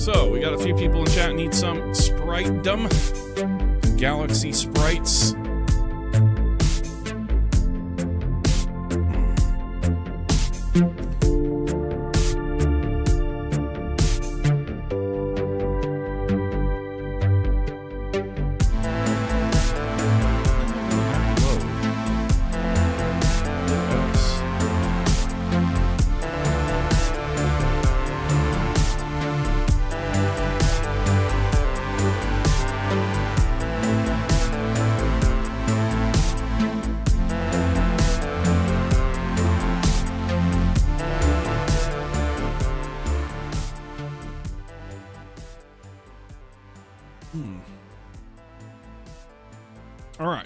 So, we got a few people in chat need some Sprite-dom. Galaxy Sprites.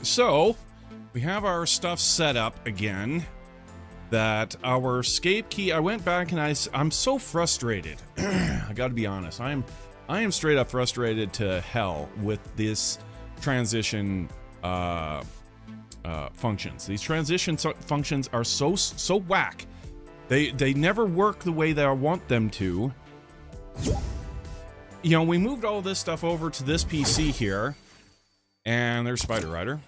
So, we have our stuff set up again. That our escape key, I went back and I'm so frustrated. I gotta be honest. I am straight up frustrated to hell with this transition functions. These transition functions are so whack. They never work the way that I want them to. You know, we moved all this stuff over to this PC here. And there's Spider Rider.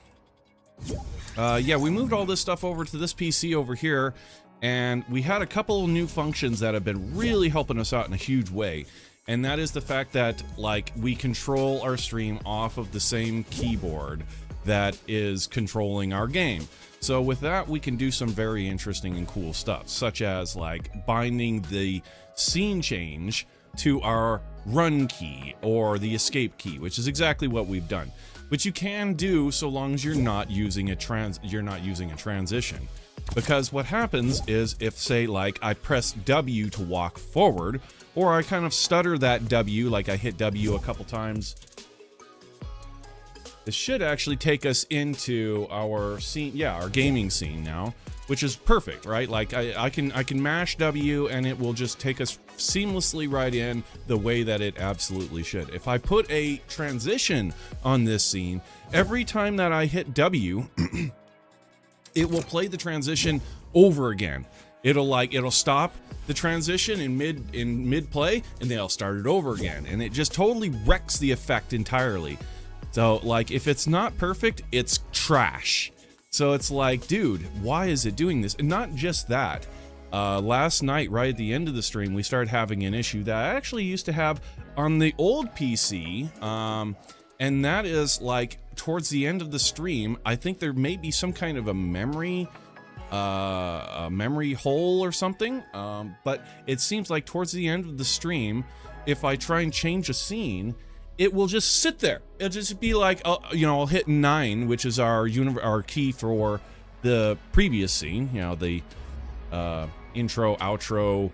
Yeah, we moved all this stuff over to this PC over here, and we had a couple of new functions that have been really helping us out in a huge way. And that is the fact that, like, we control our stream off of the same keyboard that is controlling our game. So with that, we can do some very interesting and cool stuff, such as, like, binding the scene change to our run key or the escape key, which is exactly what we've done. Which you can do so long as you're not using a transition. Because what happens is if, say, like, I press W to walk forward, or I kind of stutter that W, like I hit W a couple times, this should actually take us into our scene, yeah, our gaming scene now, which is perfect, right? Like I can mash W and it will just take us seamlessly right in the way that it absolutely should. If I put a transition on this scene, every time that I hit W, it will play the transition over again. It'll stop the transition in mid play, and then I'll start it over again, and it just totally wrecks the effect entirely. So, like, if it's not perfect, it's trash. So it's like, dude, why is it doing this? And not just that. Last night, right at the end of the stream, we started having an issue that I actually used to have on the old PC, and that is, like, towards the end of the stream, I think there may be some kind of a memory hole or something, but it seems like towards the end of the stream, if I try and change a scene, it will just sit there. It'll just be like, you know, I'll hit 9, which is our key for the previous scene, you know, the intro, outro,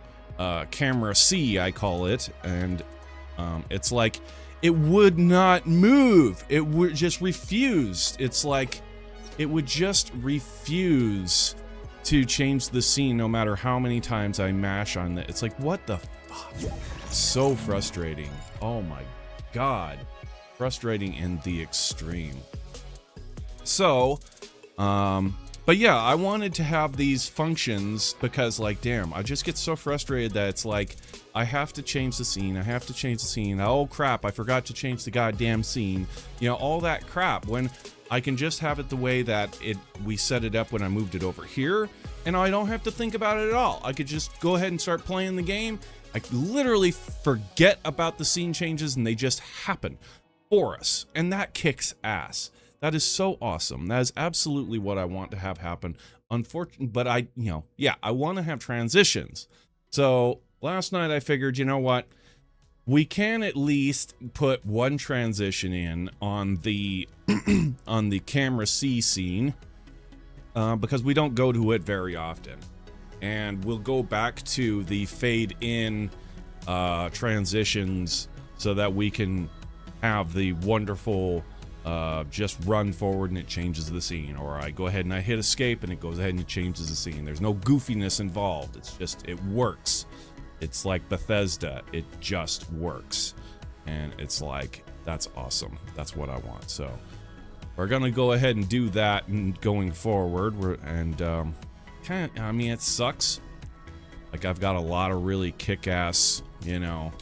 camera C, I call it, and it's like, it would not move. It would just refuse. It's like, it would just refuse to change the scene no matter how many times I mash on it. It's like, what the fuck? So frustrating. Oh my God. Frustrating in the extreme. So, but yeah, I wanted to have these functions because, like, damn, I just get so frustrated that it's like, I have to change the scene. I have to change the scene. Oh crap, I forgot to change the goddamn scene. You know, all that crap, when I can just have it the way that we set it up when I moved it over here, and I don't have to think about it at all. I could just go ahead and start playing the game. I literally forget about the scene changes and they just happen for us. And that kicks ass. That is so awesome. That is absolutely what I want to have happen. Unfortunately, but I want to have transitions. So last night I figured, you know what? We can at least put one transition in on the on the camera C scene because we don't go to it very often. And we'll go back to the fade in transitions so that we can have the wonderful just run forward and it changes the scene, or I go ahead and I hit escape and it goes ahead and it changes the scene. There's no goofiness involved. It's just, it works. It's like Bethesda. It just works. And it's like, that's awesome. That's what I want. So we're gonna go ahead and do that and going forward. I mean, it sucks. Like, I've got a lot of really kick-ass, you know,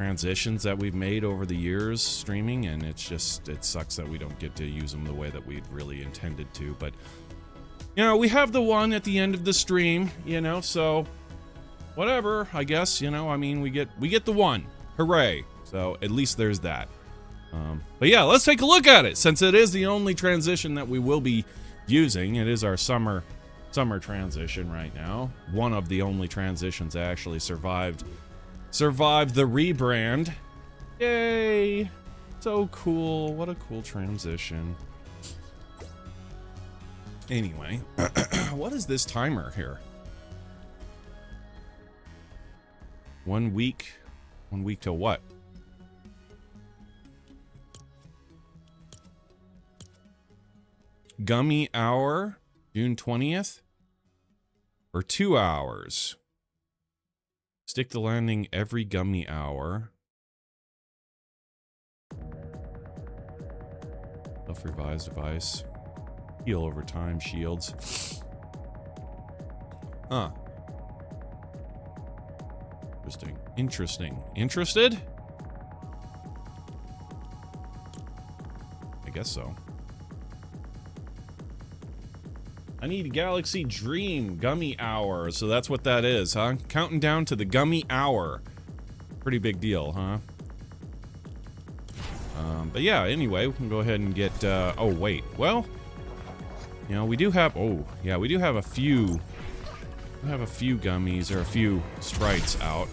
transitions that we've made over the years streaming, and it sucks that we don't get to use them the way that we'd really intended to. But you know, we have the one at the end of the stream, you know, so whatever, I guess, you know, I mean, we get the one. Hooray. So at least there's that. But yeah, let's take a look at it, since it is the only transition that we will be using. It is our summer transition right now. One of the only transitions that actually survived the rebrand. Yay! So cool. What a cool transition. Anyway, what is this timer here? 1 week. 1 week till what? Gummy hour, June 20th? Or 2 hours? Stick the landing every gummy hour. Self-revised device. Heal over time, shields. Huh. Interesting. Interested? I guess so. I need a Galaxy Dream Gummy Hour, so that's what that is, huh? Counting down to the Gummy Hour. Pretty big deal, huh? But yeah, anyway, we can go ahead and get, oh wait, well, you know, we do have, oh, yeah, we do have a few, gummies, or a few Sprites out.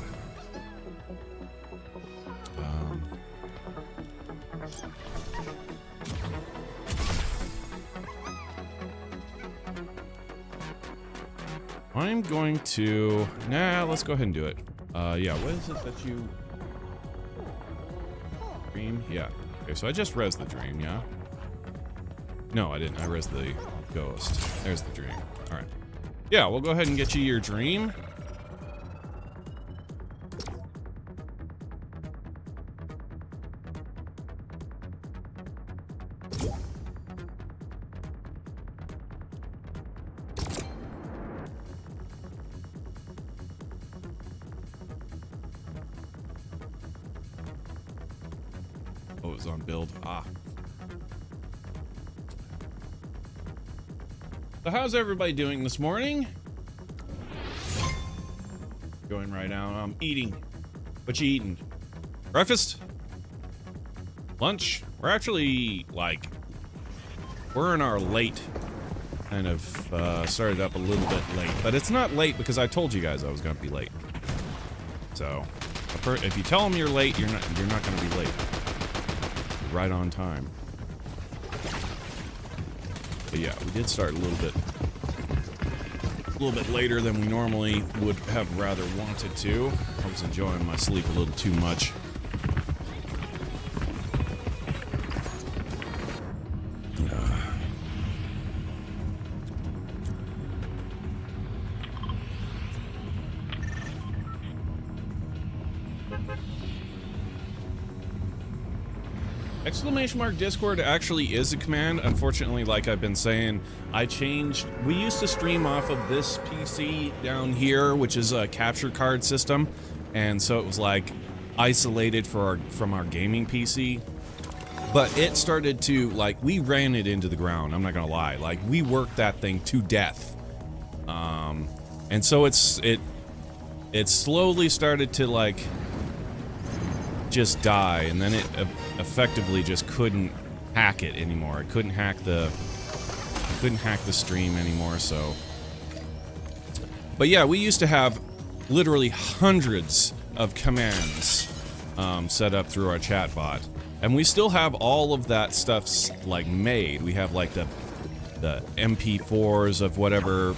I'm going to, let's go ahead and do it. Yeah, what is it that you, Dream? Yeah. Okay, so I just rezzed the Dream, yeah? No, I didn't. I rezzed the Ghost. There's the Dream. Alright. Yeah, we'll go ahead and get you your Dream. Oh, it was on build. Ah. So how's everybody doing this morning? Going right now. I'm eating. What you eating? Breakfast? Lunch? We're actually, like, we're in our late, kind of, started up a little bit late. But it's not late because I told you guys I was going to be late. So, if you tell them you're late, you're not going to be late. You're right on time. But yeah, we did start a little bit later than we normally would have rather wanted to. I was enjoying my sleep a little too much. Exclamation mark Discord actually is a command. Unfortunately, like I've been saying, we used to stream off of this PC down here, which is a capture card system, and so it was like isolated from our gaming PC. But it started to, like, we ran it into the ground, I'm not gonna lie. Like, we worked that thing to death. And so it slowly started to, like, just die, and then it effectively just couldn't hack it anymore. It couldn't hack the stream anymore. So, but yeah, we used to have literally hundreds of commands set up through our chat bot, and we still have all of that stuff like made. We have like the MP4s of whatever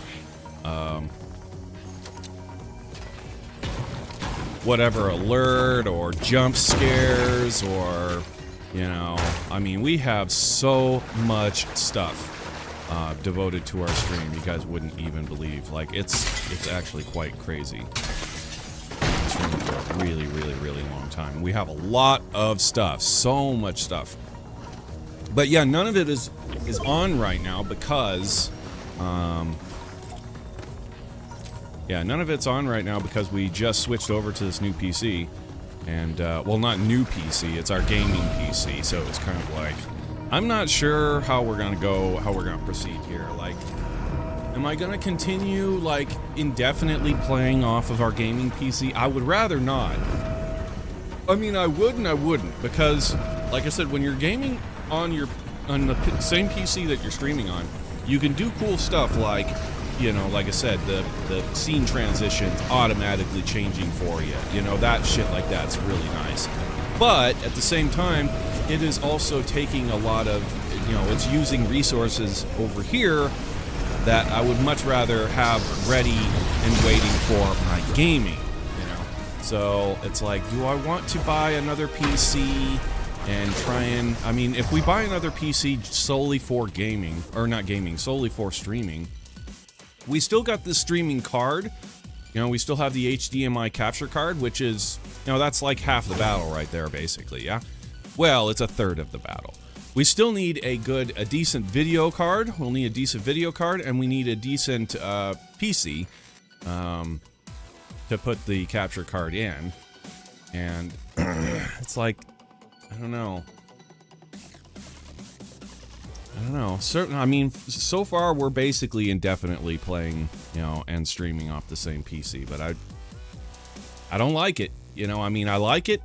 whatever alert or jump scares, or, you know, I mean, we have so much stuff devoted to our stream. You guys wouldn't even believe. Like, it's actually quite crazy. It's streamed for a really, really, really long time. We have a lot of stuff, so much stuff. But yeah, none of it is on right now because yeah, none of it's on right now because we just switched over to this new PC. And, well, not new PC, it's our gaming PC, so it's kind of like, I'm not sure how we're gonna proceed here. Like, am I gonna continue, like, indefinitely playing off of our gaming PC? I would rather not. I mean, I would and I wouldn't, because, like I said, when you're gaming on the same PC that you're streaming on, you can do cool stuff like, you know, like I said, the scene transitions automatically changing for you. You know, that shit like that's really nice. But at the same time, it is also taking a lot of, you know, it's using resources over here that I would much rather have ready and waiting for my gaming, you know. So it's like, do I want to buy another PC and try and, I mean, if we buy another PC solely for gaming, or not gaming, solely for streaming, we still got this streaming card. You know, we still have the HDMI capture card, which is, you know, that's like half the battle right there, basically, yeah? Well, it's a third of the battle. We still need a decent video card. We'll need a decent video card, and we need a decent PC to put the capture card in. And it's like, I don't know. I mean, so far we're basically indefinitely playing, you know, and streaming off the same PC, but I don't like it. You know, I mean, I like it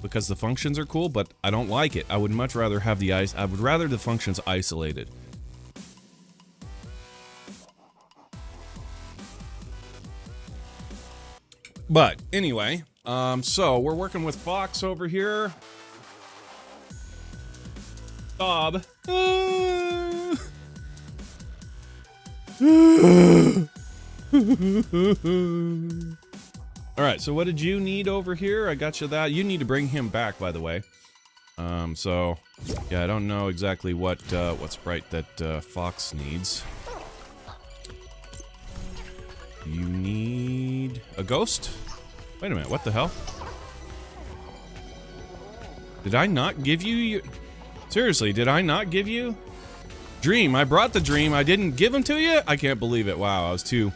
because the functions are cool, but I don't like it. I would much rather have I would rather the functions isolated. But anyway, so we're working with Fox over here. Bob. Alright, so what did you need over here? I got you that. You need to bring him back, by the way. So, yeah, I don't know exactly what sprite that Fox needs. You need a ghost? Wait a minute, what the hell? Did I not give you... Seriously, did I not give you? Dream, I brought the dream, I didn't give him to you? I can't believe it, wow, I was too...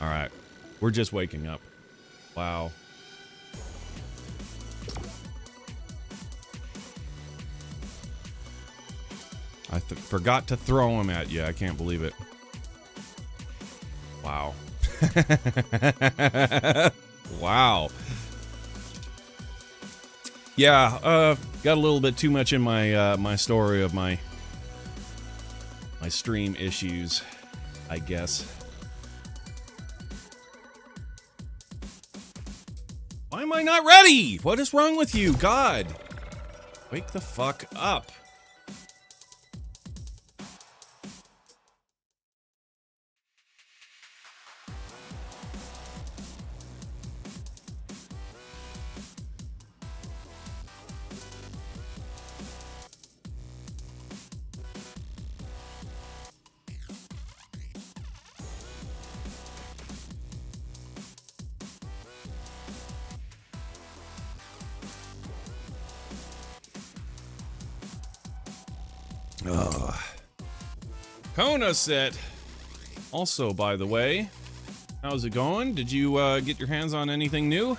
Alright, we're just waking up. Wow. I forgot to throw him at you, I can't believe it. Wow. Wow. Yeah, got a little bit too much in my my story of my stream issues, I guess. Why am I not ready? What is wrong with you? God. Wake the fuck up. Kona set. Also, by the way, how's it going? Did you get your hands on anything new?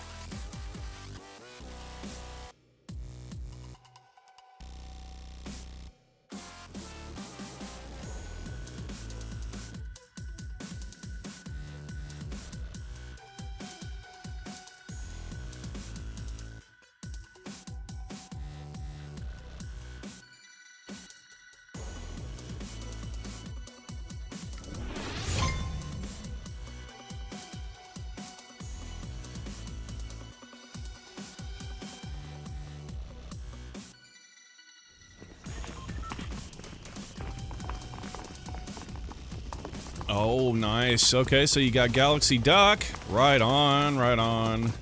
Oh, nice. Okay, so you got Galaxy Duck. Right on, right on.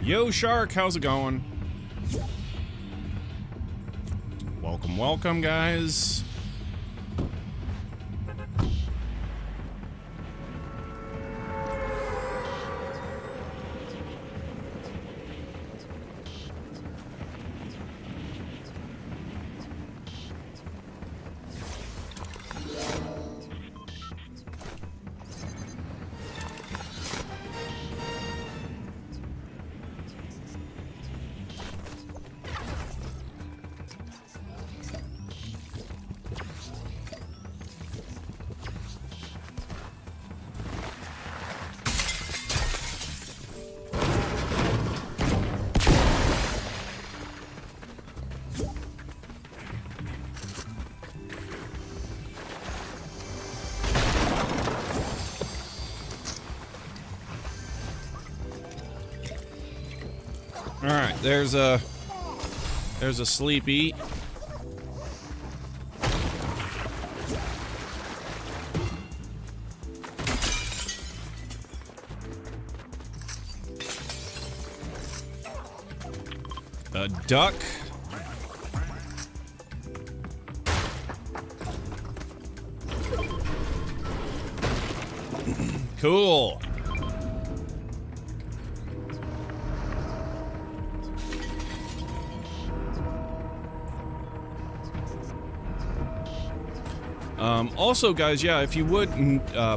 Yo, Shark, how's it going? Welcome, welcome, guys. All right, there's a sleepy. A duck. Cool. Also, guys, yeah, if you would,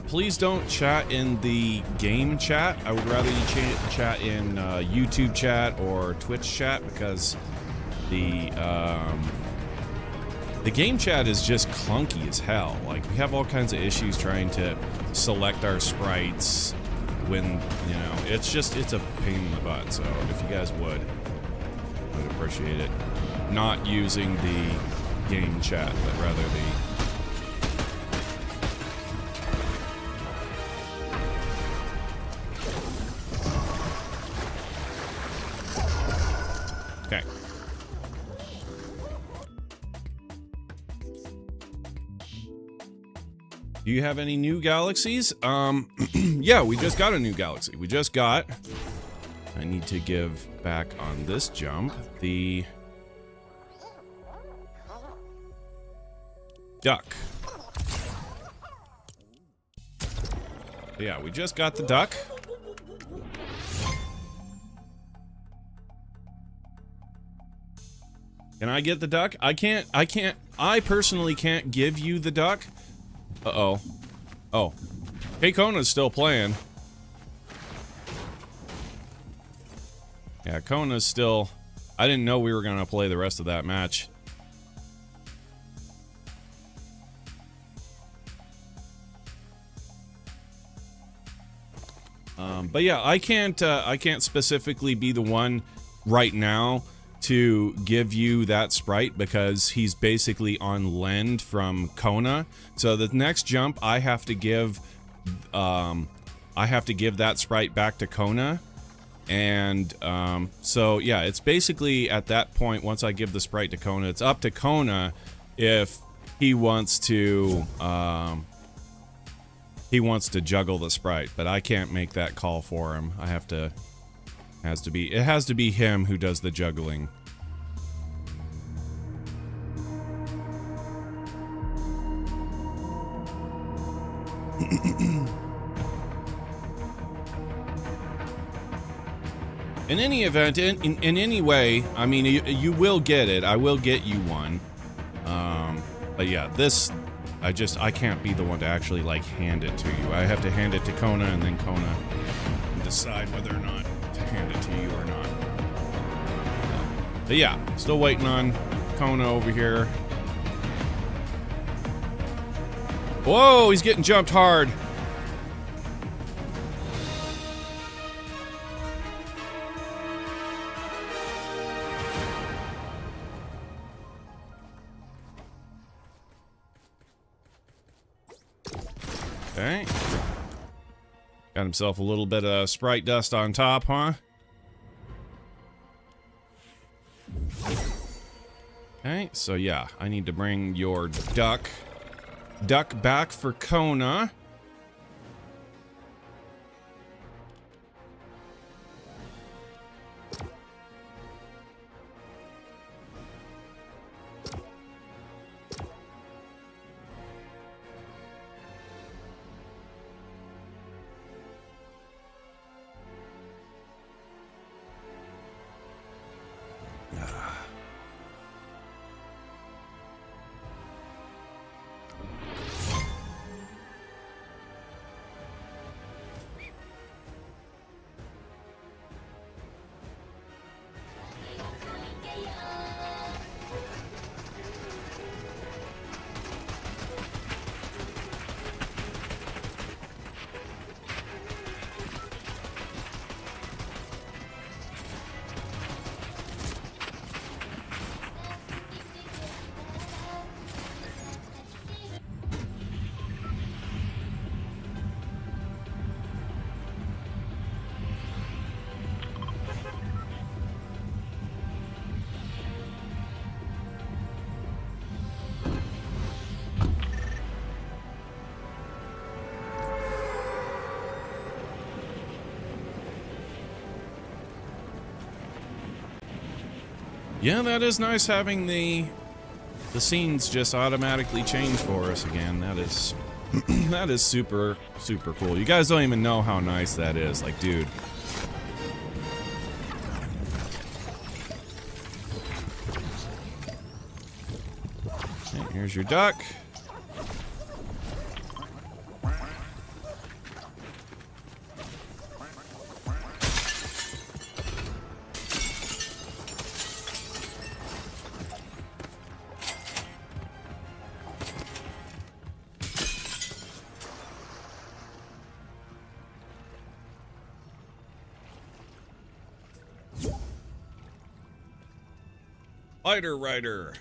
please don't chat in the game chat. I would rather you chat in YouTube chat or Twitch chat, because the game chat is just clunky as hell. Like, we have all kinds of issues trying to select our sprites when, you know, it's a pain in the butt. So if you guys would, I'd appreciate it. Not using the game chat, but rather the... Okay. Do you have any new galaxies? Yeah, we just got a new galaxy. I need to give back on this jump the duck. Yeah, we just got the duck. Can I get the duck? I personally can't give you the duck. Uh-oh. Oh. Hey, Kona's still playing. Yeah, Kona's still... I didn't know we were gonna play the rest of that match. But yeah, I can't specifically be the one right now to give you that sprite, because he's basically on lend from Kona. So the next jump, I have to give that sprite back to Kona. And so yeah, it's basically at that point, once I give the sprite to Kona, it's up to Kona if he wants to juggle the sprite, but I can't make that call for him. It has to be him who does the juggling. In any event, in any way, I mean, you will get it. I will get you one. But yeah, this, I can't be the one to actually, like, hand it to you. I have to hand it to Kona, and then Kona can decide whether or not to hand it to you or not. But yeah, still waiting on Kona over here. Whoa, he's getting jumped hard. Okay. Got himself a little bit of sprite dust on top, huh? Okay, so yeah, I need to bring your duck back for Kona. Yeah, that is nice having the scenes just automatically change for us again. That is that is super cool. You guys don't even know how nice that is. Like, dude. Okay, here's your duck. Spider Rider.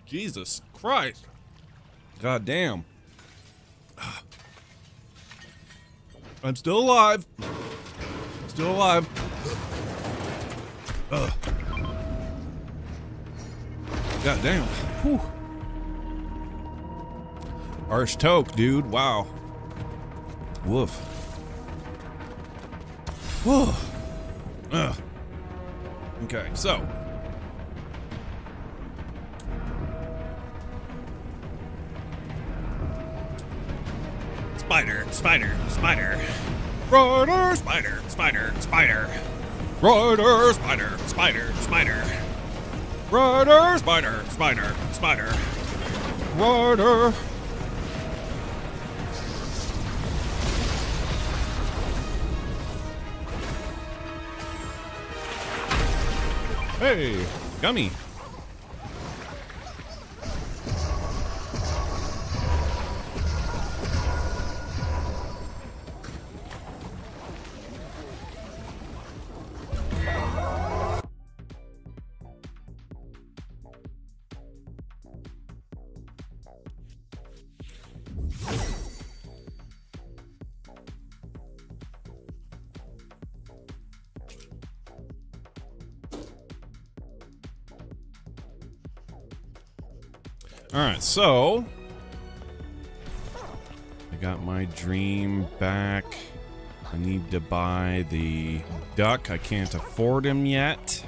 Jesus Christ. God damn. I'm still alive. Still alive. Ugh. God damn. Whew. Harsh toke, dude. Wow. Woof. Whew. Ugh. Okay, so. Spider, spider, spider. Rider, spider, spider, spider. Rider, spider, spider, spider. Rider, spider, spider, spider. Rider. Hey, gummy. Alright, so I got my dream back. I need to buy the duck. I can't afford him yet.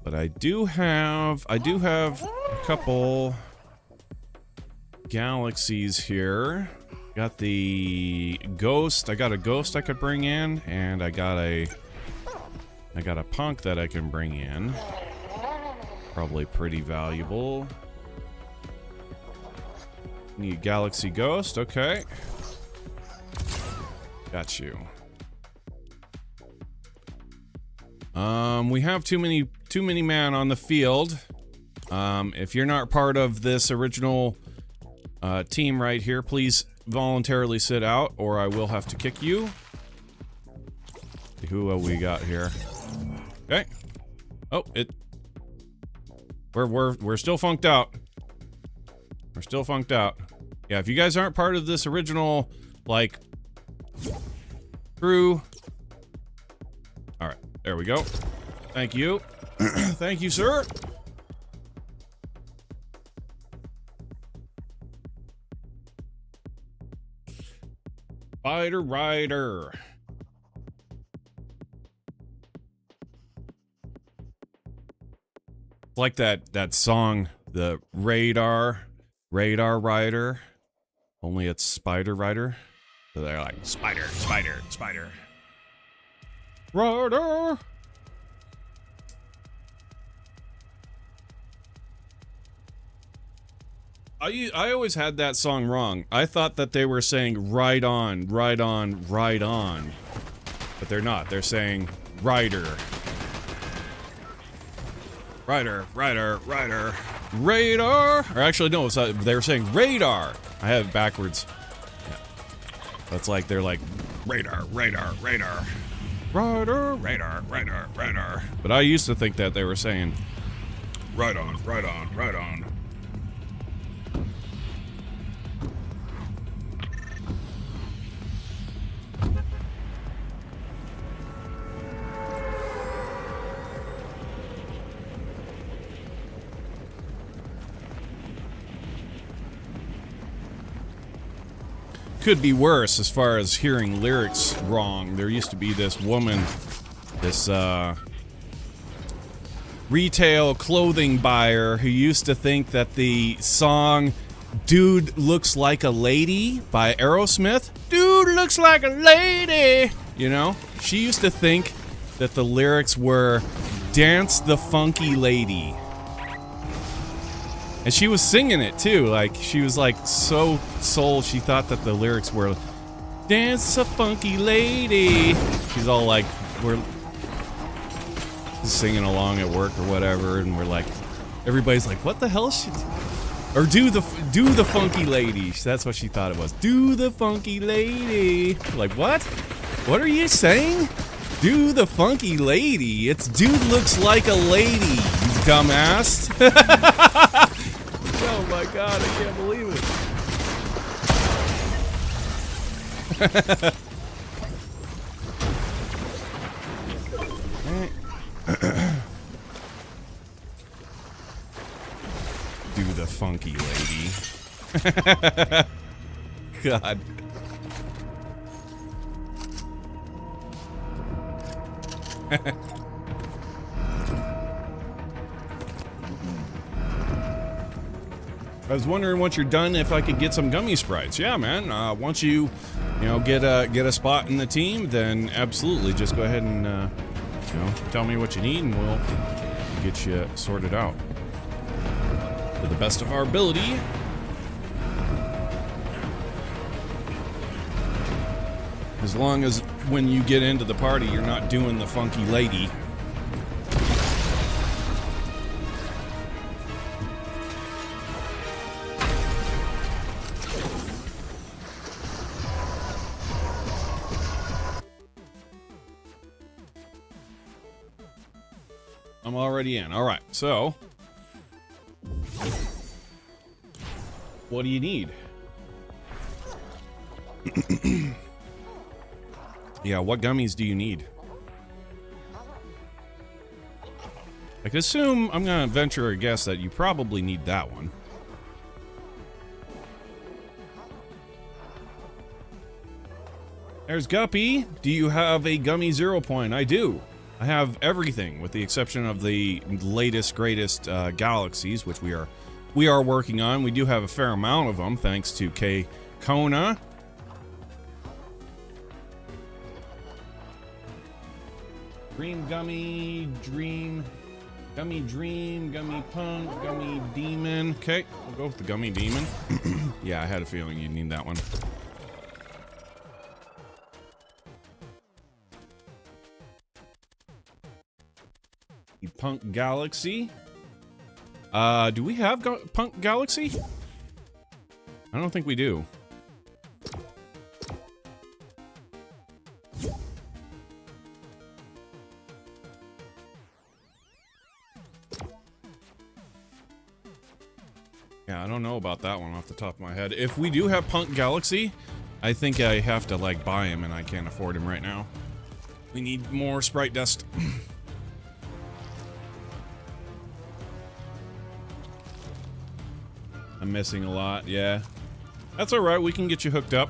But I do have a couple galaxies here. Got the ghost. I got a ghost I could bring in, and I got a punk that I can bring in. Probably pretty valuable. Need Galaxy Ghost, okay. Got you. We have too many man on the field. If you're not part of this original team right here, please voluntarily sit out, or I will have to kick you. Who we got here? Okay. Oh, we're still funked out. We're still funked out. Yeah, if you guys aren't part of this original, like, crew. Alright, there we go. Thank you. Thank you, sir. Spider Rider. Like that song, the Radar Rider, only it's Spider Rider. So they're like spider, spider, spider. Rider. I always had that song wrong. I thought that they were saying ride on, ride on, ride on. But they're not. They're saying rider. Rider, rider, rider. Radar! Or actually, no, they were saying radar. I have it backwards. Yeah. That's like, they're like, radar, radar, radar. Rider, radar, radar, radar. But I used to think that they were saying, right on, right on, right on. could be worse as far as hearing lyrics wrong. There used to be this woman, this retail clothing buyer who used to think that the song Dude Looks Like a Lady by Aerosmith, Dude Looks Like a Lady, you know, she used to think that the lyrics were Dance the Funky Lady. And she was singing it too, like she was like so sold, she thought that the lyrics were Dance a Funky Lady. She's all like, we're singing along at work or whatever, and we're like, everybody's like, what the hell is she? Or do the funky lady. That's what she thought it was. Do the funky lady. Like, what? What are you saying? Do the funky lady. It's Dude Looks Like a Lady, you dumbass. Oh my god, I can't believe it. Do the funky lady. God. I was wondering once you're done if I could get some gummy Sprites. Yeah, man. Once you know, get a spot in the team, then absolutely just go ahead and you know, tell me what you need, and we'll get you sorted out to the best of our ability. As long as when you get into the party, you're not doing the funky lady. I'm already in. All right, so what do you need? Yeah, what gummies do you need? I could assume, I'm gonna venture a guess that you probably need that one. There's Guppy. Do you have a gummy 0 point? I do. I have everything with the exception of the latest, greatest galaxies, which we are working on. We do have a fair amount of them, thanks to K Kona. Dream Gummy, Gummy Dream, Gummy Punk, Gummy Demon. Okay, we'll go with the Gummy Demon. Yeah, I had a feeling you'd need that one. Punk Galaxy. Do we have Punk Galaxy? I don't think we do. Yeah, I don't know about that one off the top of my head. If we do have Punk Galaxy, I think I have to, like, buy him, and I can't afford him right now. We need more Sprite Dust. I'm missing a lot, yeah. That's alright, we can get you hooked up.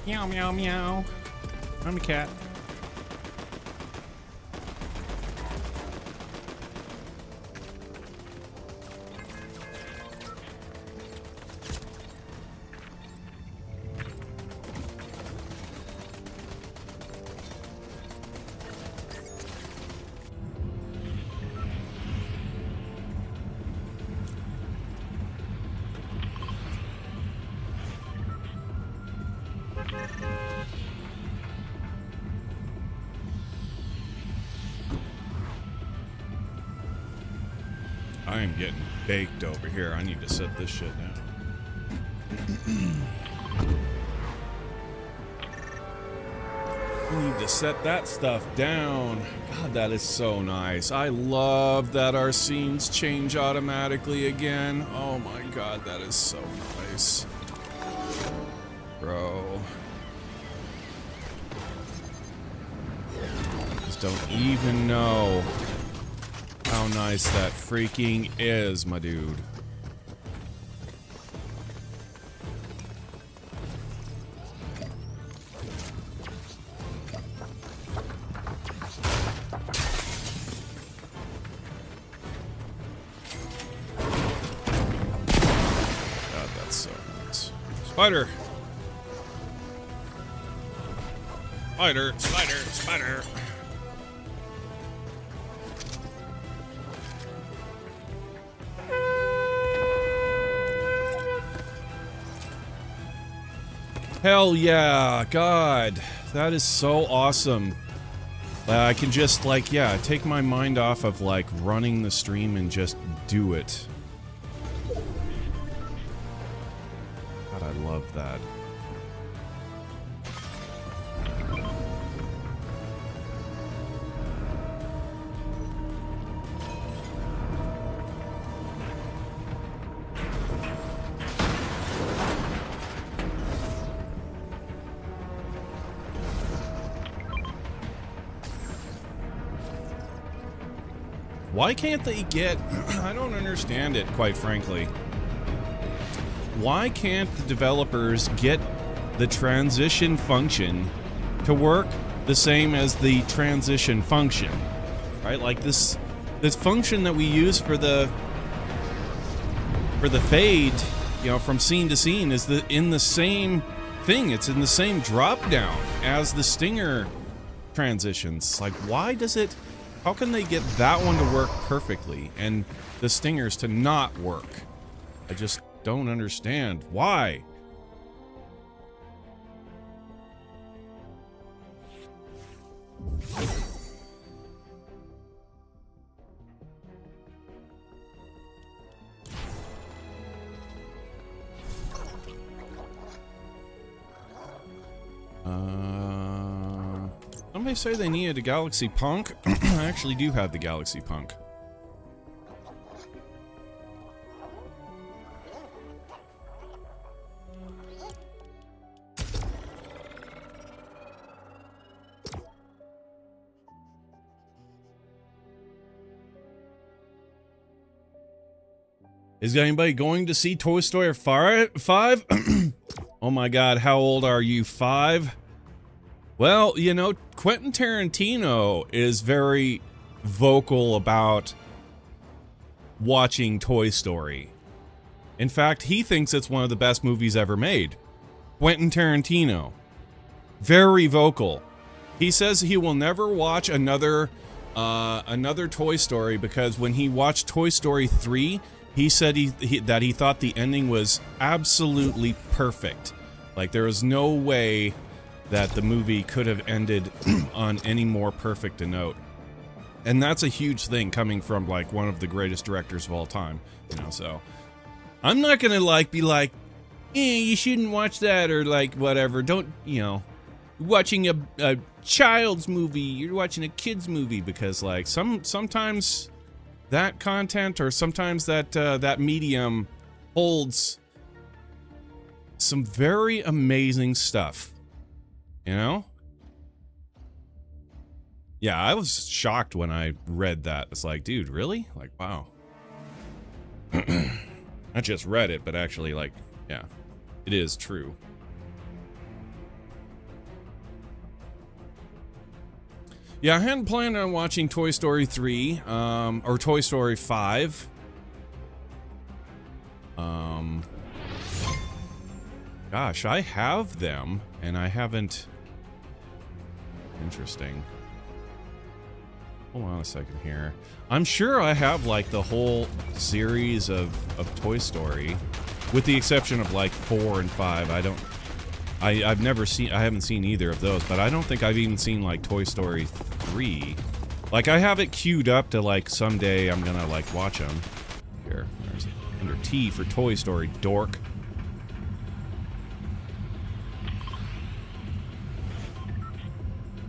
Meow, meow, meow. I'm a cat. I am getting baked over here. I need to set this shit down. I need to set that stuff down. God, that is so nice. I love that our scenes change automatically again. Oh my god, that is so nice. Bro. Just don't even know how nice that freaking is, my dude. God, that's so nice. Spider! Spider! Spider! Spider! Hell yeah, God, that is so awesome. I can just, like, yeah, take my mind off of, like, running the stream and just do it. God, I love that. Why can't they get... I don't understand it, quite frankly. Why can't the developers get the transition function to work the same as the transition function? Right? Like this function that we use for the fade, you know, from scene to scene is in the same thing. It's in the same drop down as the stinger transitions. Like, why does it... How can they get that one to work perfectly and the stingers to not work? I just don't understand. Why? Somebody say they needed a Galaxy Punk. I actually do have the Galaxy Punk. Is anybody going to see Toy Story 5? Oh my god, how old are you? 5? Well, you know, Quentin Tarantino is very vocal about watching Toy Story. In fact, he thinks it's one of the best movies ever made. Quentin Tarantino. Very vocal. He says he will never watch another Toy Story because when he watched Toy Story 3, he said that he thought the ending was absolutely perfect. Like, there was no way that the movie could have ended on any more perfect a note. And that's a huge thing coming from, like, one of the greatest directors of all time, you know, so I'm not gonna, like, be like, you shouldn't watch that, or, like, whatever. Don't, you know, watching a child's movie, you're watching a kid's movie, because, like, sometimes that content, or sometimes that medium holds some very amazing stuff. You know? Yeah, I was shocked when I read that. It's like, dude, really? Like, wow. Not just read it, but actually, like, yeah, it is true. Yeah, I hadn't planned on watching Toy Story 3, or Toy Story 5. Gosh, I have them, and I haven't... Interesting. Hold on a second here. I'm sure I have, like, the whole series of Toy Story, with the exception of, like, 4 and 5. I've never seen... I haven't seen either of those, but I don't think I've even seen, like, Toy Story 3. Like, I have it queued up to, like, someday I'm gonna, like, watch them. Here, there's Under T for Toy Story, dork.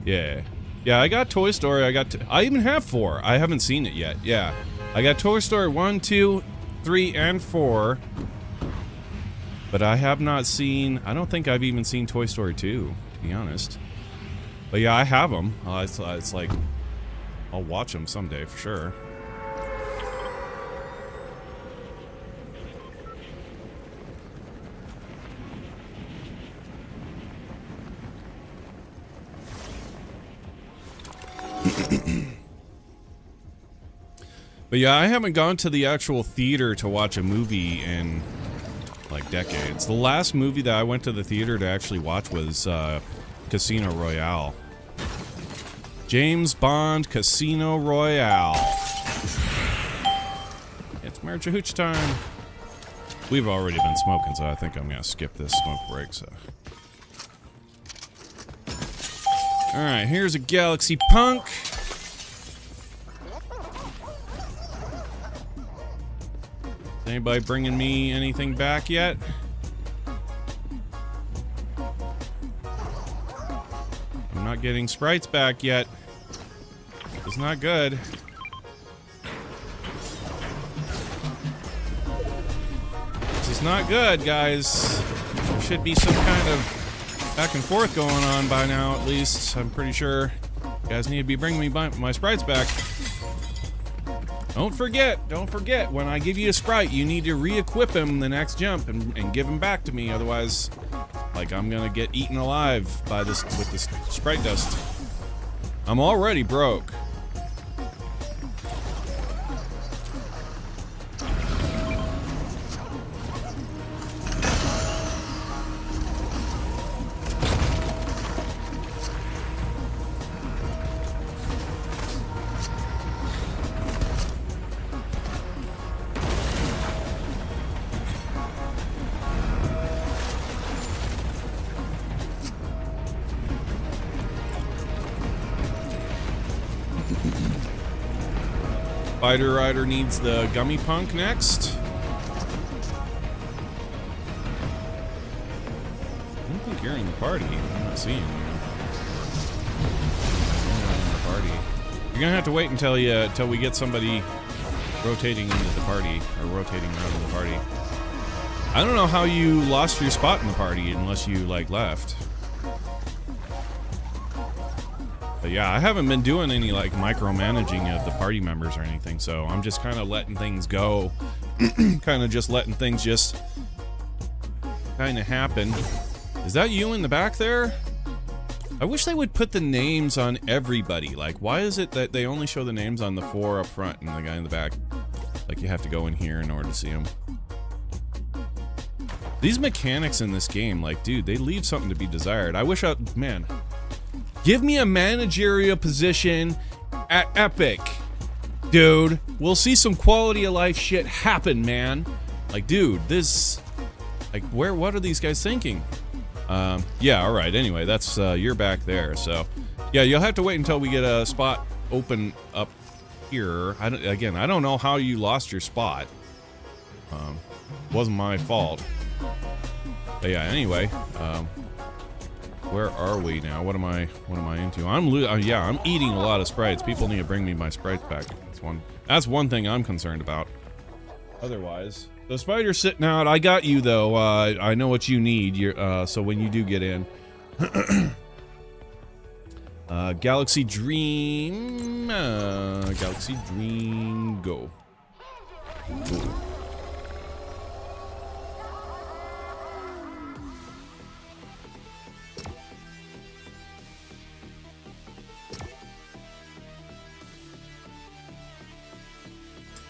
Yeah. Yeah, I got Toy Story. I even have 4. I haven't seen it yet. Yeah. I got Toy Story 1, 2, 3, and 4. But I have not seen... I don't think I've even seen Toy Story 2, to be honest. But yeah, I have them. It's like... I'll watch them someday, for sure. But yeah, I haven't gone to the actual theater to watch a movie in, like, decades. The last movie that I went to the theater to actually watch was, Casino Royale. James Bond Casino Royale. It's Maricha Hooch time. We've already been smoking, so I think I'm gonna skip this smoke break, so. Alright, here's a Galaxy Punk. Anybody bringing me anything back yet? I'm not getting Sprites back yet. It's not good. This is not good, guys. There should be some kind of back and forth going on by now, at least. I'm pretty sure you guys need to be bringing me my Sprites back. Don't forget, when I give you a Sprite, you need to re-equip him the next jump and give him back to me, otherwise, like, I'm gonna get eaten alive by this, with this Sprite dust. I'm already broke. Spider Rider needs the Gummy Punk next. I don't think you're in the party. I'm not seeing you. You're not in the party. You're gonna have to wait until we get somebody rotating into the party, or rotating around in the party. I don't know how you lost your spot in the party unless you, like, left. But yeah, I haven't been doing any, like, micromanaging of the party members or anything, so I'm just kind of letting things go. Kind of just letting things just kind of happen. Is that you in the back there? I wish they would put the names on everybody. Like, why is it that they only show the names on the 4 up front and the guy in the back? Like, you have to go in here in order to see them. These mechanics in this game, like, dude, they leave something to be desired. I wish man... Give me a managerial position at Epic, dude. We'll see some quality of life shit happen, man. Like, dude, this... Like, what are these guys thinking? Yeah, alright, anyway, that's, you're back there, so... Yeah, you'll have to wait until we get a spot open up here. I don't know how you lost your spot. Wasn't my fault. But yeah, anyway, where are we now? What am I into? I'm eating a lot of Sprites. People need to bring me my Sprites back. That's one thing I'm concerned about. Otherwise, the spider's sitting out. I got you though. I know what you need. So when you do get in, Galaxy Dream, go.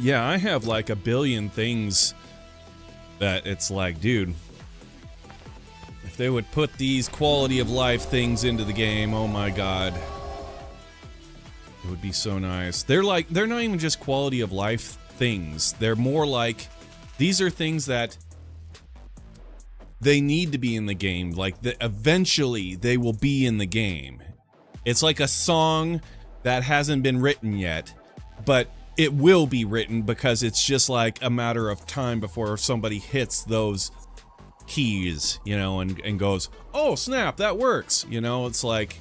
Yeah, I have like a billion things that it's like, dude, if they would put these quality of life things into the game, oh my god, it would be so nice. They're not even just quality of life things. They're more like, these are things that they need to be in the game. Like, eventually they will be in the game. It's like a song that hasn't been written yet, but it will be written, because it's just like a matter of time before somebody hits those keys, you know, and goes, oh snap, that works. You know, it's like,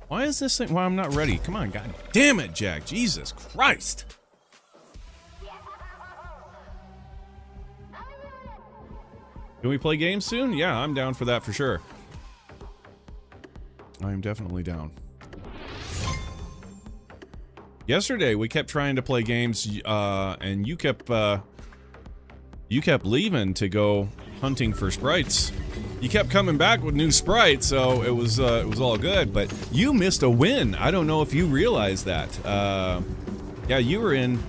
why is this thing? Well, I'm not ready. Come on, God damn it, Jack. Jesus Christ. Can we play games soon? Yeah, I'm down for that for sure. I'm definitely down. Yesterday we kept trying to play games, and you kept leaving to go hunting for sprites. You kept coming back with new sprites, so it was all good. But you missed a win. I don't know if you realized that. Yeah, you were in.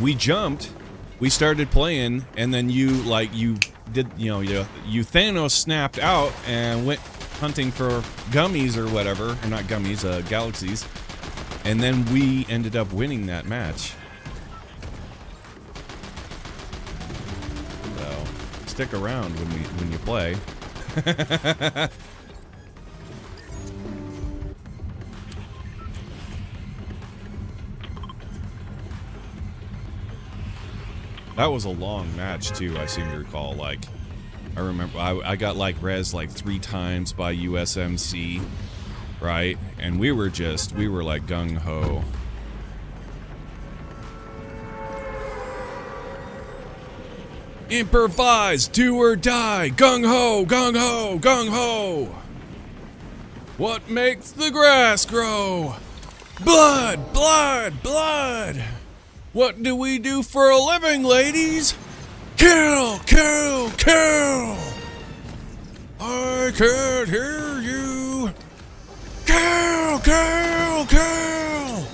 We jumped. We started playing, and then you did, you know, you Thanos snapped out and went hunting for gummies or whatever, or not gummies, galaxies. And then we ended up winning that match. So stick around when you play. That was a long match too, I seem to recall. Like, I remember I got like res like 3 times by USMC. Right? And we were like gung-ho. Improvise, do or die, gung-ho, gung-ho, gung-ho. What makes the grass grow? Blood, blood, blood. What do we do for a living, ladies? Kill, kill, kill. I can't hear you. Kill, kill, kill!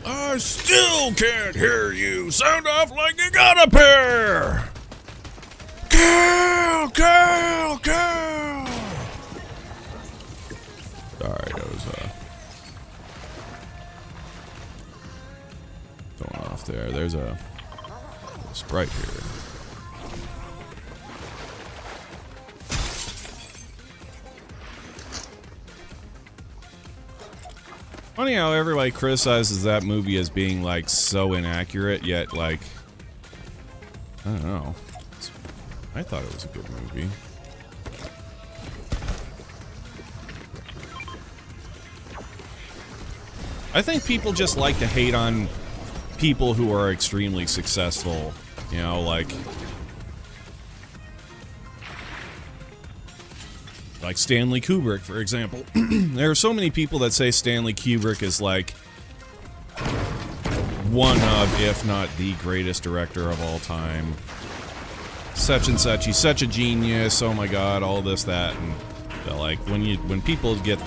I still can't hear you. Sound off like you got a pair! Kill, kill, kill! Sorry, that was going off there. There's a sprite here. Funny how everybody criticizes that movie as being like so inaccurate, yet like, I don't know. I thought it was a good movie. I think people just like to hate on people who are extremely successful, you know, like Stanley Kubrick, for example. There are so many people that say Stanley Kubrick is like one of, if not the greatest director of all time. Such and such, he's such a genius, oh my god, all this, that, and like when people get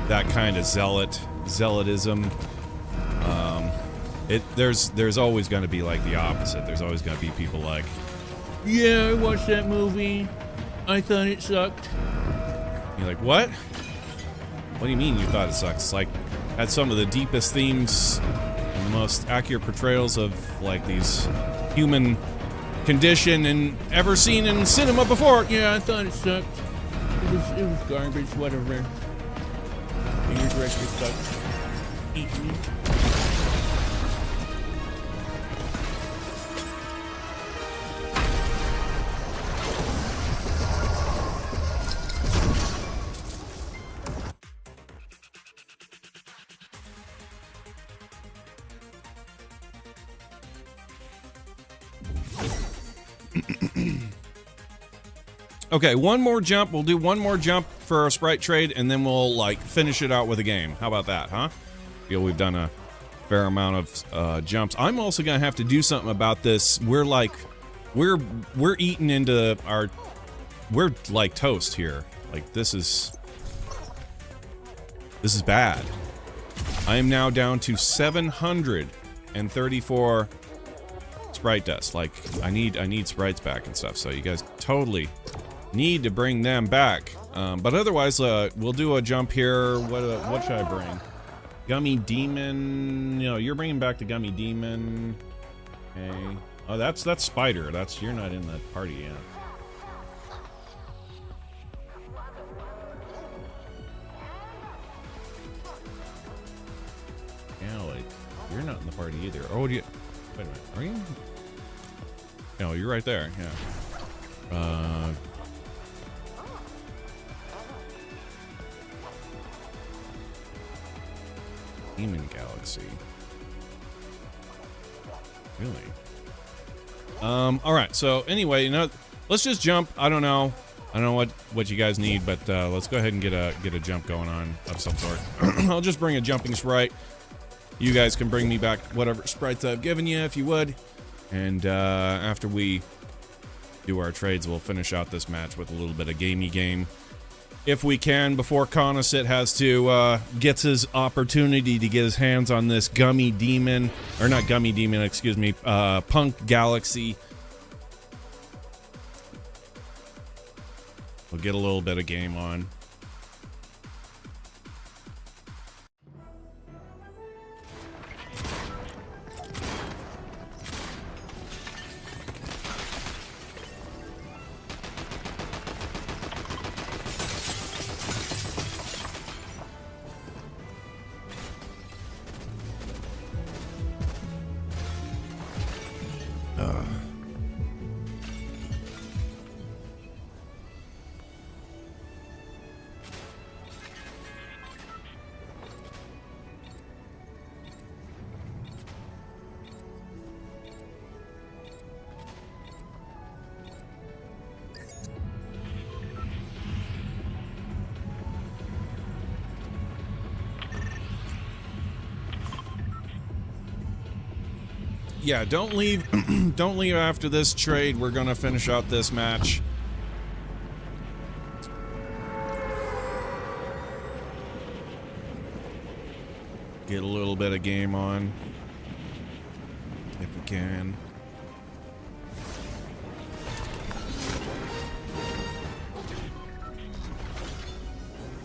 that kind of zealotism, there's always going to be like the opposite. There's always going to be people like, yeah, I watched that movie, I thought it sucked. You're like, what? What do you mean you thought it sucks? It's like, had some of the deepest themes and the most accurate portrayals of like these human condition and ever seen in cinema before. Yeah, I thought it sucked. It was garbage, whatever. Your director sucked. Eat me. Okay, one more jump. We'll do one more jump for our sprite trade, and then we'll like finish it out with a game. How about that, huh? Feel we've done a fair amount of jumps. I'm also gonna have to do something about this. We're eating into our, we're like toast here. Like this is bad. I am now down to 734 sprite dust. Like I need sprites back and stuff. So you guys totally need to bring them back. But otherwise, we'll do a jump here. What should I bring? Gummy Demon. You know, you're bringing back the Gummy Demon. Okay. Oh, that's Spider. You're not in the party yet. Yeah, like You're not in the party either. Oh, do you? Wait a minute. Are you? No, you're right there. Yeah. Demon Galaxy. Really? All right. So anyway, you know, let's just jump. I don't know what you guys need, but let's go ahead and get a jump going on of some sort. I'll just bring a jumping sprite. You guys can bring me back whatever sprites I've given you, if you would. And after we do our trades, we'll finish out this match with a little bit of gamey game. If we can, before Conasit has to, gets his opportunity to get his hands on this gummy demon, or not gummy demon, excuse me, Punk Galaxy. We'll get a little bit of game on. Yeah, don't leave. Don't leave after this trade. We're gonna finish out this match. Get a little bit of game on, if we can.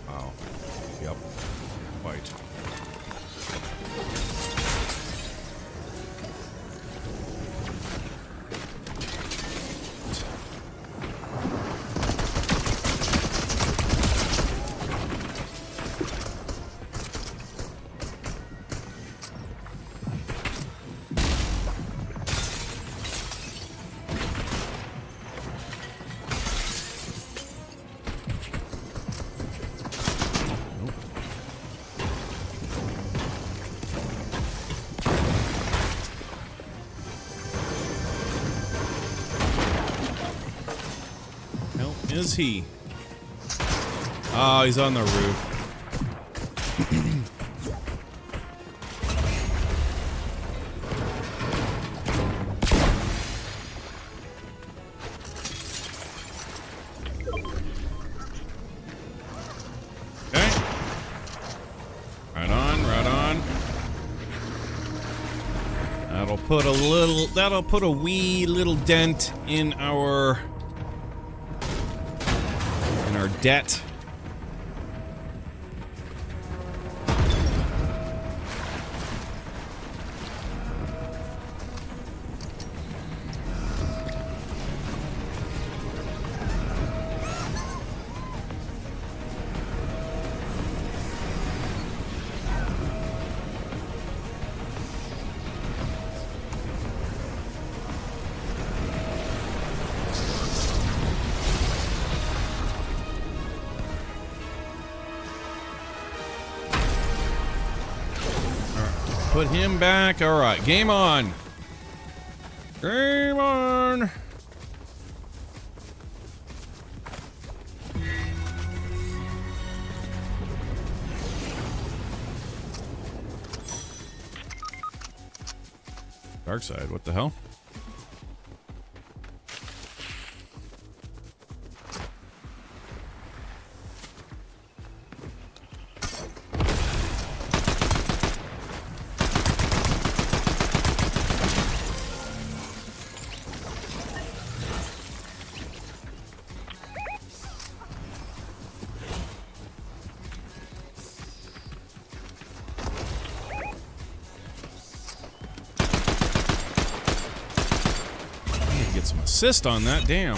Wow. Yep. Quite. Is he? Oh, he's on the roof. Okay. Right on, right on. That'll put a wee little dent in our debt. Put him back. All right, game on. Game on. Dark side, what the hell? Get some assist on that, damn.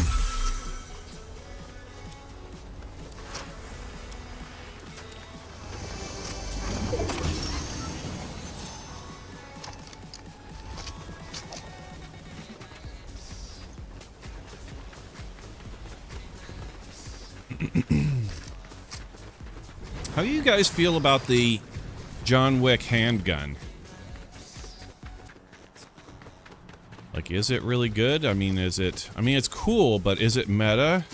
How do you guys feel about the John Wick handgun? Like, is it really good? I mean, is it... I mean, it's cool, but is it meta?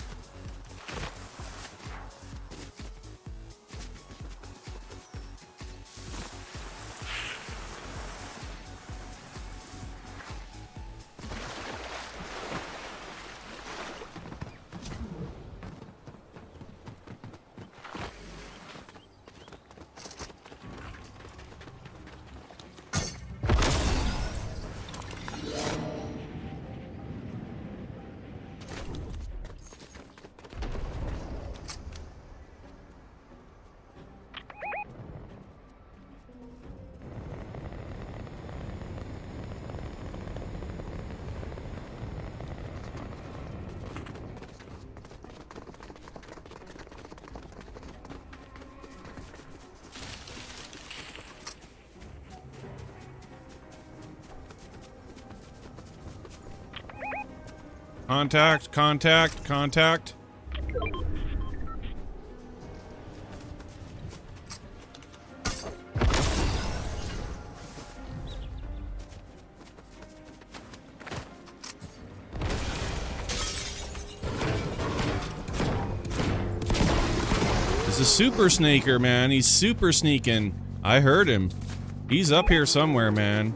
Contact, contact, contact. He's a super sneaker, man. He's super sneaking. I heard him. He's up here somewhere, man.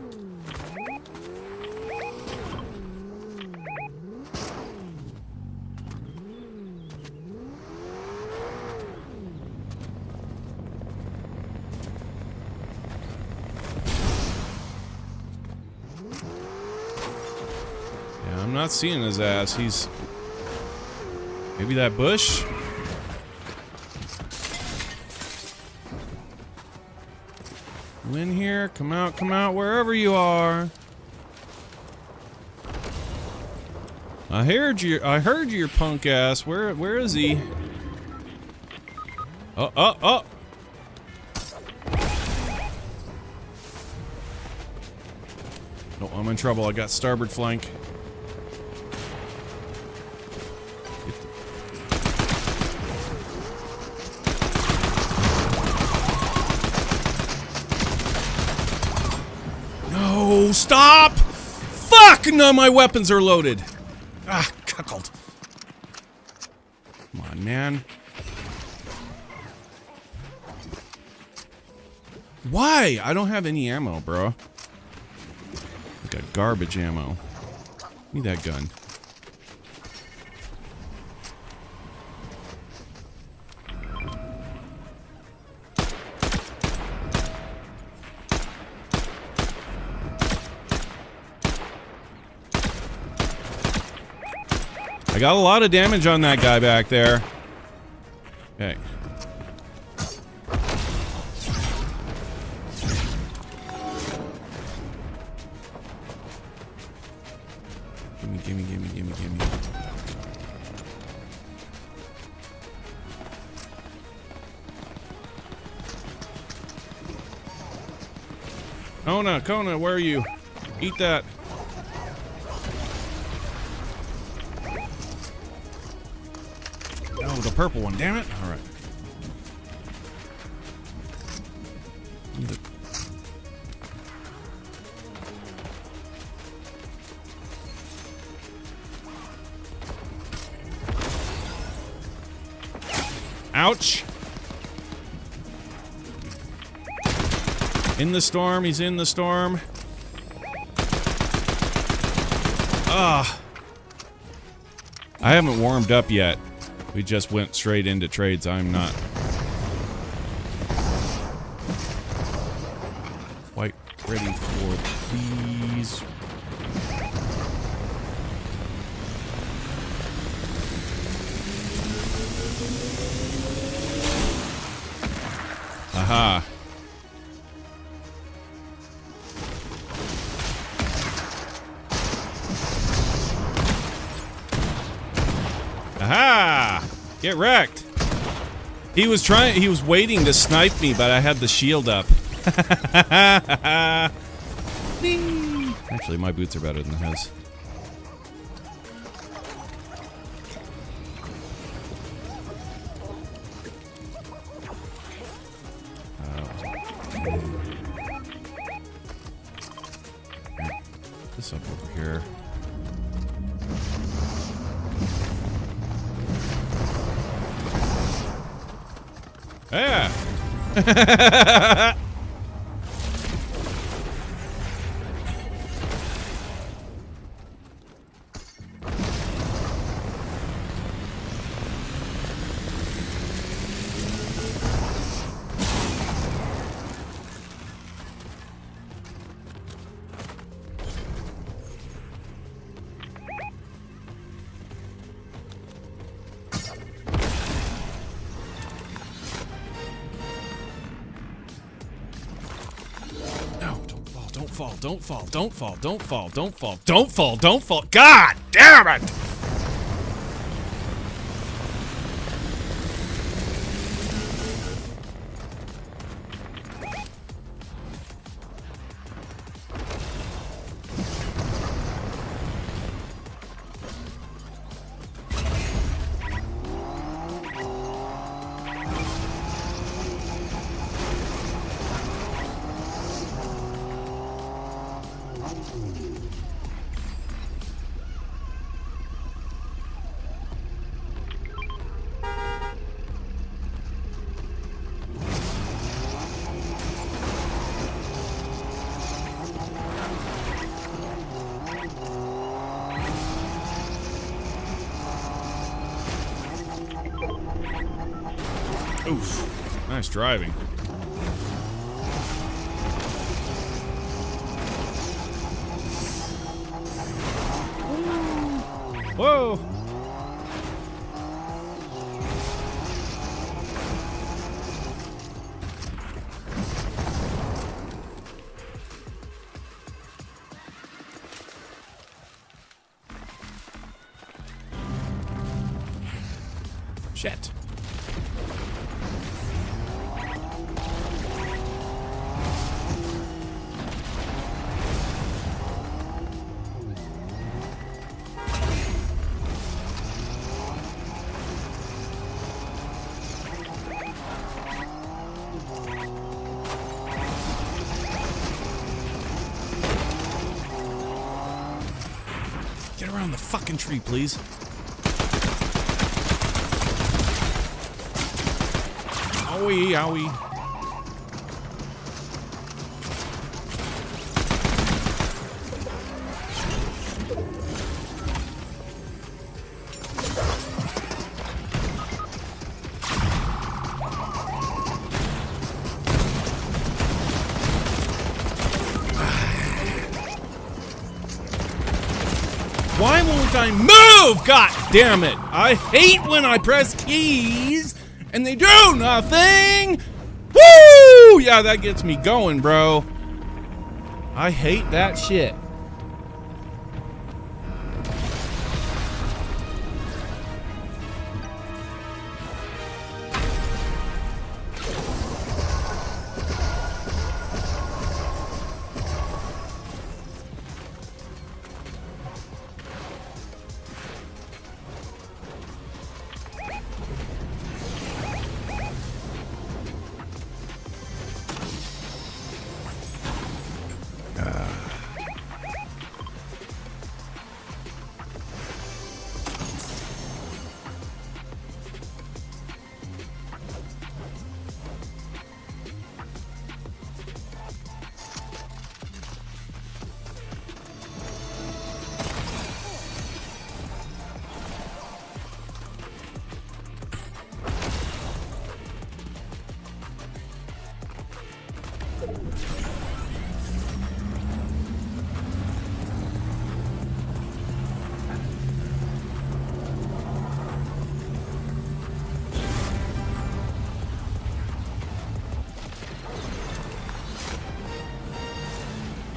I'm not seeing his ass. He's... maybe that bush? You in here? Come out, wherever you are. I heard your punk ass. Where is he? Oh. No, I'm in trouble. I got starboard flank. No, stop! Fuck! None of my weapons are loaded. Ah, cuckold. Come on, man. Why? I don't have any ammo, bro. I got garbage ammo. Give me that gun. I got a lot of damage on that guy back there. Okay. Gimme. Kona, where are you? Eat that. Oh, the purple one, damn it. All right. Ouch. In the storm, he's in the storm. Ah. I haven't warmed up yet. We just went straight into trades. I'm not quite ready for these. Aha. Aha! Get wrecked. He was waiting to snipe me, but I had the shield up. Actually, my boots are better than his. here. Yeah. Don't fall, don't fall, don't fall, don't fall, don't fall, don't fall, don't fall. God damn it! Oof. Nice driving. Whoa! Shit. Get around the fucking tree, please. Owie, owie. Why won't I move? God damn it. I hate when I press keys and they do nothing. Woo! Yeah, that gets me going, bro. I hate that shit.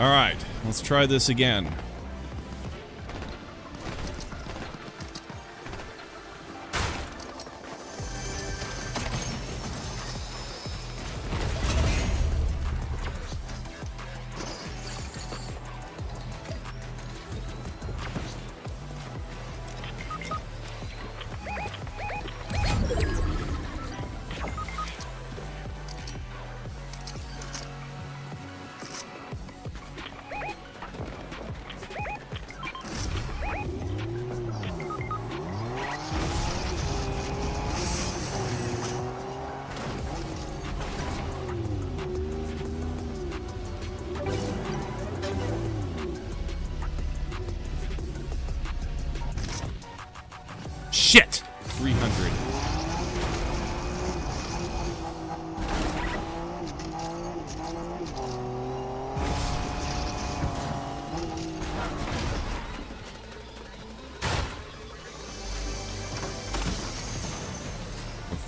All right, let's try this again.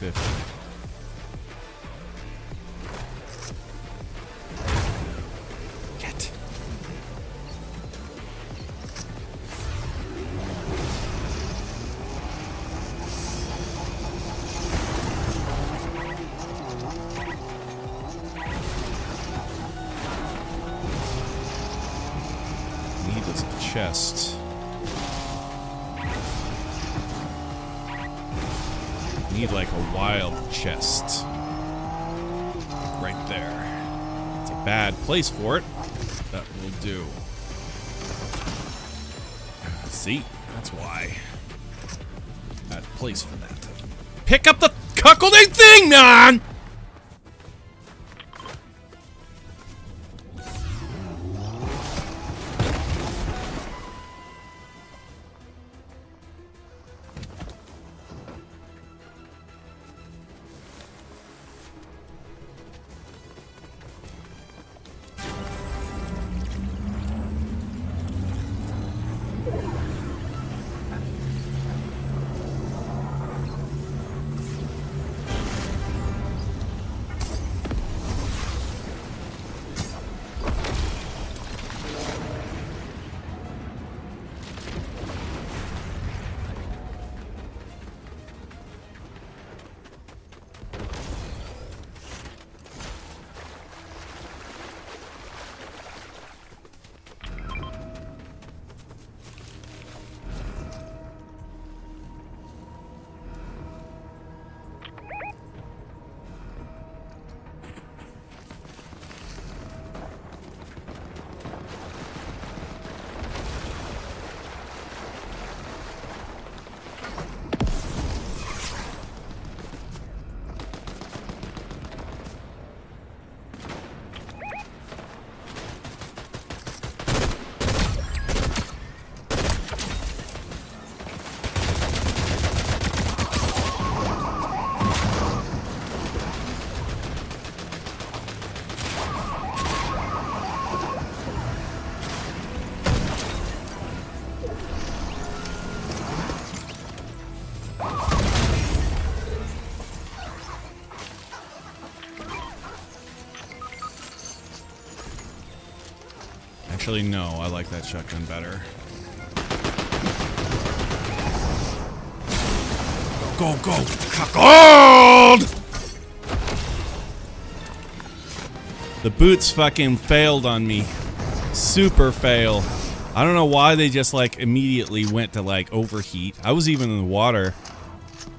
50. Get. Need this chest. Need like a wild chest. Right there. It's a bad place for it. That will do. See? That's why. Bad place for that. Pick up the cuckolding thing, man! Actually, no. I like that shotgun better. Go, go, go! Cuckold! The boots fucking failed on me. Super fail. I don't know why they just, like, immediately went to, like, overheat. I was even in the water.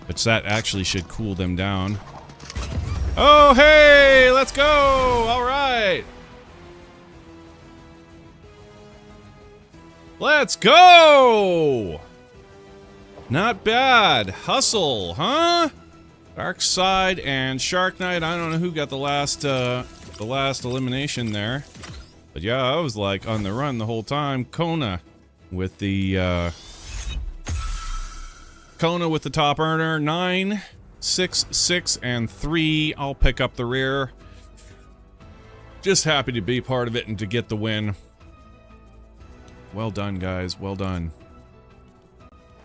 Which that actually should cool them down. Oh, hey! Let's go! Alright! Let's go! Not bad. Hustle, huh? Dark Side and Shark Knight. I don't know who got the last elimination there. But yeah, I was like on the run the whole time. Kona with the top earner. 9, 6, 6, and 3. I'll pick up the rear. Just happy to be part of it and to get the win. Well done, guys. Well done.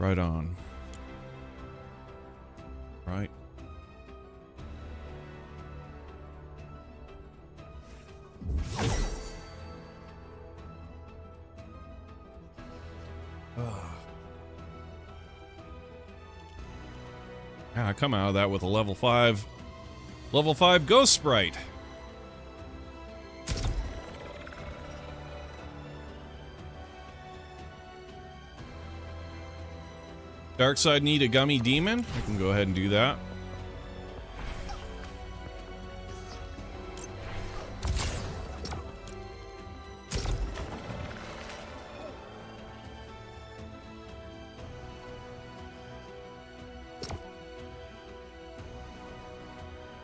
Right on. Right. Yeah, I come out of that with a level 5 Ghost Sprite. Dark Side need a gummy demon? I can go ahead and do that.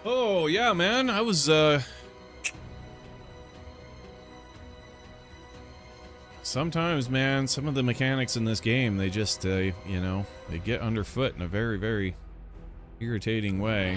Oh, yeah, man. I was, sometimes, man, some of the mechanics in this game, they just, you know, they get underfoot in a very, very irritating way.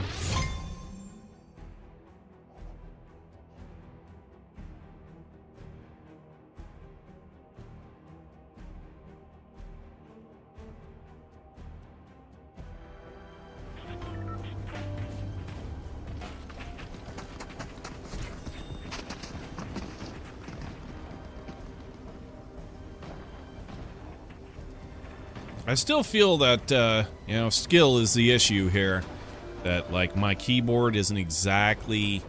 I still feel that, you know, skill is the issue here. That, like, my keyboard isn't exactly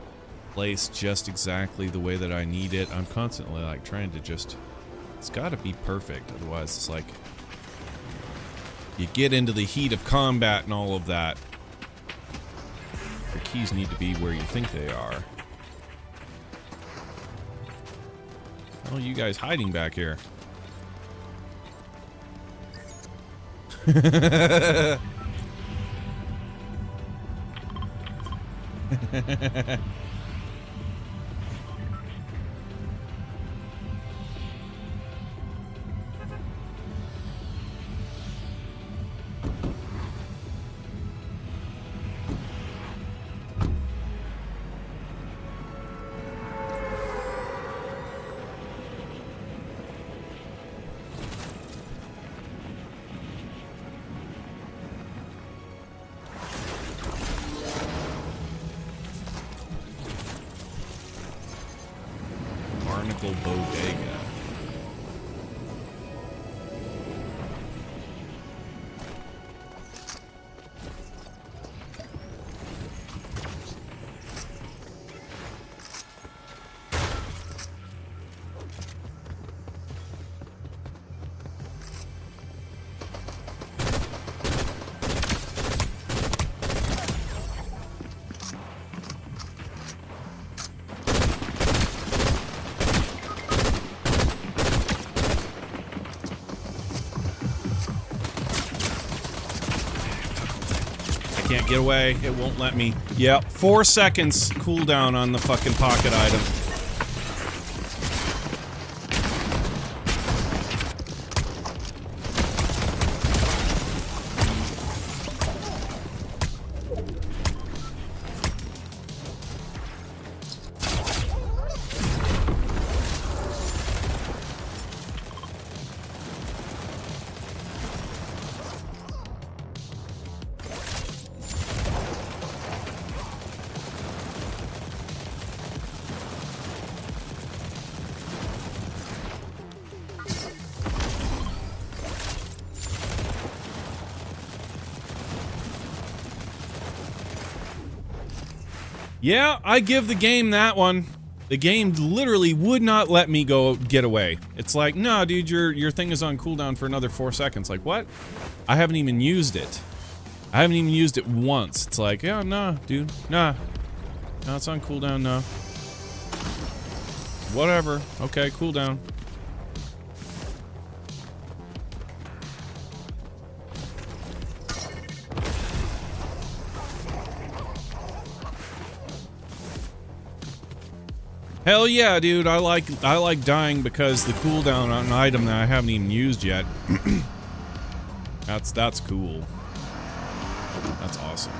placed just exactly the way that I need it. I'm constantly, like, trying to just... It's gotta be perfect, otherwise it's like... You get into the heat of combat and all of that. The keys need to be where you think they are. Oh, you guys hiding back here. Barnacle Bodega. Can't get away. It won't let me. Yep. 4 seconds cooldown on the fucking pocket item. Yeah, I give the game that one. The game literally would not let me go get away. It's like, no, dude, your thing is on cooldown for another 4 seconds. Like, what? I haven't even used it. I haven't even used it once. It's like, yeah, nah, dude, nah. No, it's on cooldown, no. Whatever. Okay, cooldown. Hell yeah, dude, I like dying because the cooldown on an item that I haven't even used yet. That's cool. That's awesome.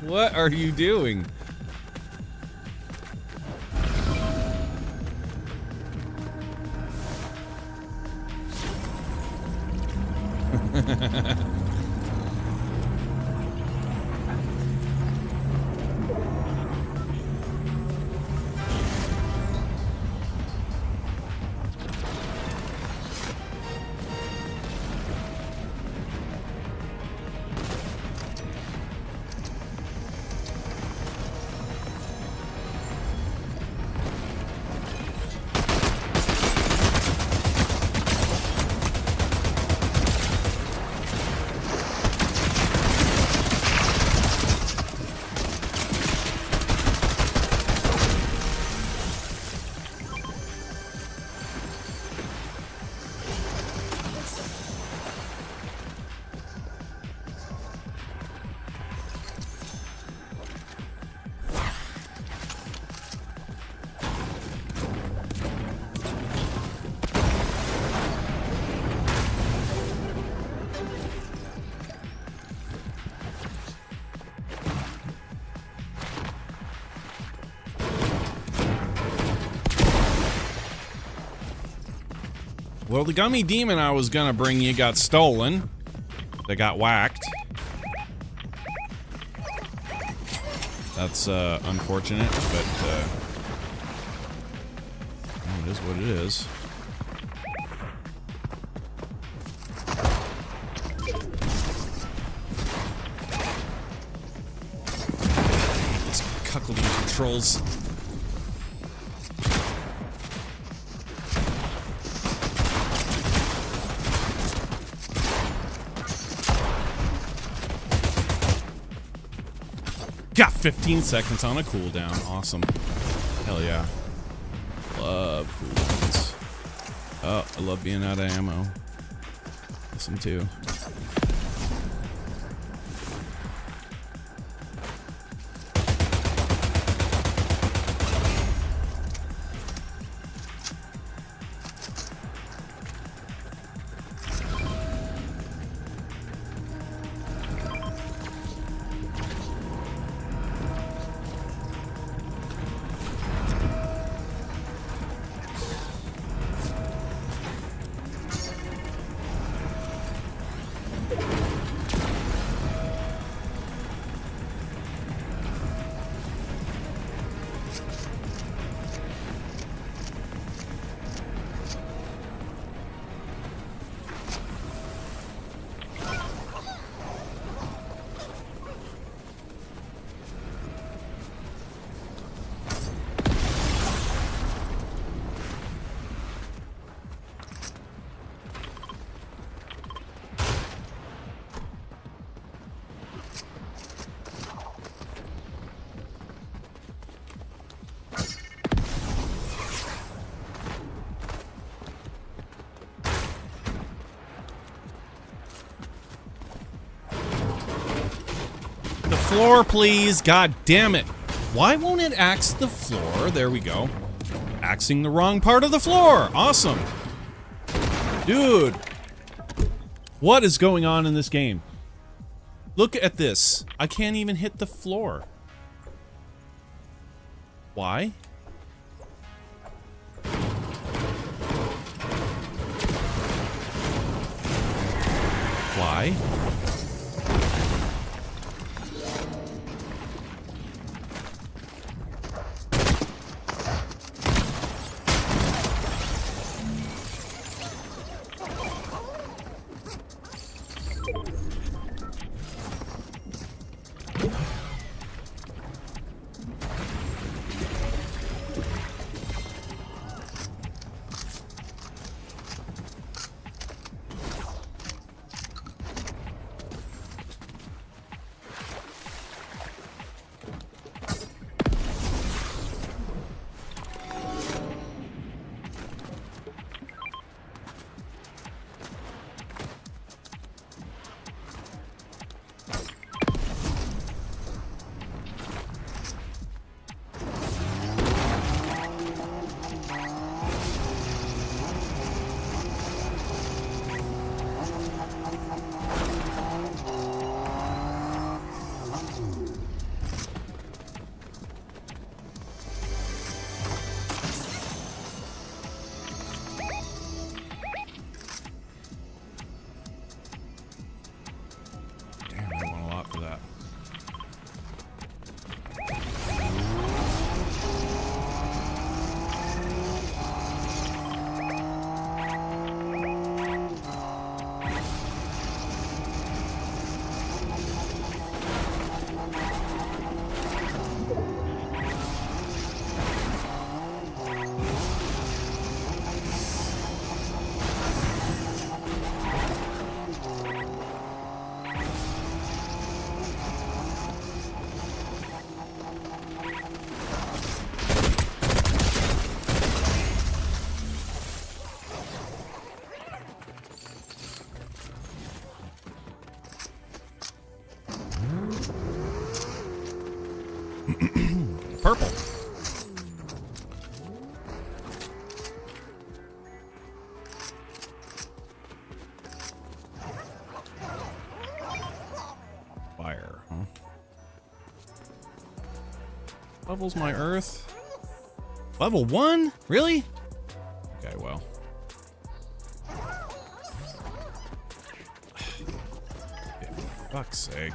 What are you doing? Well, the gummy demon I was gonna bring you got stolen. They got whacked. That's unfortunate, but it is what it is. These cuckolding controls. Got 15 seconds on a cooldown. Awesome. Hell yeah. Love cooldowns. Oh, I love being out of ammo. Awesome too. Floor, please. God damn it. Why won't it axe the floor? There we go. Axing the wrong part of the floor. Awesome. Dude. What is going on in this game? Look at this. I can't even hit the floor. Why? Why? Purple. Fire, huh? Levels my earth. Level 1? Really? Okay, well. Fuck's sake.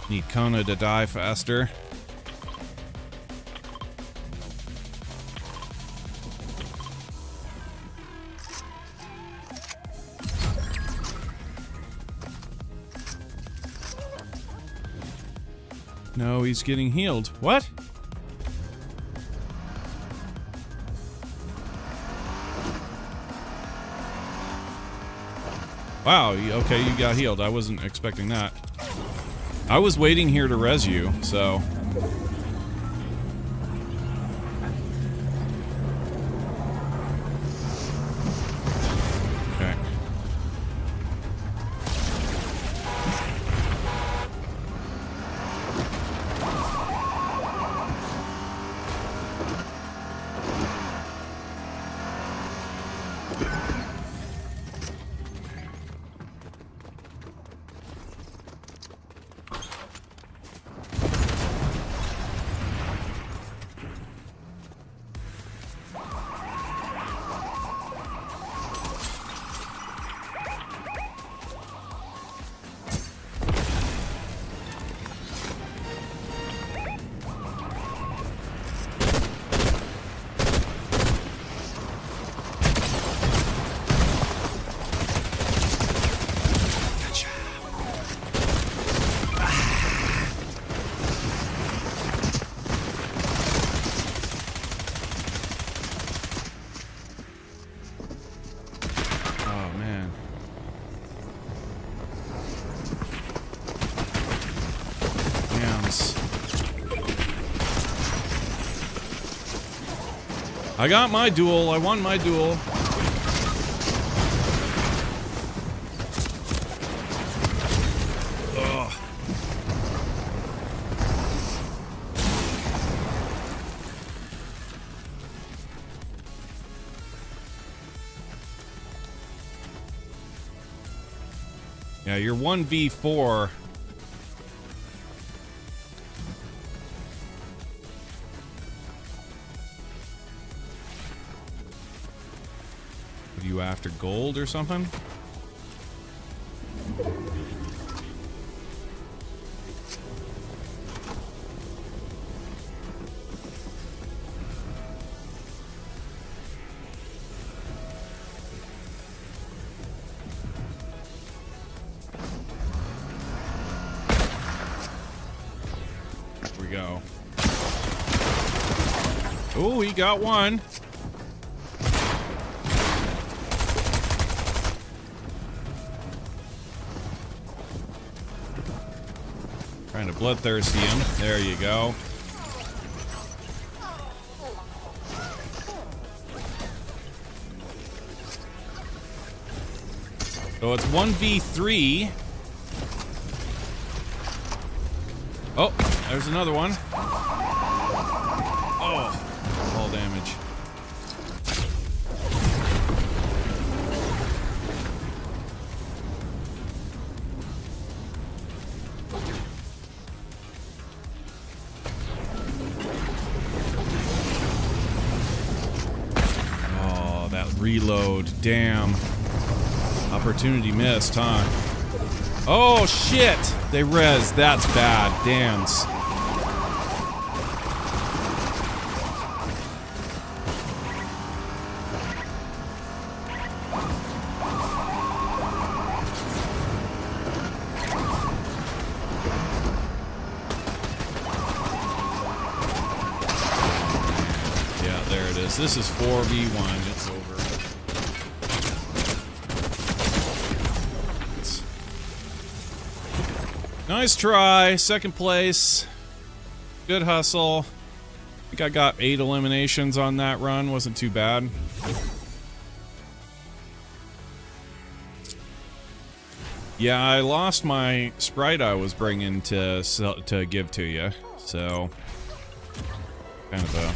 Need Kona to die faster. No, he's getting healed. What? Wow, okay, you got healed. I wasn't expecting that. I was waiting here to res you, so... Okay. Nice. I got my duel. I won my duel. Ugh. Yeah, you're 1v4. Are you after gold or something? Go. Oh, he got one. Trying to bloodthirsty him. There you go. So it's 1v3. Oh, there's another one. Oh, all damage. Oh, that reload. Damn. Opportunity missed, huh? Oh, shit! They res. That's bad. Damn. Yeah, there it is. This is 4v1. It's over. Nice try. Second place. Good hustle. I think I got 8 eliminations on that run. Wasn't too bad. Yeah, I lost my Sprite I was bringing to give to you. So, kind of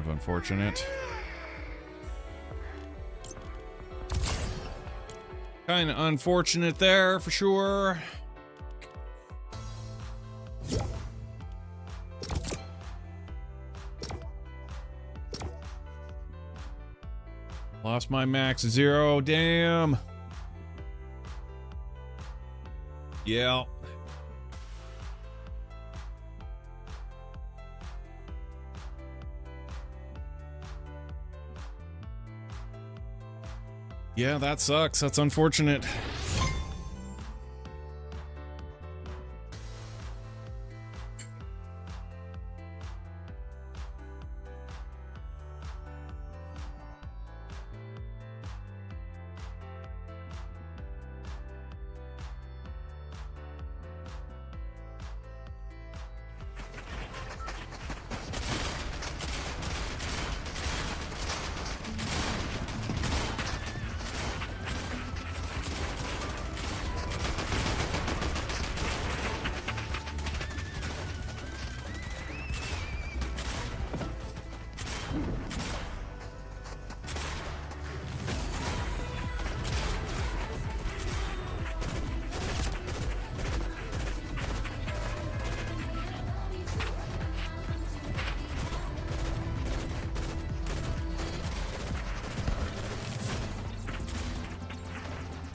unfortunate. Kind of unfortunate there, for sure. Lost my max 0, damn. Yeah. Yeah, that sucks. That's unfortunate.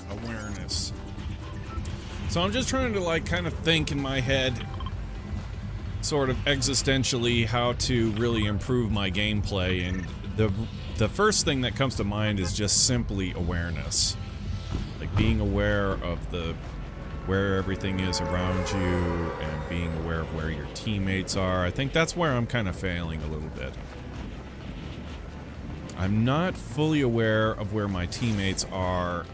Awareness. So I'm just trying to like kind of think in my head sort of existentially how to really improve my gameplay, and the first thing that comes to mind is just simply awareness. Like being aware of where everything is around you and being aware of where your teammates are. I think that's where I'm kind of failing a little bit. I'm not fully aware of where my teammates are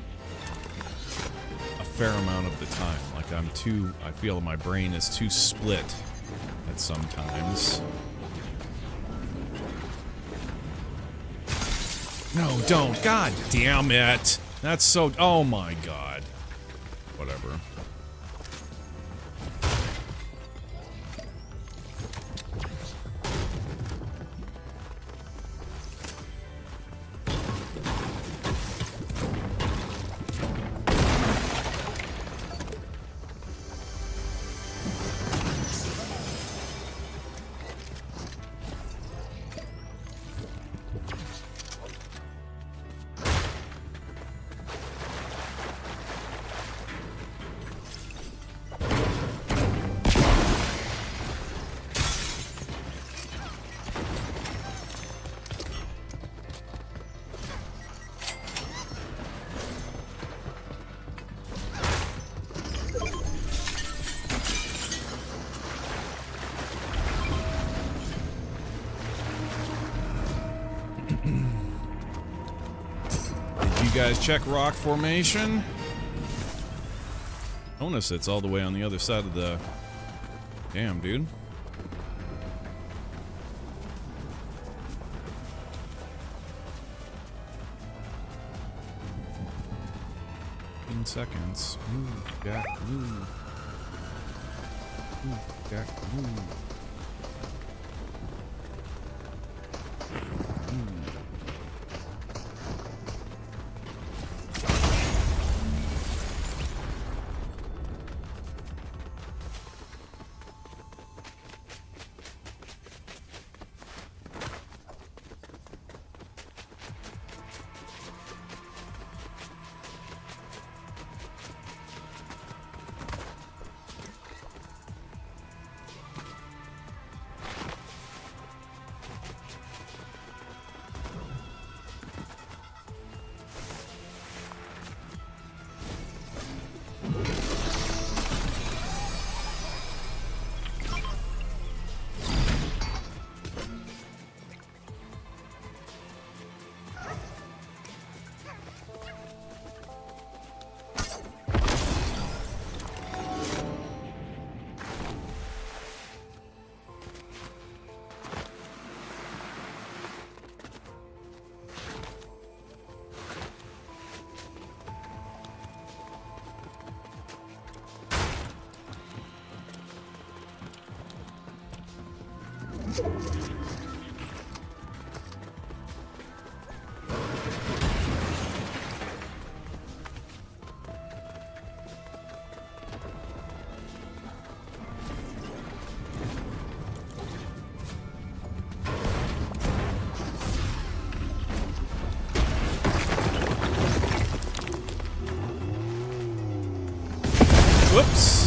fair amount of the time. Like I feel my brain is too split at some times. No, don't. God damn it. That's so... Oh my god. Whatever. You guys check rock formation? Notice it's all the way on the other side of the... Damn, dude. In seconds. Move, Jack, move. Move, Jack, move. Whoops.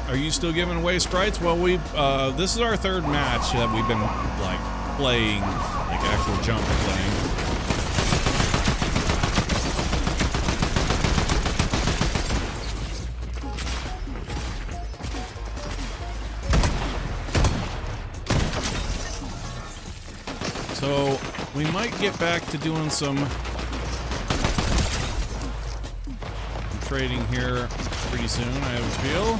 Are you still giving away sprites? Well, this is our third match that we've been like playing, like actual jump playing. So we might get back to doing some trading here pretty soon, I have a feel.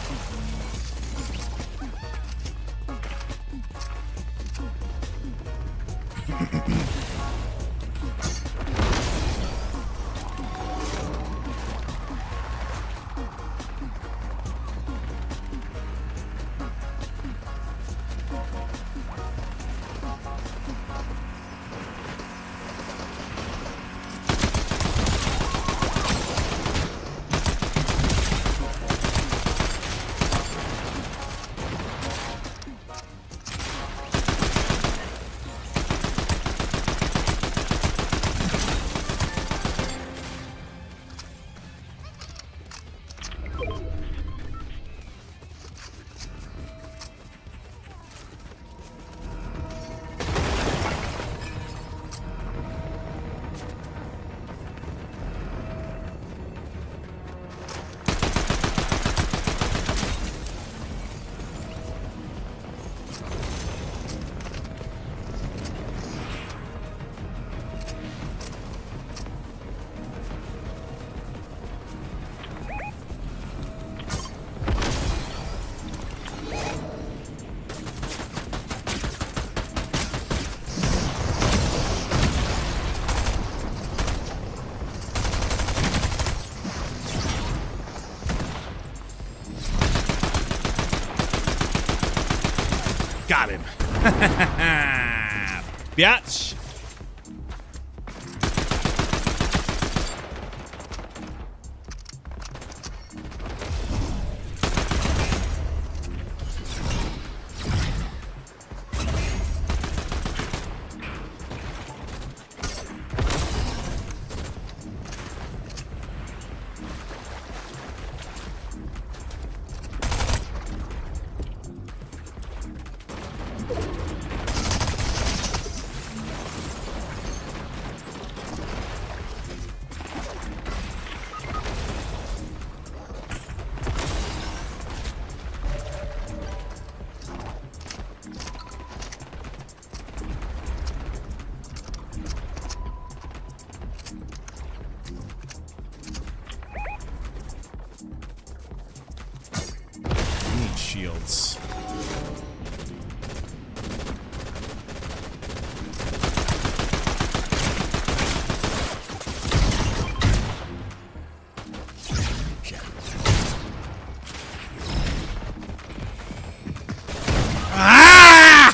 Got him. Biatch. Shields. Ah!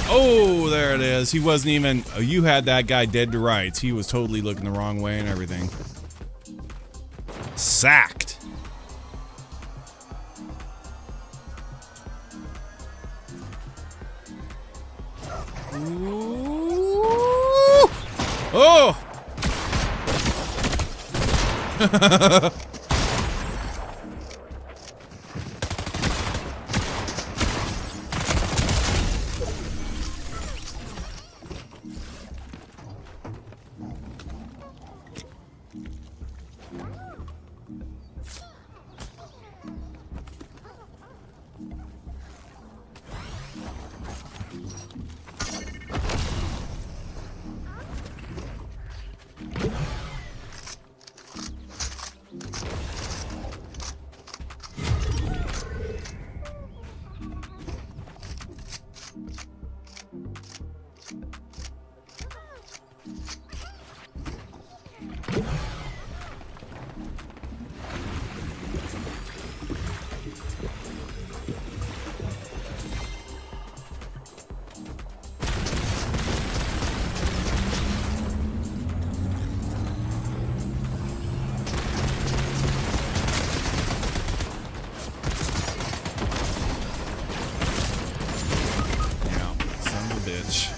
Oh, there it is. He wasn't even... Oh, you had that guy dead to rights. He was totally looking the wrong way and everything. Sacked. Ooh. Oh! damage.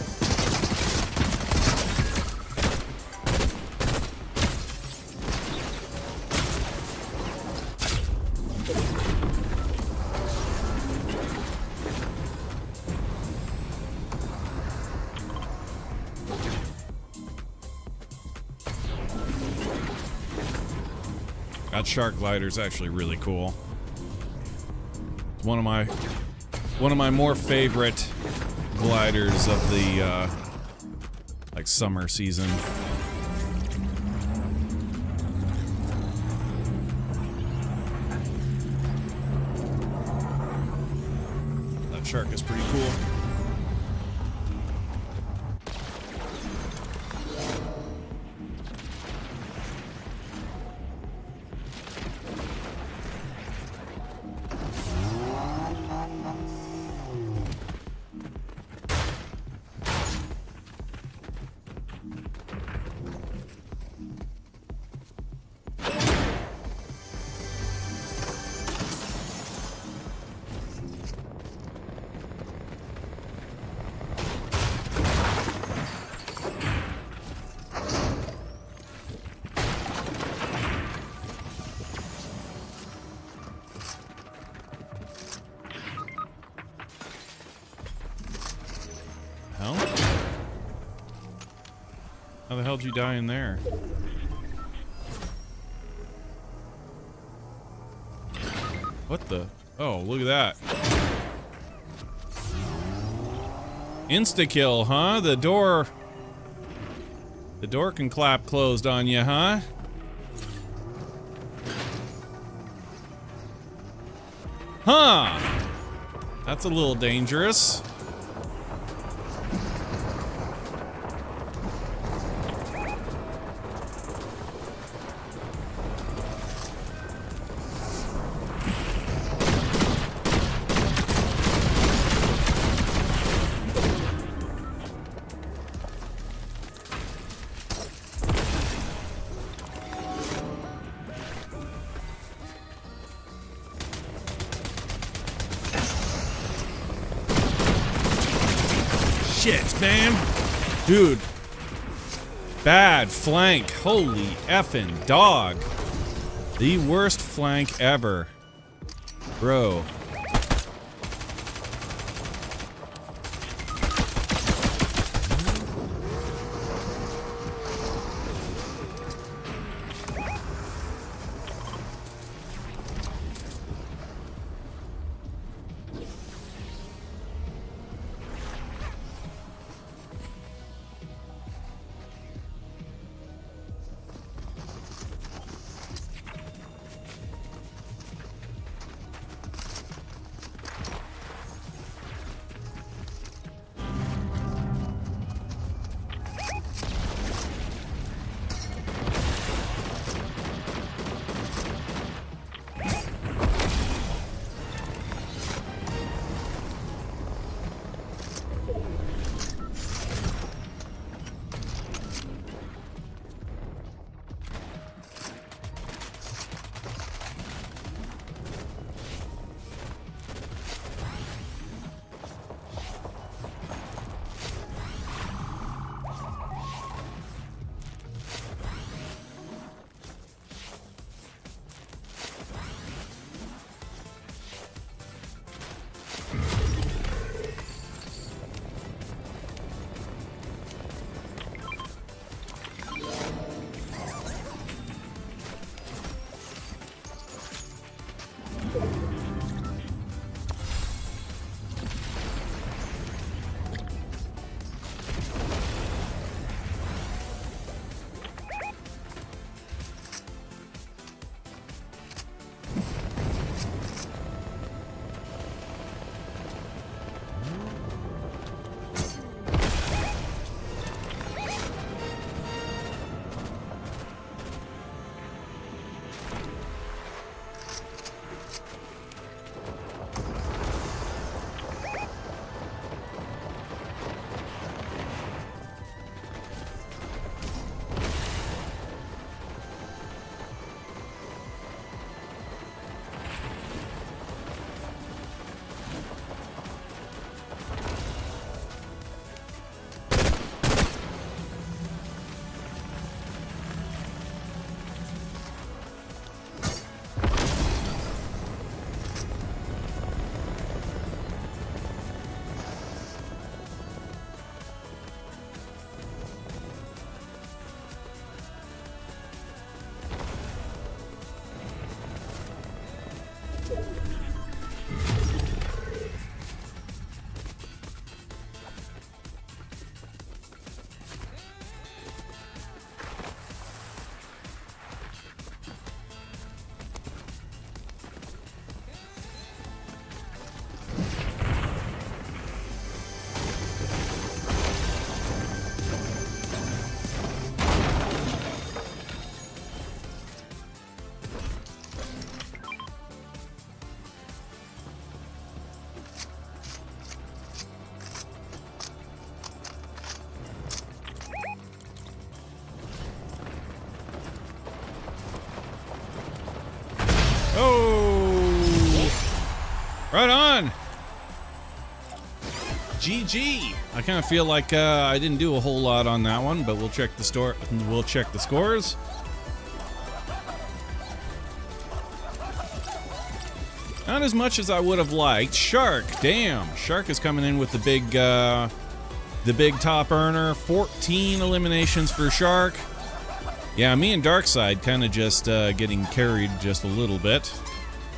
That shark glider is actually really cool. It's one of my more favorite gliders of the like summer season. That shark is pretty cool. How the hell did you die in there? What the? Oh, look at that. Insta-kill, huh? The door can clap closed on you, huh? Huh! That's a little dangerous. Shit, man. Dude. Bad flank. Holy effing dog. The worst flank ever. Bro. GG. I kind of feel like I didn't do a whole lot on that one, but we'll check the store. We'll check the scores. Not as much as I would have liked. Shark, damn. Shark is coming in with the big top earner. 14 eliminations for Shark. Yeah, me and Darkside kind of just getting carried just a little bit.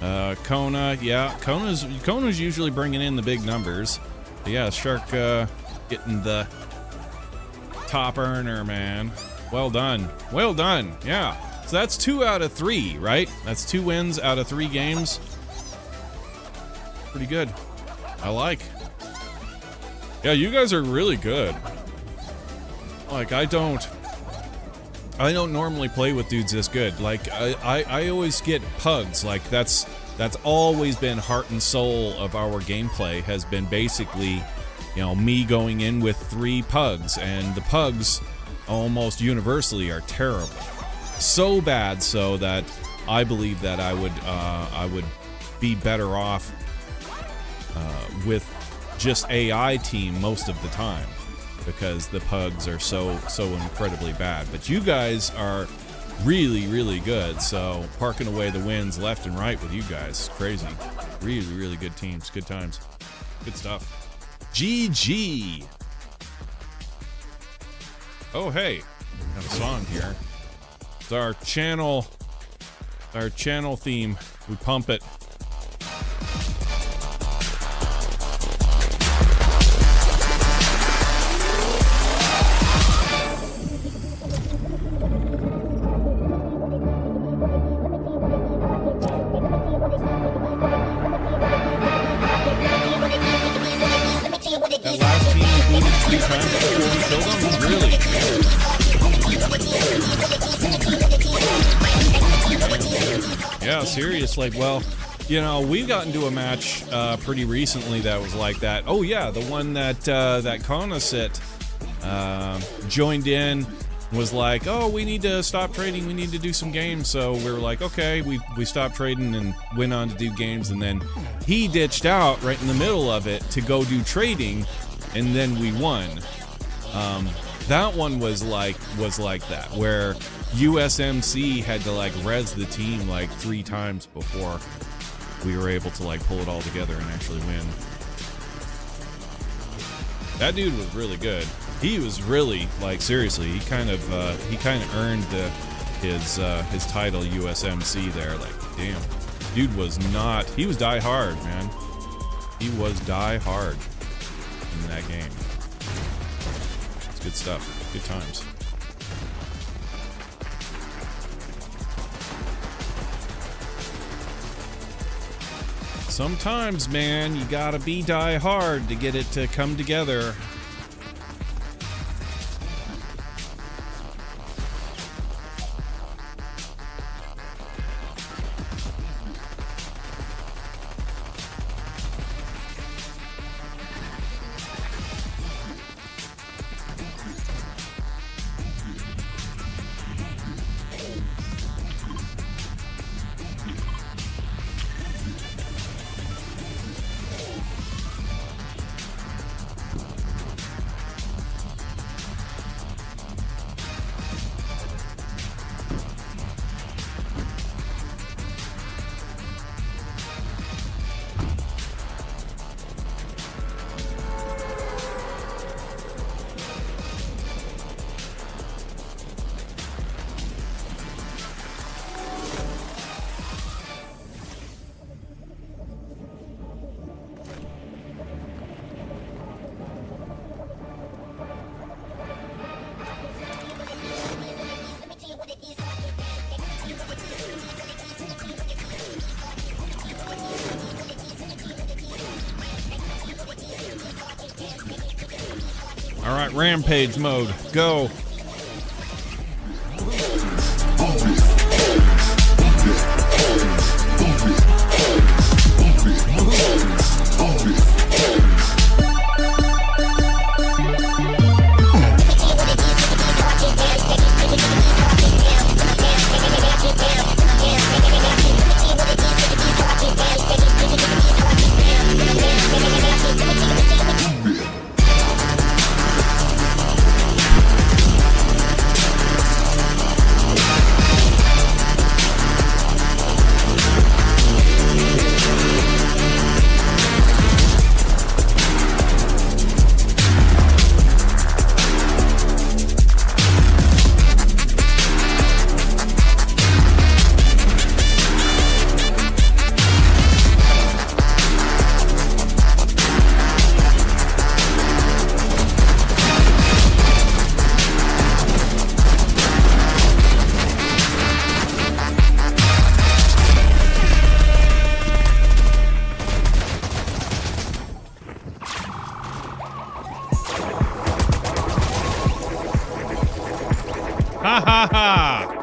Kona, yeah, Kona's usually bringing in the big numbers. But yeah, Shark getting the top earner, man. Well done. Well done. Yeah. So that's 2 out of 3, right? That's 2 wins out of 3 games. Pretty good. I like. Yeah, you guys are really good. Like, I don't normally play with dudes this good. Like, I always get pugs. Like, that's always been heart and soul of our gameplay, has been basically, you know, me going in with 3 pugs, and the pugs almost universally are terrible. So bad so that I believe that I would be better off with just AI team most of the time, because the pugs are so incredibly bad. But you guys are really, really good, so parking away the wins left and right with you guys. Crazy. Really, really good teams. Good times. Good stuff. GG. Oh, hey. Got a song here. It's our channel theme. We pump it. Yeah, seriously. Well, you know, we got into a match pretty recently that was like that. Oh yeah, the one that that Konasit joined in, was like, oh, we need to stop trading, we need to do some games. So we were like, okay, we stopped trading and went on to do games, and then he ditched out right in the middle of it to go do trading, and then we won. That one was like that, where USMC had to like res the team like 3 times before we were able to like pull it all together and actually win. That dude was really good. He was really, like, seriously, he kind of earned his title USMC there. Like, damn, dude was he was die hard, man. He was die hard in that game. It's good stuff. Good times. Sometimes, man, you gotta be die hard to get it to come together. All right, rampage mode, go. Ha ha ha!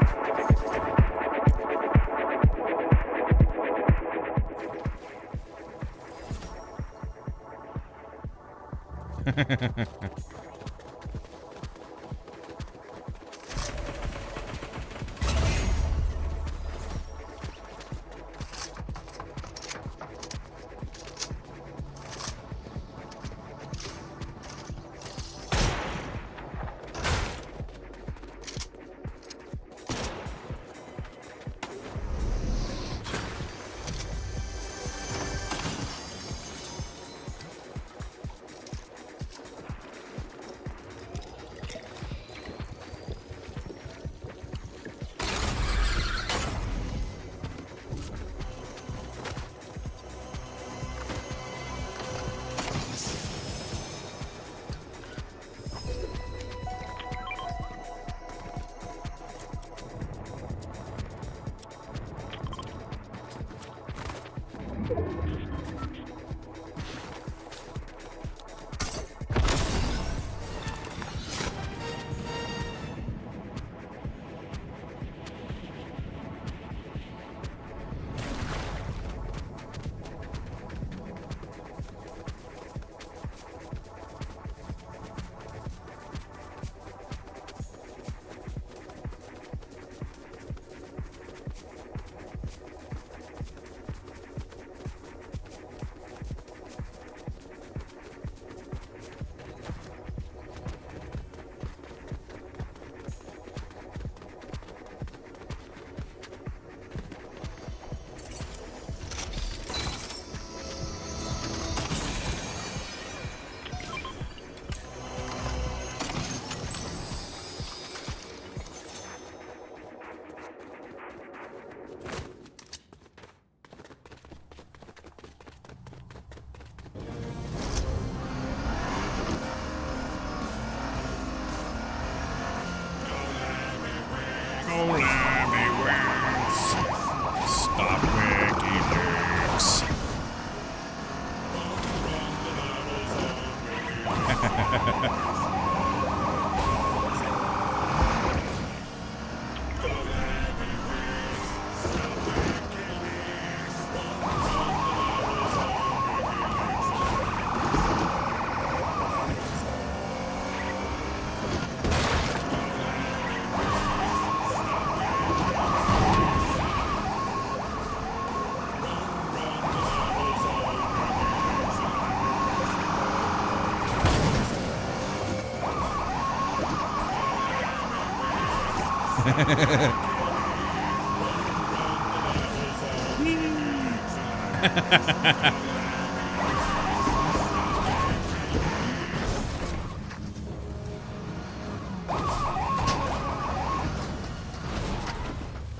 Stop WikiLeaks.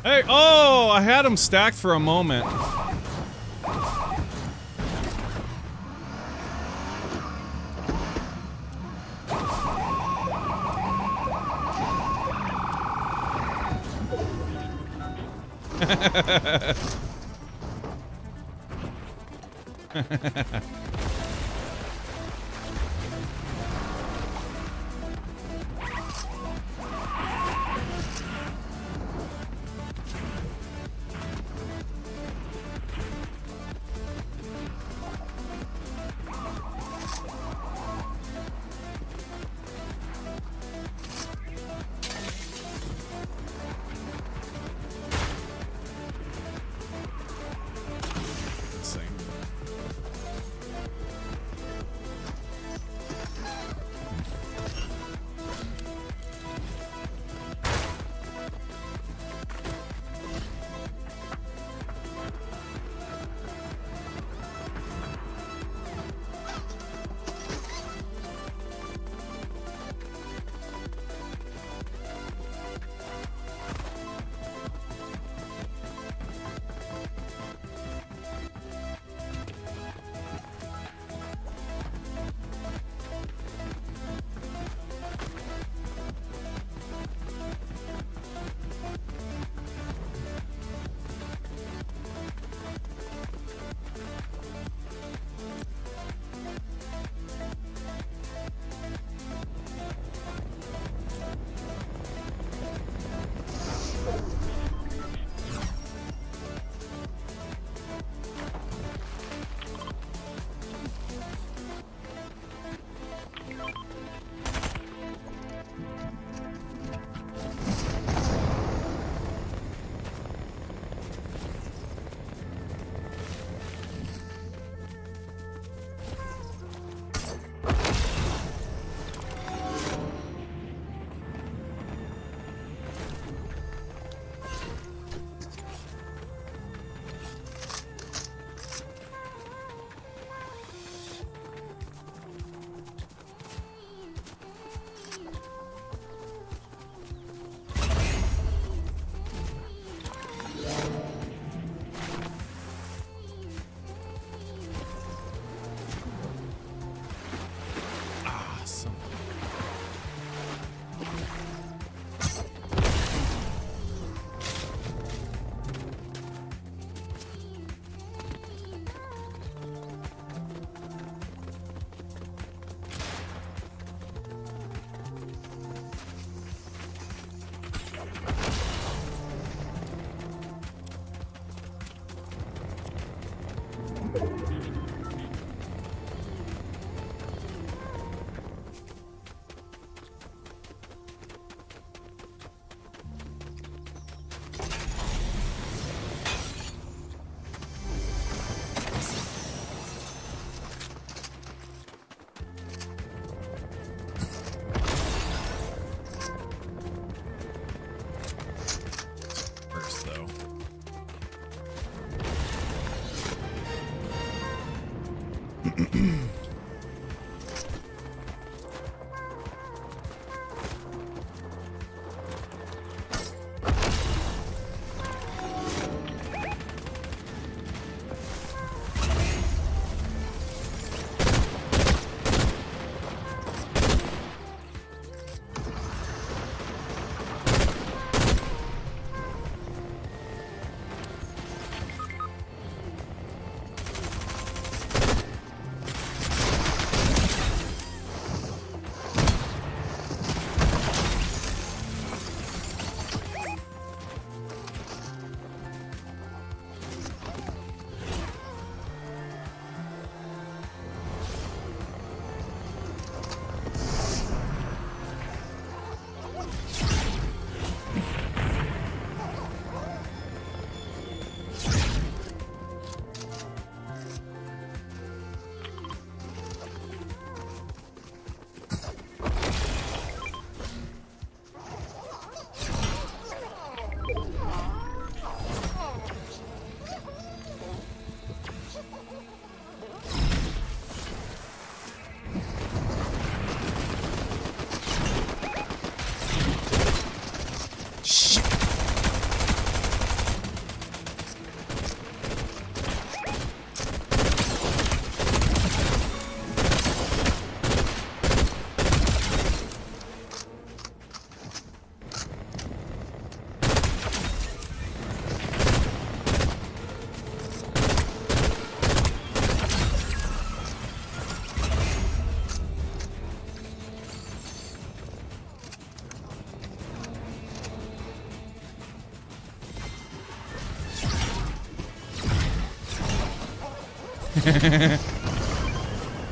Hey, oh, I had them stacked for a moment.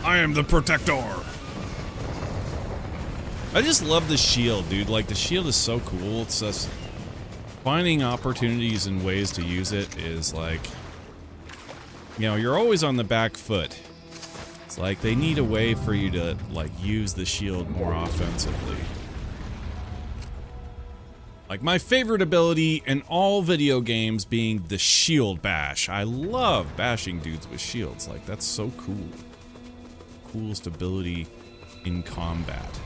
I am the protector. I just love the shield, dude. Like, the shield is so cool. It's just finding opportunities and ways to use it is like, you know, you're always on the back foot. It's like they need a way for you to, like, use the shield more offensively. Like, my favorite ability in all video games being the shield bash. I love bashing dudes with shields. Like, that's so cool. Coolest ability in combat.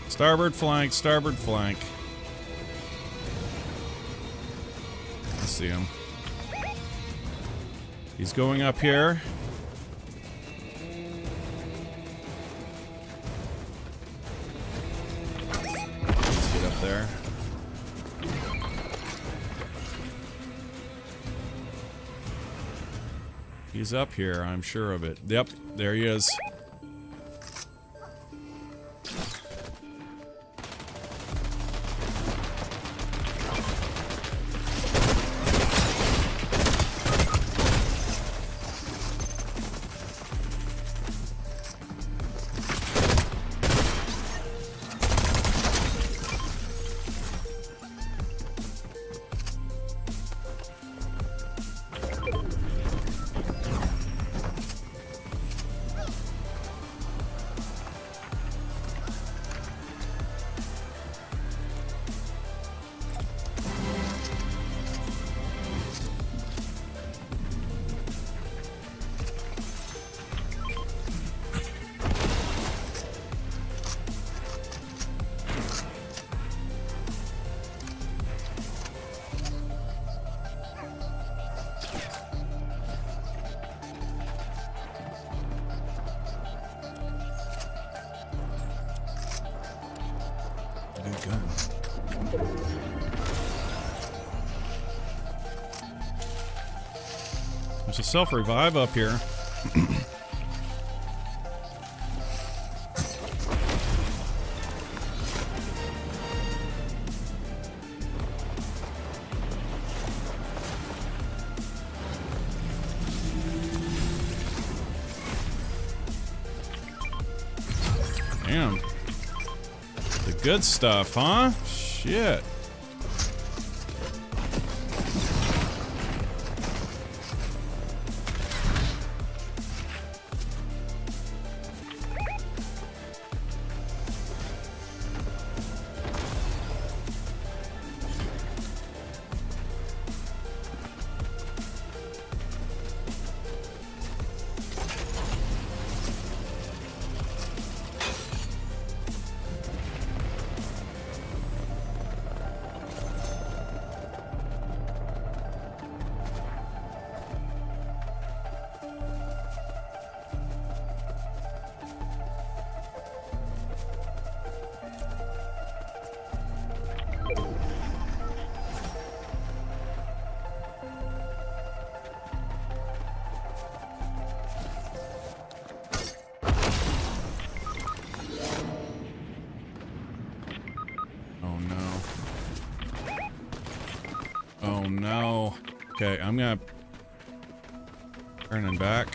Starboard flank, starboard flank. I see him. He's going up here. Let's get up there. He's up here, I'm sure of it. Yep, there he is. There's a self-revive up here. Damn. The good stuff, huh? Shit. no. Okay, I'm gonna turn him back.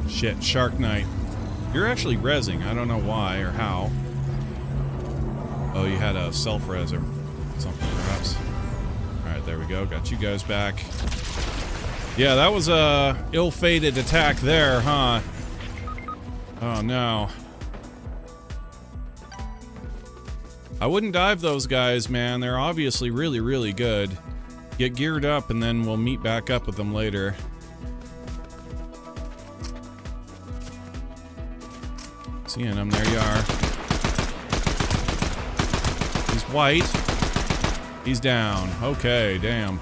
Shit, Shark Knight. You're actually rezzing. I don't know why or how. Oh, you had a self-res or something, perhaps. Alright, there we go. Got you guys back. Yeah, that was a ill-fated attack there, huh? Oh, no. I wouldn't dive those guys, man. They're obviously really, really good. Get geared up, and then we'll meet back up with them later. Seeing him, there you are. He's white. He's down. Okay, damn.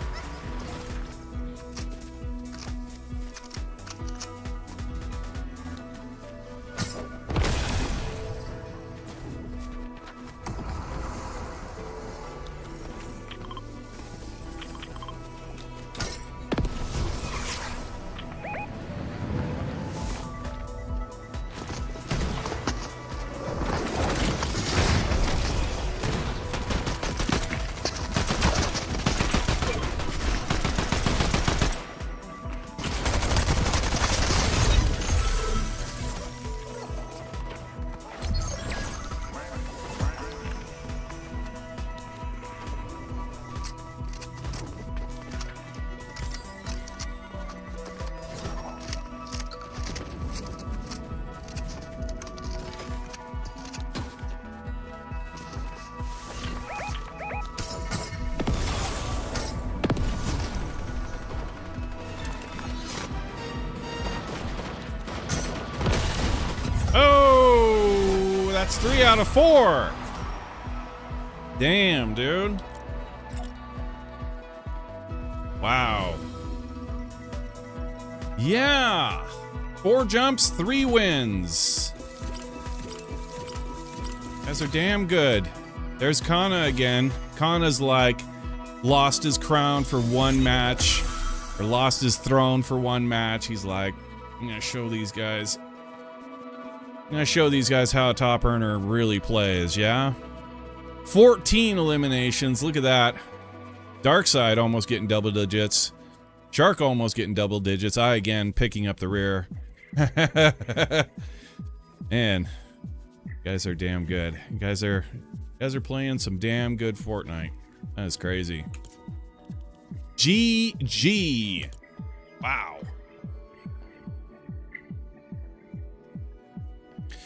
That's 3 out of 4. Damn, dude. Wow. Yeah. 4 jumps, 3 wins. Guys are damn good. There's Kana again. Kana's like lost his crown for 1 match, or lost his throne for 1 match. He's like, I'm gonna show these guys. I'm gonna show these guys how a top earner really plays, yeah? 14 eliminations, look at that. Darkside almost getting double digits. Shark almost getting double digits. I, again, picking up the rear. Man, you guys are damn good. You guys are playing some damn good Fortnite. That is crazy. GG. Wow.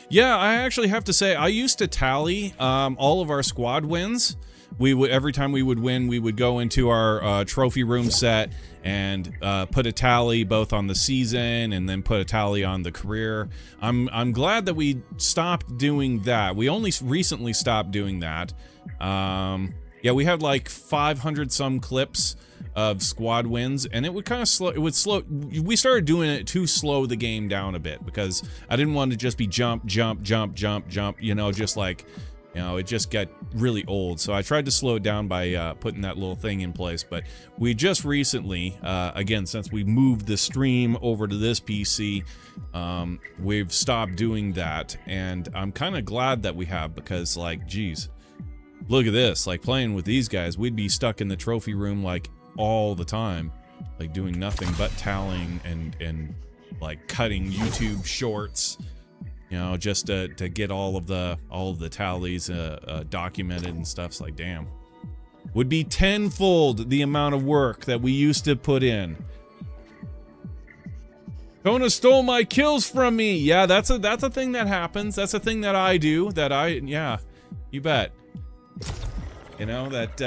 Yeah, I actually have to say, I used to tally all of our squad wins. We would, every time we would win, we would go into our trophy room set and put a tally both on the season and then put a tally on the career. I'm glad that we stopped doing that. We only recently stopped doing that. Yeah, we had like 500 some clips of squad wins, and it would kind of slow. It would slow. We started doing it to slow the game down a bit because I didn't want to just be jump, jump, jump, jump, jump. You know, just like, you know, it just got really old. So I tried to slow it down by putting that little thing in place. But we just recently, again, since we moved the stream over to this PC, we've stopped doing that, and I'm kind of glad that we have, because, like, geez, look at this. Like, playing with these guys, we'd be stuck in the trophy room like all the time, like doing nothing but tallying and like cutting YouTube shorts, you know, just to get all of the tallies documented and stuff. It's like, damn, would be tenfold the amount of work that we used to put in. Kona stole my kills from me. Yeah, that's a thing that happens. That's a thing that I do. Yeah, you bet. You know, that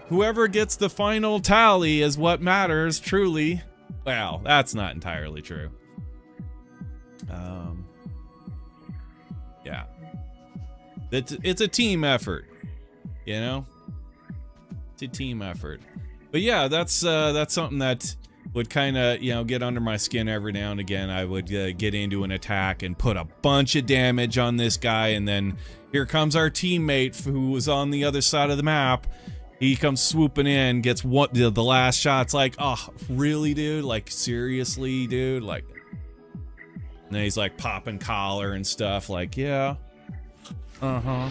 whoever gets the final tally is what matters, truly. Well, that's not entirely true. Yeah. It's a team effort, you know? It's a team effort. But yeah, that's something that would kind of, you know, get under my skin every now and again. I would get into an attack and put a bunch of damage on this guy, and then here comes our teammate who was on the other side of the map. He comes swooping in, gets the last shot. It's like, oh, really, dude? Like, seriously, dude? Like, and then he's like popping collar and stuff. Like, yeah. Uh-huh.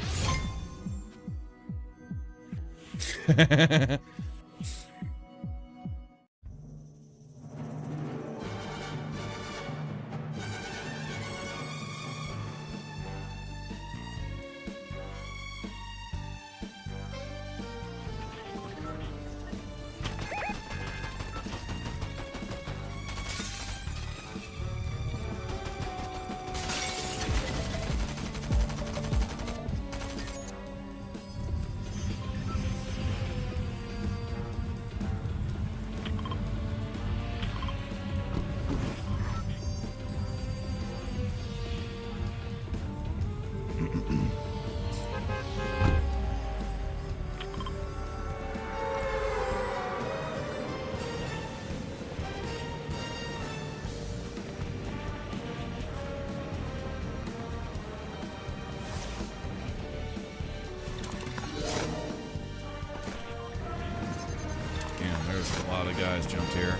Guys jumped here.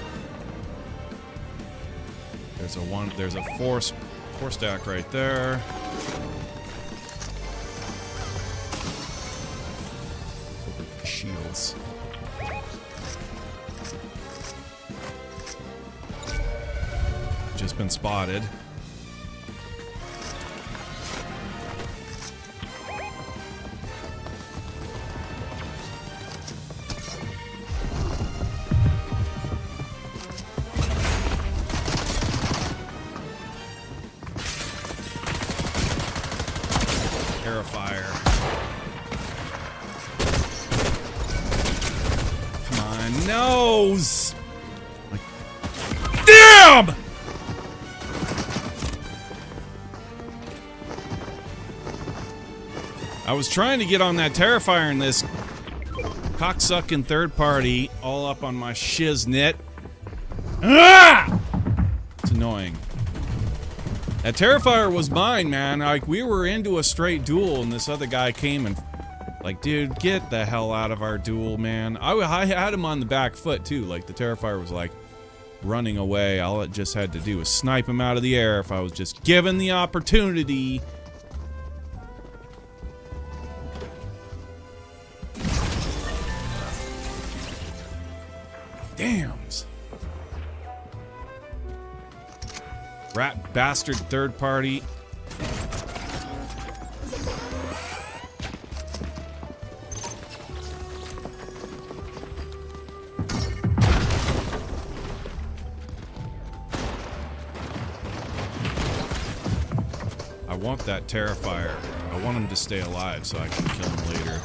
There's a four stack right there. Shields. Just been spotted. Nose! Damn! I was trying to get on that Terrifier and this cocksucking third party all up on my shiznit. Ah! It's annoying. That Terrifier was mine, man. Like, we were into a straight duel and this other guy came and like, dude, get the hell out of our duel, man. I had him on the back foot, too. Like, the Terrifier was, like, running away. All it just had to do was snipe him out of the air if I was just given the opportunity. Dams. Rat bastard third party. I want that Terrifier. I want him to stay alive so I can kill him later.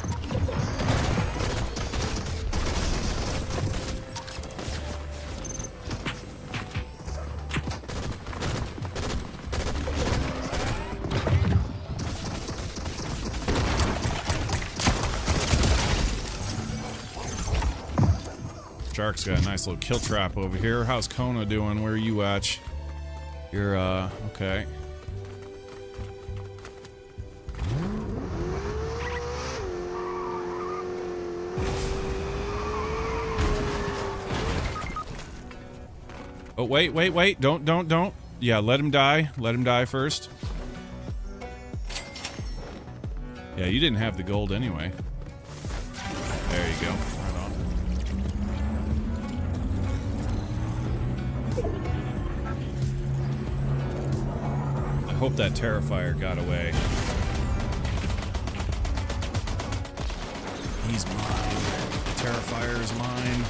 Shark's got a nice little kill trap over here. How's Kona doing? Where are you at? You're, okay. Oh, wait. Don't. Yeah, let him die. Let him die first. Yeah, you didn't have the gold anyway. There you go. Right on. I hope that Terrifier got away. He's mine. The Terrifier is mine.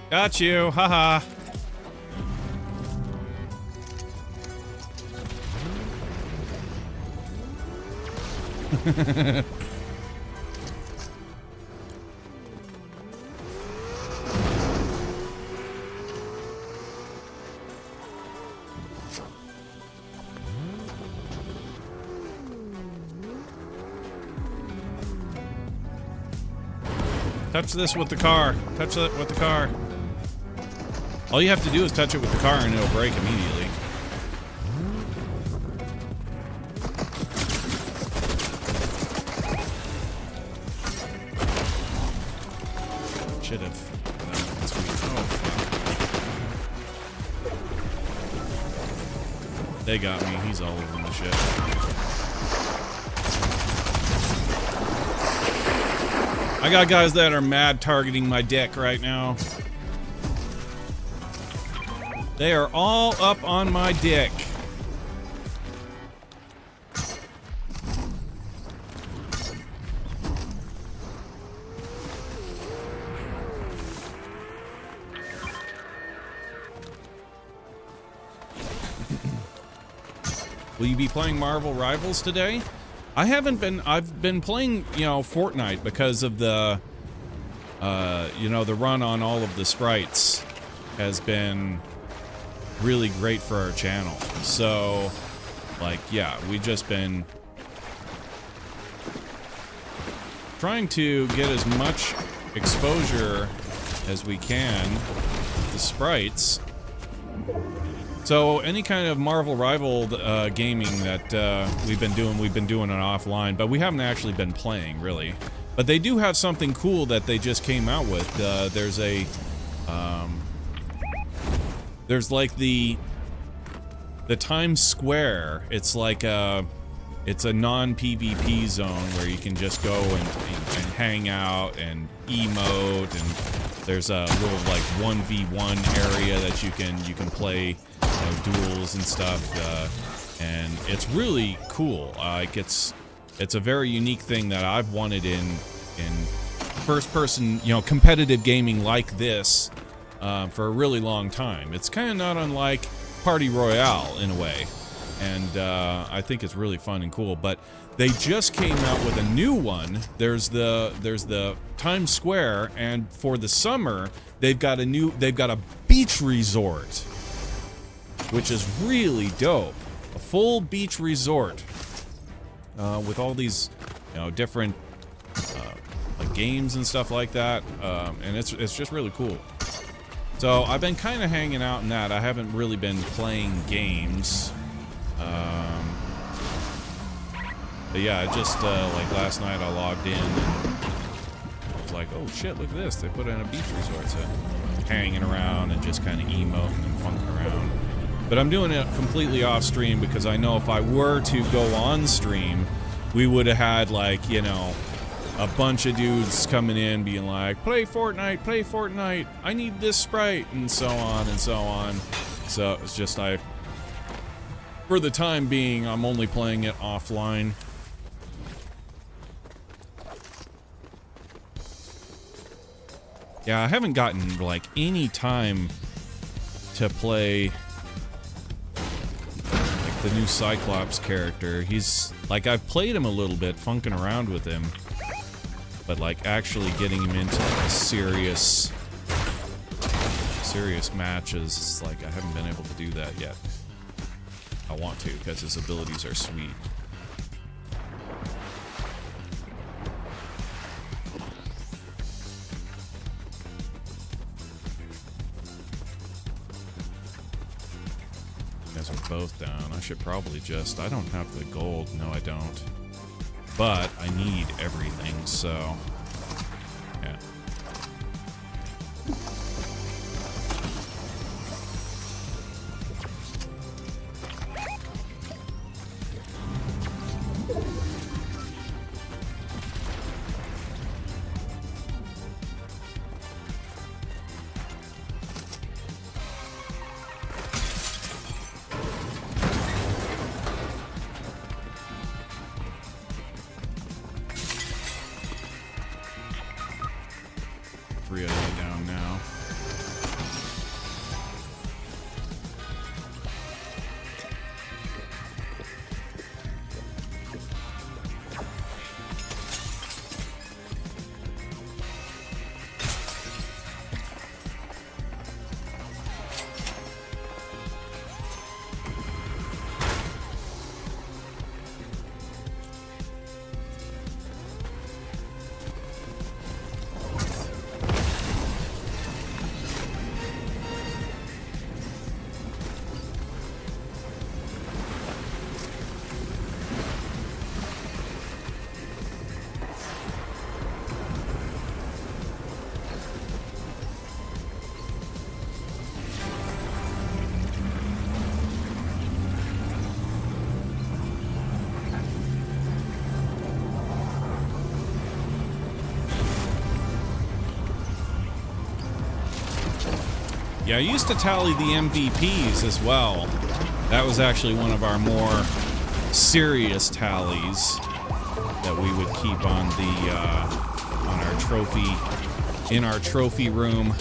Got you, haha. Touch this with the car. Touch it with the car. All you have to do is touch it with the car and it'll break immediately. Should have. Oh, fuck. They got me. He's all over the shit. I got guys that are mad targeting my dick right now. They are all up on my dick. Will you be playing Marvel Rivals today? I haven't been. I've been playing, you know, Fortnite because of the, you know, the run on all of the sprites has been really great for our channel. So, like, yeah, we've just been trying to get as much exposure as we can with the sprites. So any kind of Marvel Rival gaming that we've been doing it offline, but we haven't actually been playing, really. But they do have something cool that they just came out with. There's like the Times Square. It's like it's a non-PvP zone where you can just go and hang out and emote, and there's a little like 1v1 area that you can play, you know, duels and stuff, and it's really cool. Like it's a very unique thing that I've wanted in first-person, you know, competitive gaming like this for a really long time. It's kind of not unlike Party Royale in a way, and I think it's really fun and cool. But they just came out with a new one. There's the Times Square, and for the summer they've got a beach resort, which is really dope. A full beach resort with all these, you know, different like games and stuff like that, and it's just really cool. So I've been kind of hanging out in that. I haven't really been playing games. But yeah, just like last night I logged in and I was like, oh shit, look at this. They put in a beach resort, so hanging around and just kind of emoting and funking around. But I'm doing it completely off stream because I know if I were to go on stream, we would have had, like, you know, a bunch of dudes coming in being like, play Fortnite, I need this sprite, and so on and so on. So it's just, for the time being, I'm only playing it offline. Yeah, I haven't gotten, like, any time to play the new Cyclops character. He's like, I've played him a little bit, funking around with him, but like actually getting him into like serious matches, it's like I haven't been able to do that yet. I want to, because his abilities are sweet. Are both down. I should probably just... I don't have the gold. No, I don't. But I need everything, so... yeah. Yeah, I used to tally the MVPs as well. That was actually one of our more serious tallies that we would keep on the on our trophy, in our trophy room.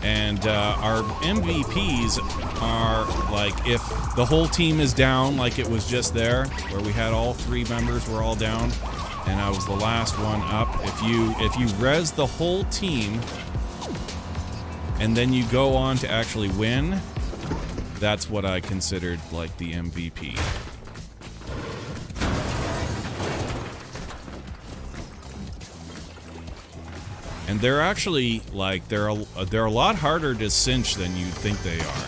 And our MVPs are like if the whole team is down, like it was just there, where we had all 3 members were all down, and I was the last one up. If you res the whole team, and then you go on to actually win, that's what I considered like the MVP. And they're actually like they're a lot harder to cinch than you think they are.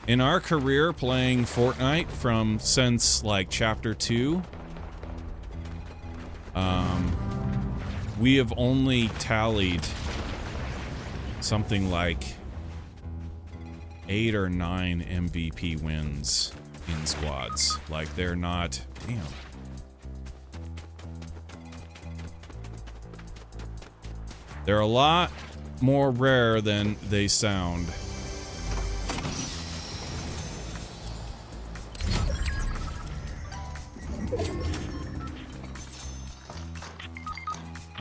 In our career playing Fortnite since like chapter 2, we have only tallied something like 8 or 9 MVP wins in squads. Like they're not, damn. They're a lot more rare than they sound.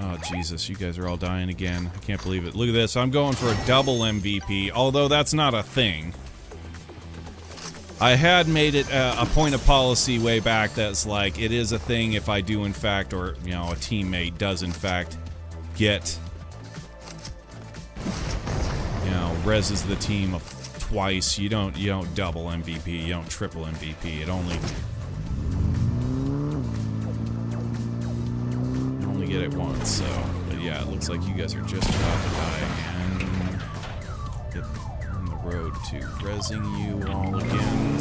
Oh, Jesus, you guys are all dying again. I can't believe it. Look at this. I'm going for a double MVP, although that's not a thing. I had made it a point of policy way back that's like, it is a thing if I do in fact, or, you know, a teammate does in fact get... reses the team twice. You don't double MVP, you don't triple MVP. You only get it once. So, but yeah, it looks like you guys are just about to die again. Get on the road to resing you all again.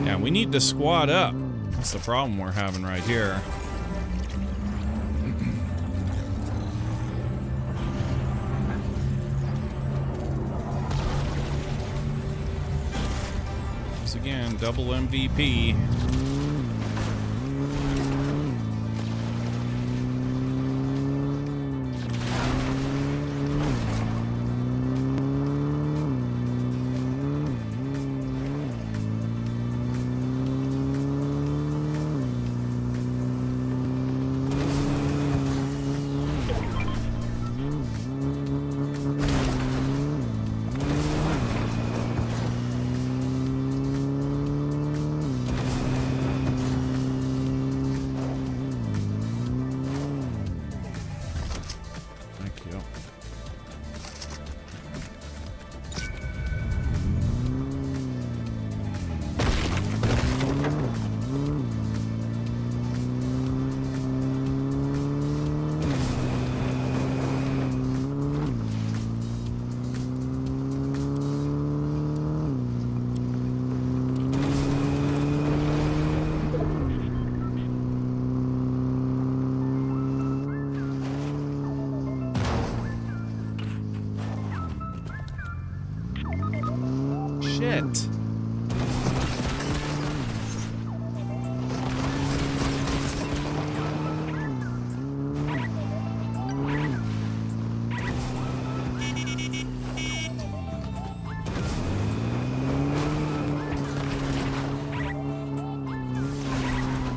Yeah, we need to squad up. That's the problem we're having right here. Again, double MVP. Shit.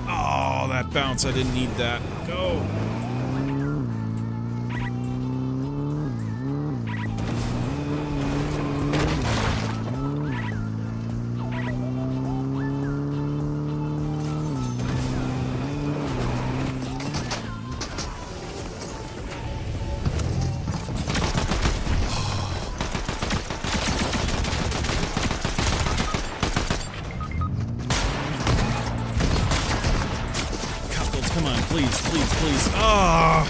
Oh, that bounce. I didn't need that. Go. Come on, please, please, please. Ah!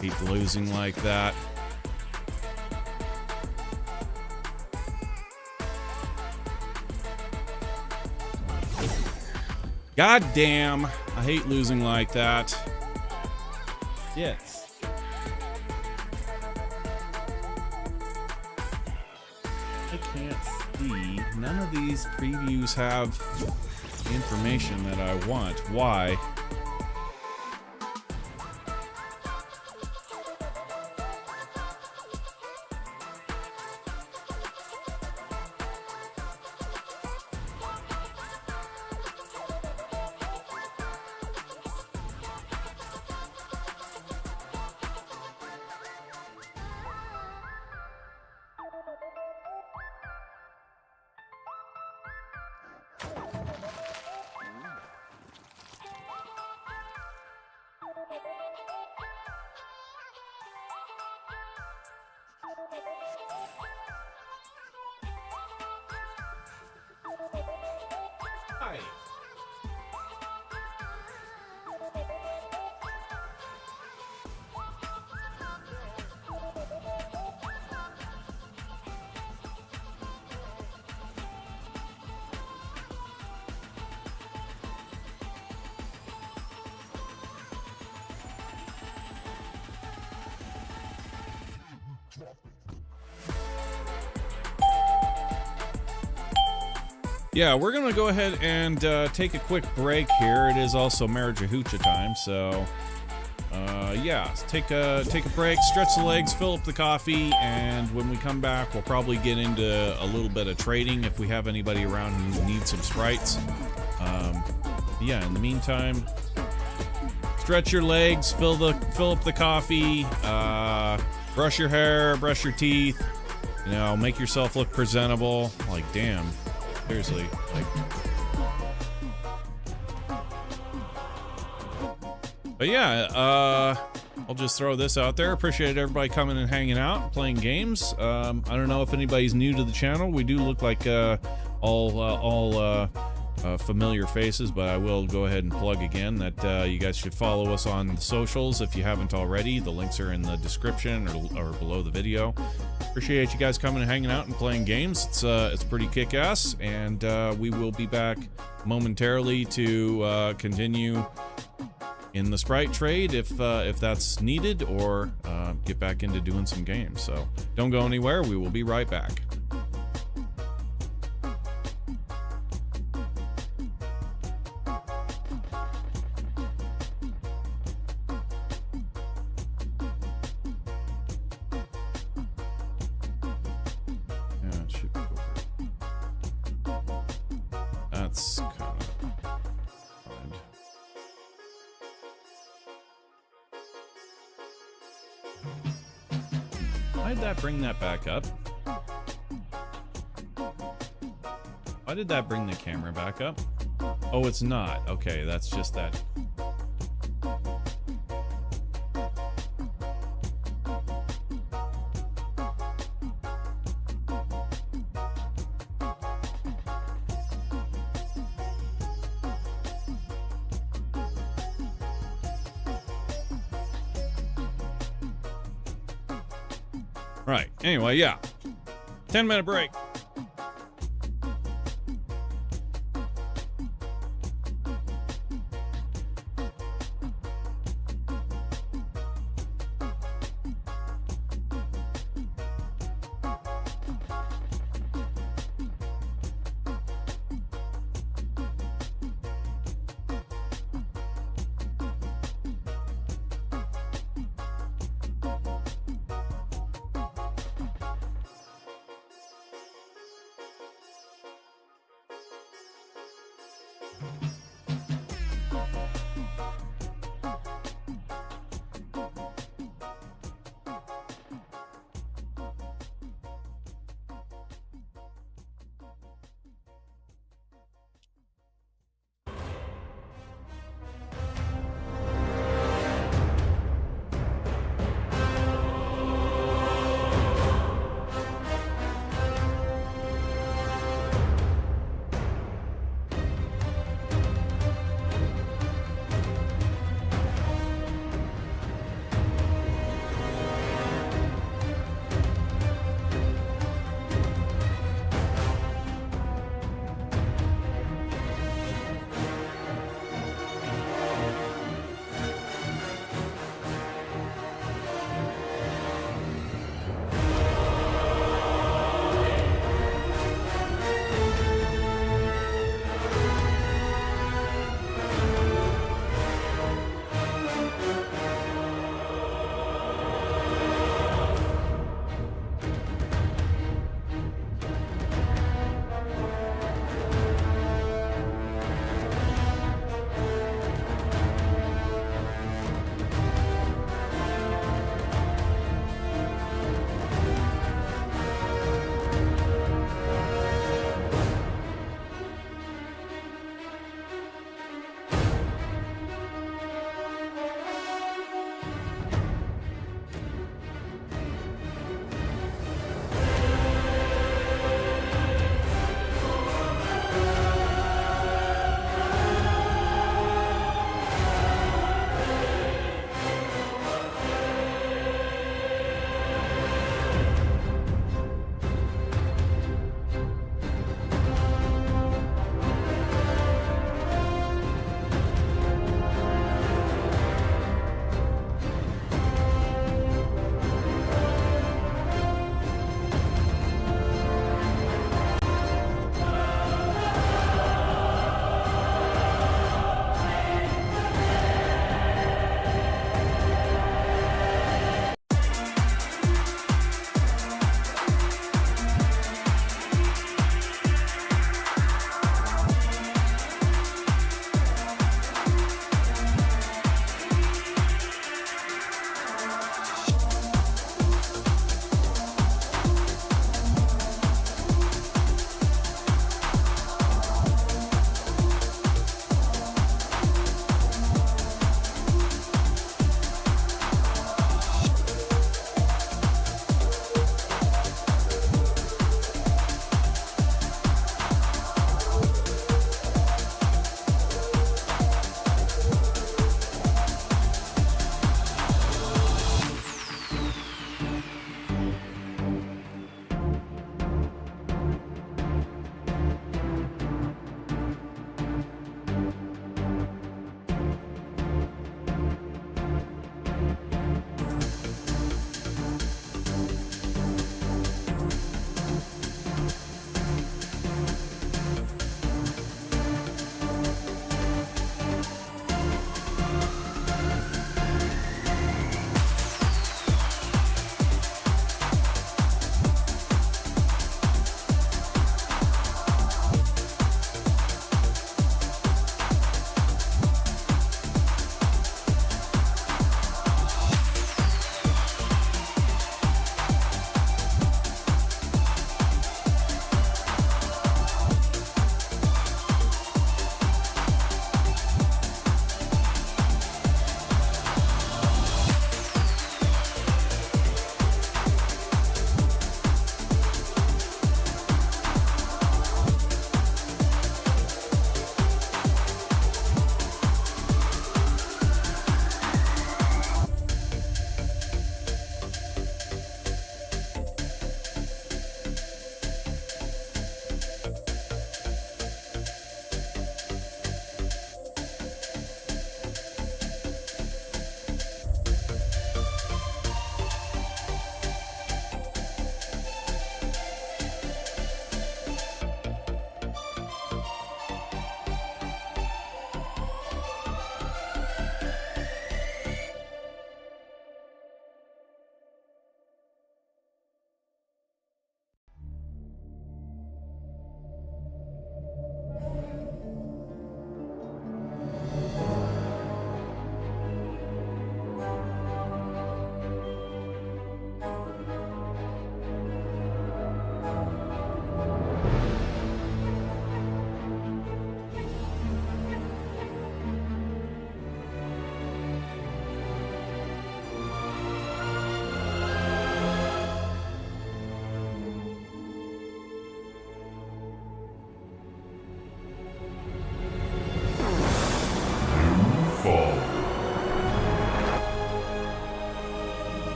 Keep losing like that. God damn. I hate losing like that. Yes. I can't see. of these previews have information that I want. Why? Hi. Yeah, we're gonna go ahead and take a quick break here. It is also Marajahoocha time, so yeah, take a break, stretch the legs, fill up the coffee, and when we come back, we'll probably get into a little bit of trading if we have anybody around who needs some sprites. Yeah, in the meantime, stretch your legs, fill up the coffee, brush your hair, brush your teeth, you know, make yourself look presentable. Like, damn. Seriously, like. But yeah, I'll just throw this out there. Appreciate everybody coming and hanging out, playing games. I don't know if anybody's new to the channel. We do look like all familiar faces, but I will go ahead and plug again that you guys should follow us on the socials if you haven't already. The links are in the description or below the video. Appreciate you guys coming and hanging out and playing games. It's pretty kick-ass, and we will be back momentarily to continue in the Sprite trade if that's needed, or get back into doing some games. So don't go anywhere. We will be right back. That's kind of odd. Why did that bring that back up? Why did that bring the camera back up? Oh, it's not. Okay, that's just that. Right. Anyway, yeah. 10-minute break.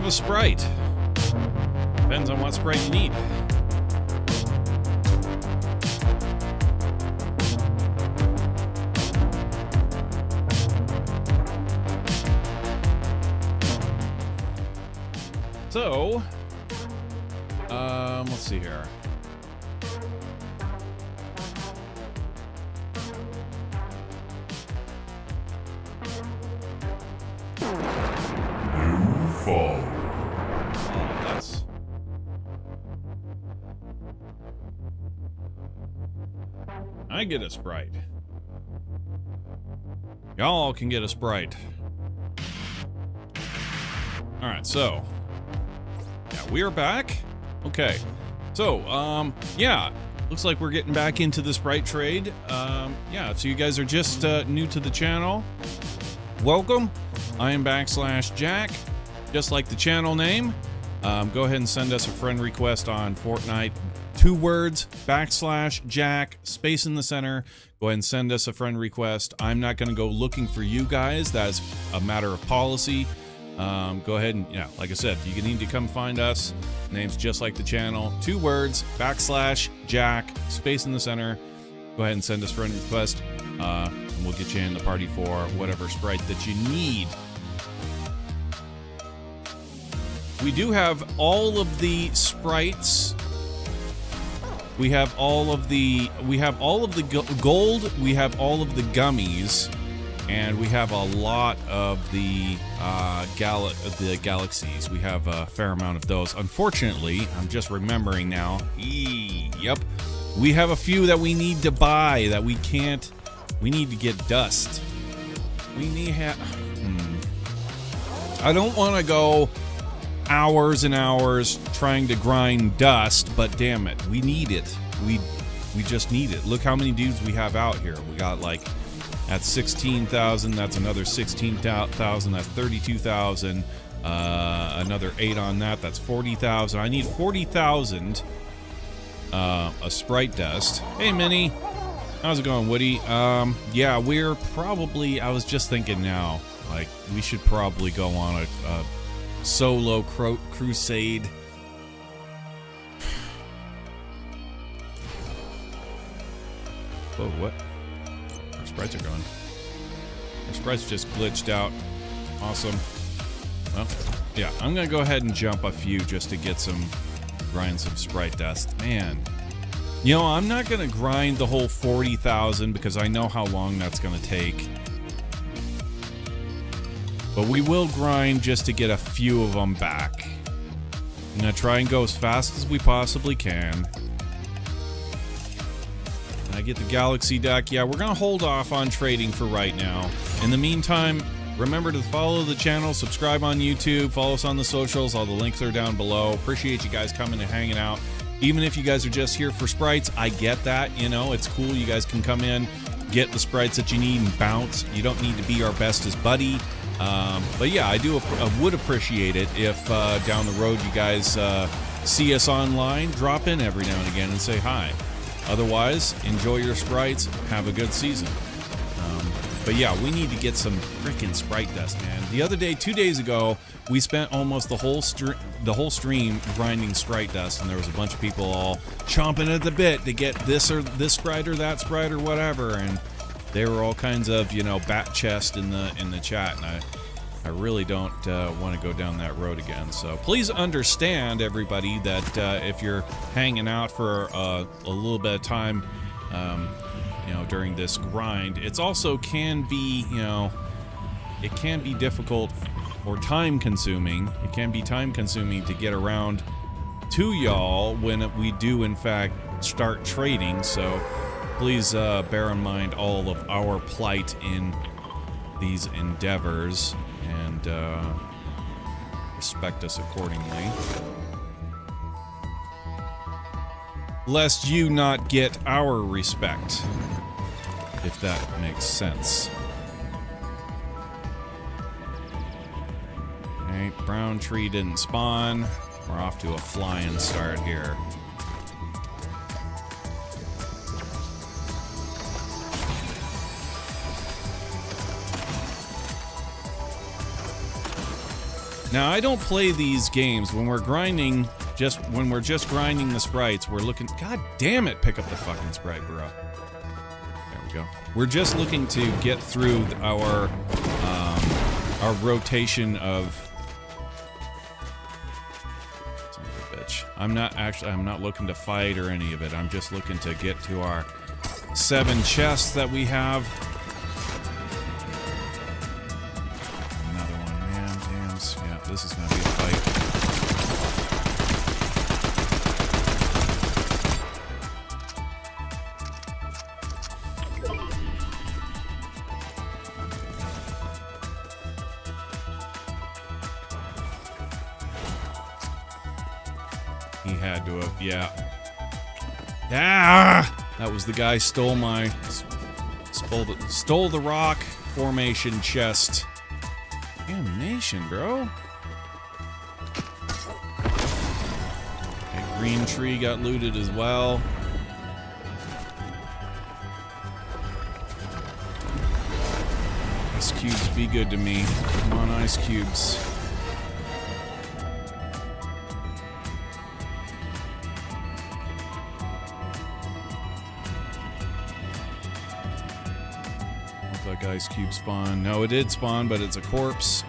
have a Sprite. Depends on what Sprite you need. So, let's see here. New fall. Oh, that's... I get a Sprite. Y'all can get a Sprite. Alright, so... yeah, we are back. Okay. So, yeah. Looks like we're getting back into the Sprite trade. Yeah, so you guys are just new to the channel. Welcome. I am /Jack, just like the channel name. Go ahead and send us a friend request on Fortnite. 2 words, /Jack, space in the center. Go ahead and send us a friend request. I'm not going to go looking for you guys. That's a matter of policy. Go ahead and, yeah, like I said, you need to come find us. Name's just like the channel. 2 words, /Jack, space in the center. Go ahead and send us a friend request. And we'll get you in the party for whatever Sprite that you need. We do have all of the Sprites. We have all of the gold. We have all of the gummies, and we have a lot of the galaxies. We have a fair amount of those. Unfortunately, I'm just remembering now. Yep, we have a few that we need to buy that we can't. We need to get dust. We need I don't want to go hours and hours trying to grind dust, but damn it, we need it. We just need it. Look how many dudes we have out here. We got like at 16,000. That's another 16,000. That's 32,000. Another 8 on that. That's 40,000. I need 40,000. A Sprite dust. Hey, Minnie. How's it going, Woody? Yeah, we're probably, I was just thinking now, like, we should probably go on a solo crusade. Whoa, what? Our Sprites are gone. Our Sprites just glitched out. Awesome. Well, yeah, I'm gonna go ahead and jump a few just to get grind some Sprite dust. Man. You know, I'm not going to grind the whole 40,000 because I know how long that's going to take. But we will grind just to get a few of them back. I'm going to try and go as fast as we possibly can. And I get the Galaxy deck. Yeah, we're going to hold off on trading for right now. In the meantime, remember to follow the channel, subscribe on YouTube, follow us on the socials. All the links are down below. Appreciate you guys coming and hanging out. Even if you guys are just here for Sprites, I get that, you know, it's cool. You guys can come in, get the Sprites that you need and bounce. You don't need to be our bestest buddy. But yeah, I would appreciate it if down the road you guys see us online, drop in every now and again and say hi. Otherwise, enjoy your Sprites, have a good season. But yeah, we need to get some freaking Sprite dust, man. The other day, 2 days ago, we spent almost the whole stream grinding Sprite dust, and there was a bunch of people all chomping at the bit to get this Sprite or that Sprite or whatever, and they were all kinds of, you know, bat chest in the chat, and I really don't want to go down that road again. So please understand, everybody, that if you're hanging out for a little bit of time, you know, during this grind, it's also can be, you know, it can be difficult or time consuming. It can be time consuming to get around to y'all when we do in fact start trading. So please bear in mind all of our plight in these endeavors and respect us accordingly, lest you not get our respect, if that makes sense. Okay, brown tree didn't spawn. We're off to a flying start here. Now, I don't play these games when we're grinding, when we're just grinding the sprites, we're looking... God damn it, pick up the fucking sprite, bro. There we go. We're just looking to get through our rotation of... Son of a bitch. I'm not looking to fight or any of it. I'm just looking to get to our 7 chests that we have. Yeah, this is gonna be a fight. He had to have, yeah. Ah! That was the guy stole the rock formation chest. Damnation, bro. Okay, green tree got looted as well. Ice cubes, be good to me. Come on, ice cubes. Look like ice cube spawn. No, it did spawn, but it's a corpse.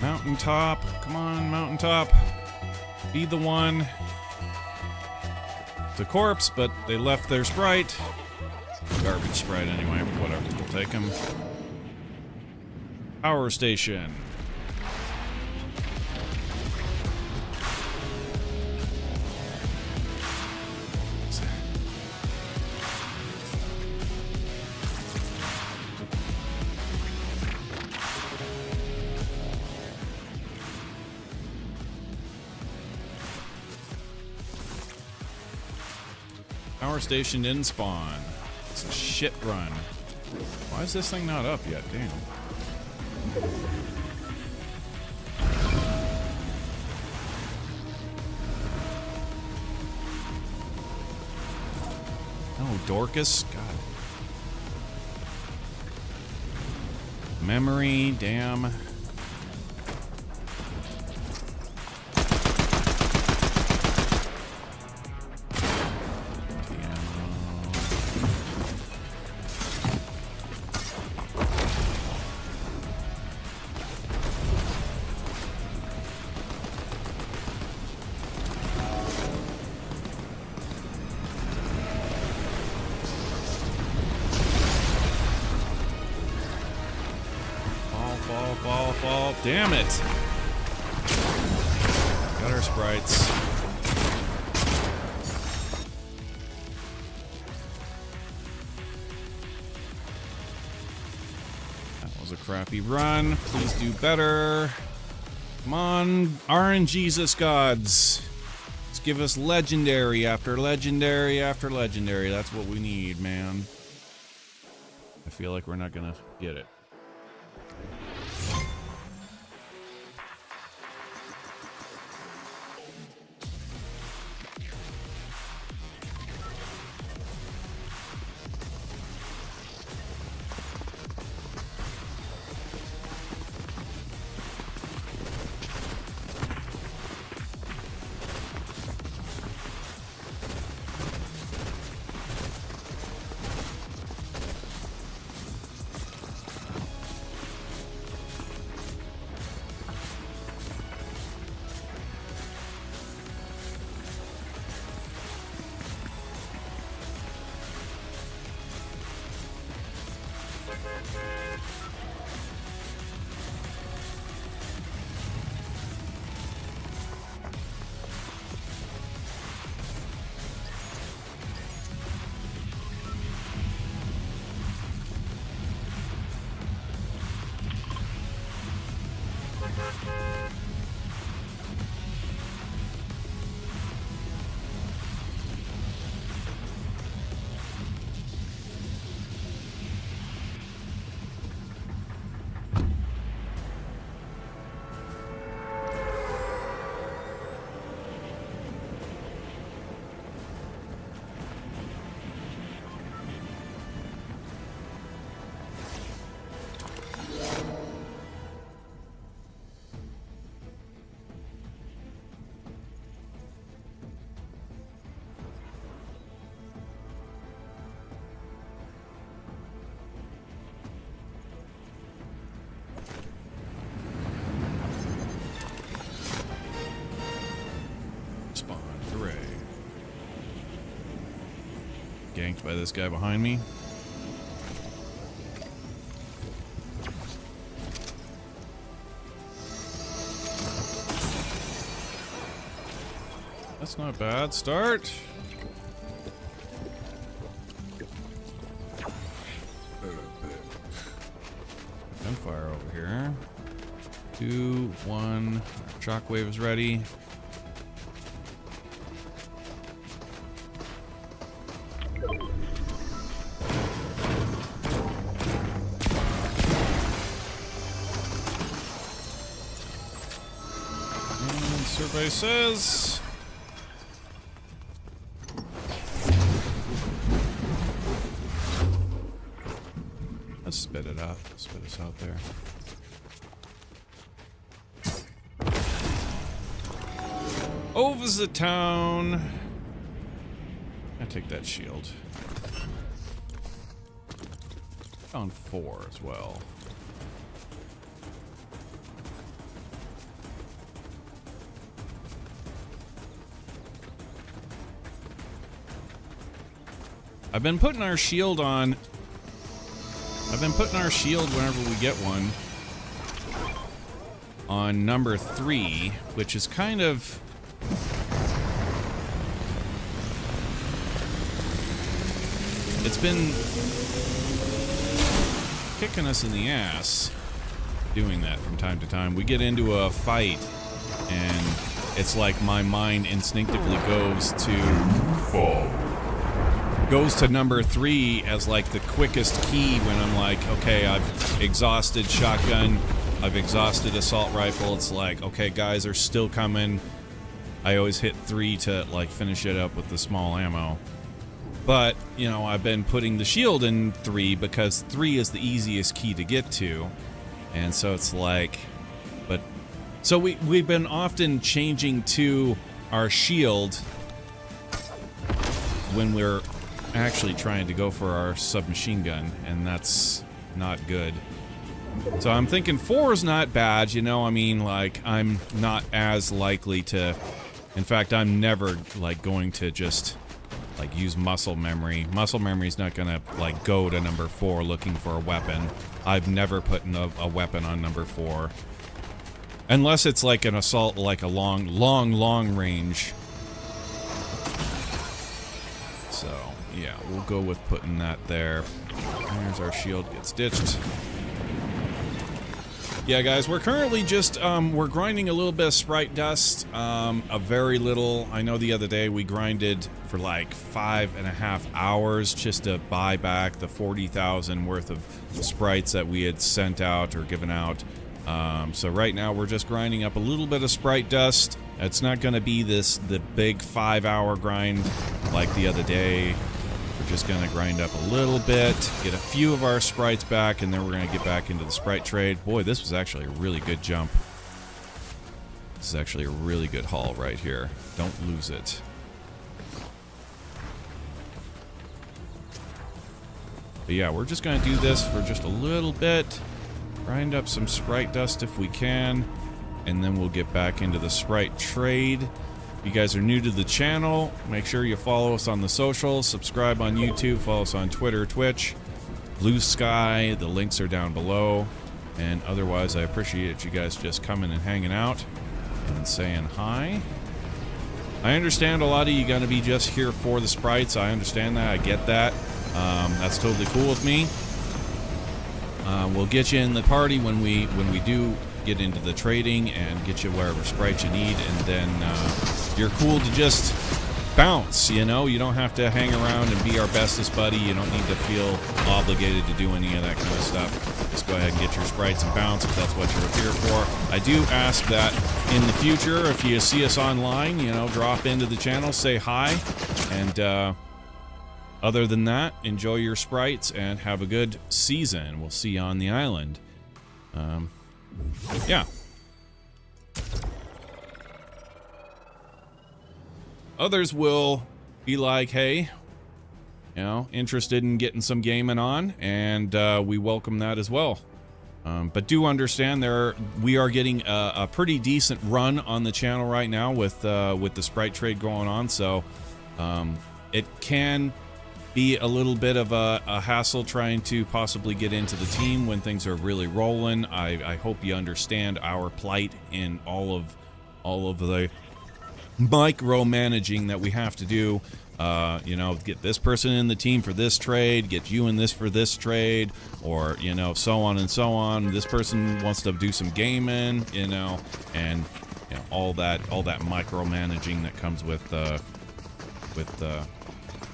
Mountaintop. Come on, mountaintop. Be the one. It's a corpse, but they left their sprite. Garbage sprite anyway, but whatever. We'll take him. Power station. Power station didn't spawn. It's a shit run. Why is this thing not up yet? Damn. Oh, Dorcas? God. Memory, damn. Fall. Damn it! Got our sprites. That was a crappy run. Please do better. Come on, RNGesus gods. Let's give us legendary after legendary after legendary. That's what we need, man. I feel like we're not gonna get it. ganked by this guy behind me. That's not a bad start. Gunfire over here. 2, 1. Shockwave is ready. And survey says... Let's spit it out. Spit us out there. Over the town. I take that shield. Found 4 as well. I've been putting our shield on. I've been putting our shield whenever we get one on number 3, which is kind of... It's been kicking us in the ass doing that from time to time. We get into a fight and it's like my mind instinctively goes to number 3 as like the quickest key when I'm like, okay, I've exhausted shotgun, I've exhausted assault rifle. It's like, okay, guys are still coming. I always hit 3 to like finish it up with the small ammo. But, you know, I've been putting the shield in 3 because 3 is the easiest key to get to. And so it's like, but so we've been often changing to our shield when we're actually trying to go for our submachine gun, and that's not good. So I'm thinking 4 is not bad, you know, I mean, like, I'm not as likely to, in fact, I'm never, like, going to just, like, use muscle memory. Muscle memory is not gonna, like, go to number 4 looking for a weapon. I've never put a weapon on number 4. Unless it's, like, an assault, like a long range. So... yeah, we'll go with putting that there. There's our shield, gets ditched. Yeah, guys, we're currently just, we're grinding a little bit of Sprite dust, a very little. I know the other day we grinded for like 5.5 hours just to buy back the 40,000 worth of Sprites that we had sent out or given out. So right now we're just grinding up a little bit of Sprite dust. It's not going to be the big 5-hour grind like the other day. We're just going to grind up a little bit, get a few of our Sprites back, and then we're going to get back into the Sprite trade. Boy, this was actually a really good jump. This is actually a really good haul right here. Don't lose it. But yeah, we're just going to do this for just a little bit. Grind up some Sprite dust if we can, and then we'll get back into the Sprite trade. If you guys are new to the channel, make sure you follow us on the socials, subscribe on YouTube, follow us on Twitter, Twitch, Blue Sky. The links are down below. And otherwise, I appreciate you guys just coming and hanging out and saying hi. I understand a lot of you going to be just here for the Sprites. I understand that. I get that. That's totally cool with me. We'll get you in the party when we do get into the trading and get you wherever Sprites you need, and then you're cool to just bounce, you know? You don't have to hang around and be our bestest buddy. You don't need to feel obligated to do any of that kind of stuff. Just go ahead and get your Sprites and bounce if that's what you're here for. I do ask that in the future, if you see us online, you know, drop into the channel, say hi, and other than that, enjoy your Sprites and have a good season. We'll see you on the island. Yeah. Others will be like, hey, you know, interested in getting some gaming on, and we welcome that as well. But do understand we are getting a pretty decent run on the channel right now with the Sprite trade going on, so it can be a little bit of a hassle trying to possibly get into the team when things are really rolling. I hope you understand our plight in all of the micromanaging that we have to do. You know, get this person in the team for this trade, get you in this for this trade, or, you know, so on and so on. This person wants to do some gaming, you know, and, you know, all that micromanaging that comes with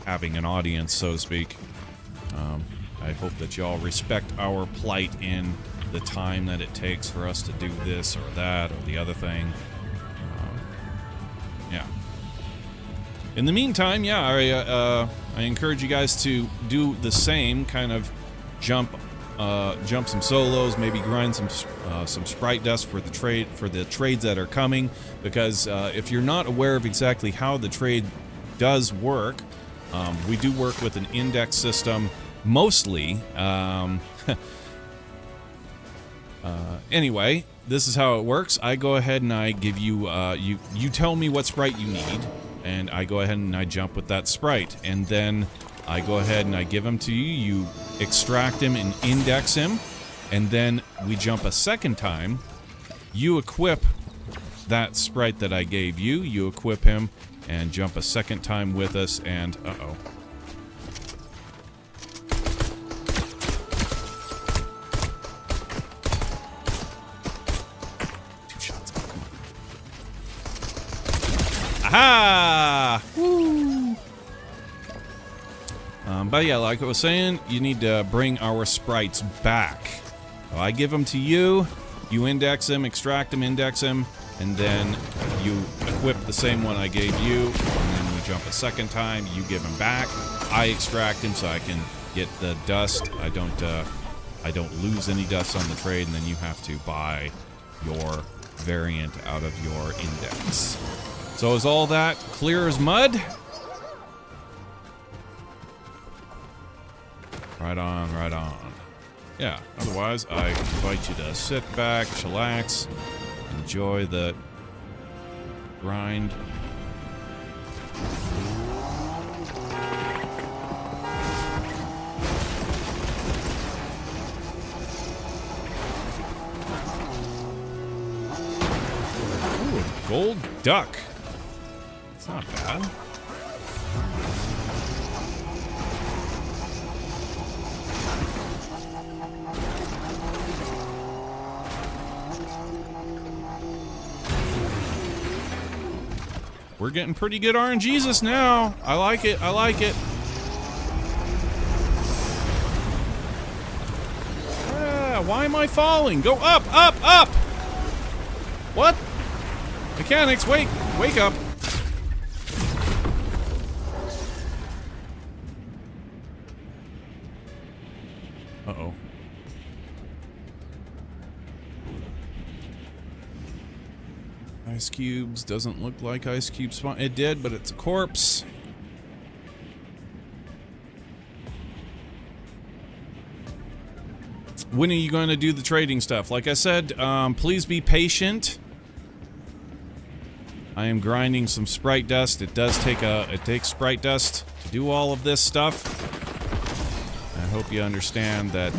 having an audience, so to speak. I hope that y'all respect our plight in the time that it takes for us to do this or that or the other thing. Yeah. In the meantime, yeah, I encourage you guys to do the same, kind of jump some solos, maybe grind some sprite dust for the trades that are coming, because if you're not aware of exactly how the trade does work, we do work with an index system mostly. Anyway, this is how it works. I go ahead and I give you, you tell me what sprite you need, and I go ahead and I jump with that sprite, and then I go ahead and I give him to you. You extract him and index him, and then we jump a second time. You equip that sprite that I gave you. You equip him and jump a second time with us, and uh-oh. Two shots. Oh, come on. Aha! Woo! But yeah, like I was saying, you need to bring our sprites back. So I give them to you, you index them, extract them, index them, and then you equip the same one I gave you, and then we jump a second time, you give him back, I extract him so I can get the dust. I don't lose any dust on the trade, and then you have to buy your variant out of your index. So is all that clear as mud? Right on, right on. Yeah, otherwise I invite you to sit back, chillax, enjoy the grind. Ooh, a gold duck. It's not bad. We're getting pretty good RNGesus now. I like it. I like it. Yeah, why am I falling? Go up, up, up! What? Mechanics, wake up. Uh-oh. Ice cubes doesn't look like ice cube spawn. It did, but it's a corpse. When are you going to do the trading stuff? Like I said, please be patient. I am grinding some sprite dust. It takes sprite dust to do all of this stuff. I hope you understand that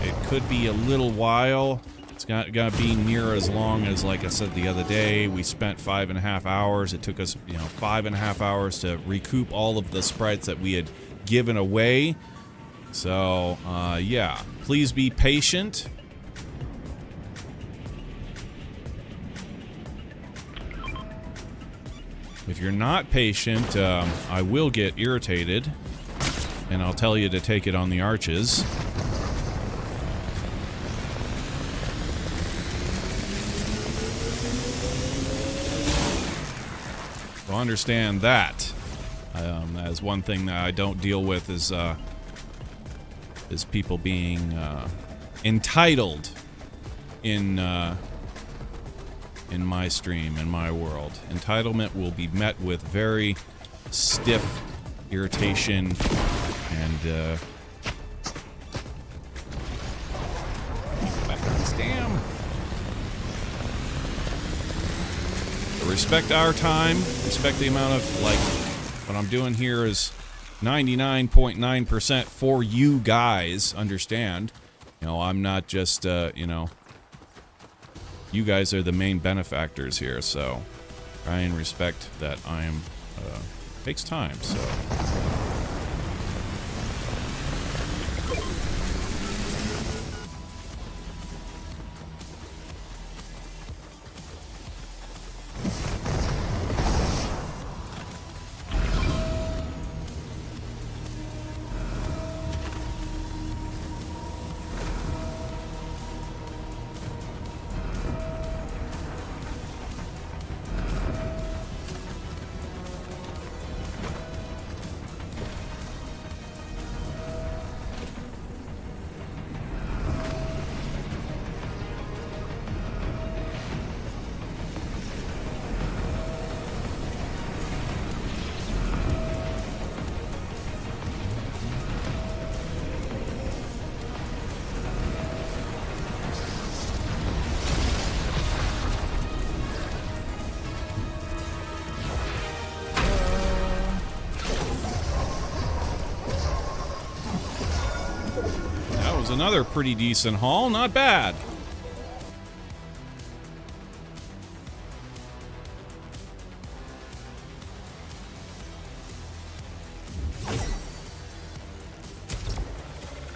it could be a little while. It's not gonna be near as long as, like I said the other day, we spent 5.5 hours. It took us, 5.5 hours to recoup all of the sprites that we had given away. So, yeah, please be patient. If you're not patient, I will get irritated, and I'll tell you to take it on the arches. Understand that. As one thing that I don't deal with is people being entitled in my stream, in my world. Entitlement will be met with very stiff irritation and damn. Respect our time, respect the amount of, like, what I'm doing here is 99.9% for you guys. Understand? You know, I'm not just, you know, you guys are the main benefactors here, so try and respect that I am, takes time, so. Another pretty decent haul, not bad.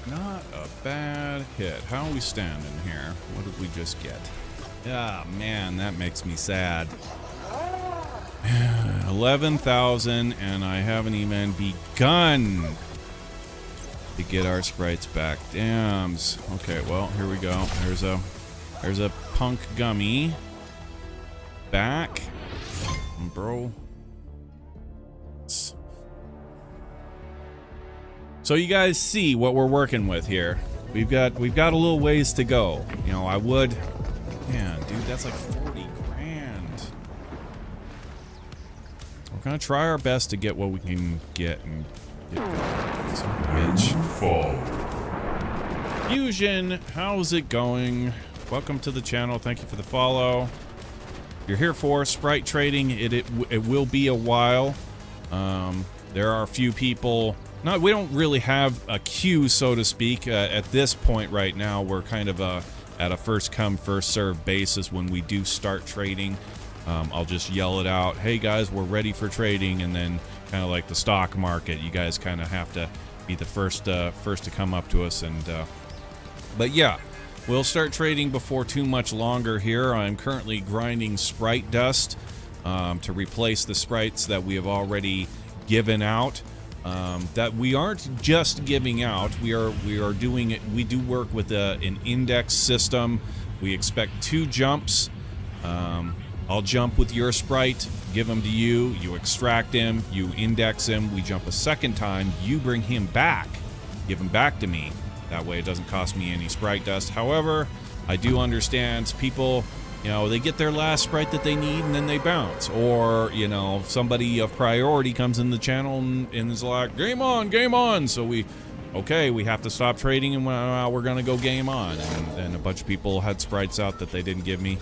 Not a bad hit. How are we standing here? What did we just get? Ah, man, that makes me sad. 11,000, and I haven't even begun to get our sprites back. Dams. Okay, well, here we go. There's a punk gummy. Back. Bro. So you guys see what we're working with here. We've got a little ways to go. You know, I would. Man, dude, that's like 40 grand. We're gonna try our best to get what we can get and get going. Son of a bitch. Fusion, how's it going? Welcome to the channel. Thank you for the follow. You're here for sprite trading. It will be a while. There are a few people. We don't really have a queue, so to speak. At this point right now, we're kind of at a first come, first serve basis. When we do start trading, I'll just yell it out. Hey guys, we're ready for trading, and then kind of like the stock market, you guys kind of have to be the first to come up to us. And but yeah, we'll start trading before too much longer here. I'm currently grinding sprite dust to replace the sprites that we have already given out. That we aren't just giving out. We are doing it. We do work with an index system. We expect 2 jumps. I'll jump with your sprite, give him to you, you extract him, you index him, we jump a second time, you bring him back, give him back to me. That way it doesn't cost me any sprite dust. However, I do understand people, you know, they get their last sprite that they need and then they bounce. Or, you know, somebody of priority comes in the channel and is like, game on. So we have to stop trading and we're going to go game on. And a bunch of people had sprites out that they didn't give me.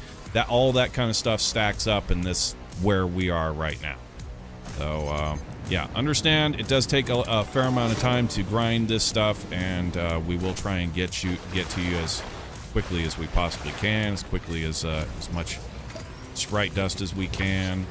All that kind of stuff stacks up in this where we are right now. So, yeah, understand it does take a fair amount of time to grind this stuff, and we will try and get to you as quickly as we possibly can, as quickly as much sprite dust as we can.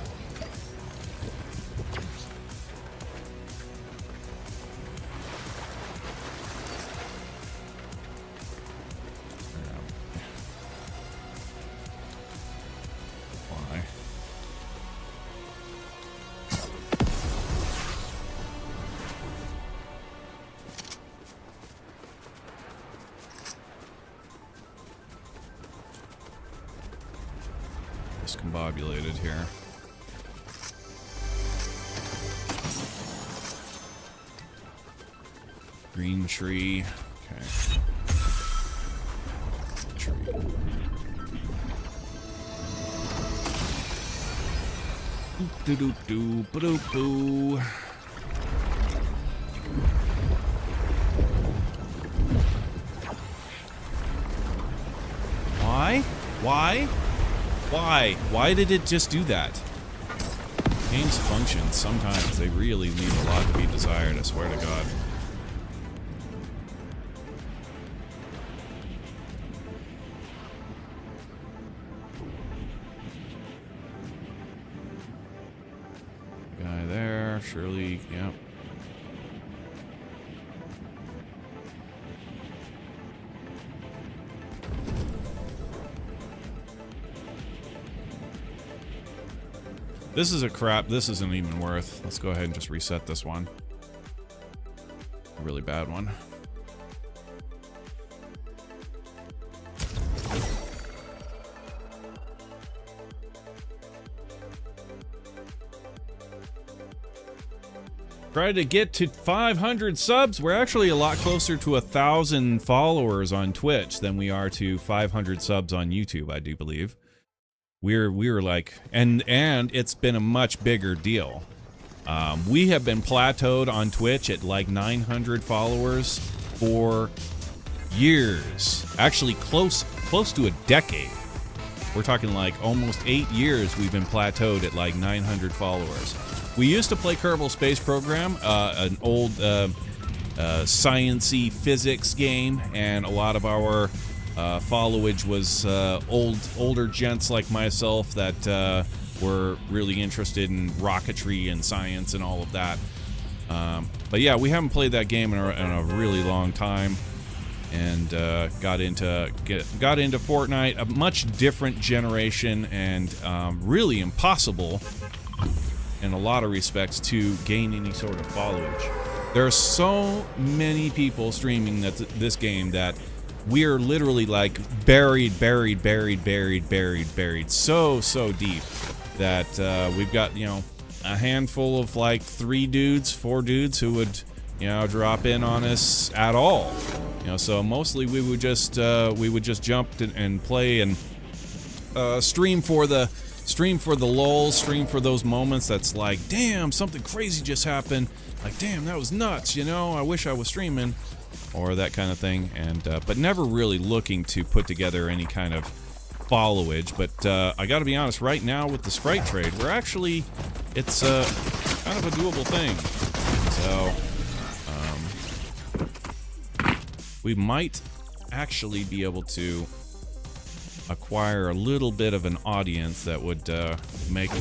Discombobulated here. Green tree. Okay. Tree. Doo-doo-doo, ba-doo-boo. Why? Why? Why? Why did it just do that? Games functions, sometimes they really leave a lot to be desired, I swear to God. Guy there, surely, yep. This is a crap. This isn't even worth. Let's go ahead and just reset this one. A really bad one. Try to get to 500 subs. We're actually a lot closer to 1,000 followers on Twitch than we are to 500 subs on YouTube, I do believe. We're like, and it's been a much bigger deal. We have been plateaued on Twitch at like 900 followers for years. Actually, close to a decade. We're talking like almost 8 years we've been plateaued at like 900 followers. We used to play Kerbal Space Program, an old science-y physics game, and a lot of our followage was older gents like myself that were really interested in rocketry and science and all of that. But yeah, we haven't played that game in a really long time, and got into Fortnite, a much different generation, and really impossible in a lot of respects to gain any sort of followage. There are so many people streaming this game that we're literally like buried so deep that we've got, you know, a handful of like 4 dudes who would, you know, drop in on us at all. You know, so mostly we would just jump and play and stream for the lulz, stream for those moments that's like, damn, something crazy just happened. Like, damn, that was nuts, you know, I wish I was streaming. Or that kind of thing, and but never really looking to put together any kind of followage. But I got to be honest, right now with the Sprite trade, we're actually, it's kind of a doable thing. So we might actually be able to acquire a little bit of an audience that would make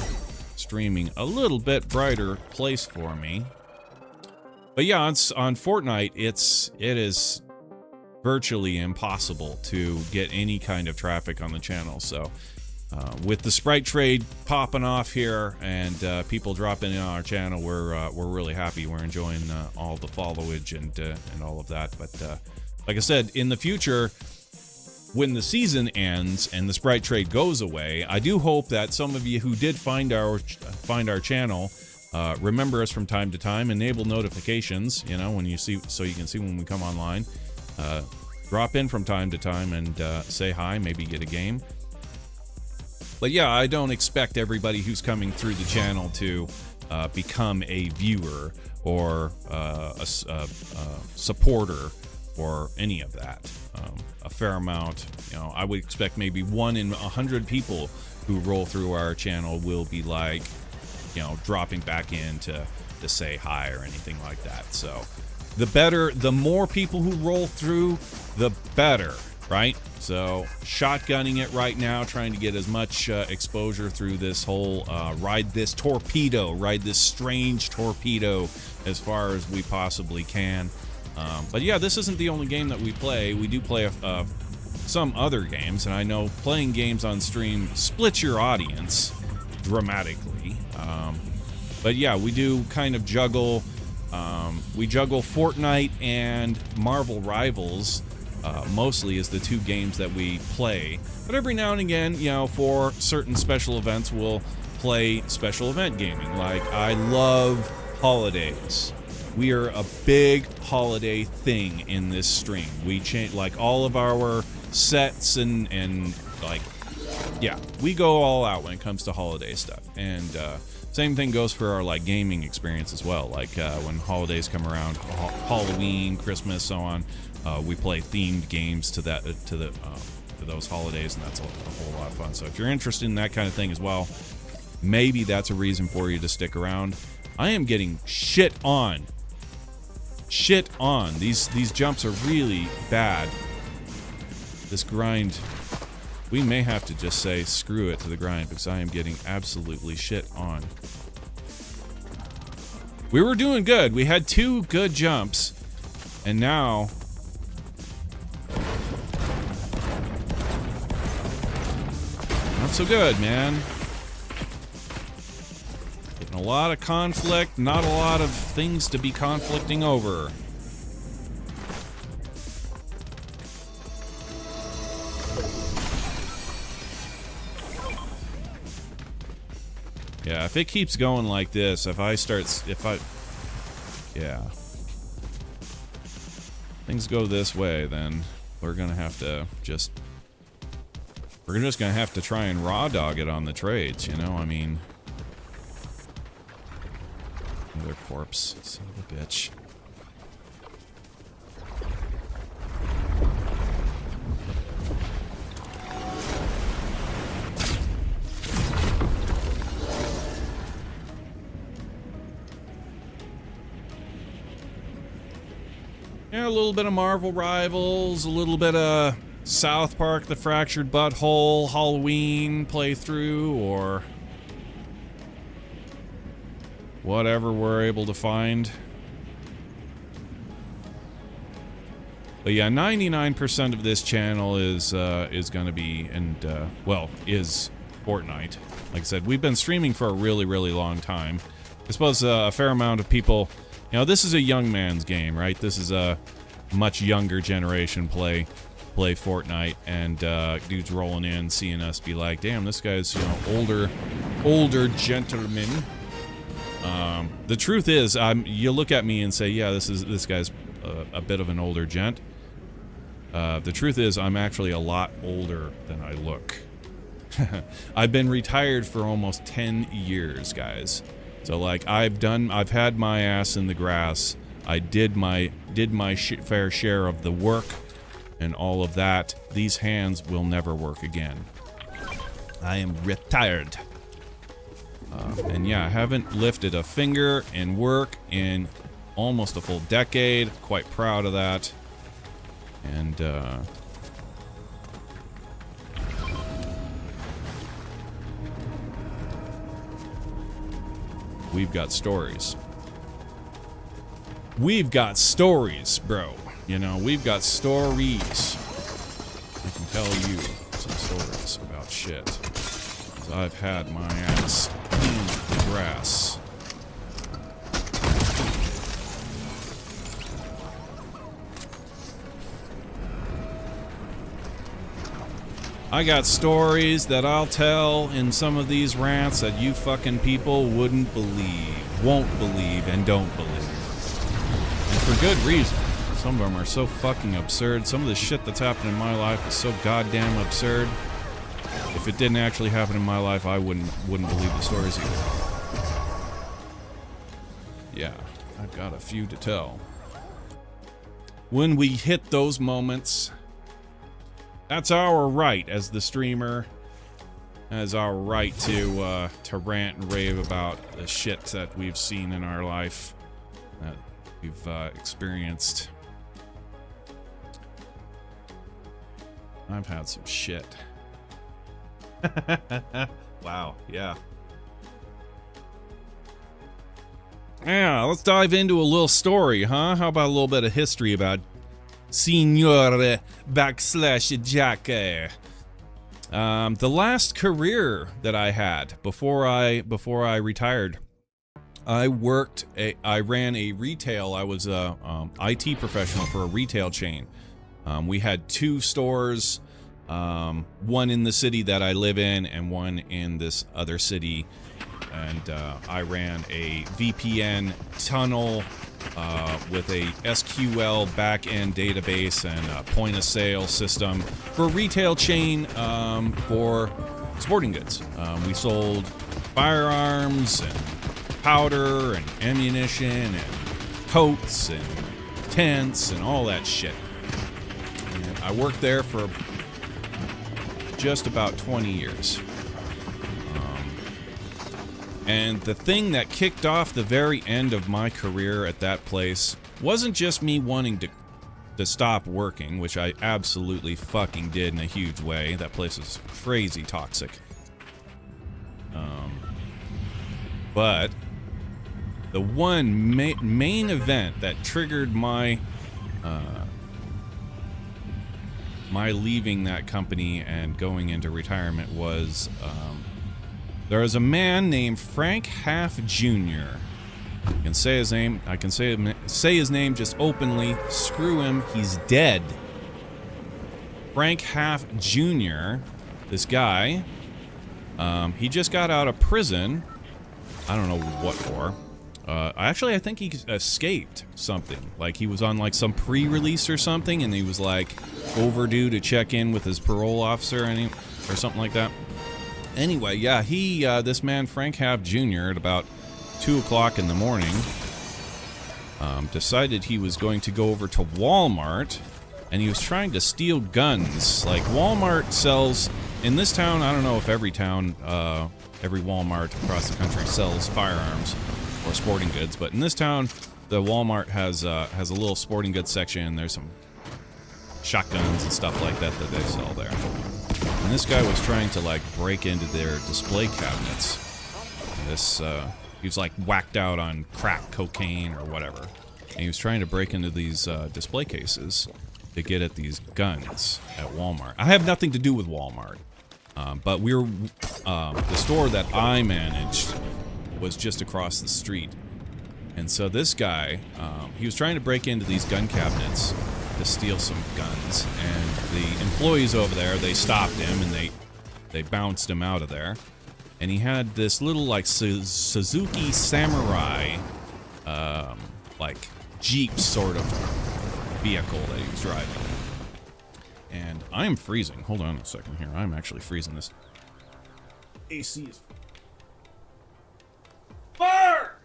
streaming a little bit brighter place for me. But yeah, on Fortnite, it is virtually impossible to get any kind of traffic on the channel. So with the Sprite trade popping off here and people dropping in on our channel, we're really happy. We're enjoying all the followage and all of that. But like I said, in the future, when the season ends and the Sprite trade goes away, I do hope that some of you who did find our channel. Remember us from time to time, enable notifications, you know, when you see, so you can see when we come online. Drop in from time to time and say hi, maybe get a game. But yeah, I don't expect everybody who's coming through the channel to become a viewer or a supporter or any of that. A fair amount, you know, I would expect maybe 1 in 100 people who roll through our channel will be like, you know, dropping back in to say hi or anything like that. So the more people who roll through, the better, right? So shotgunning it right now, trying to get as much exposure through this whole ride this strange torpedo as far as we possibly can. But yeah, this isn't the only game that we play. We do play some other games, and I know playing games on stream splits your audience dramatically. But yeah, we do kind of juggle. We juggle Fortnite and Marvel Rivals mostly as the 2 games that we play. But every now and again, you know, for certain special events, we'll play special event gaming. Like, I love holidays. We are a big holiday thing in this stream. We change like all of our sets and like, yeah, we go all out when it comes to holiday stuff. And same thing goes for our like gaming experience as well. Like when holidays come around, Halloween, Christmas, so on, we play themed games to those holidays, and that's a whole lot of fun. So if you're interested in that kind of thing as well, maybe that's a reason for you to stick around. I am getting shit on. Shit on. These jumps are really bad. This grind, we may have to just say screw it to the grind because I am getting absolutely shit on. We were doing good. We had 2 good jumps, and now not so good, man. Getting a lot of conflict, not a lot of things to be conflicting over. Yeah, if it keeps going like this, yeah. Things go this way, then we're gonna have to just, we're just gonna have to try and raw dog it on the trades, you know? I mean, another corpse, son of a bitch. Yeah, a little bit of Marvel Rivals, a little bit of South Park, The Fractured Butthole, Halloween playthrough, or whatever we're able to find. But yeah, 99% of this channel is going to be, is Fortnite. Like I said, we've been streaming for a really, really long time. I suppose a fair amount of people, you know, this is a young man's game, right? This is a much younger generation play Fortnite, and dudes rolling in, seeing us, be like, damn, this guy's, you know, older gentleman. The truth is, you look at me and say, yeah, this guy's a bit of an older gent. The truth is, I'm actually a lot older than I look. I've been retired for almost 10 years, guys. So like, I've had my ass in the grass. I did my fair share of the work and all of that. These hands will never work again. I am retired. And yeah, I haven't lifted a finger in work in almost a full decade. Quite proud of that. And we've got stories. We've got stories, bro. You know, we've got stories. I can tell you some stories about shit. 'Cause I've had my ass in the grass. I got stories that I'll tell in some of these rants that you fucking people wouldn't believe, won't believe, and don't believe. And for good reason. Some of them are so fucking absurd. Some of the shit that's happened in my life is so goddamn absurd. If it didn't actually happen in my life, I wouldn't believe the stories either. Yeah, I've got a few to tell. When we hit those moments, that's our right as the streamer, as our right to rant and rave about the shit that we've seen in our life, that we've experienced. I've had some shit. Wow, yeah. Yeah, let's dive into a little story, huh? How about a little bit of history about Signor /Jack? The last career that I had before I retired, I ran a retail. I was a IT professional for a retail chain. We had 2 stores, one in the city that I live in and one in this other city. And I ran a VPN tunnel with a SQL back-end database and a point-of-sale system for a retail chain for sporting goods. We sold firearms and powder and ammunition and coats and tents and all that shit. And I worked there for just about 20 years. And the thing that kicked off the very end of my career at that place wasn't just me wanting to stop working, which I absolutely fucking did in a huge way. That place was crazy toxic. But the one main event that triggered my my leaving that company and going into retirement was there was a man named Frank Half Jr. I can say his name. I can say his name just openly. Screw him. He's dead. Frank Half Jr. This guy. He just got out of prison. I don't know what for. Actually, I think he escaped something. Like, he was on, like, some pre-release or something, and he was, like, overdue to check in with his parole officer or something like that. Anyway, yeah, this man, Frank Half Jr., at about 2 o'clock in the morning, decided he was going to go over to Walmart, and he was trying to steal guns. Like, Walmart sells... In this town, I don't know if every town, every Walmart across the country sells firearms or sporting goods, but in this town, the Walmart has a little sporting goods section. There's some shotguns and stuff like that they sell there. And this guy was trying to, like, break into their display cabinets. He was, like, whacked out on crack cocaine or whatever. And he was trying to break into these display cases to get at these guns at Walmart. I have nothing to do with Walmart. But the store that I managed was just across the street. And so this guy, he was trying to break into these gun cabinets to steal some guns. And the employees over there, they stopped him and they bounced him out of there. And he had this little, like, Suzuki Samurai, like, Jeep sort of vehicle that he was driving. And I'm freezing. Hold on a second here. I'm actually freezing. This AC is fire!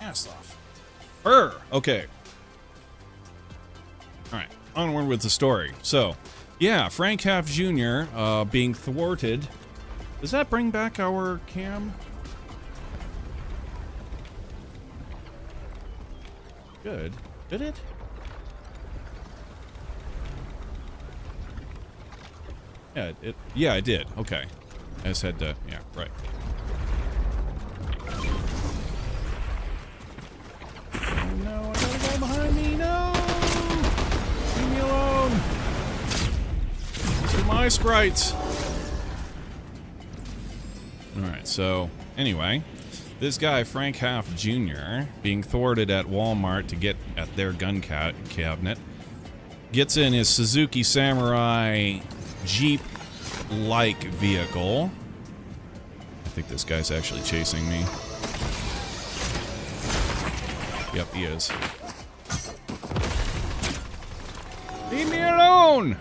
Ass off. Brr. Okay. Alright. Onward with the story. So, yeah, Frank Half Jr. Being thwarted. Does that bring back our cam? Good. Did it? Yeah, it did. Okay. I just had to, yeah, right. Oh no, I gotta go behind me, no! Leave me alone! These are my sprites! Alright, so, anyway. This guy, Frank Half Jr., being thwarted at Walmart to get at their gun cabinet, gets in his Suzuki Samurai Jeep-like vehicle. I think this guy's actually chasing me. Yep, he is. Leave me alone!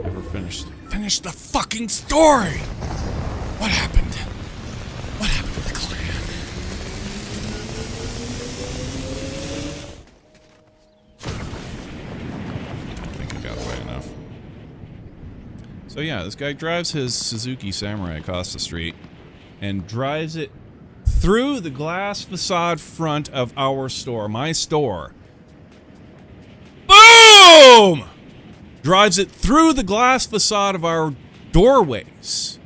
Never finished. Finish the fucking story! What happened? What happened to the clan? I think I got away enough. So yeah, this guy drives his Suzuki Samurai across the street and drives it through the glass facade front of our store, my store. Boom! Drives it through the glass facade of our doorways.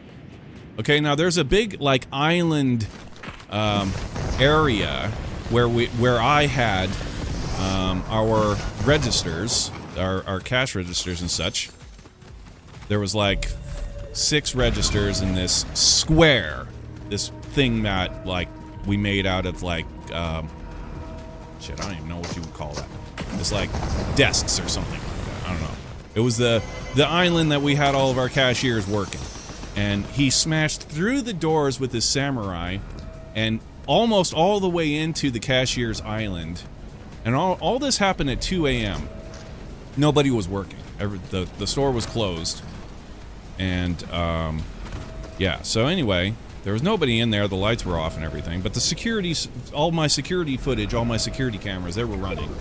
Okay, now there's a big, like, island area where I had our registers, our cash registers and such. There was like 6 registers in this square, this thing that, like, we made out of, like, shit, I don't even know what you would call that. It's like desks or something like that. I don't know. It was the island that we had all of our cashiers working. And he smashed through the doors with his Samurai and almost all the way into the cashier's island. And all this happened at 2 a.m. Nobody was working. The store was closed. And, yeah, so anyway, there was nobody in there. The lights were off and everything. But the security, all my security footage, all my security cameras, they were running.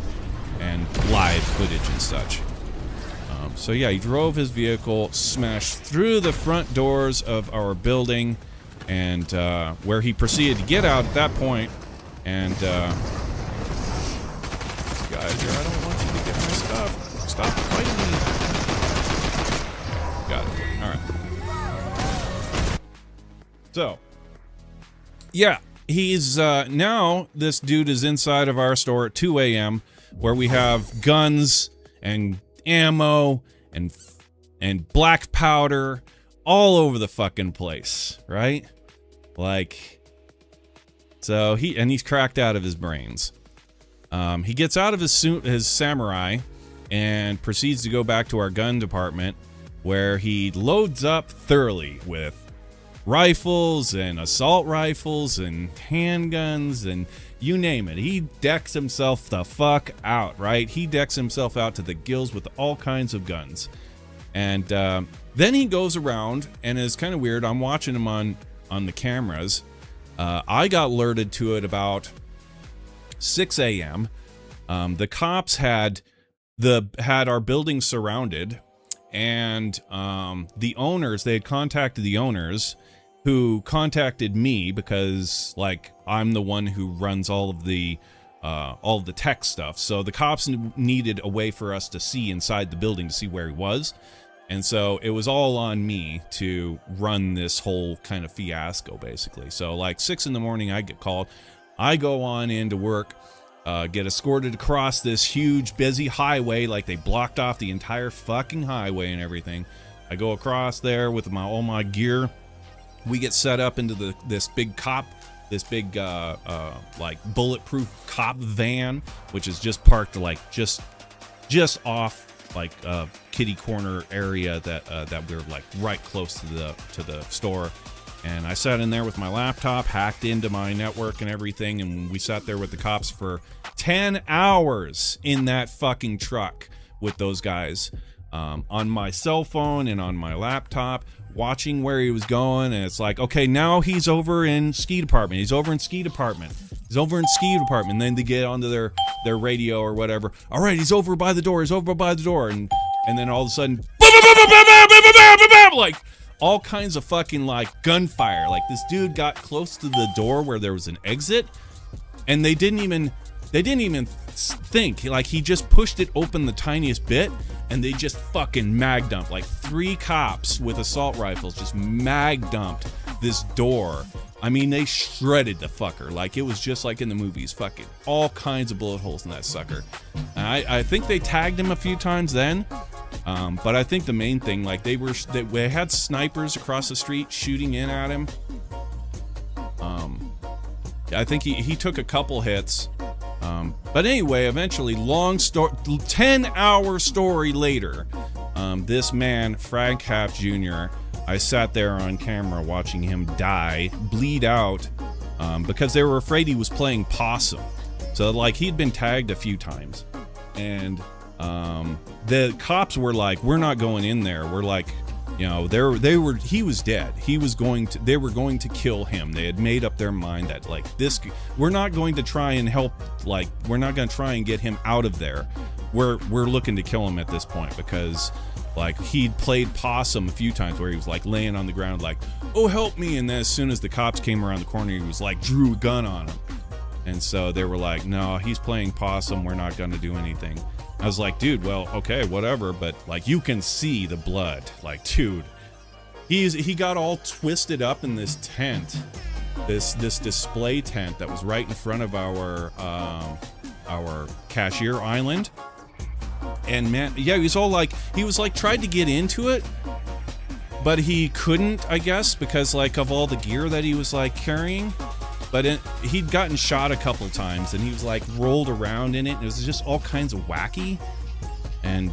and live footage and such. So yeah, he drove his vehicle, smashed through the front doors of our building, and where he proceeded to get out at that point. And guys here, I don't want you to get my stuff. Stop fighting me. Got it. All right. So, yeah, he's now this dude is inside of our store at 2 a.m. where we have guns and ammo and black powder all over the fucking place, right? Like, so he's cracked out of his brains. He gets out of his samurai and proceeds to go back to our gun department, where he loads up thoroughly with rifles and assault rifles and handguns and you name it. He decks himself the fuck out, right? He decks himself out to the gills with all kinds of guns. And then he goes around, and it's kind of weird. I'm watching him on the cameras. I got alerted to it about 6 a.m. The cops had our building surrounded, and the owners, they had contacted the owners, who contacted me because, like, I'm the one who runs all of the tech stuff. So the cops needed a way for us to see inside the building to see where he was. And so it was all on me to run this whole kind of fiasco, basically. So like 6 in the morning, I get called. I go on into work, get escorted across this huge, busy highway. Like, they blocked off the entire fucking highway and everything. I go across there with all my gear. We get set up into this big like bulletproof cop van, which is just parked like just off like kitty corner area that we're like right close to the store. And I sat in there with my laptop, hacked into my network and everything, and we sat there with the cops for 10 hours in that fucking truck with those guys, on my cell phone and on my laptop, watching where he was going. And it's like, okay, now he's over in ski department. He's over in ski department. He's over in ski department. And then they get onto their radio or whatever. All right, he's over by the door. He's over by the door. And then all of a sudden, like all kinds of fucking like gunfire. Like, this dude got close to the door where there was an exit, and they didn't even think. Like, he just pushed it open the tiniest bit, and they just fucking mag dumped. Like 3 cops with assault rifles just mag dumped this door. I mean, they shredded the fucker. Like, it was just like in the movies. Fucking all kinds of bullet holes in that sucker. And I think they tagged him a few times then. But I think the main thing, like, they had snipers across the street shooting in at him. I think he took a couple hits. But anyway, eventually, 10-hour story later, this man, Frank Half Jr., I sat there on camera watching him bleed out, because they were afraid he was playing possum. So, like, he'd been tagged a few times. And the cops were like, we're not going in there. We're like, you know, he was dead. They were going to kill him. They had made up their mind that, like, we're not going to try and help, like, we're not going to try and get him out of there. We're looking to kill him at this point, because, like, he'd played possum a few times where he was, like, laying on the ground, like, oh, help me. And then as soon as the cops came around the corner, he was, like, drew a gun on him. And so they were like, no, he's playing possum. We're not going to do anything. I was like, dude, well, okay, whatever, but, like, you can see the blood. Like, dude, he got all twisted up in this tent, this display tent that was right in front of our cashier island. And man, yeah, he was tried to get into it, but he couldn't, I guess, because, like, of all the gear that he was, like, carrying. But he'd gotten shot a couple times, and he was, like, rolled around in it, and it was just all kinds of wacky. And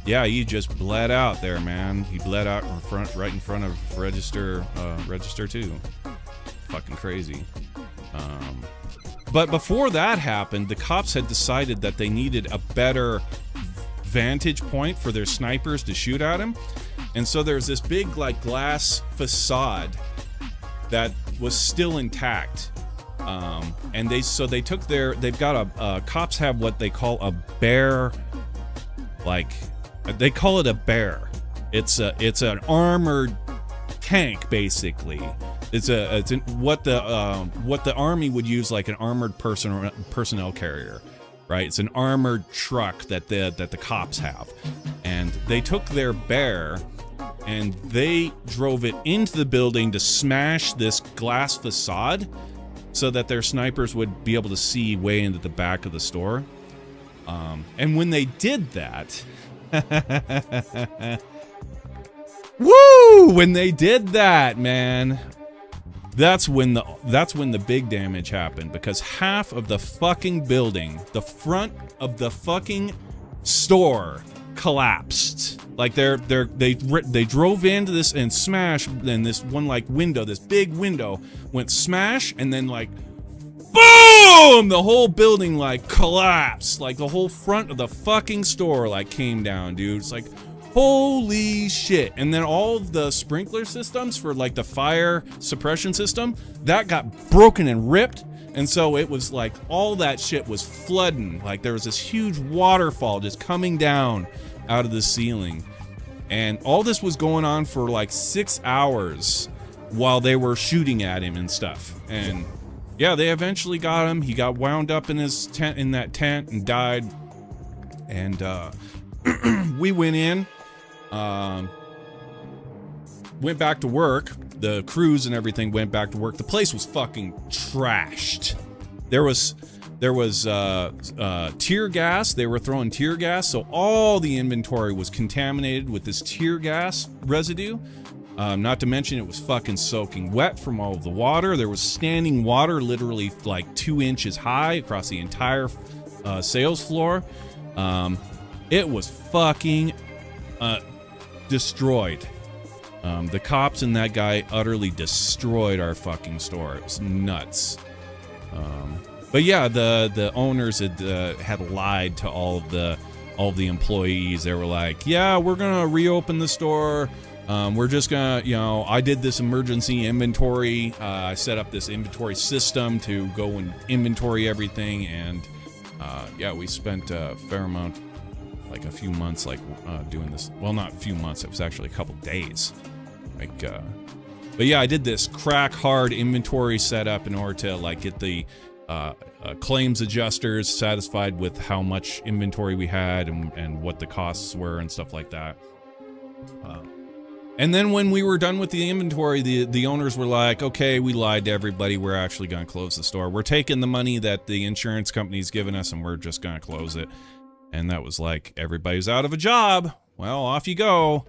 yeah, he just bled out there, man. He bled out right in front of Register 2. Fucking crazy. But before that happened, the cops had decided that they needed a better vantage point for their snipers to shoot at him. And so there's this big, like, glass facade that was still intact. And they took they've got cops have what they call a bear, like, they call it a bear. It's an armored tank, basically. It's what the army would use, like an armored personnel carrier, right? It's an armored truck that the cops have, and they took their bear and they drove it into the building to smash this glass facade so that their snipers would be able to see way into the back of the store. And when they did that, woo! When they did that, man, that's when the big damage happened, because half of the fucking building, the front of the fucking store, collapsed. Like they drove into this and smashed, and this one like window, this big window went smash, and then like boom, the whole building like collapsed. Like the whole front of the fucking store like came down, dude. It's like, holy shit. And then all of the sprinkler systems for like the fire suppression system, that got broken and ripped. And so it was like all that shit was flooding. Like there was this huge waterfall just coming down out of the ceiling. And all this was going on for like 6 hours while they were shooting at him and stuff. And yeah, they eventually got him. He got wound up in his tent, in that tent, and died. And we went in, went back to work. The crews and everything went back to work. The place was fucking trashed. There was tear gas. They were throwing tear gas, so all the inventory was contaminated with this tear gas residue. Not to mention it was fucking soaking wet from all of the water. There was standing water literally like 2 inches high across the entire sales floor. It was fucking destroyed. The cops and that guy utterly destroyed our fucking store. It was nuts. But yeah, the owners had lied to all of the employees. They were like, yeah, we're gonna reopen the store. We're just gonna, I did this emergency inventory. I set up this inventory system to go and inventory everything. And yeah, we spent a fair amount, like a few months, like doing this. Well, not a few months. It was actually a couple days. Like, but yeah, I did this crack hard inventory setup in order to like get the claims adjusters satisfied with how much inventory we had and what the costs were and stuff like that. And then when we were done with the inventory, the owners were like, okay, we lied to everybody. We're actually going to close the store. We're taking the money that the insurance company's given us and we're just going to close it. And that was like, everybody's out of a job. Well, off you go.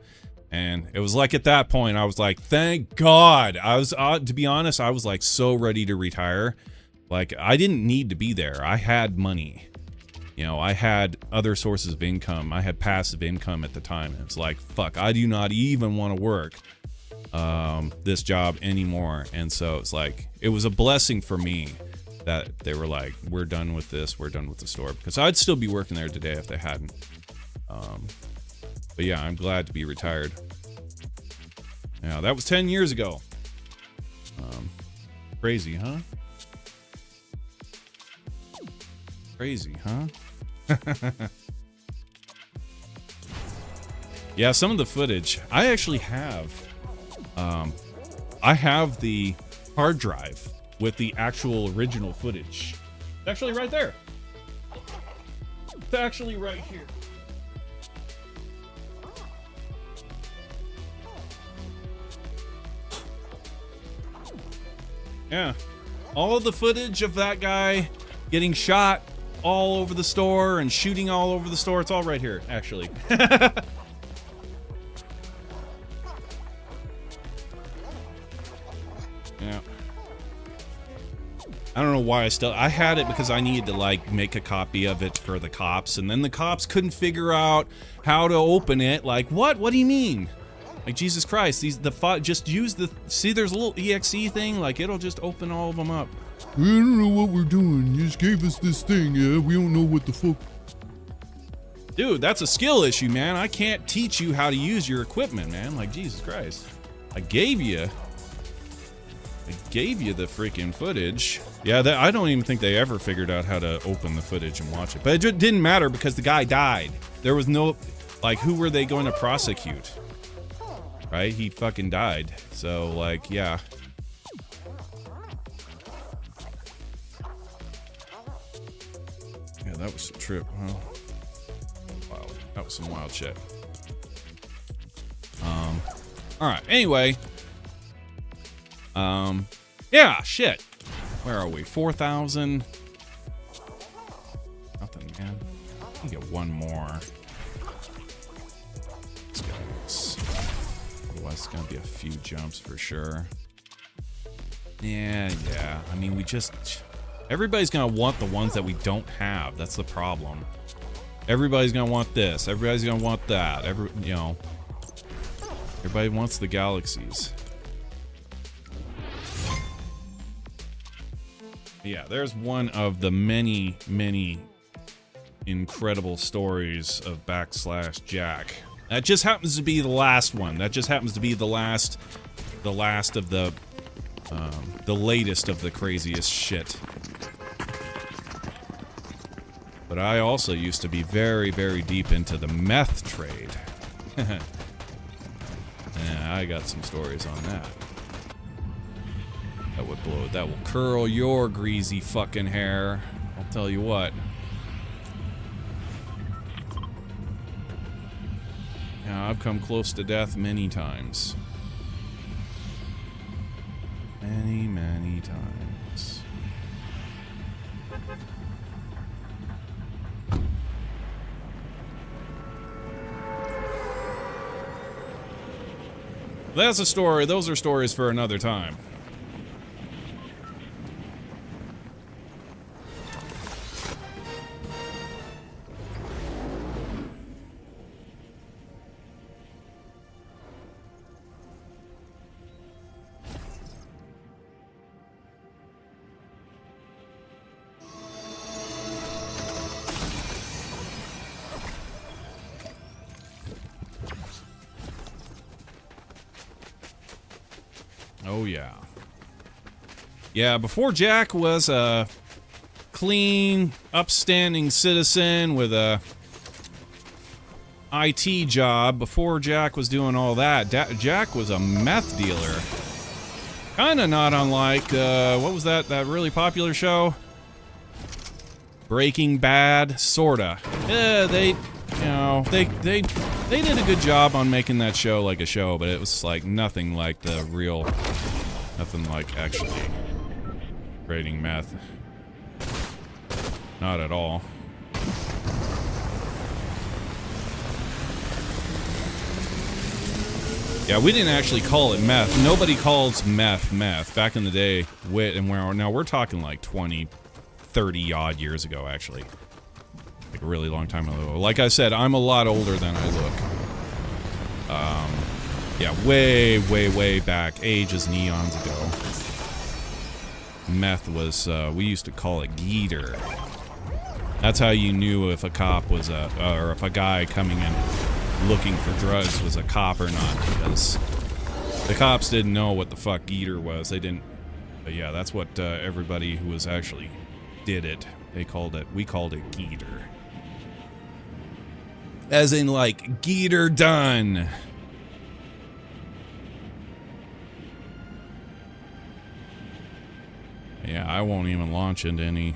And it was like at that point, I was like, thank God. I was, to be honest, I was like so ready to retire. Like, I didn't need to be there. I had money. You know, I had other sources of income. I had passive income at the time. It's like, fuck, I do not even want to work this job anymore. And so it's like, it was a blessing for me that they were like, we're done with this. We're done with the store. Because I'd still be working there today if they hadn't. But yeah, I'm glad to be retired. Yeah, that was 10 years ago. Crazy, huh? Crazy, huh? Yeah, some of the footage I actually have. I have the hard drive with the actual original footage. It's actually right there. It's actually right here. Yeah, all of the footage of that guy getting shot all over the store and shooting all over the store, it's all right here, actually. Yeah. I don't know why I had it because I needed to like make a copy of it for the cops, and then the cops couldn't figure out how to open it. Like, what do you mean? Like, Jesus Christ, just use see, there's a little EXE thing, like it'll just open all of them up. We don't know what we're doing. You just gave us this thing, yeah? We don't know what the fuck. Dude, that's a skill issue, man. I can't teach you how to use your equipment, man. Like, Jesus Christ. I gave you I gave you the freaking footage. Yeah, I don't even think they ever figured out how to open the footage and watch it. But it just didn't matter because the guy died. There was no, like, who were they going to prosecute? Right? He fucking died. So, like, yeah. Yeah, that was a trip, huh? Wow, that was some wild shit. Alright, anyway. Yeah, shit. Where are we? 4,000. Nothing, man. I can get one more. Let's go. Otherwise, it's gonna be a few jumps for sure. Yeah. I mean, everybody's gonna want the ones that we don't have. That's the problem. Everybody's gonna want this. Everybody's gonna want that. Everybody wants the galaxies. Yeah, there's one of the many, many incredible stories of /Jack. That just happens to be the last one. That just happens to be the last of the latest of the craziest shit. But I also used to be very, very deep into the meth trade. Yeah, I got some stories on that. That will curl your greasy fucking hair. I'll tell you what. Now, I've come close to death many times. Many, many times. That's a story. Those are stories for another time. Oh, yeah. Yeah, before Jack was a clean, upstanding citizen with a IT job, before Jack was doing all that, Jack was a meth dealer. Kinda not unlike, what was that really popular show? Breaking Bad, sorta. Yeah, they did a good job on making that show like a show, but it was like nothing like the real, nothing like actually creating meth. Not at all. Yeah, we didn't actually call it meth. Nobody calls meth. Back in the day, now we're talking like 20, 30 odd years ago, actually. Like a really long time ago. Like I said, I'm a lot older than I look. Yeah, way, way, way back. Ages and eons ago. Meth was, we used to call it Geeter. That's how you knew if a cop was or if a guy coming in looking for drugs was a cop or not, because the cops didn't know what the fuck Geeter was. They didn't, but yeah, that's what everybody who was actually did it, we called it Geeter. As in, like, Geeter done. Yeah, I won't even launch into any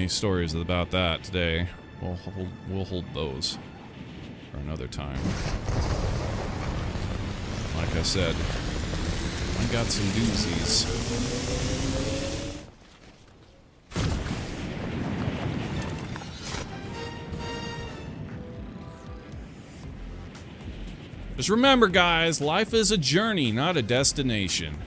stories about that today. We'll hold those for another time. Like I said, I got some doozies. Just remember, guys, life is a journey, not a destination.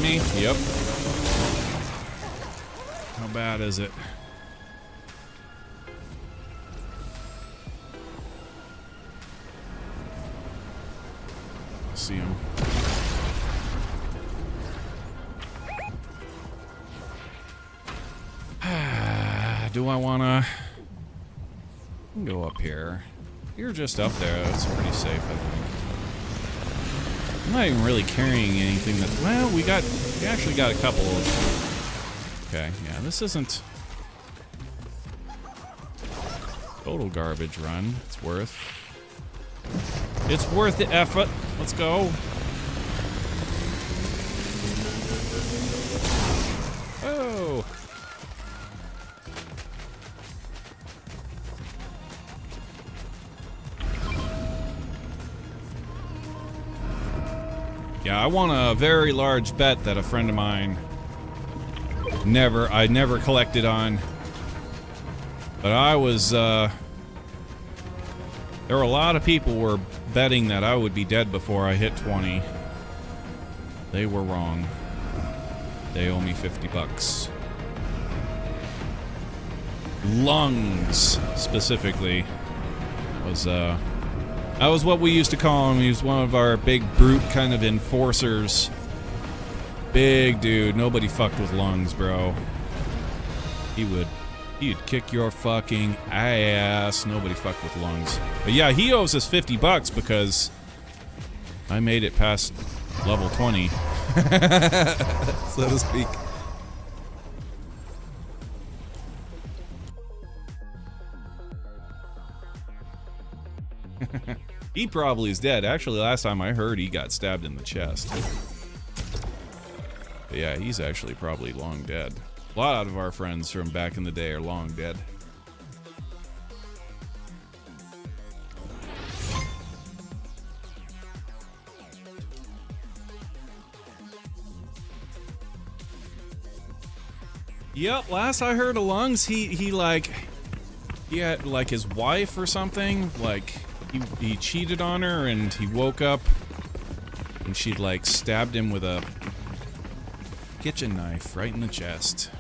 on me? Yep. How bad is it? I see him. Do I wanna go up here? You're just up there. That's pretty safe, I think. I'm not even really carrying anything that. Well, we actually got a couple of. Okay, yeah, this isn't total garbage run. It's worth the effort. Let's go. Oh. Yeah, I won a very large bet that a friend of mine I never collected on. But I was, there were a lot of people were betting that I would be dead before I hit 20. They were wrong. They owe me 50 bucks. Lungs, specifically, was, that was what we used to call him. He was one of our big brute kind of enforcers. Big dude. Nobody fucked with Lungs, bro. He'd kick your fucking ass. Nobody fucked with Lungs. But yeah, he owes us 50 bucks because I made it past level 20. So to speak. He probably is dead. Actually, last time I heard, he got stabbed in the chest. But yeah, he's actually probably long dead. A lot of our friends from back in the day are long dead. Yep, last I heard of Lungs, he had like his wife or something, like he cheated on her and he woke up and she'd like stabbed him with a kitchen knife right in the chest.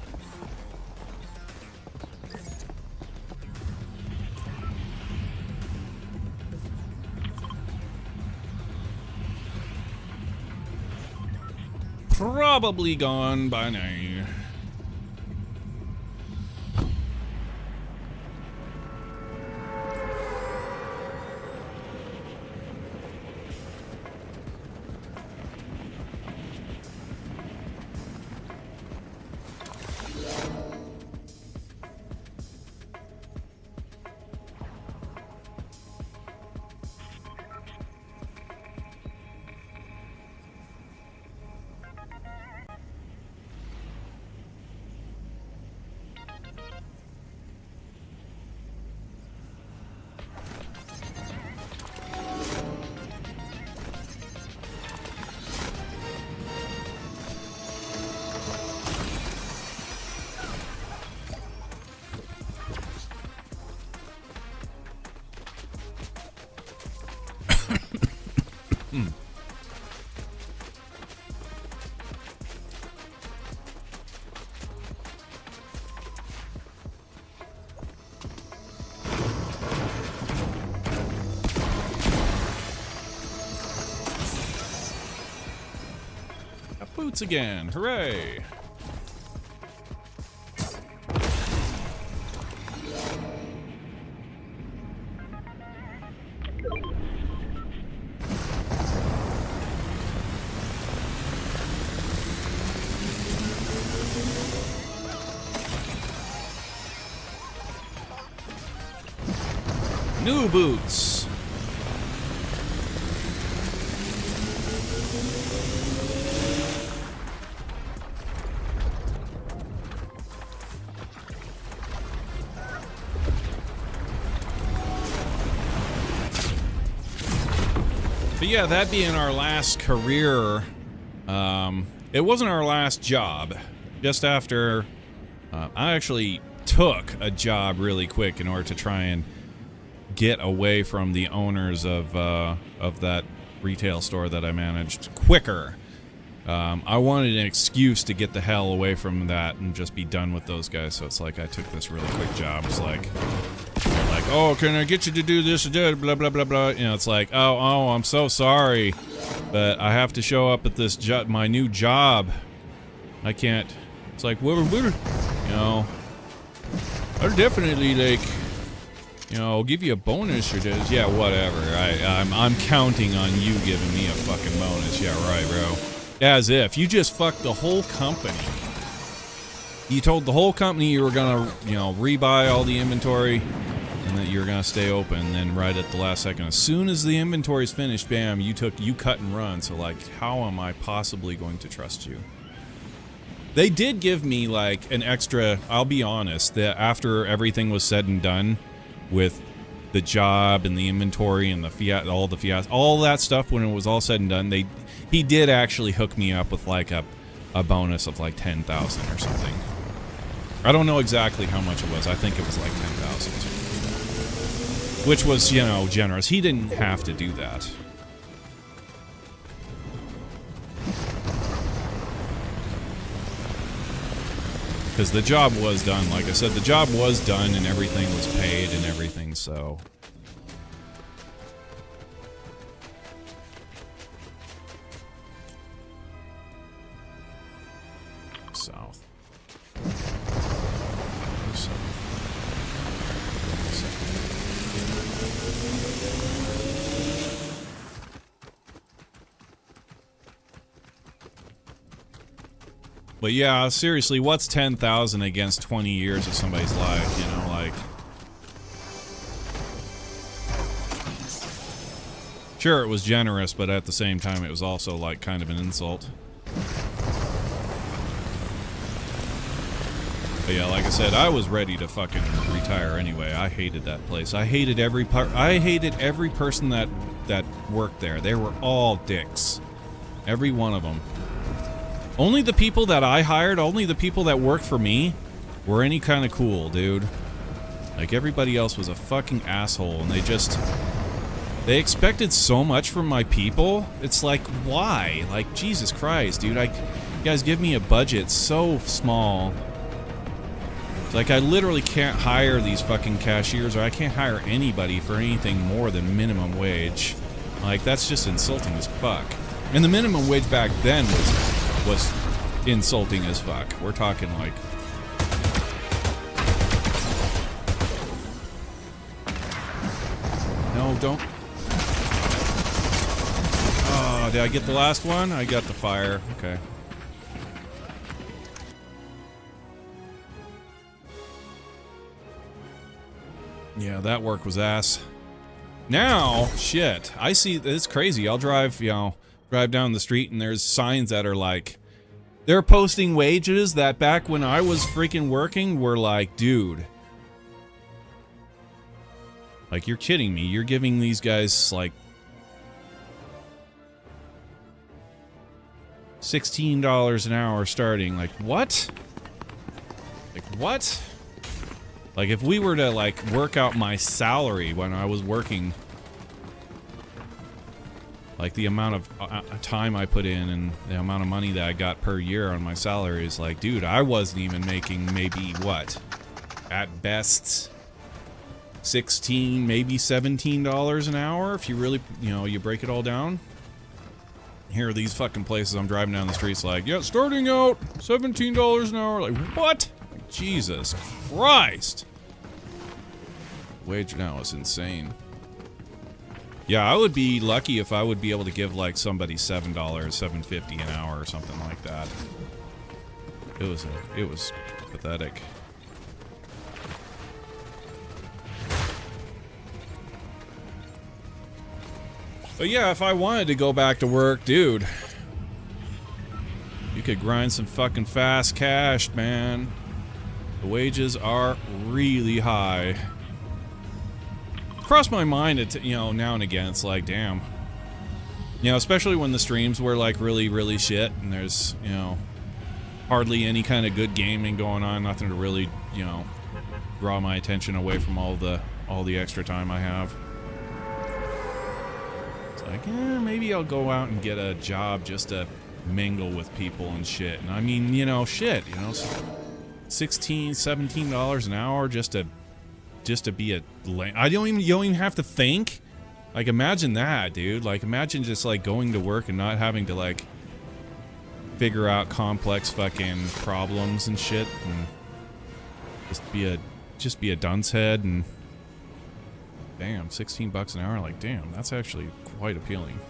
Probably gone by now. Boots again, hooray! New boots. But yeah, that being our last career, it wasn't our last job. Just after, I actually took a job really quick in order to try and get away from the owners of that retail store that I managed quicker. I wanted an excuse to get the hell away from that and just be done with those guys. So it's like I took this really quick job. It's like, oh, can I get you to do this? Blah, blah, blah, blah. You know, it's like, oh, I'm so sorry. But I have to show up at this my new job. I can't. It's like, you know, I'll definitely, like, you know, give you a bonus or this. Yeah, whatever. I'm counting on you giving me a fucking bonus. Yeah, right, bro. As if you just fucked the whole company. You told the whole company you were gonna, you know, rebuy all the inventory and that you're gonna stay open. And then right at the last second, as soon as the inventory's finished, bam, you cut and run. So like, how am I possibly going to trust you? They did give me like an extra. I'll be honest, that after everything was said and done, with the job and the inventory and the fiat, all that stuff, when it was all said and done, he did actually hook me up with like a bonus of like 10,000 or something. I don't know exactly how much it was. I think it was like 10,000, which was, you know, generous. He didn't have to do that. Because the job was done. Like I said, the job was done and everything was paid and everything, so. South. But yeah, seriously, what's 10,000 against 20 years of somebody's life, you know, like... Sure, it was generous, but at the same time, it was also, like, kind of an insult. But yeah, like I said, I was ready to fucking retire anyway. I hated that place. I hated every person that worked there. They were all dicks. Every one of them. Only the people that I hired, only the people that worked for me were any kind of cool, dude. Like, everybody else was a fucking asshole, and they expected so much from my people. It's like, why? Like, Jesus Christ, dude. You guys give me a budget so small. It's like, I literally can't hire these fucking cashiers, or I can't hire anybody for anything more than minimum wage. Like, that's just insulting as fuck. And the minimum wage back then was insulting as fuck. We're talking like... No, don't... Oh, did I get the last one? I got the fire. Okay. Yeah, that work was ass. Now, shit. I see, it's crazy. I'll drive down the street and there's signs that are like, they're posting wages that back when I was freaking working were like, dude. Like, you're kidding me. You're giving these guys like $16 an hour starting. Like, what? Like, what? Like, if we were to like work out my salary when I was working, like the amount of time I put in and the amount of money that I got per year on my salary is like, dude, I wasn't even making maybe what? At best, $16, maybe $17 an hour if you really, you break it all down. Here are these fucking places I'm driving down the streets like, yeah, starting out $17 an hour. Like, what? Like, Jesus Christ. Wage now is insane. Yeah, I would be lucky if I would be able to give like somebody $7, $7.50 an hour or something like that. It was pathetic. But yeah, if I wanted to go back to work, dude, you could grind some fucking fast cash, man. The wages are really high. Cross my mind, now and again, it's like, damn. Especially when the streams were like really, really shit and there's, hardly any kind of good gaming going on, nothing to really, draw my attention away from all the extra time I have. It's like, maybe I'll go out and get a job just to mingle with people and shit. And I mean, you know, shit, you know, $16, $17 an hour just to be a you don't even have to think. Like, imagine that, dude. Like, imagine just like going to work and not having to like figure out complex fucking problems and shit, and just be a dunce head. And damn, $16 an hour. Like, damn, that's actually quite appealing.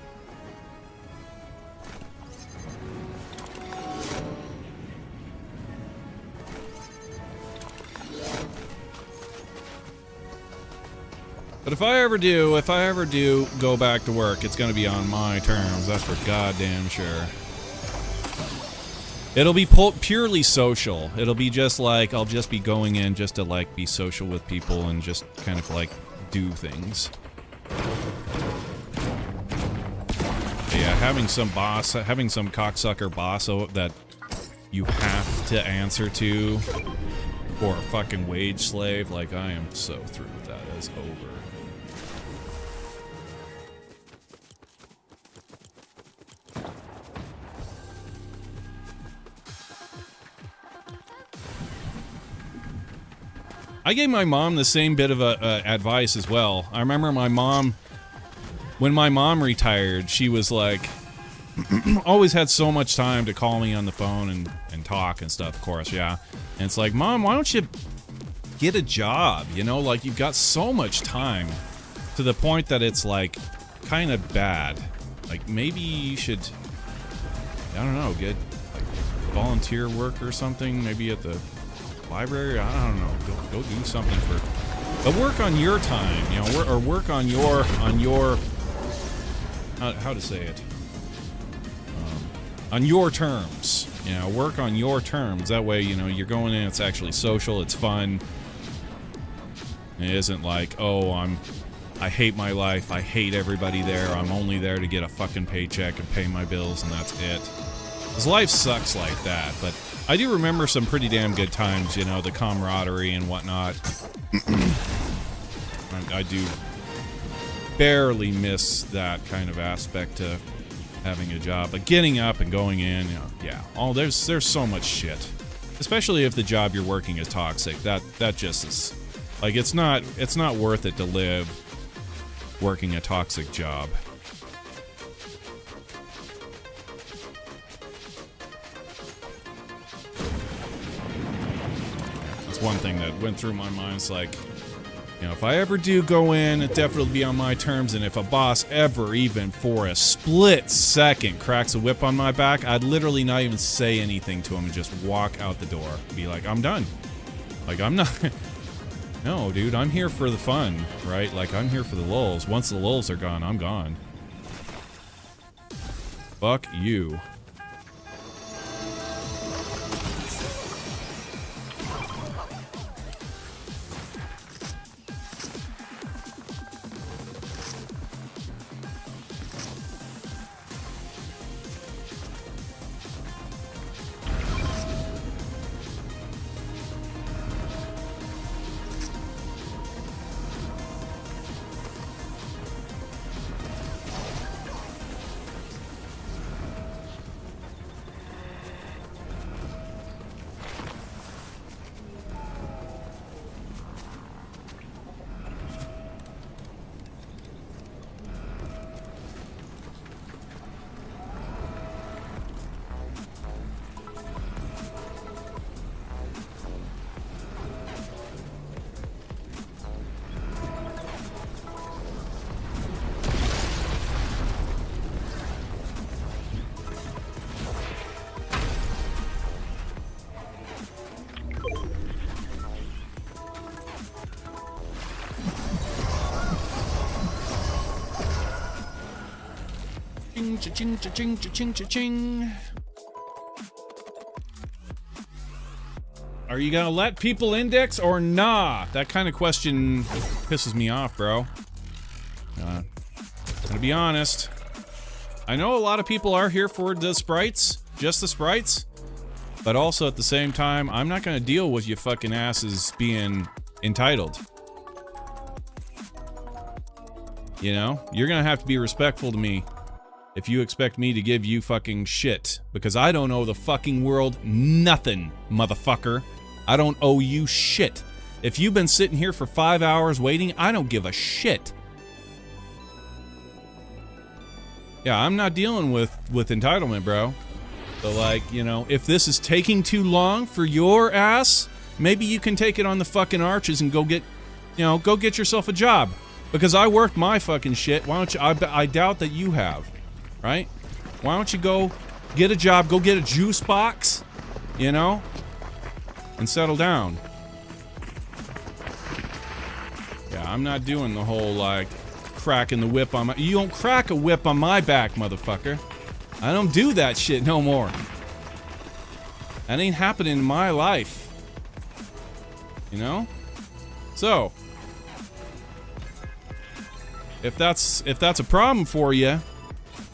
But if I ever do go back to work, it's gonna be on my terms. That's for goddamn sure. It'll be purely social. It'll be just like, I'll just be going in just to like be social with people and just kind of like do things. But yeah, having some cocksucker boss that you have to answer to, or a fucking wage slave, like, I am so through with that. It's over. I gave my mom the same bit of advice as well. I remember my mom, when my mom retired, she was like, always had so much time to call me on the phone and talk and stuff, of course, yeah. And it's like, Mom, why don't you get a job? You know, like, you've got so much time, to the point that it's like kind of bad. Like, maybe you should, I don't know, get like volunteer work or something, maybe at the library. I don't know. Go do something but work on your time, you know, or work on your how to say it, on your terms. You know, work on your terms. That way, you know, you're going in, it's actually social, it's fun. It isn't like, oh, I hate my life, I hate everybody there, I'm only there to get a fucking paycheck and pay my bills, and that's it. Because life sucks like that. But I do remember some pretty damn good times, you know, the camaraderie and whatnot. I do barely miss that kind of aspect to having a job. But getting up and going in, you know, yeah, there's so much shit. Especially if the job you're working is toxic. That just is, like, it's not worth it to live working a toxic job. One thing that went through my mind is like, you know, if I ever do go in, it definitely be on my terms, and if a boss ever even for a split second cracks a whip on my back, I'd literally not even say anything to him and just walk out the door. Be like, I'm done. Like, I'm not no, dude, I'm here for the fun, right? Like, I'm here for the lulz. Once the lulz are gone, I'm gone. Fuck you. Cha-ching, cha-ching, cha-ching, cha-ching. Are you gonna let people index or nah? That kind of question pisses me off, bro. Gonna be honest. I know a lot of people are here for the sprites, just the sprites, but also at the same time, I'm not gonna deal with you fucking asses being entitled. You know? You're gonna have to be respectful to me. if you expect me to give you fucking shit. Because I don't owe the fucking world nothing, motherfucker. I don't owe you shit. If you've been sitting here for 5 hours waiting, I don't give a shit. Yeah, I'm not dealing with entitlement, bro. So, like, you know, if this is taking too long for your ass, maybe you can take it on the fucking arches and go get, you know, go get yourself a job. Because I worked my fucking shit. Why don't you, I doubt that you have, right? Why don't you go get a job, go get a juice box, you know, and settle down. Yeah, I'm not doing the whole, like, cracking the whip on my... You don't crack a whip on my back, motherfucker. I don't do that shit no more. That ain't happening in my life. You know? So, if that's a problem for you,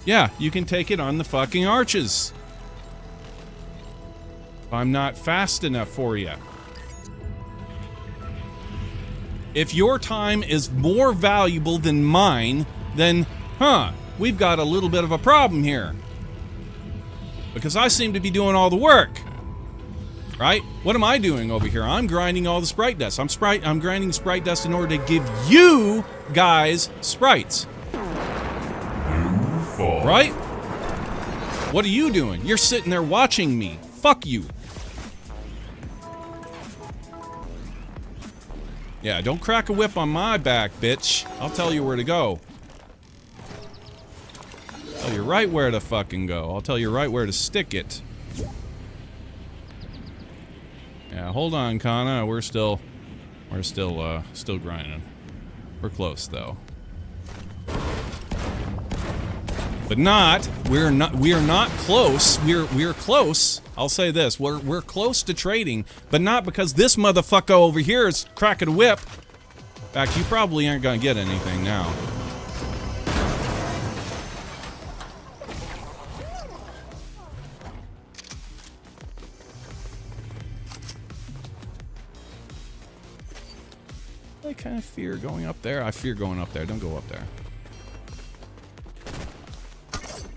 yeah, you can take it on the fucking arches. If I'm not fast enough for you. If your time is more valuable than mine, then, we've got a little bit of a problem here. Because I seem to be doing all the work. Right? What am I doing over here? I'm grinding all the sprite dust. I'm grinding sprite dust in order to give you guys sprites. Right? What are you doing? You're sitting there watching me. Fuck you. Yeah, don't crack a whip on my back, bitch. I'll tell you where to go. I'll tell you right where to fucking go. I'll tell you right where to stick it. Yeah, hold on, Kana. We're still grinding. We're close, though. But we are not close. We're close. I'll say this, we're close to trading, but not because this motherfucker over here is cracking a whip. In fact, you probably aren't gonna get anything now. I kind of fear going up there. I fear going up there. Don't go up there.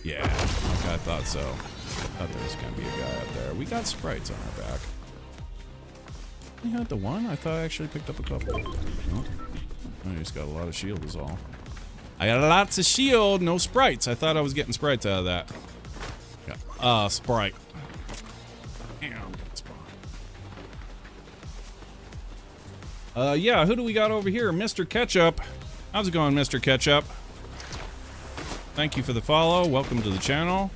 Yeah, I thought so. I thought there was gonna be a guy up there. We got sprites on our back. We had the one? I thought I actually picked up a couple. Nope. I just got a lot of shield is all. I got lots of shield, no sprites. I thought I was getting sprites out of that. Yeah. Sprite. Yeah, who do we got over here? Mr. Ketchup. How's it going, Mr. Ketchup? Thank you for the follow. Welcome to the channel.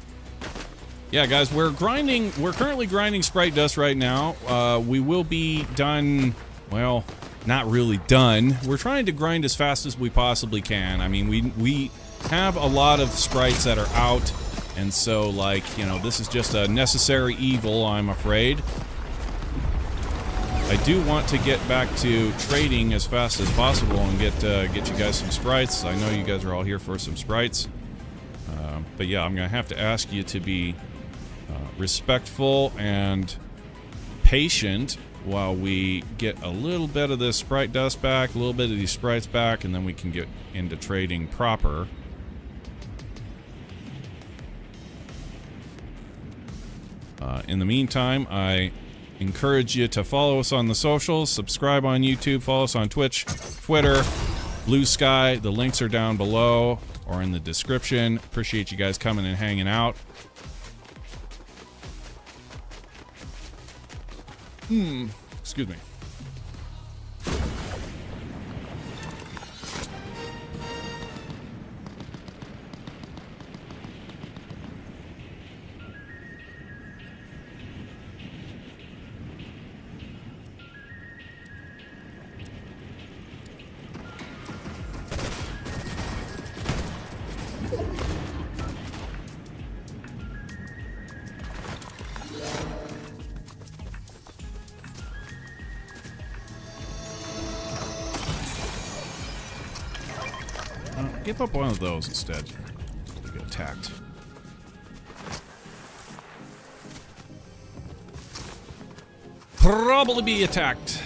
Yeah, guys, we're currently grinding sprite dust right now. We will be done, well, not really done. We're trying to grind as fast as we possibly can. I mean, we have a lot of sprites that are out, and so, like, you know, this is just a necessary evil, I'm afraid. I do want to get back to trading as fast as possible and get you guys some sprites. I know you guys are all here for some sprites. But yeah, I'm going to have to ask you to be respectful and patient while we get a little bit of this sprite dust back, a little bit of these sprites back, and then we can get into trading proper. In the meantime, I encourage you to follow us on the socials, subscribe on YouTube, follow us on Twitch, Twitter, Blue Sky. The links are down below or in the description. Appreciate you guys coming and hanging out. Excuse me. Give up one of those instead. You get attacked. Probably be attacked.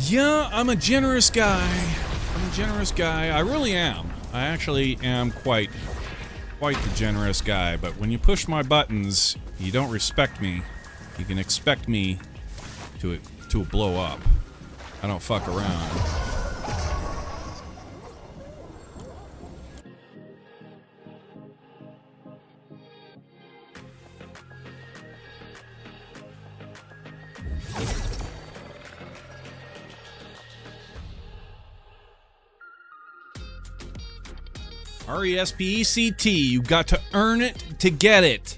Yeah, I'm a generous guy. I'm a generous guy. I really am. I actually am quite the generous guy. But when you push my buttons, you don't respect me. You can expect me to blow up. I don't fuck around. RESPECT. You got to earn it to get it.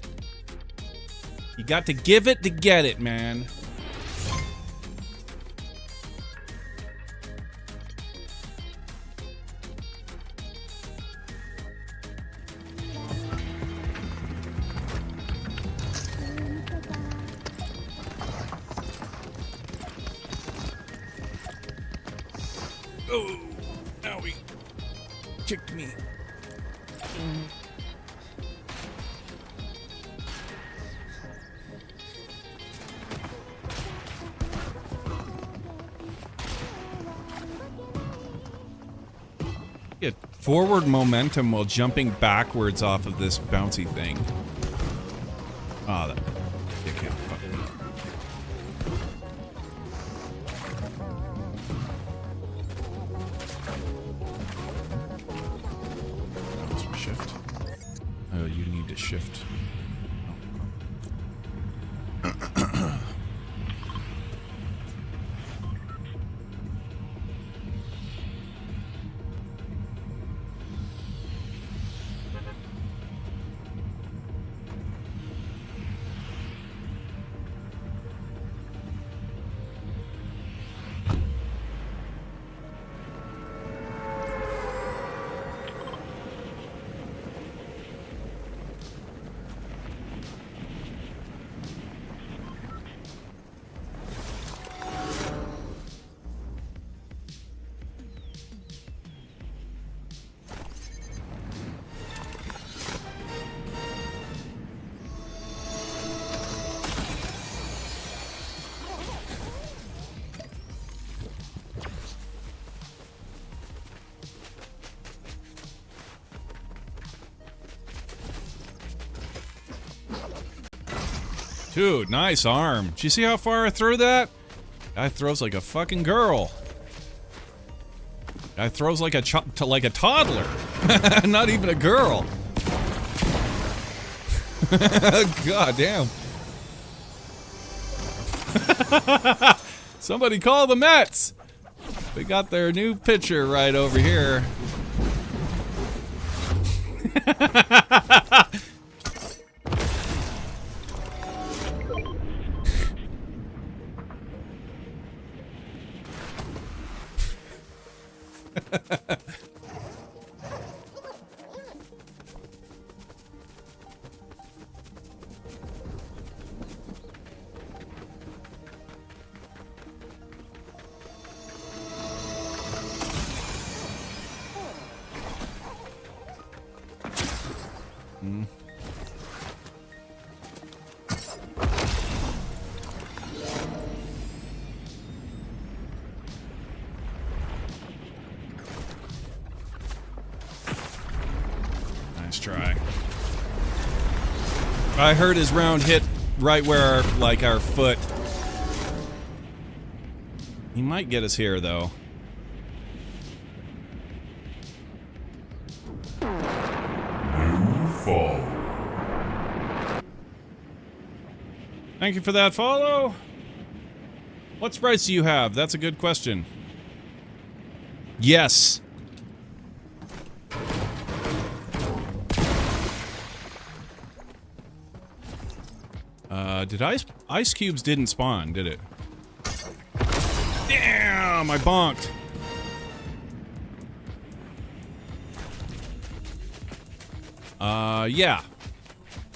You got to give it to get it, man. Oh, owie. Kicked me. Get forward momentum while jumping backwards off of this bouncy thing. Oh, that dickhead fucked me. Shift. Oh, you need to shift. Dude, nice arm. Did you see how far I threw that? Guy throws like a fucking girl. Guy throws like a toddler. Not even a girl. God damn. Somebody call the Mets. We got their new pitcher right over here. Nice try. I heard his round hit right where, like, our foot. He might get us here, though. New fall. Thank you for that follow. What sprites do you have? That's a good question. Yes. Did ice cubes didn't spawn, did it? Damn, I bonked. Yeah.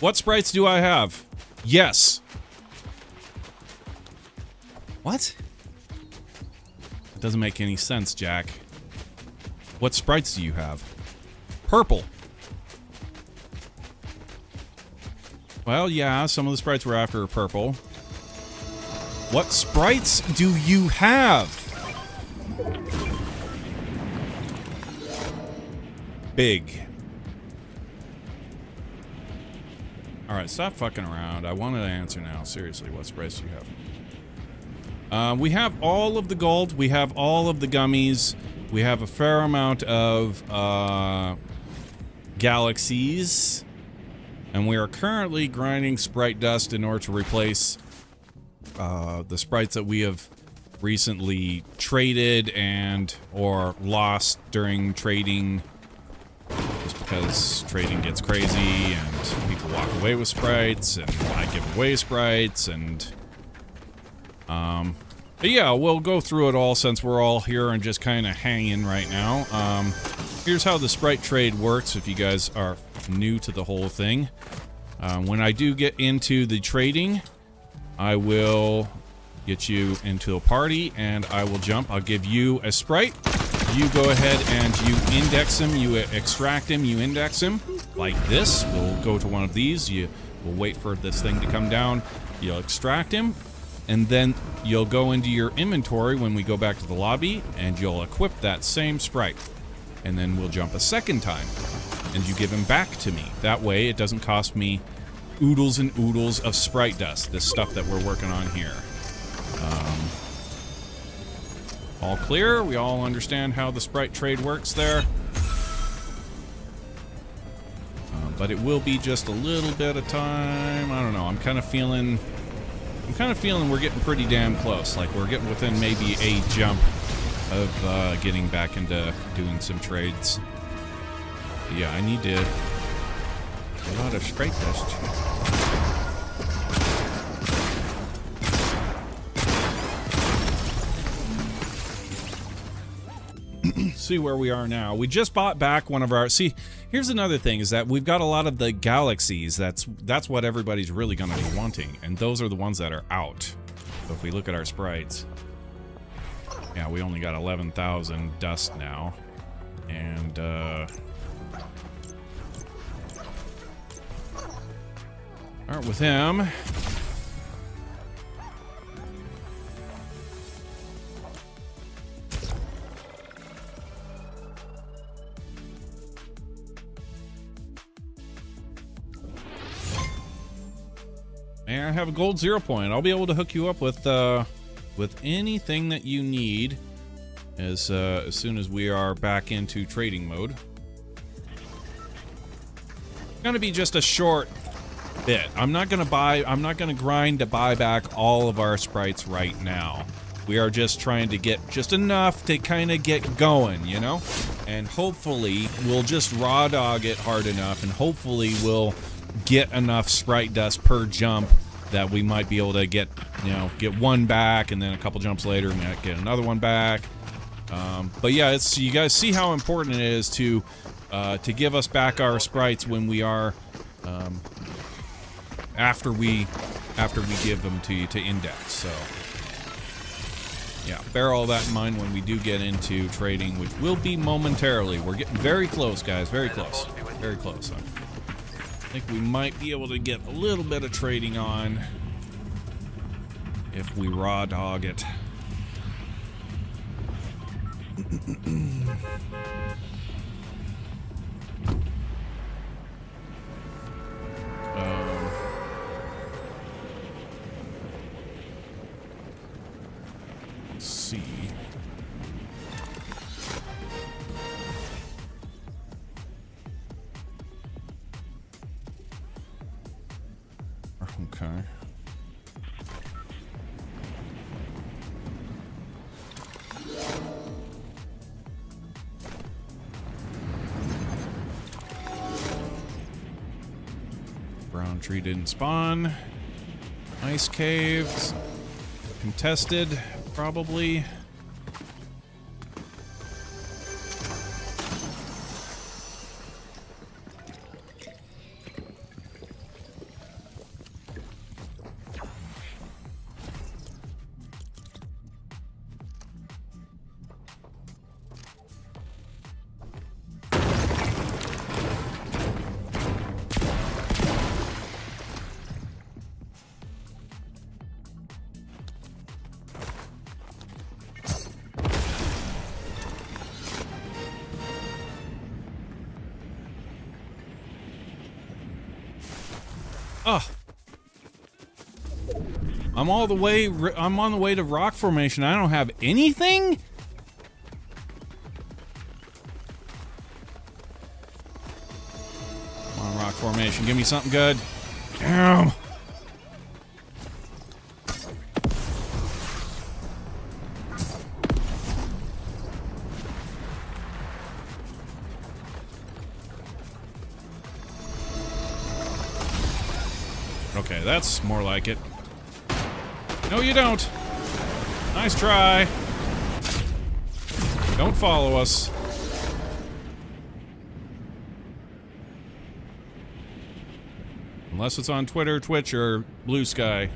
What sprites do I have? Yes. What? It doesn't make any sense, Jack. What sprites do you have? Purple. Well, yeah, some of the sprites were after purple. What sprites do you have? Big. Alright, stop fucking around. I wanted to answer now. Seriously, what sprites do you have? We have all of the gold. We have all of the gummies. We have a fair amount of galaxies. And we are currently grinding sprite dust in order to replace the sprites that we have recently traded and or lost during trading, just because trading gets crazy and people walk away with sprites and I give away sprites and but yeah, we'll go through it all since we're all here and just kind of hanging right now. Here's how the sprite trade works if you guys are new to the whole thing. When I do get into the trading, I will get you into a party and I will jump. I'll give you a sprite. You go ahead and you index him, you extract him, you index him like this. We'll go to one of these. We'll wait for this thing to come down. You'll extract him and then you'll go into your inventory when we go back to the lobby and you'll equip that same sprite. And then we'll jump a second time and you give him back to me. That way it doesn't cost me oodles and oodles of sprite dust, this stuff that we're working on here. All clear? We all understand how the sprite trade works there. But it will be just a little bit of time. I don't know. I'm kind of feeling we're getting pretty damn close. Like we're getting within maybe a jump of getting back into doing some trades. But yeah, I need to get a lot of sprite dust. See where we are now. We just bought back one of our... See, here's another thing, is that we've got a lot of the galaxies. That's what everybody's really going to be wanting. And those are the ones that are out. So if we look at our sprites... Yeah, we only got 11,000 dust now. And, start with him. And I have a gold 0 point. I'll be able to hook you up with anything that you need as soon as we are back into trading mode. It's gonna be just a short bit. I'm not gonna grind to buy back all of our sprites right now. We are just trying to get just enough to kind of get going, you know? And hopefully we'll just raw dog it hard enough and hopefully we'll get enough sprite dust per jump that we might be able to get, you know, get one back and then a couple jumps later we might get another one back. But yeah, it's, you guys see how important it is to give us back our sprites when we are after we give them to you to index. So yeah, bear all that in mind when we do get into trading, which will be momentarily. We're getting very close, guys, very close, very close. I think we might be able to get a little bit of trading on if we raw dog it. Let's see. Okay. Brown tree didn't spawn. Ice caves. Contested, probably. Ugh. I'm on the way to rock formation. I don't have anything? Come on, rock formation. Give me something good. Damn. Okay, that's more like it. No, you don't. Nice try. Don't follow us. Unless it's on Twitter, Twitch, or Blue Sky.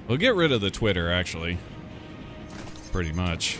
We'll get rid of the Twitter, actually. Pretty much.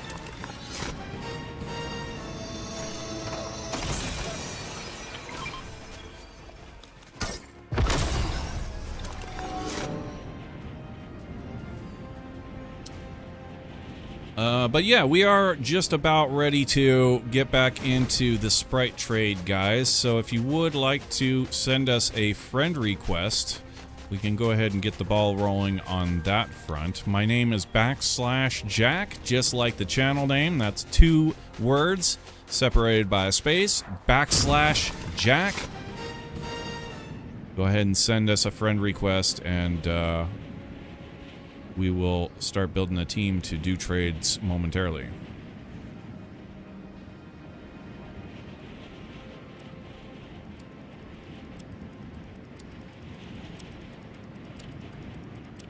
But yeah, we are just about ready to get back into the Sprite trade, guys. So if you would like to send us a friend request, we can go ahead and get the ball rolling on that front. My name is /Jack, just like the channel name. That's 2 words separated by a space. /Jack. Go ahead and send us a friend request, and we will start building a team to do trades momentarily.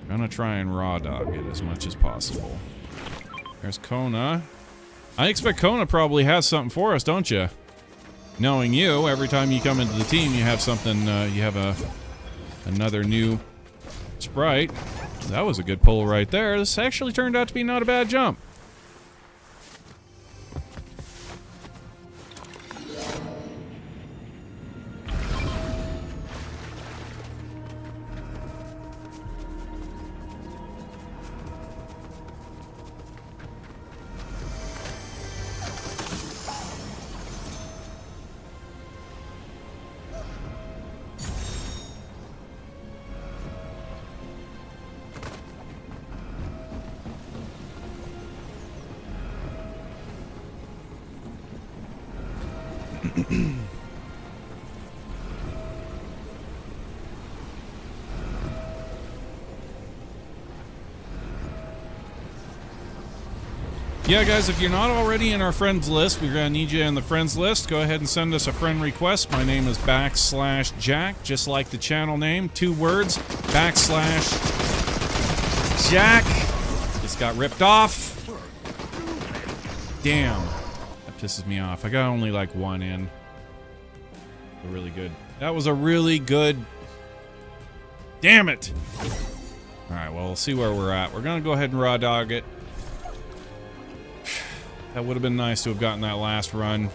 I'm gonna try and raw dog it as much as possible. There's Kona. I expect Kona probably has something for us, don't you? Knowing you, every time you come into the team, you have something. You have another new Sprite. That was a good pull right there. This actually turned out to be not a bad jump. Yeah, guys, if you're not already in our friends list, we're going to need you in the friends list. Go ahead and send us a friend request. My name is /Jack, just like the channel name. 2 words, /Jack. Just got ripped off. Damn. That pisses me off. I got only like 1 in. Really good. That was a really good... Damn it! Alright, well, we'll see where we're at. We're going to go ahead and raw dog it. That would have been nice to have gotten that last run.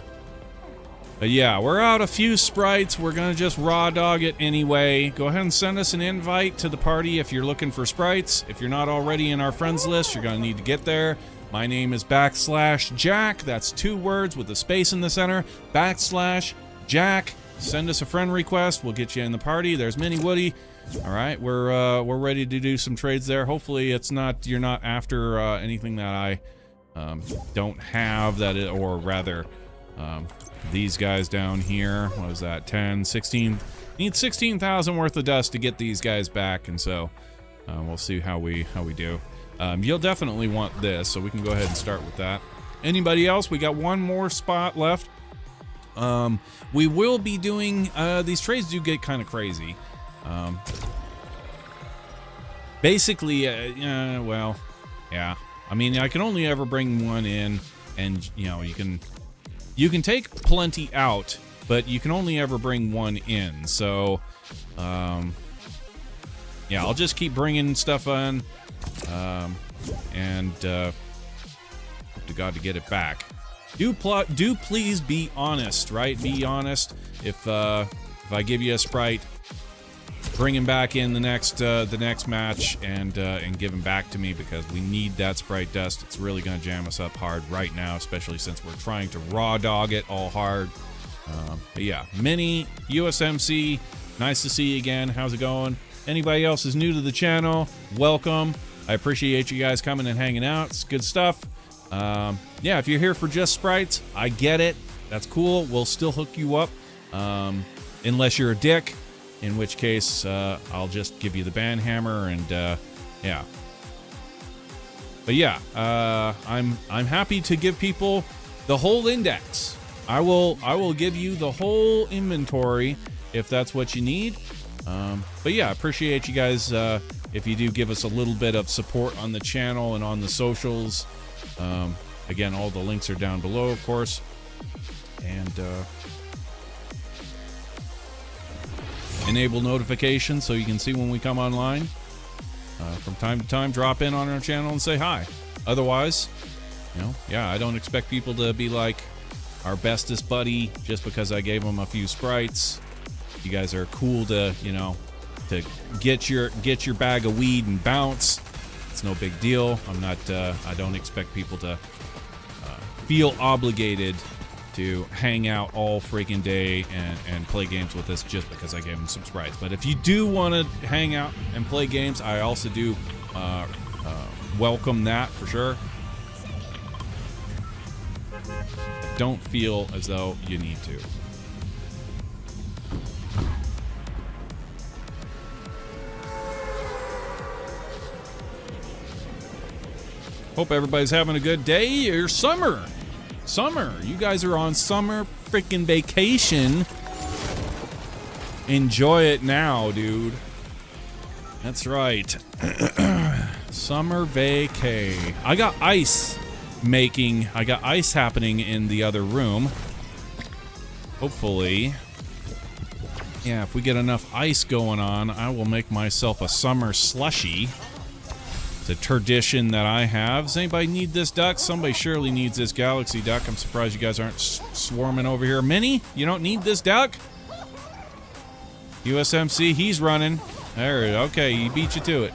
But yeah, we're out a few sprites. We're going to just raw dog it anyway. Go ahead and send us an invite to the party if you're looking for sprites. If you're not already in our friends list, you're going to need to get there. My name is /Jack. That's 2 words with a space in the center. /Jack. Send us a friend request. We'll get you in the party. There's Mini Woody. All right, we're ready to do some trades there. Hopefully, you're not after anything that I don't have that, or rather, these guys down here. What was that? 10, 16. Need 16,000 worth of dust to get these guys back, and so we'll see how we do. You'll definitely want this, so we can go ahead and start with that. Anybody else? We got 1 more spot left. We will be doing these trades do get kind of crazy. Basically, well, yeah. I mean, I can only ever bring 1 in, and you know, you can take plenty out, but you can only ever bring 1 in. So, yeah, I'll just keep bringing stuff on, and hope to God to get it back. Do please be honest, right? Be honest. If I give you a Sprite, bring him back in the next match and give him back to me, because we need that Sprite dust. It's really going to jam us up hard right now, especially since we're trying to raw dog it all hard. But yeah, Mini, USMC, nice to see you again. How's it going? Anybody else is new to the channel, welcome. I appreciate you guys coming and hanging out. It's good stuff. Yeah, if you're here for just Sprites, I get it. That's cool. We'll still hook you up, unless you're a dick, in which case I'll just give you the ban hammer and yeah. But yeah, I'm happy to give people the whole index. I will give you the whole inventory if that's what you need. But yeah, appreciate you guys if you do give us a little bit of support on the channel and on the socials. Again, all the links are down below, of course. And enable notifications so you can see when we come online. From time to time, drop in on our channel and say hi. Otherwise, you know, yeah, I don't expect people to be like our bestest buddy just because I gave them a few sprites. You guys are cool to, you know, to get your bag of weed and bounce. It's no big deal. I'm not. I don't expect people to feel obligated to hang out all freaking day and play games with us just because I gave them some sprites. But if you do want to hang out and play games, I also do welcome that for sure. Don't feel as though you need to. Hope everybody's having a good day or summer. Summer. You guys are on summer freaking vacation. Enjoy it now, dude. That's right. Summer vacay. I got ice happening in the other room. Hopefully. Yeah, if we get enough ice going on, I will make myself a summer slushie. It's a tradition that I have. Does anybody need this duck? Somebody surely needs this galaxy duck. I'm surprised you guys aren't swarming over here. Minnie, you don't need this duck? USMC, he's running. There, okay, he beat you to it.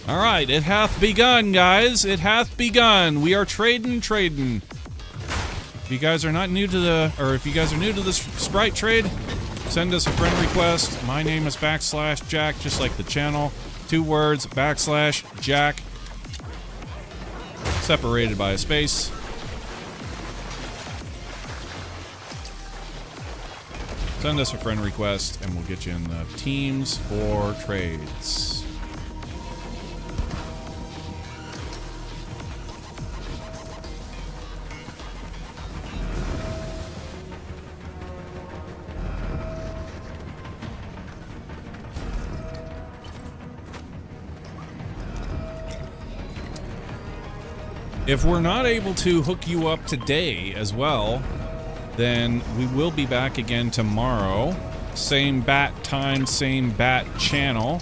All right, it hath begun, guys. It hath begun. We are trading. If you guys are not new to the, or if you guys are new to this Sprite trade, send us a friend request. My name is /Jack, just like the channel. 2 words, /Jack, separated by a space. Send us a friend request, and we'll get you in the teams for trades. If we're not able to hook you up today as well, then we will be back again tomorrow. Same bat time, same bat channel.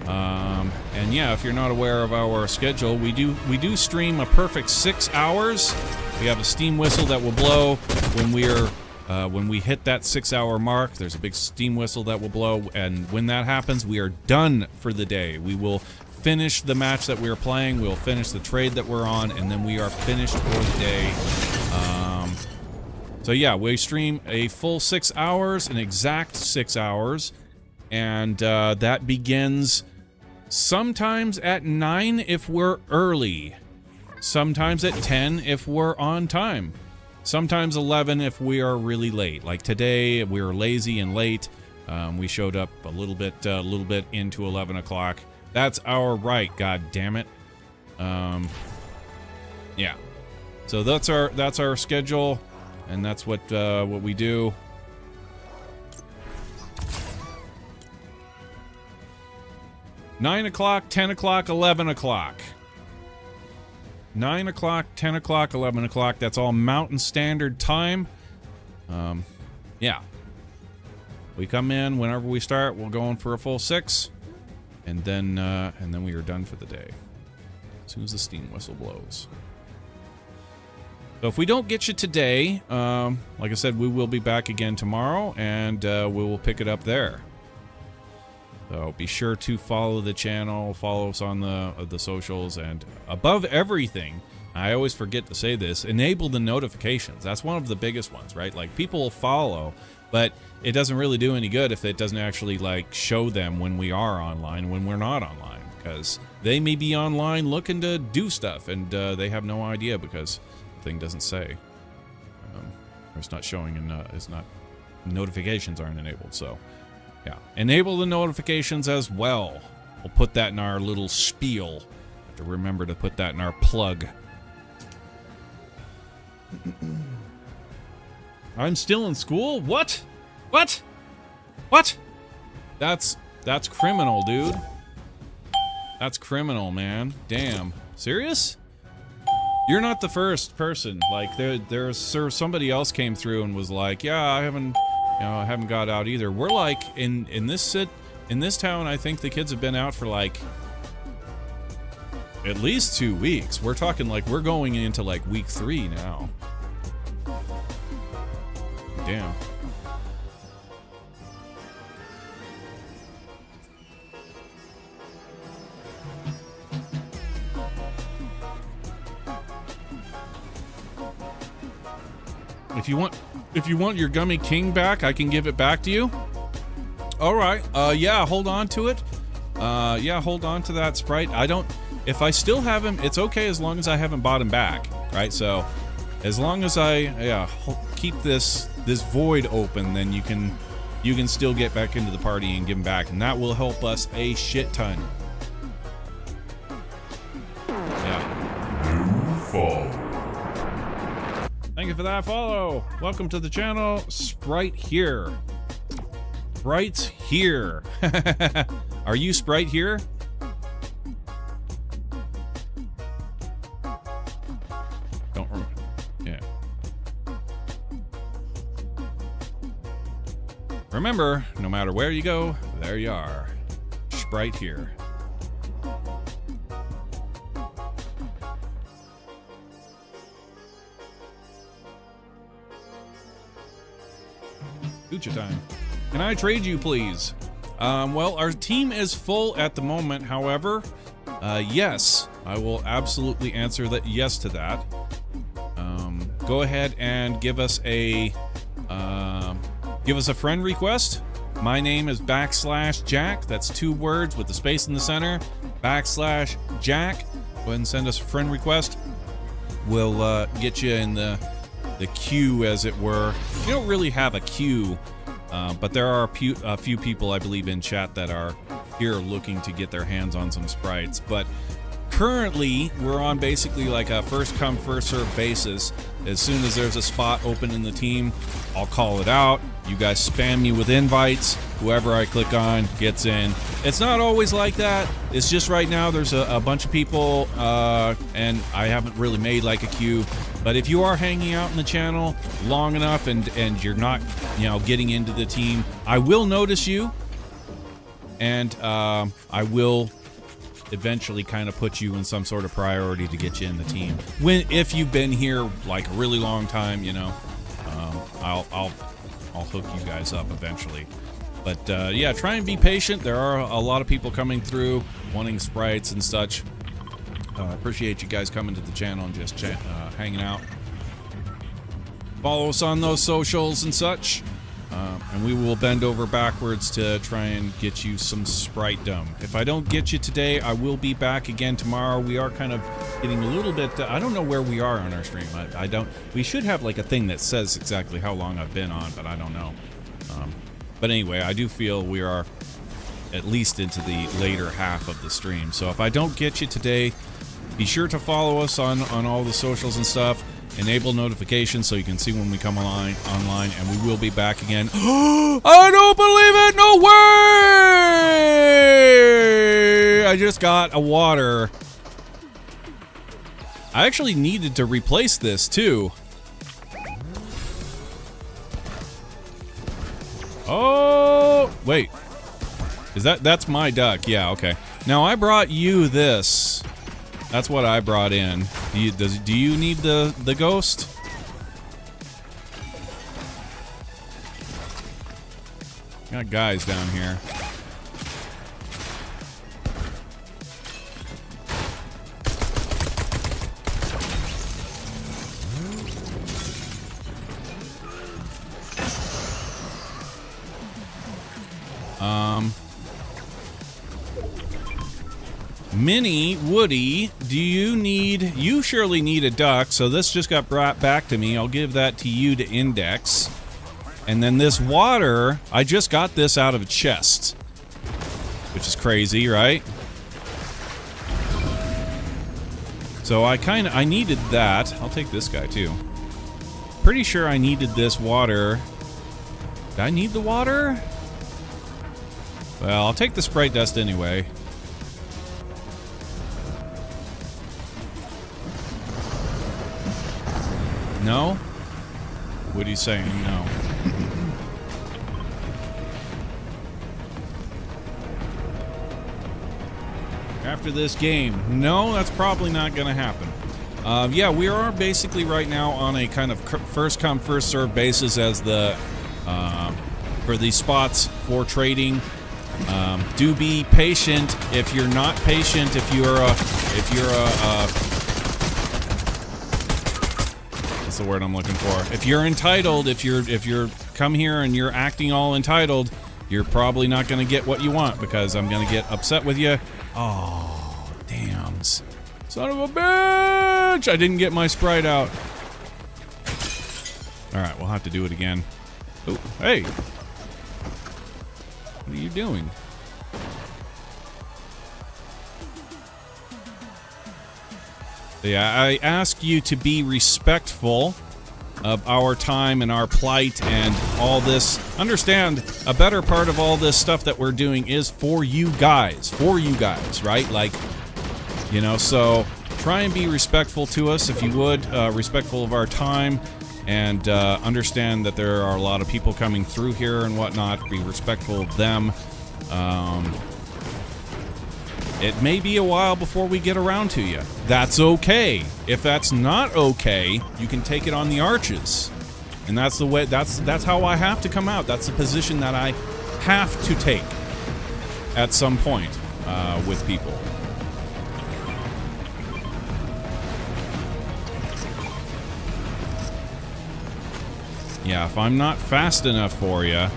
And yeah, if you're not aware of our schedule, we do stream a perfect 6 hours. We have a steam whistle that will blow when we hit that 6-hour mark. There's a big steam whistle that will blow, and when that happens, we are done for the day. We will finish the match that we are playing, we'll finish the trade that we're on, and then we are finished for the day. So yeah, we stream a full 6 hours, an exact 6 hours, and that begins sometimes at 9 if we're early, sometimes at 10 if we're on time. Sometimes 11 if we are really late. Like today, we were lazy and late. We showed up a little bit into 11 o'clock. That's our right. God damn it. Yeah. So that's our schedule, and that's what we do. Nine o'clock, 10 o'clock, 11 o'clock. 9 o'clock, 10 o'clock, 11 o'clock. That's all Mountain Standard Time. Yeah. We come in whenever we start. We'll go in for a full 6, and then we are done for the day. As soon as the steam whistle blows. So if we don't get you today, like I said, we will be back again tomorrow, and we will pick it up there. So be sure to follow the channel, follow us on the socials, and above everything, I always forget to say this, enable the notifications. That's one of the biggest ones, right? Like, people will follow, but it doesn't really do any good if it doesn't actually, like, show them when we are online, when we're not online, because they may be online looking to do stuff, and they have no idea because the thing doesn't say. Or it's not showing, and it's not, notifications aren't enabled, so yeah. Enable the notifications as well. We'll put that in our little spiel. Have to remember to put that in our plug. I'm still in school? What? What? What? That's criminal, dude. That's criminal, man. Damn. Serious? You're not the first person. Like, there's somebody else came through and was like, yeah, I haven't got out either. We're like in this town, I think the kids have been out for like at least 2 weeks. We're talking like we're going into like week 3 now. Damn. If you want your Gummy King back, I can give it back to you. All right. Yeah, hold on to it. Yeah, hold on to that Sprite. If I still have him, it's okay as long as I haven't bought him back, right? So, as long as I keep this void open, then you can still get back into the party and give him back, and that will help us a shit ton. Yeah. New follow. Thank you for that follow. Welcome to the channel. Sprite here. Sprite's here. Are you Sprite here? Don't remember. Yeah. Remember, no matter where you go, there you are. Sprite here. Lucha time. Can I trade you, please? Well, our team is full at the moment. However, yes, I will absolutely answer that yes to that. Go ahead and give us a friend request. My name is /Jack. That's 2 words with the space in the center. /Jack. Go ahead and send us a friend request. We'll get you in the queue, as it were. You don't really have a queue, but there are a few people, I believe, in chat that are here looking to get their hands on some Sprites. But currently, we're on basically like a first come, first serve basis. As soon as there's a spot open in the team, I'll call it out. You guys spam me with invites. Whoever I click on gets in. It's not always like that. It's just right now there's a bunch of people, and I haven't really made like a queue. But if you are hanging out in the channel long enough and you're not, getting into the team, I will notice you, and I will eventually kind of put you in some sort of priority to get you in the team. If you've been here like a really long time, I'll hook you guys up eventually. But yeah, try and be patient. There are a lot of people coming through wanting Sprites and such. I appreciate you guys coming to the channel and just hanging out. Follow us on those socials and such. And we will bend over backwards to try and get you some Sprite-dom. If I don't get you today, I will be back again tomorrow. We are kind of getting a little bit... I don't know where we are on our stream. I don't... We should have like a thing that says exactly how long I've been on, but I don't know. But anyway, I do feel we are at least into the later half of the stream. So if I don't get you today, be sure to follow us on all the socials and stuff. Enable notifications so you can see when we come online, and we will be back again. I don't believe it! No way! I just got a water. I actually needed to replace this too. Oh, wait. That's my duck. Yeah, okay. Now I brought you this. That's what I brought in. Do you need the ghost? Got guys down here. Minnie, Woody, you surely need a duck, so this just got brought back to me. I'll give that to you to index. And then this water, I just got this out of a chest, which is crazy, right? So I needed that. I'll take this guy too. Pretty sure I needed this water. Did I need the water? Well, I'll take the Sprite dust anyway. No? What are you saying? No. After this game. No, that's probably not going to happen. Yeah, we are basically right now on a kind of first come, first serve basis as the for these spots for trading. Do be patient. If you're not patient, if you're what's the word I'm looking for? If you're entitled, if you're come here and you're acting all entitled, you're probably not going to get what you want because I'm going to get upset with you. Oh, damn. Son of a bitch! I didn't get my Sprite out. Alright, we'll have to do it again. Oh, hey! What are you doing? Yeah, I ask you to be respectful of our time and our plight and all this. Understand, a better part of all this stuff that we're doing is for you guys, right? Like, you know, so try and be respectful to us if you would, respectful of our time, and understand that there are a lot of people coming through here and whatnot. Be respectful of them. It may be a while before we get around to you. That's okay. If that's not okay, you can take it on the arches. And that's the way, that's how I have to come out. That's the position that I have to take at some point with people. Yeah, if I'm not fast enough for you,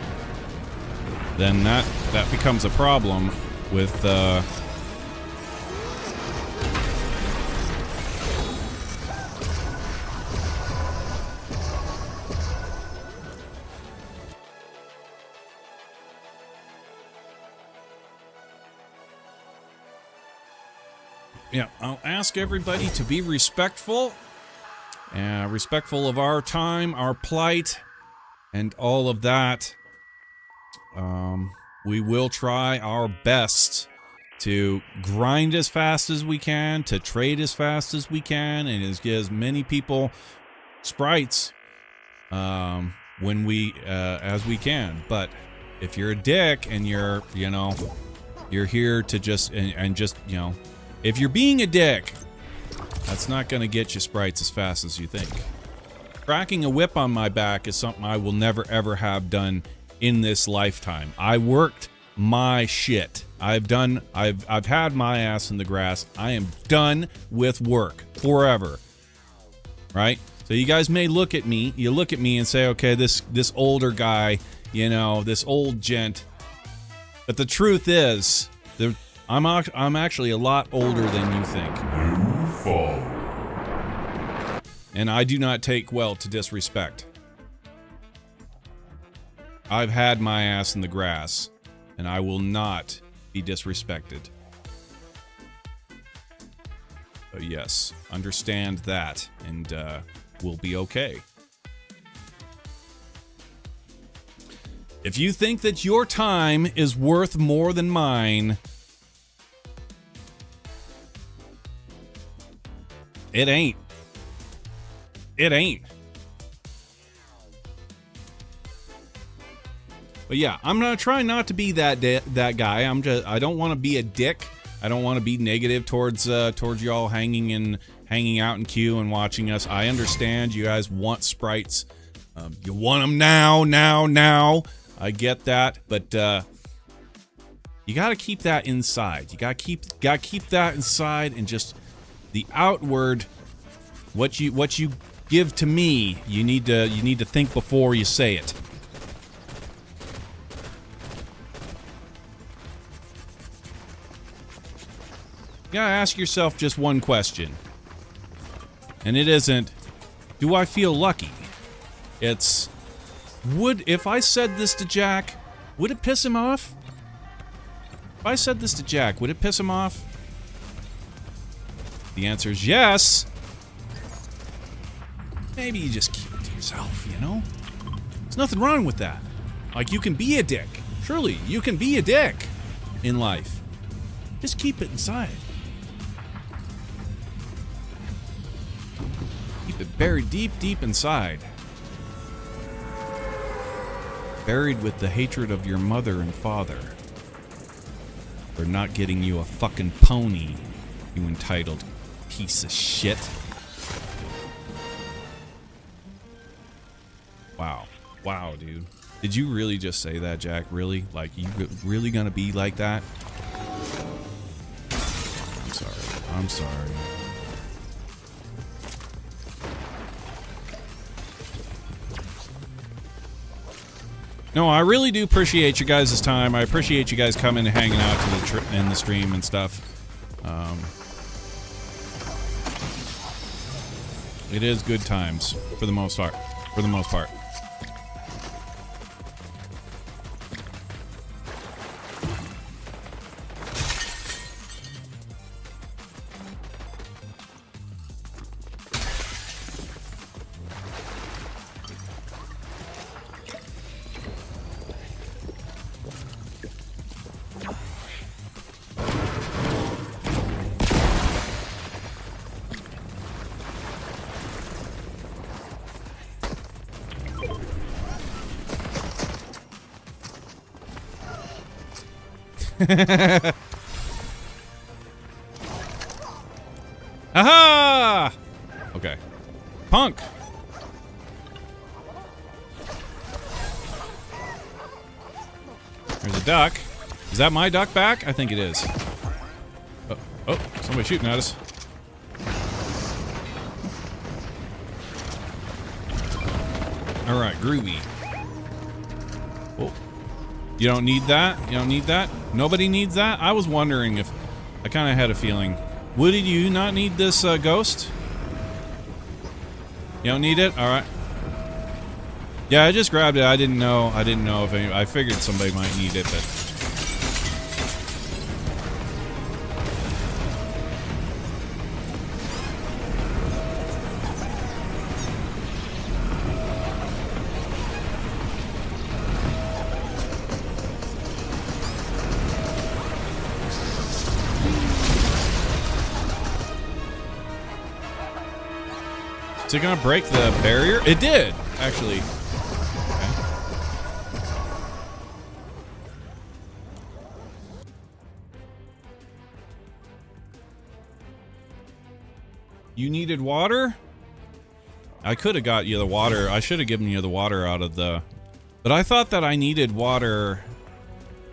then that becomes a problem with yeah, I'll ask everybody to be respectful. Respectful of our time, our plight, and all of that. We will try our best to grind as fast as we can, to trade as fast as we can, and give as many people sprites when we as we can. But if you're a dick and you're here to just and just, you know, if you're being a dick, that's not going to get you sprites as fast as you think. Cracking a whip on my back is something I will never ever have done in this lifetime. I worked my shit. I've had my ass in the grass. I am done with work forever. Right? So you guys may look at me, and say, okay, this older guy, you know, this old gent. But the truth is, I'm actually a lot older than you think. And I do not take well to disrespect. I've had my ass in the grass, and I will not be disrespected. So yes, understand that, and we'll be okay. If you think that your time is worth more than mine, it ain't. It ain't. But yeah, I'm gonna try not to be that guy. I don't want to be a dick. I don't want to be negative towards y'all hanging out in queue and watching us. I understand you guys want sprites. You want them now. I get that, but you got to keep that inside. You got to keep that inside, and just the outward, what you give to me, you need to think before you say it. You gotta ask yourself just one question. And it isn't, do I feel lucky? It's, if I said this to Jack, would it piss him off? If I said this to Jack, would it piss him off? The answer is yes. Maybe you just keep it to yourself, you know? There's nothing wrong with that. Like, you can be a dick. Surely, you can be a dick in life. Just keep it inside. Keep it buried deep inside. Buried with the hatred of your mother and father. For not getting you a fucking pony, you entitled piece of shit. Wow, dude. Did you really just say that, Jack? Really? Like, you really gonna be like that? I'm sorry. No, I really do appreciate you guys' time. I appreciate you guys coming and hanging out to in the stream and stuff. It is good times for the most part. Aha! Okay. Punk! There's a duck. Is that my duck back? I think it is. Oh, somebody's shooting at us. Alright, groovy. Oh. You don't need that? You don't need that? Nobody needs that? I was wondering if... I kind of had a feeling. Woody, do you not need this ghost? You don't need it? Alright. Yeah, I just grabbed it. I didn't know if any... I figured somebody might need it, but... Is it gonna break the barrier? It did, actually. Okay. You needed water? I could have got you the water. I should have given you the water out of the... But I thought that I needed water.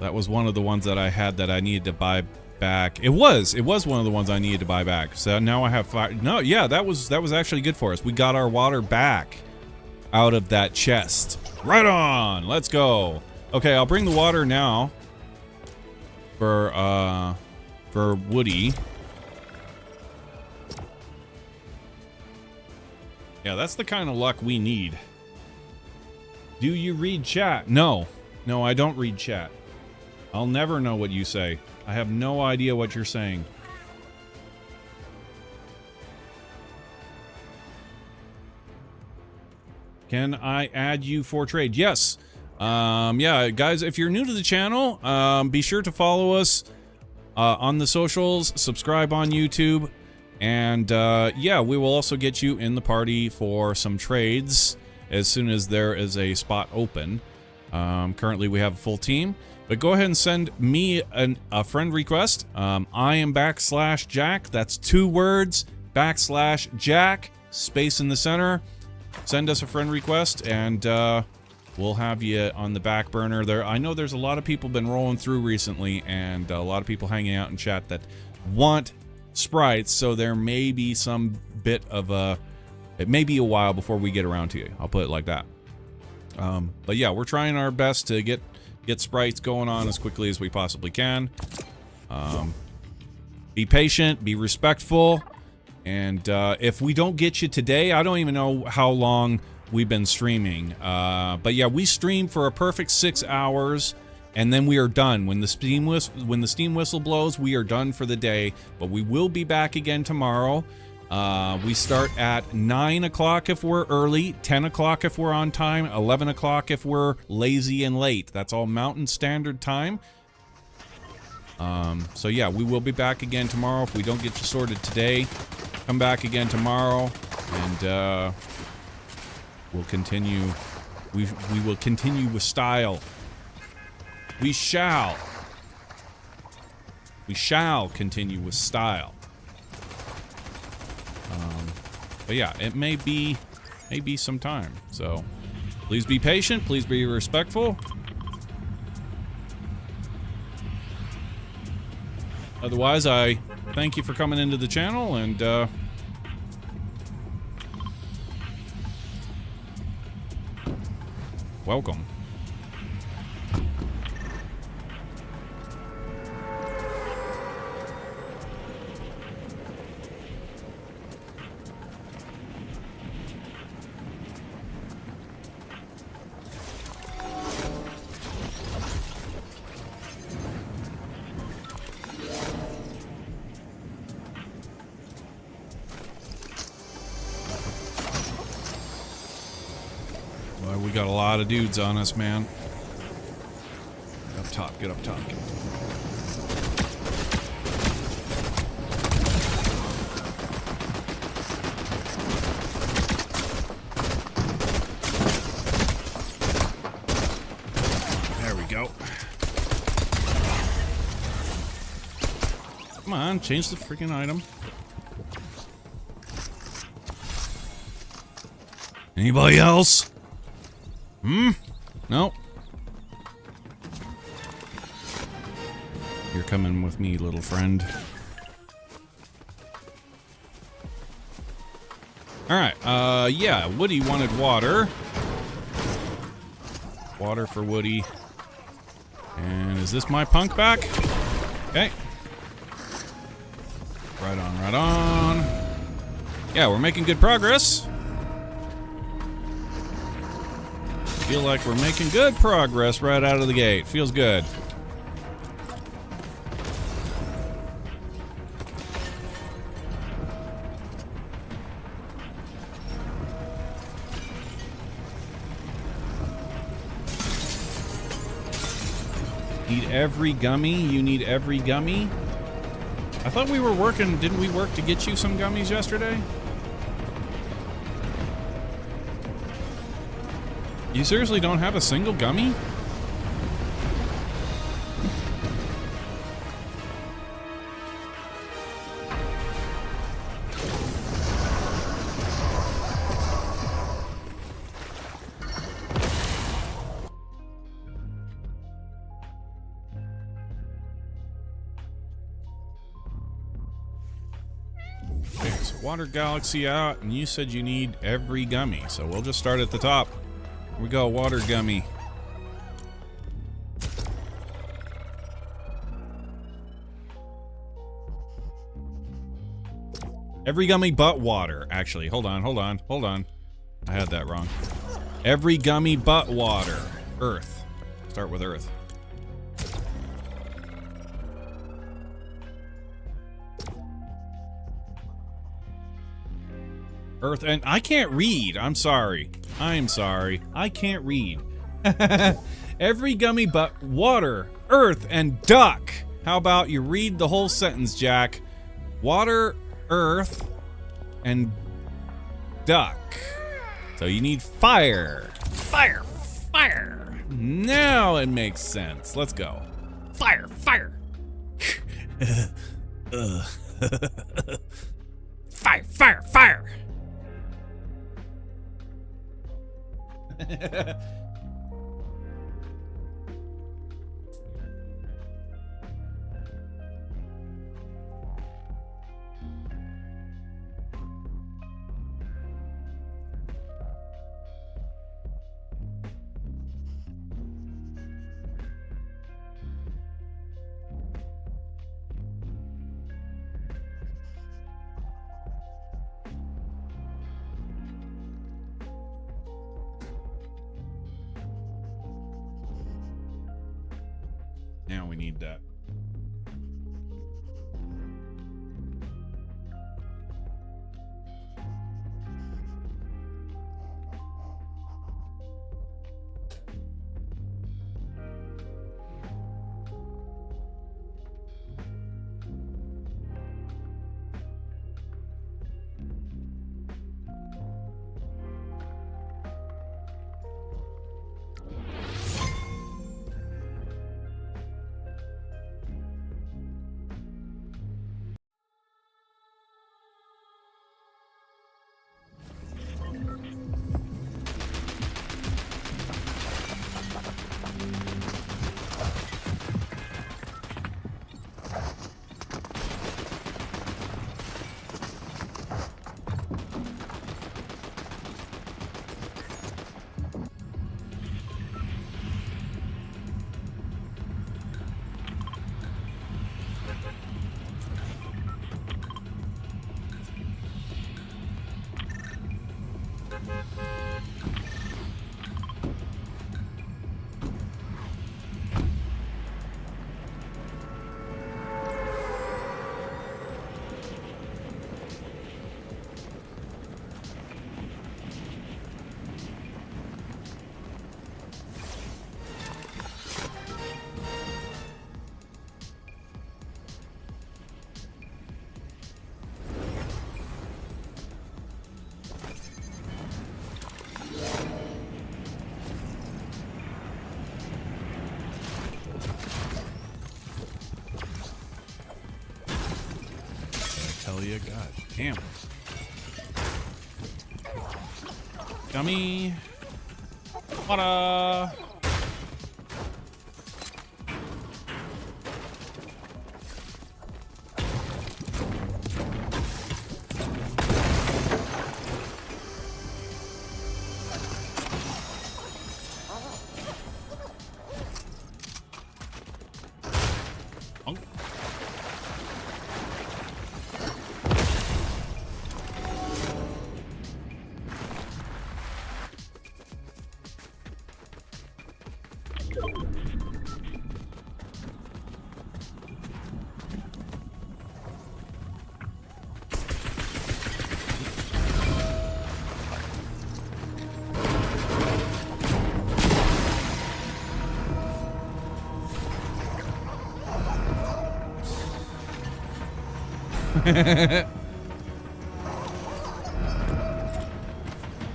That was one of the ones that I had that I needed to buy back. It was one of the ones I needed to buy back. So now I have 5. No, yeah, that was actually good for us. We got our water back out of that chest. Right on. Let's go. Okay, I'll bring the water now for Woody. Yeah, that's the kind of luck we need. Do you read chat? No, I don't read chat. I'll never know what you say. I have no idea what you're saying. Can I add you for trade? Yes. Yeah, guys, if you're new to the channel, be sure to follow us on the socials, subscribe on YouTube, and yeah, we will also get you in the party for some trades as soon as there is a spot open. Currently, we have a full team. But go ahead and send me a friend request. I am /Jack. That's 2 words, /Jack, space in the center. Send us a friend request, and we'll have you on the back burner there. I know there's a lot of people been rolling through recently, and a lot of people hanging out in chat that want sprites, so there may be some bit of it may be a while before we get around to you. I'll put it like that. But yeah, we're trying our best to get sprites going on as quickly as we possibly can. Be patient, be respectful, and if we don't get you today, I don't even know how long we've been streaming. But yeah, we stream for a perfect 6 hours, and then we are done. When the steam whistle blows, we are done for the day. But we will be back again tomorrow. We start at 9 o'clock if we're early, 10 o'clock if we're on time, 11 o'clock if we're lazy and late. That's all Mountain Standard Time. So yeah, we will be back again tomorrow. If we don't get you sorted today, come back again tomorrow, and we'll continue. We will continue with style. We shall continue with style. But yeah, it may be some time. So please be patient. Please be respectful. Otherwise, I thank you for coming into the channel, and welcome. We got a lot of dudes on us, man. Get up top, get up top. There we go. Come on, change the freaking item. Anybody else? Nope. You're coming with me, little friend. Alright, yeah, Woody wanted water. Water for Woody. And is this my punk back? Okay. Right on, right on. Yeah, we're making good progress. Feel like we're making good progress right out of the gate. Feels good. Need every gummy? You need every gummy? I thought we were working, didn't we work to get you some gummies yesterday? You seriously don't have a single gummy? Okay, so Water Galaxy out, and you said you need every gummy, so we'll just start at the top. Here we go, water gummy. Every gummy but water. Actually, hold on. I had that wrong. Every gummy but water. Earth. Start with Earth. Earth, and I can't read. I'm sorry. I can't read. Every gummy but water, earth, and duck. How about you read the whole sentence, Jack? Water, earth, and duck. So you need fire. Fire. Now it makes sense. Let's go. Fire, fire. Fire, fire, fire. Now we need that. Tell you, God damn it. Gummy. Water.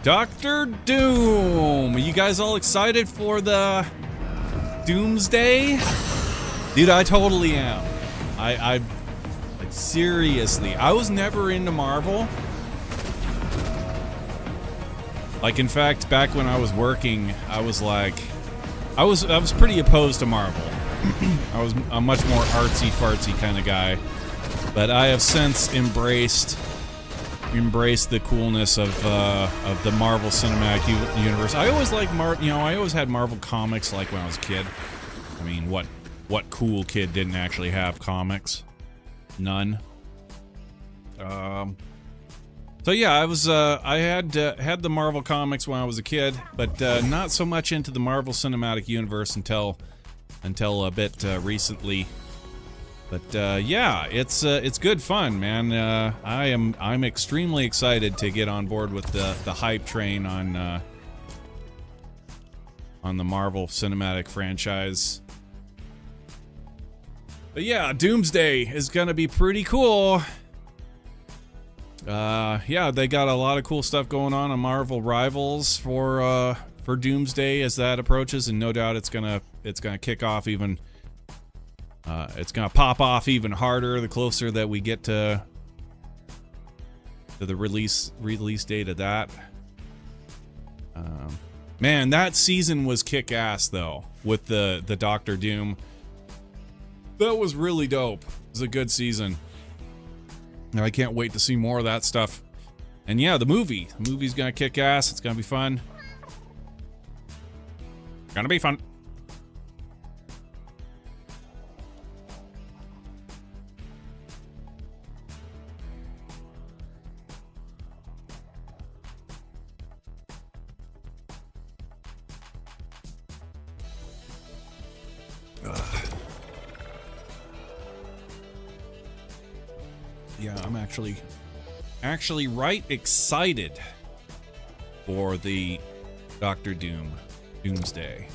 Dr. Doom! Are you guys all excited for the Doomsday? Dude, I totally am. I like, seriously, I was never into Marvel. Like, in fact, back when I was working, I was like, I was pretty opposed to Marvel. I was a much more artsy-fartsy kind of guy. But I have since embraced the coolness of the Marvel Cinematic Universe. I always liked I always had Marvel comics like when I was a kid. I mean, what cool kid didn't actually have comics? None. So yeah, I had the Marvel comics when I was a kid, but not so much into the Marvel Cinematic Universe until a bit recently. But yeah, it's good fun, man. I'm extremely excited to get on board with the hype train on the Marvel Cinematic franchise. But yeah, Doomsday is gonna be pretty cool. Yeah, they got a lot of cool stuff going on Marvel Rivals for for Doomsday as that approaches, and no doubt it's gonna kick off even. It's gonna pop off even harder the closer that we get to the release date of that. Man, that season was kick-ass though, with the Doctor Doom. That was really dope. It was a good season. I can't wait to see more of that stuff. And yeah, the movie's gonna kick ass. It's gonna be fun. Gonna be fun. Yeah, I'm actually right excited for the Doctor Doomsday.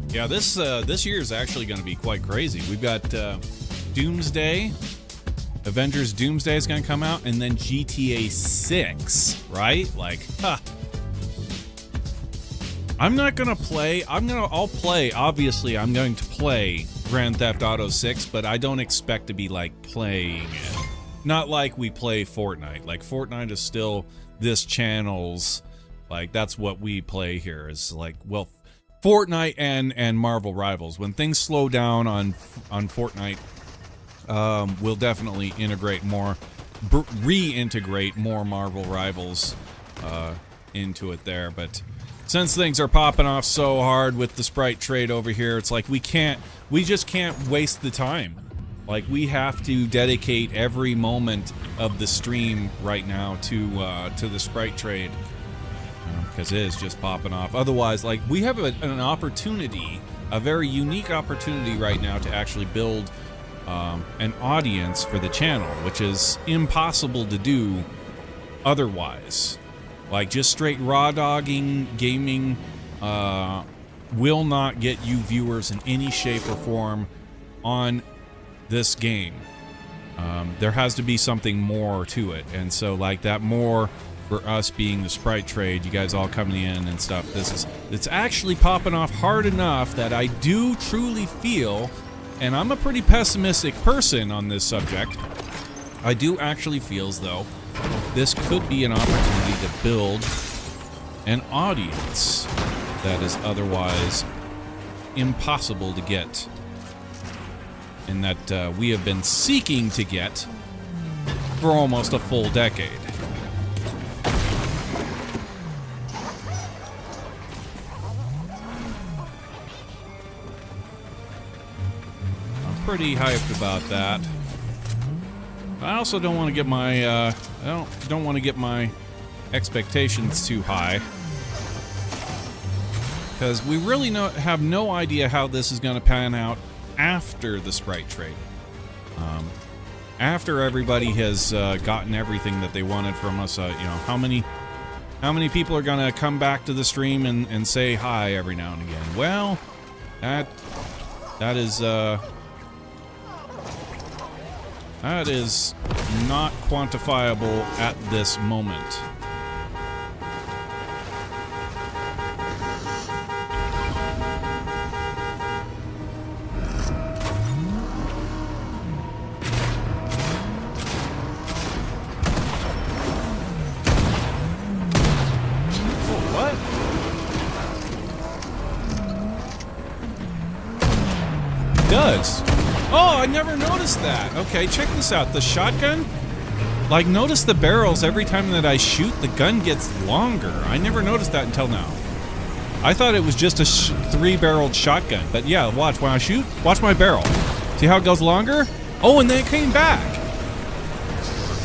Yeah, this year is actually going to be quite crazy. We've got Doomsday, Avengers Doomsday is going to come out, and then GTA 6, right? Like, huh. I'm not going to play. Obviously, I'm going to play Grand Theft Auto 6, but I don't expect to be, like, playing it. Not like we play Fortnite. Like, Fortnite is still this channel's, like, that's what we play here, is like, well, Fortnite and Marvel Rivals. When things slow down on Fortnite, we'll definitely integrate more, reintegrate more Marvel Rivals into it there. But since things are popping off so hard with the Sprite trade over here, it's like we just can't waste the time. Like, we have to dedicate every moment of the stream right now to the Sprite trade. Because it is just popping off. Otherwise, like, we have an opportunity, a very unique opportunity right now to actually build an audience for the channel, which is impossible to do otherwise. Like, just straight raw dogging gaming will not get you viewers in any shape or form on this game. There has to be something more to it, and so, like, that more for us being the Sprite trade, you guys all coming in and stuff, it's actually popping off hard enough that I do truly feel, and I'm a pretty pessimistic person on this subject, I do actually feel as though this could be an opportunity to build an audience that is otherwise impossible to get, and that we have been seeking to get for almost a full decade. Pretty hyped about that. I also don't want to get my I don't want to get my expectations too high, because we really have no idea how this is going to pan out after the Sprite trade. After everybody has gotten everything that they wanted from us, you know, how many people are going to come back to the stream and say hi every now and again? Well, that is not quantifiable at this moment. Does. Oh, I never noticed that. Okay, check this out. The shotgun, like, notice the barrels every time that I shoot, the gun gets longer. I never noticed that until now. I thought it was just a 3-barreled shotgun, but yeah, watch when I shoot. Watch my barrel. See how it goes longer? Oh, and then it came back.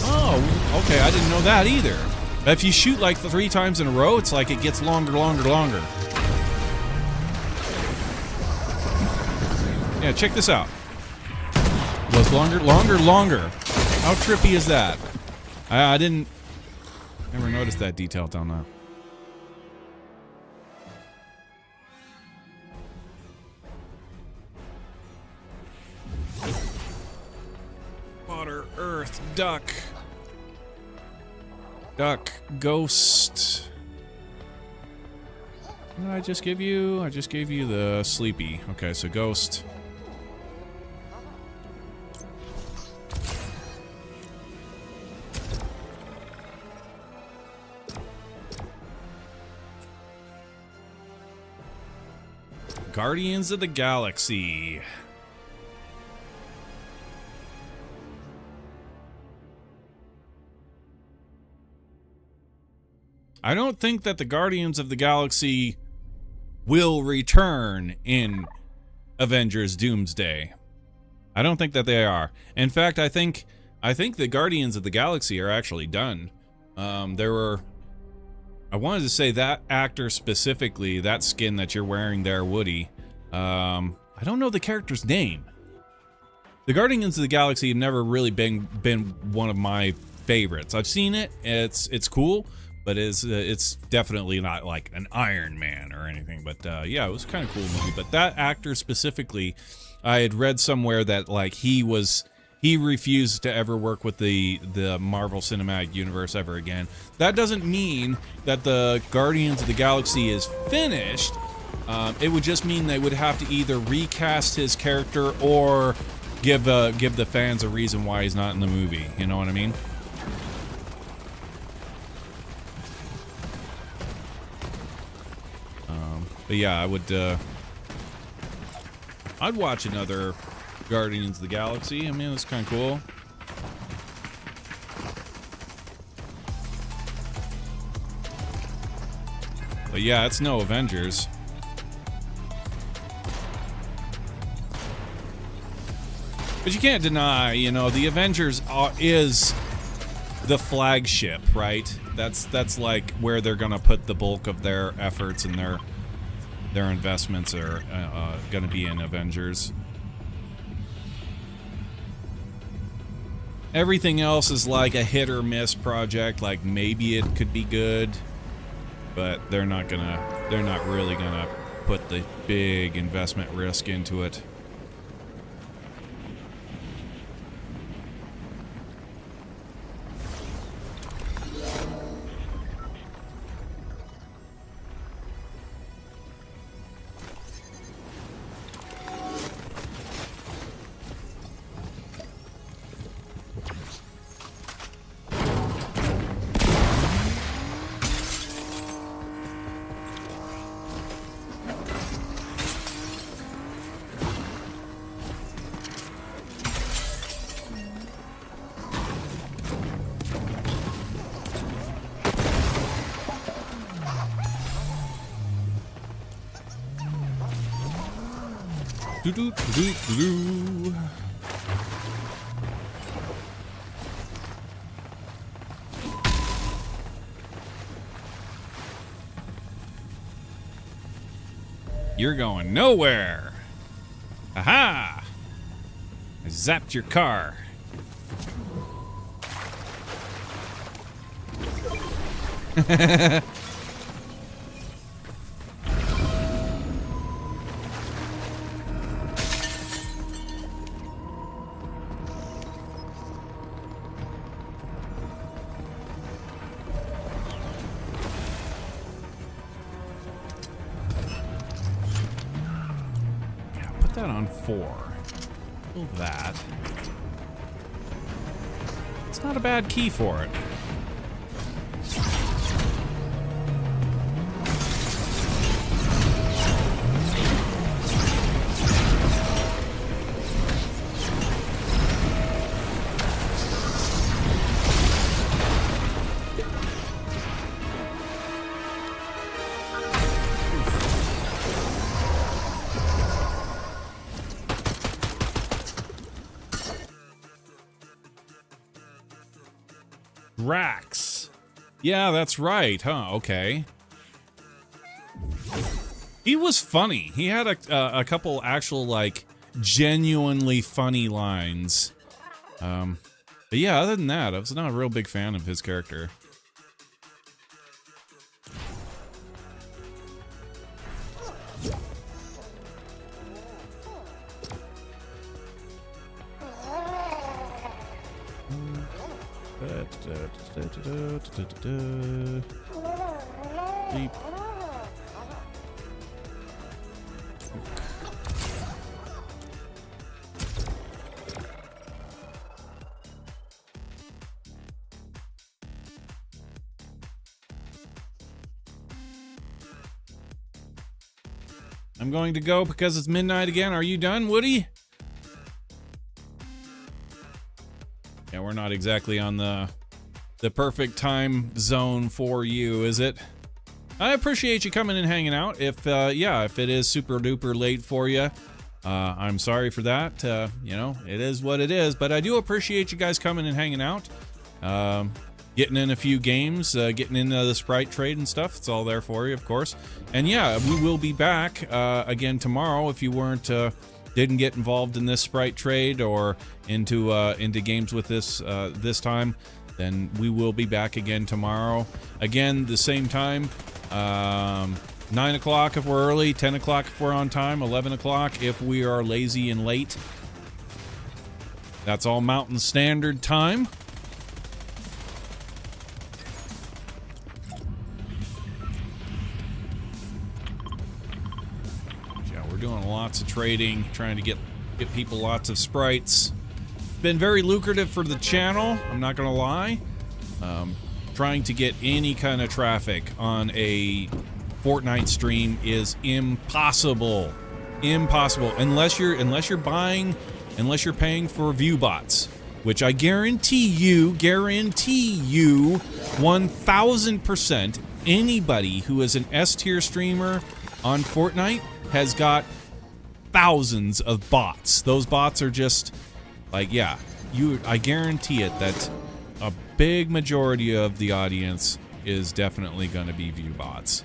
Oh, okay, I didn't know that either. If you shoot like 3 times in a row, it's like it gets longer. Yeah, check this out. It goes longer. How trippy is that? I didn't never noticed that detail down there. Water, earth, duck. Duck, ghost. What did I just give you? I just gave you the sleepy. Okay, so ghost. Guardians of the Galaxy. I don't think that the Guardians of the Galaxy will return in Avengers Doomsday. I don't think that they are. In fact, I think the Guardians of the Galaxy are actually done. I wanted to say that actor specifically, that skin that you're wearing there, Woody. I don't know the character's name. The Guardians of the Galaxy have never really been one of my favorites. I've seen it. It's cool, but it's definitely not like an Iron Man or anything. But yeah, it was kind of cool movie. But that actor specifically, I had read somewhere that like he refused to ever work with the Marvel Cinematic Universe ever again. That doesn't mean that the Guardians of the Galaxy is finished. It would just mean they would have to either recast his character or give the fans a reason why he's not in the movie. You know what I mean? But yeah, I'd watch another Guardians of the Galaxy. I mean, it's kind of cool. But yeah, it's no Avengers. But you can't deny, you know, the Avengers is the flagship, right? That's like where they're gonna put the bulk of their efforts and their investments are gonna be in Avengers. Everything else is like a hit or miss project. Like maybe it could be good, but they're not really gonna put the big investment risk into it. Do-do-do-do-do. You're going nowhere. Aha! I zapped your car. That on 4. Pull that. It's not a bad key for it. Grax. Yeah, that's right, huh? Okay. He was funny. He had a couple actual, like, genuinely funny lines. But yeah, other than that, I was not a real big fan of his character. Beep. I'm going to go because it's midnight again. Are you done, Woody? Yeah, we're not exactly on the perfect time zone for you, is it? I appreciate you coming and hanging out. If it is super duper late for you, I'm sorry for that. You know, it is what it is, but I do appreciate you guys coming and hanging out. Getting in a few games, getting into the Sprite trade and stuff. It's all there for you, of course. And yeah, we will be back again tomorrow. If you didn't get involved in this Sprite trade or into games with this time, then we will be back again tomorrow. Again, the same time. 9 o'clock if we're early, 10 o'clock if we're on time, 11 o'clock if we are lazy and late. That's all Mountain Standard Time. Yeah, we're doing lots of trading, trying to get people lots of sprites. Been very lucrative for the channel, I'm not gonna lie. Trying to get any kind of traffic on a Fortnite stream is impossible. Impossible. Unless you're paying for view bots, which I guarantee you 1000% anybody who is an S tier streamer on Fortnite has got thousands of bots. Those bots are just like, yeah, I guarantee it that a big majority of the audience is definitely going to be view bots.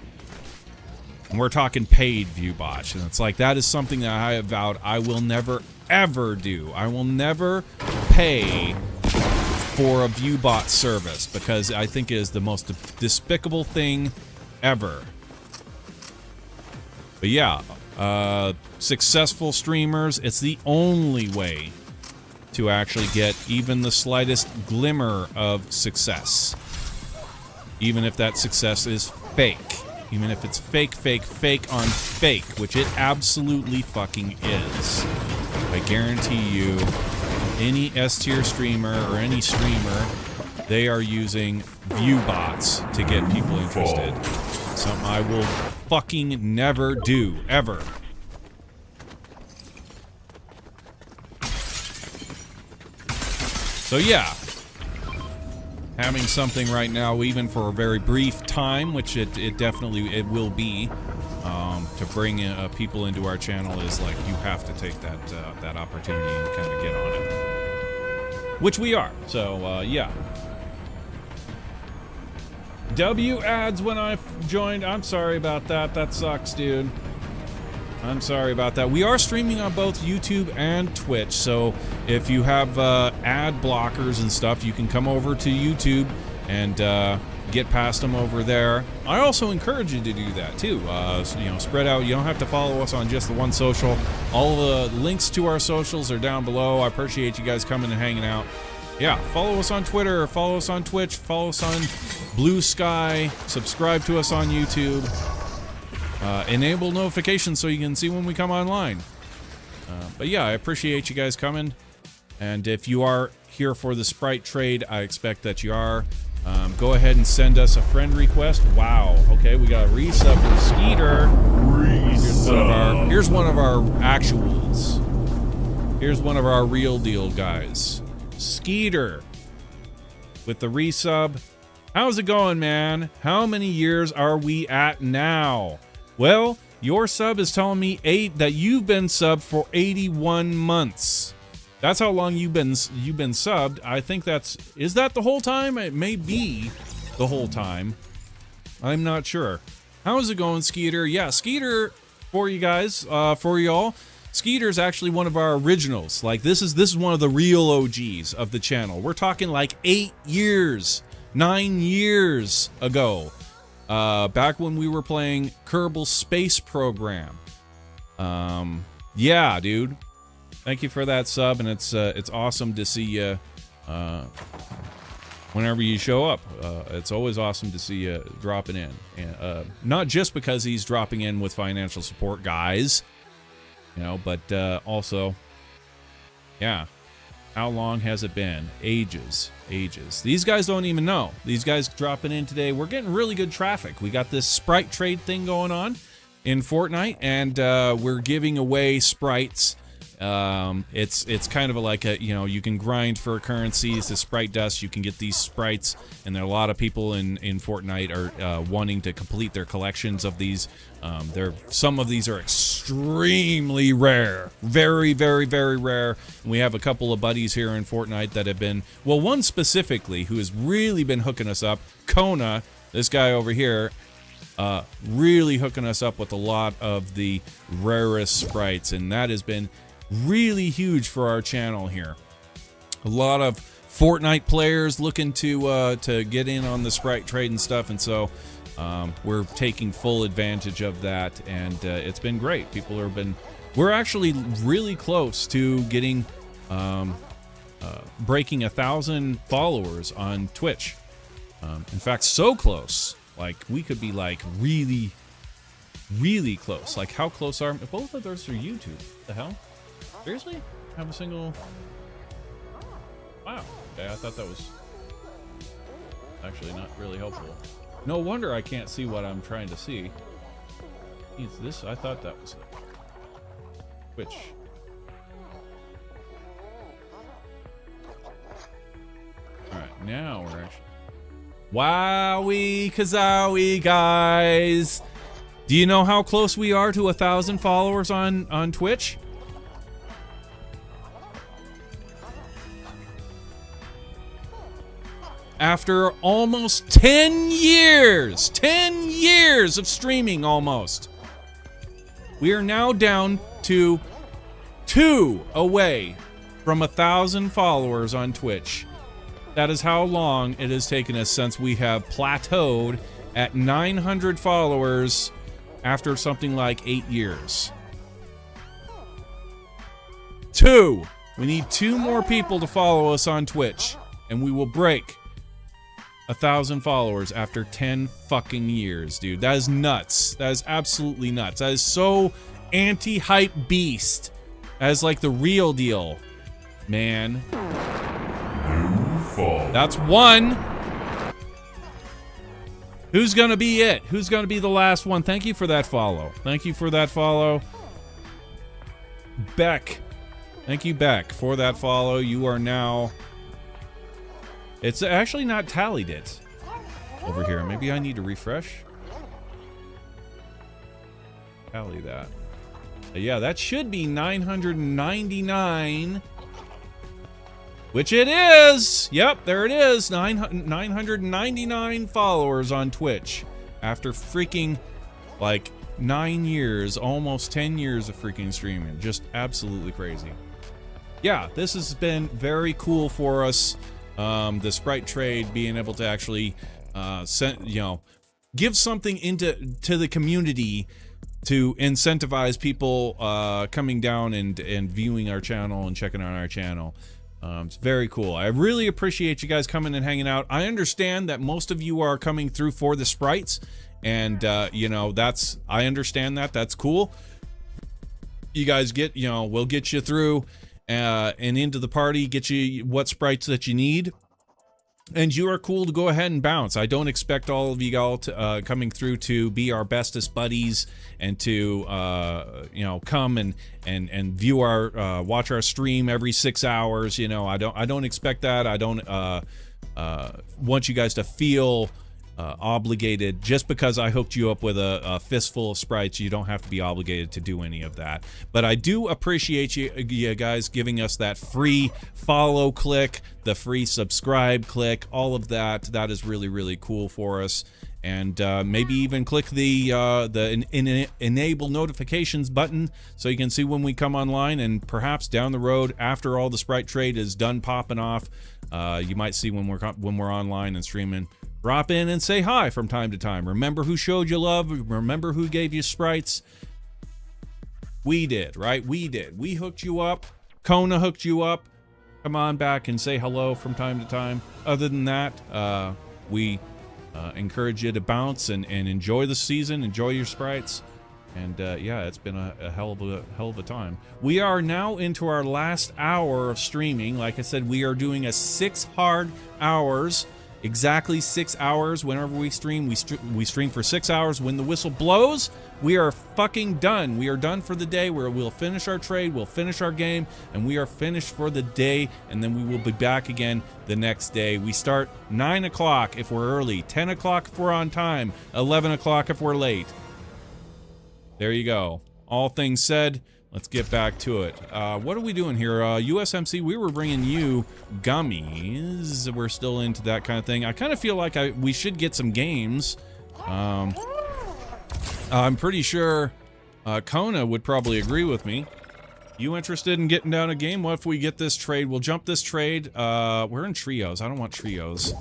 And we're talking paid view bots. And it's like, that is something that I have vowed I will never, ever do. I will never pay for a view bot service because I think it is the most despicable thing ever. But yeah, successful streamers, it's the only way to actually get even the slightest glimmer of success. Even if that success is fake. Even if it's fake on fake, which it absolutely fucking is. I guarantee you, any S-tier streamer or any streamer, they are using view bots to get people interested. Something I will fucking never do, ever. So yeah, having something right now, even for a very brief time, which it definitely will be, to bring people into our channel is like, you have to take that opportunity and kind of get on it, which we are. So yeah. W ads when I joined. I'm sorry about that. That sucks, dude. I'm sorry about that. We are streaming on both YouTube and Twitch, so if you have ad blockers and stuff, you can come over to YouTube and get past them over there. I also encourage you to do that too. So, you know, spread out. You don't have to follow us on just the one social. All the links to our socials are down below. I appreciate you guys coming and hanging out. Yeah, follow us on Twitter, follow us on Twitch, follow us on Blue Sky, subscribe to us on YouTube. Enable notifications so you can see when we come online. But yeah, I appreciate you guys coming. And if you are here for the Sprite trade, I expect that you are. Go ahead and send us a friend request. Wow. Okay, we got a resub from Skeeter. Here's one of our actuals. Here's one of our real deal guys. Skeeter with the resub. How's it going, man? How many years are we at now? Well, your sub is telling me that you've been subbed for 81 months. That's how long you've been subbed. I think is that the whole time? It may be the whole time. I'm not sure. How's it going, Skeeter? Yeah, Skeeter, for you guys, for y'all, Skeeter's actually one of our originals. Like, this is one of the real OGs of the channel. We're talking like 8 years, 9 years ago, back when we were playing Kerbal Space Program. Yeah, dude. Thank you for that sub, and it's awesome to see you whenever you show up. It's always awesome to see you dropping in, and not just because he's dropping in with financial support, guys, you know, but also, yeah. How long has it been? Ages, ages. These guys don't even know. These guys dropping in today. We're getting really good traffic. We got this Sprite trade thing going on in Fortnite, and we're giving away Sprites. It's kind of like a, you know, you can grind for currencies, the Sprite dust, you can get these Sprites, and there are a lot of people in Fortnite are wanting to complete their collections of these. Some of these are extremely rare, very, very, very rare. And we have a couple of buddies here in Fortnite that have been, well, one specifically who has really been hooking us up, Kona, this guy over here, really hooking us up with a lot of the rarest Sprites, and that has been really huge for our channel here. A lot of Fortnite players looking to get in on the Sprite trade and stuff, and so we're taking full advantage of that, and it's been great. We're actually really close to getting breaking 1,000 followers on Twitch. In fact, so close, like we could be like really, really close. Like, how close are both of those are YouTube? The hell? Seriously? Have a single... Wow. Okay, I thought that was actually not really helpful. No wonder I can't see what I'm trying to see. It's this. I thought that was Twitch. Alright, now we're actually... Wowie kazowie, guys! Do you know how close we are to 1,000 followers on Twitch? After almost 10 years of streaming, almost, we are now down to 2 away from 1,000 followers on Twitch. That is how long it has taken us since we have plateaued at 900 followers after something like 8 years. 2. We need 2 more people to follow us on Twitch, and we will break 1,000 followers after 10 fucking years, dude. That is nuts. That is absolutely nuts. That is so anti-hype beast. That is like the real deal, man. That's 1. Who's gonna be it? Who's gonna be the last one? Thank you for that follow. Thank you for that follow. Beck. Thank you, Beck, for that follow. You are now... It's actually not tallied it over here. Maybe I need to refresh. Tally that. Yeah, that should be 999. Which it is! Yep, there it is. 999 followers on Twitch. After freaking, like, 9 years, almost 10 years of freaking streaming. Just absolutely crazy. Yeah, this has been very cool for us. The Sprite trade, being able to actually give something to the community to incentivize people coming down and viewing our channel and checking out our channel. It's very cool. I really appreciate you guys coming and hanging out. I understand that most of you are coming through for the Sprites, and I understand that. That's cool. You guys we'll get you through and into the party, get you what Sprites that you need, and you are cool to go ahead and bounce. I don't expect all of you all to coming through to be our bestest buddies and to come and view our watch our stream every 6 hours. I don't expect that. I don't want you guys to feel obligated. Just because I hooked you up with a fistful of sprites, you don't have to be obligated to do any of that. But I do appreciate you guys giving us that free follow click, the free subscribe click, all of that. That is really, really cool for us. And maybe even click the enable notifications button so you can see when we come online, and perhaps down the road, after all the Sprite trade is done popping off, you might see when we're online and streaming. Drop in and say hi from time to time. Remember who showed you love? Remember who gave you sprites? We did, right? We did. We hooked you up. Kona hooked you up. Come on back and say hello from time to time. Other than that, we encourage you to bounce and enjoy the season. Enjoy your sprites. And yeah, it's been a hell of a time. We are now into our last hour of streaming. Like I said, we are doing 6 hard hours. Exactly 6 hours. Whenever we stream, we stream for 6 hours. When the whistle blows, we are fucking done. We are done for the day. We'll finish our trade, we'll finish our game, and we are finished for the day. And then we will be back again the next day. We start 9 o'clock if we're early, 10 o'clock if we're on time, 11 o'clock if we're late. There you go. All things said. Let's get back to it. What are we doing here? USMC, we were bringing you gummies. We're still into that kind of thing. I kind of feel like we should get some games. I'm pretty sure Kona would probably agree with me. You interested in getting down a game? What if we get this trade? We'll jump this trade. We're in trios. I don't want trios.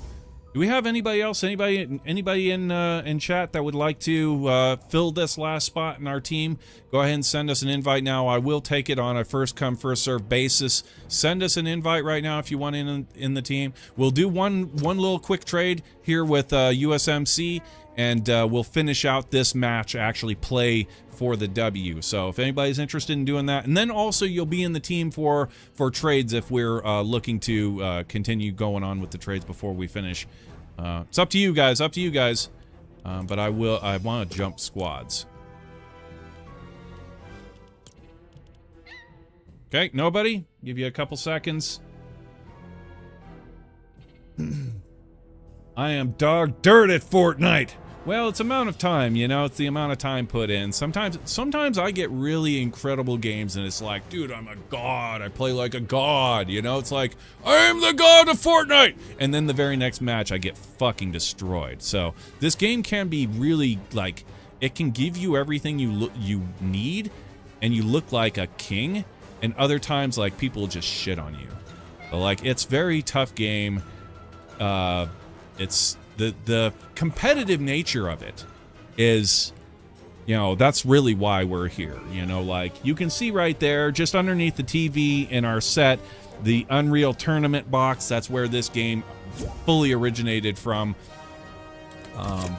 Do we have anybody else? Anybody in chat that would like to fill this last spot in our team? Go ahead and send us an invite now. I will take it on a first come first serve basis. Send us an invite right now if you want in the team. We'll do one little quick trade here with USMC, and we'll finish out this match. Actually play for the W. So if anybody's interested in doing that, and then also you'll be in the team for trades if we're looking to continue going on with the trades before we finish. It's up to you guys. Up to you guys. But I want to jump squads. Okay, nobody? Give you a couple seconds. I am dog dirt at Fortnite. Well, it's amount of time, you know, it's the amount of time put in. Sometimes I get really incredible games and it's like, dude, I'm a god. I play like a god, you know? It's like, I am the god of Fortnite. And then the very next match, I get fucking destroyed. So this game can be really, like, it can give you everything you need and you look like a king. And other times, like, people just shit on you. But, like, it's very tough game. It's... The competitive nature of it is, you know, that's really why we're here. You know, like, you can see right there, just underneath the TV in our set, the Unreal Tournament box. That's where this game fully originated from.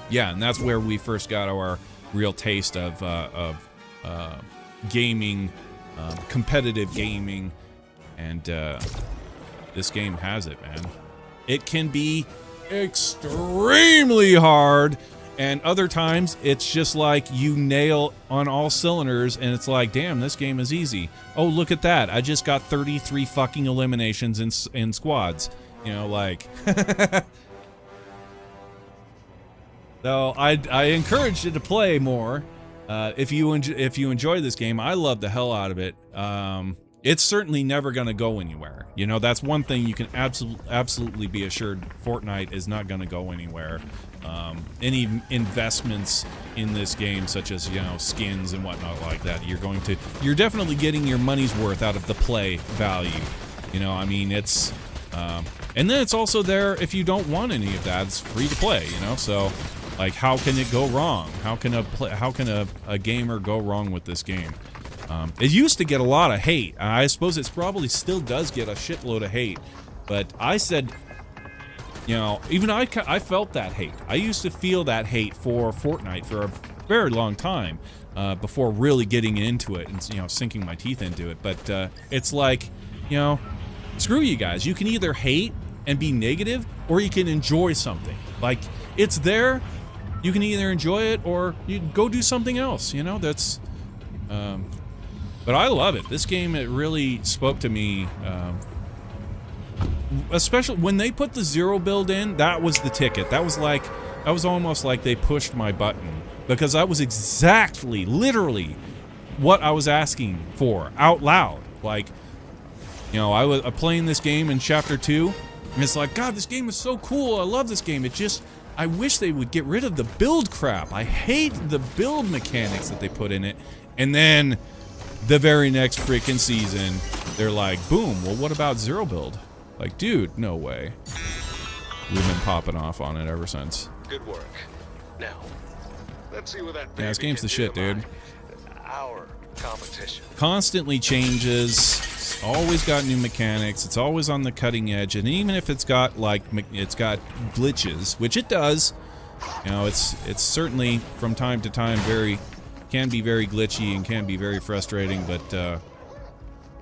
Yeah, and that's where we first got our real taste of gaming, competitive gaming, and this game has it, man. It can be extremely hard, and other times it's just like you nail on all cylinders and it's like, damn, this game is easy. Oh, look at that, I just got 33 fucking eliminations in squads, you know, like. So I encourage you to play more if you enjoy this game. I love the hell out of it. It's certainly never going to go anywhere. You know, that's one thing you can absolutely be assured. Fortnite is not going to go anywhere. Any investments in this game, such as, you know, skins and whatnot like that, you're definitely getting your money's worth out of the play value. You know, I mean, it's, and then it's also there if you don't want any of that. It's free to play, you know, so, like, how can it go wrong? How can a gamer go wrong with this game? It used to get a lot of hate. I suppose it probably still does get a shitload of hate. But I said, you know, even I felt that hate. I used to feel that hate for Fortnite for a very long time before really getting into it and, you know, sinking my teeth into it. But it's like, you know, screw you guys. You can either hate and be negative, or you can enjoy something. Like, it's there. You can either enjoy it or you go do something else. You know, that's... But I love it. This game, it really spoke to me, especially when they put the zero build in. That was the ticket. That was like, That was almost like they pushed my button, because that was exactly, literally, what I was asking for out loud. Like, you know, I was playing this game in Chapter 2, and it's like, God, this game is so cool. I love this game. It just, I wish they would get rid of the build crap. I hate the build mechanics that they put in it. And then the very next freaking season, they're like, boom, well, what about zero build? Like, dude, no way. We've been popping off on it ever since. Good work. Now, let's see what that Yeah, this game's the shit, dude. Our competition. Constantly changes. It's always got new mechanics. It's always on the cutting edge. And even if it's got, like, it's got glitches, which it does, you know, it's certainly from time to time can be very glitchy and can be very frustrating, but,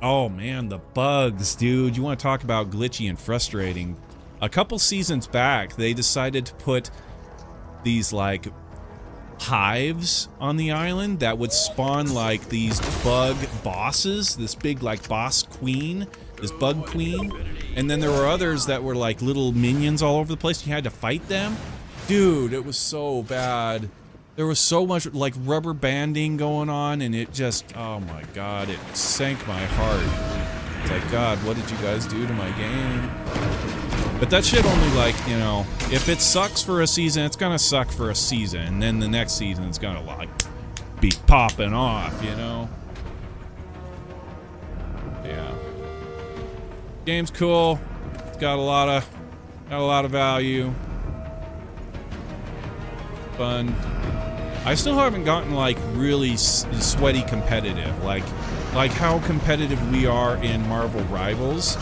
oh man, the bugs, dude. You want to talk about glitchy and frustrating. A couple seasons back, they decided to put these, like, hives on the island that would spawn, like, these bug bosses. This big, like, boss queen. This bug queen. And then there were others that were, like, little minions all over the place. You had to fight them. Dude, it was so bad. There was so much, like, rubber banding going on, and it just, oh my god, it sank my heart. It's like, God, what did you guys do to my game? But that shit only, like, you know, if it sucks for a season, it's gonna suck for a season, and then the next season it's gonna, like, be popping off, you know? Yeah. Game's cool. It's got a lot of value. Fun. I still haven't gotten, like, really sweaty competitive, like how competitive we are in Marvel Rivals.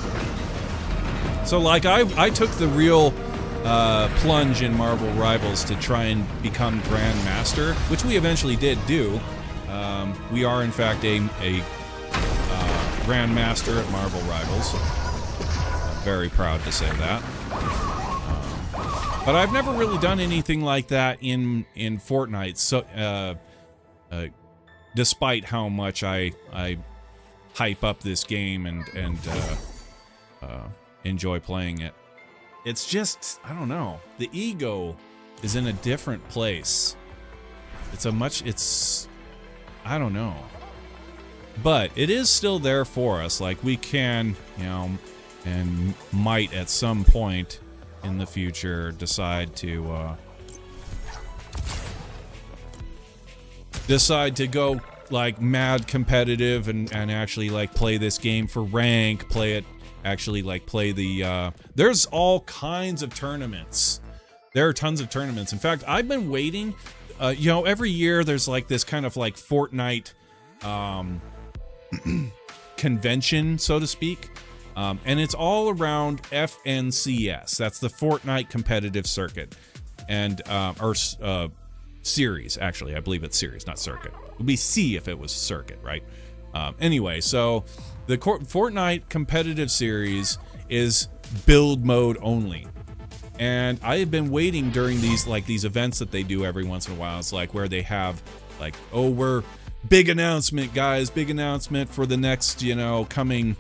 So, like, I took the real plunge in Marvel Rivals to try and become Grandmaster, which we eventually did do. We are, in fact, a Grandmaster at Marvel Rivals. I'm very proud to say that. But I've never really done anything like that in Fortnite. So, despite how much I hype up this game and enjoy playing it, it's just, I don't know. The ego is in a different place. I don't know. But it is still there for us. Like, we can, you know, and might at some point in the future decide to go, like, mad competitive and actually, like, play this game for rank, play the there's all kinds of tournaments. There are tons of tournaments. In fact, I've been waiting, you know, every year there's, like, this kind of, like, Fortnite convention, so to speak. And it's all around FNCS. That's the Fortnite competitive circuit. And, series, actually. I believe it's series, not circuit. It would be C if it was circuit, right? Anyway, so the Fortnite competitive series is build mode only. And I have been waiting during these, like, these events that they do every once in a while. It's like where they have, like, oh, big announcement, guys, big announcement for the next, you know, coming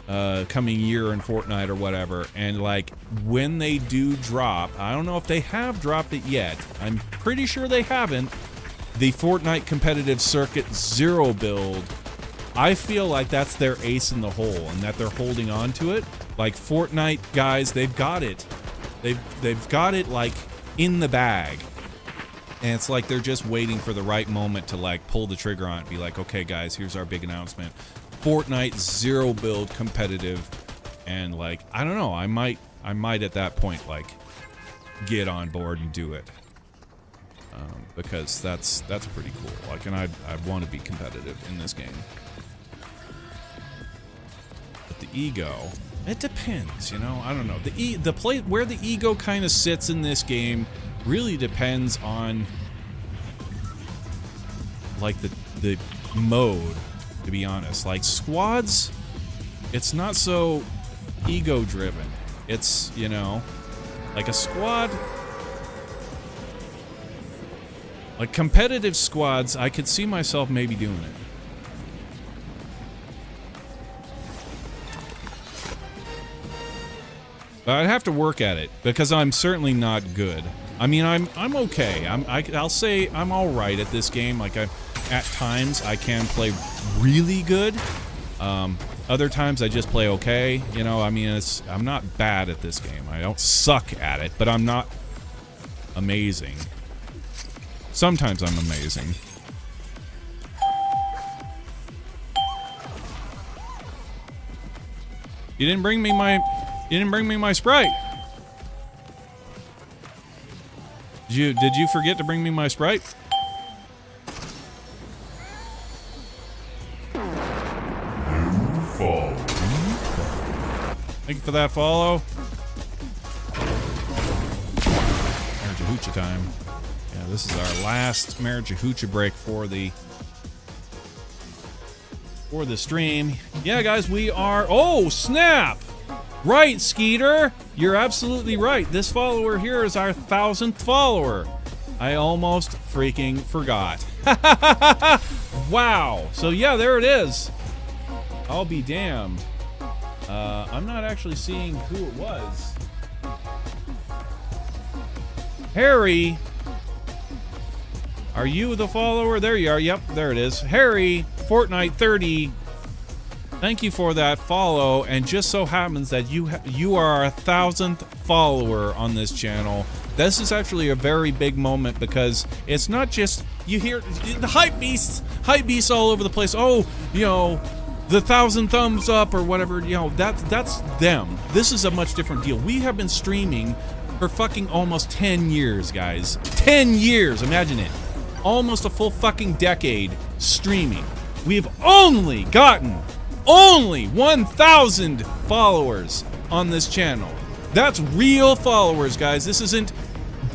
year in Fortnite or whatever. And, like, when they do drop, I don't know if they have dropped it yet. I'm pretty sure they haven't. The Fortnite competitive circuit zero build, I feel like that's their ace in the hole and that they're holding on to it. Like, Fortnite guys, they've got it. They've got it, like, in the bag. And it's like they're just waiting for the right moment to, like, pull the trigger on it and be like, okay, guys, here's our big announcement. Fortnite zero build competitive. And, like, I don't know, I might at that point, like, get on board and do it. Because that's pretty cool. Like, and I want to be competitive in this game. But the ego, it depends, you know. I don't know. The play where the ego kind of sits in this game really depends on, like, the mode, to be honest. Like, squads, it's not so ego driven. It's, you know, like a squad, like competitive squads, I could see myself maybe doing it. But I'd have to work at it because I'm certainly not good. I mean, I'm okay. I'll say I'm all right at this game. Like at times I can play really good. Other times I just play okay. You know, I mean, I'm not bad at this game. I don't suck at it, but I'm not amazing. Sometimes I'm amazing. You didn't bring me my Sprite. Did you forget to bring me my Sprite? Fall. Thank you for that follow. Marajahoocha time. Yeah, this is our last Marajahoocha break for the stream. Yeah, guys, we are... Oh, snap! Right, Skeeter! You're absolutely right. This follower here is our 1,000th follower. I almost freaking forgot. Wow. So, yeah, there it is. I'll be damned. I'm not actually seeing who it was. Harry! Are you the follower? There you are. Yep, there it is. Harry, Fortnite 30. Thank you for that follow, and just so happens that you are our 1,000th follower on this channel. This is actually a very big moment because it's not just you hear the hype beasts all over the place. Oh, you know, the 1,000 thumbs up or whatever. You know, that's them. This is a much different deal. We have been streaming for fucking almost 10 years, guys. 10 years. Imagine it. Almost a full fucking decade streaming. We've only gotten 1,000 followers on this channel. That's real followers, guys. This isn't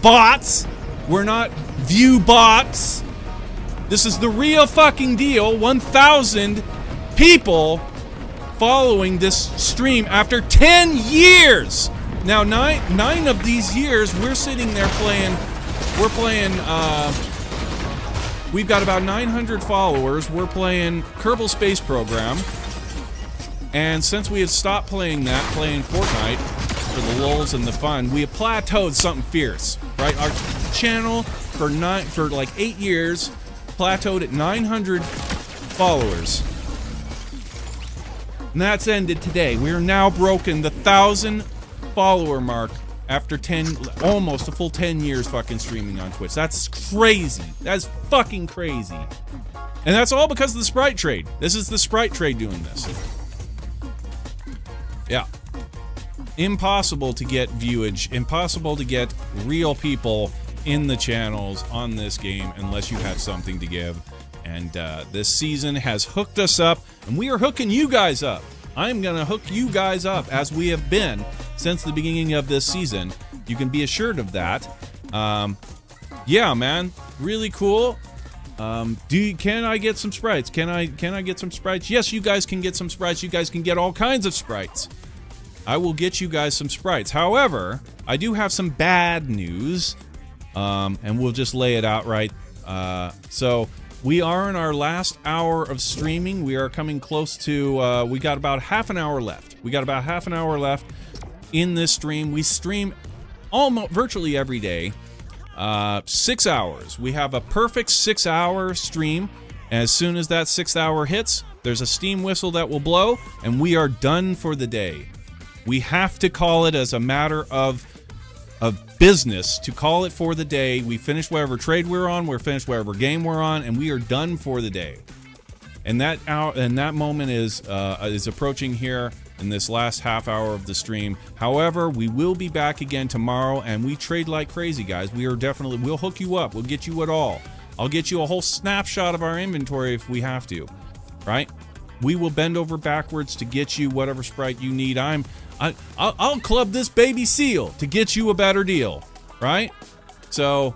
bots. We're not view bots. This is the real fucking deal. 1,000 people following this stream after 10 years. Now, nine of these years, we're sitting there playing. We've got about 900 followers. We're playing Kerbal Space Program. And since we had stopped playing Fortnite for the lulz and the fun, we have plateaued something fierce, right? Our channel for like 8 years plateaued at 900 followers. And that's ended today. We are now broken the 1,000 follower mark after almost a full 10 years fucking streaming on Twitch. That's crazy. That's fucking crazy. And that's all because of the Sprite trade. This is the Sprite trade doing this. Yeah. Impossible to get viewage, impossible to get real people in the channels on this game unless you have something to give. And this season has hooked us up, and we are hooking you guys up. I'm gonna hook you guys up as we have been since the beginning of this season. You can be assured of that. Yeah, man, really cool. Can I get some sprites? Can I get some sprites? Yes, you guys can get some sprites. You guys can get all kinds of sprites. I will get you guys some sprites. However, I do have some bad news, and we'll just lay it out right. So we are in our last hour of streaming. We are coming close to, we got about half an hour left. In this stream. We stream almost virtually every day. 6 hours. We have a perfect 6-hour stream. As soon as that 6th hour hits, there's a steam whistle that will blow, and we are done for the day. We have to call it as a matter of business to call it for the day. We finish whatever trade we're on, we're finished whatever game we're on, and we are done for the day. And that moment is approaching here in this last half hour of the stream. However, we will be back again tomorrow, and we trade like crazy, guys. We'll hook you up. We'll get you it all. I'll get you a whole snapshot of our inventory if we have to, right? We will bend over backwards to get you whatever sprite you need. I'll club this baby seal to get you a better deal, right? So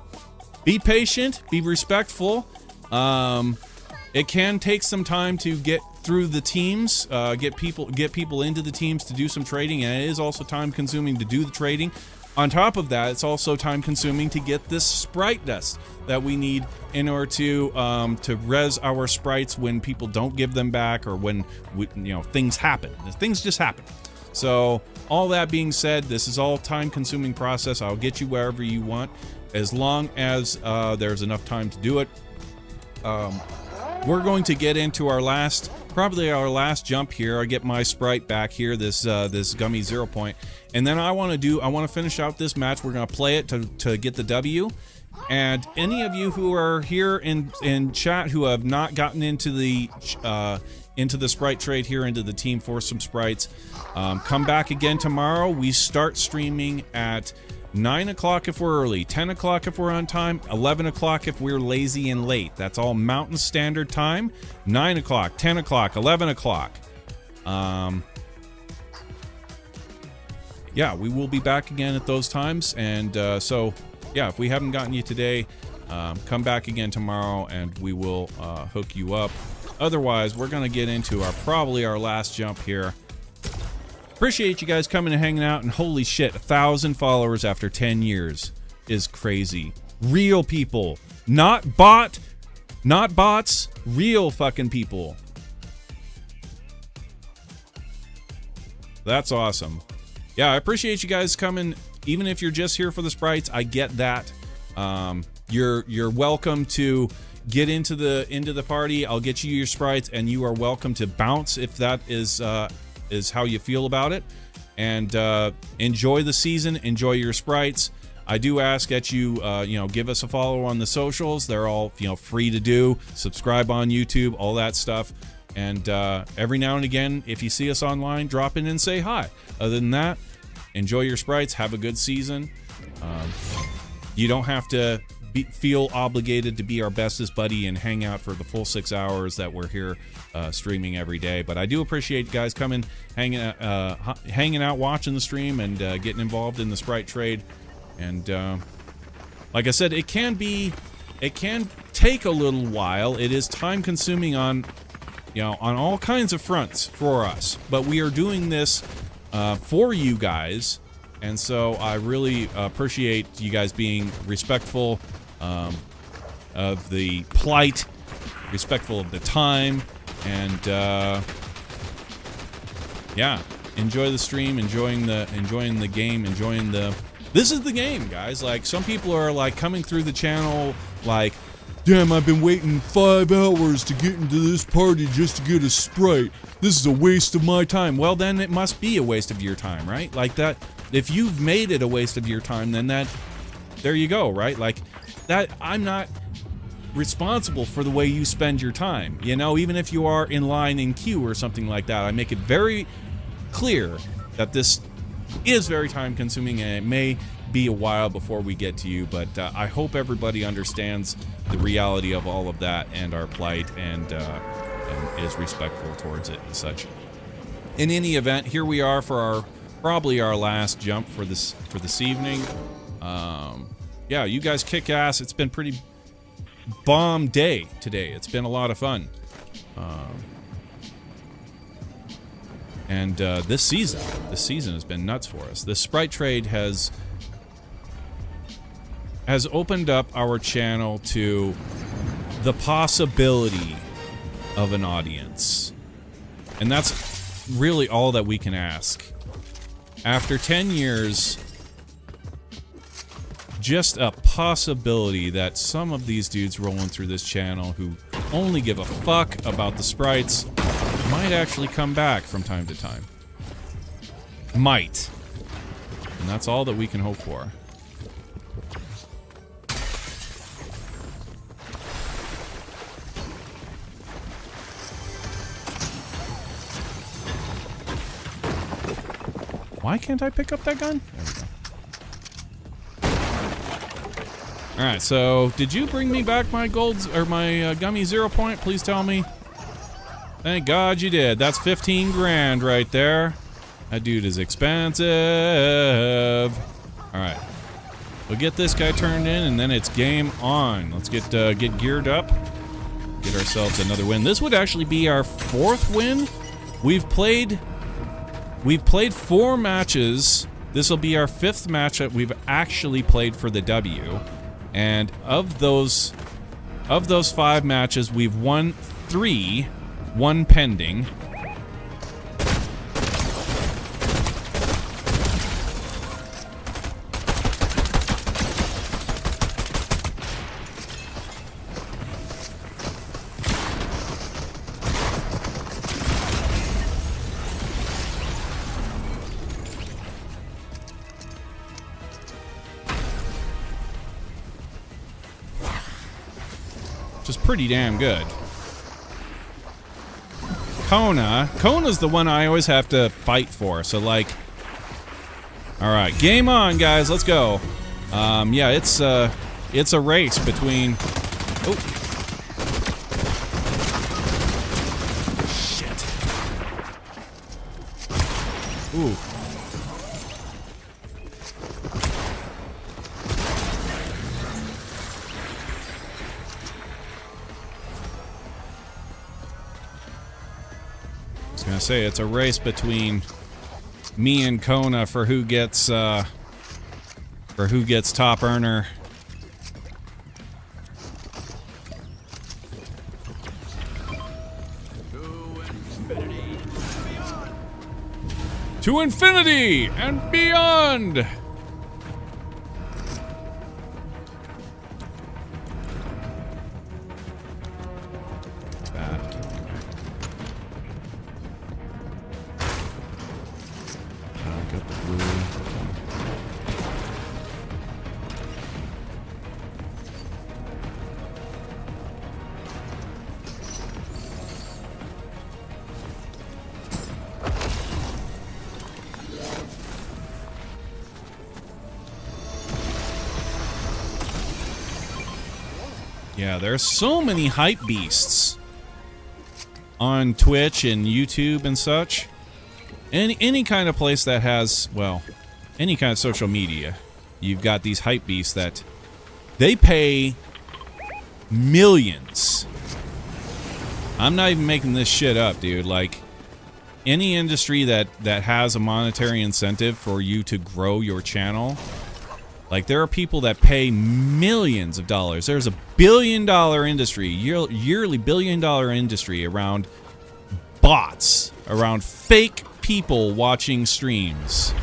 be patient, be respectful. It can take some time to get through the teams, get people into the teams to do some trading, and it is also time consuming to do the trading. On top of that, it's also time consuming to get this sprite dust that we need in order to res our sprites when people don't give them back, or when things happen. Things just happen. So all that being said, this is all time-consuming process. I'll get you wherever you want, as long as there's enough time to do it. We're going to get into our last, probably our last jump here. I get my Sprite back here, this Gummy 0 Point, and then I want to finish out this match. We're going to play it to get the W. And any of you who are here in chat who have not gotten into the Sprite trade here, into the team for some Sprites, come back again tomorrow. We start streaming at 9 o'clock if we're early, 10 o'clock if we're on time, 11 o'clock if we're lazy and late. That's all Mountain Standard Time. 9 o'clock, 10 o'clock, 11 o'clock. Yeah, we will be back again at those times. And so, yeah, if we haven't gotten you today, come back again tomorrow and we will hook you up. Otherwise, we're going to get into probably our last jump here. Appreciate you guys coming and hanging out, and holy shit, 1,000 followers after 10 years is crazy. Real people, not bots, real fucking people. That's awesome. Yeah, I appreciate you guys coming, even if you're just here for the Sprites. I get that. You're welcome to get into the party. I'll get you your Sprites, and you are welcome to bounce if that is how you feel about it. And enjoy the season, enjoy your Sprites. I do ask that you give us a follow on the socials. They're all free to do. Subscribe on YouTube, all that stuff. And every now and again, if you see us online, drop in and say hi. Other than that, enjoy your Sprites. Have a good season. You don't have to feel obligated to be our bestest buddy and hang out for the full 6 hours that we're here streaming every day. But I do appreciate you guys coming, hanging out, watching the stream, and getting involved in the Sprite trade. And like I said, it can take a little while. It is time consuming on all kinds of fronts for us. But we are doing this for you guys. And so I really appreciate you guys being respectful of the plight, respectful of the time, and yeah, enjoy the stream, enjoying the game, this is the game, guys. Like, some people are like coming through the channel like, damn, I've been waiting 5 hours to get into this party just to get a Sprite. This is a waste of my time. Well, then it must be a waste of your time, right? Like that. If you've made it a waste of your time, then there you go, right? Like that, I'm not responsible for the way you spend your time. Even if you are in line in queue or something like that, I make it very clear that this is very time consuming and it may be a while before we get to you, but I hope everybody understands the reality of all of that and our plight and is respectful towards it and such. In any event, here we are for probably our last jump for this evening. Yeah, you guys kick ass. It's been pretty bomb day today. It's been a lot of fun. And this season has been nuts for us. The Sprite trade has opened up our channel to the possibility of an audience. And that's really all that we can ask. After 10 years, just a possibility that some of these dudes rolling through this channel who only give a fuck about the Sprites might actually come back from time to time. Might. And that's all that we can hope for. Why can't I pick up that gun? There we go. Alright, so did you bring me back my golds or my Gummy 0 Point? Please tell me. Thank God you did. That's 15 grand right there. That dude is expensive. Alright. We'll get this guy turned in and then it's game on. Let's get geared up. Get ourselves another win. This would actually be our 4th win. We've played 4 matches. This will be our 5th match that we've actually played for the W. And of those 5 matches, we've won 3, 1 pending. which is pretty damn good. Kona's the one I always have to fight for. So like, all right, game on, guys. Let's go. Yeah, it's a race between. Oh, shit. Ooh. I was gonna say it's a race between me and Kona for who gets top earner. To infinity and beyond. Yeah, there's so many hype beasts on Twitch and YouTube and such. Any kind of place that has, well, any kind of social media, you've got these hype beasts that they pay millions. I'm not even making this shit up, dude. Like, any industry that has a monetary incentive for you to grow your channel, like, there are people that pay millions of dollars. There's a billion-dollar industry, yearly billion-dollar industry around bots, around fake people watching streams.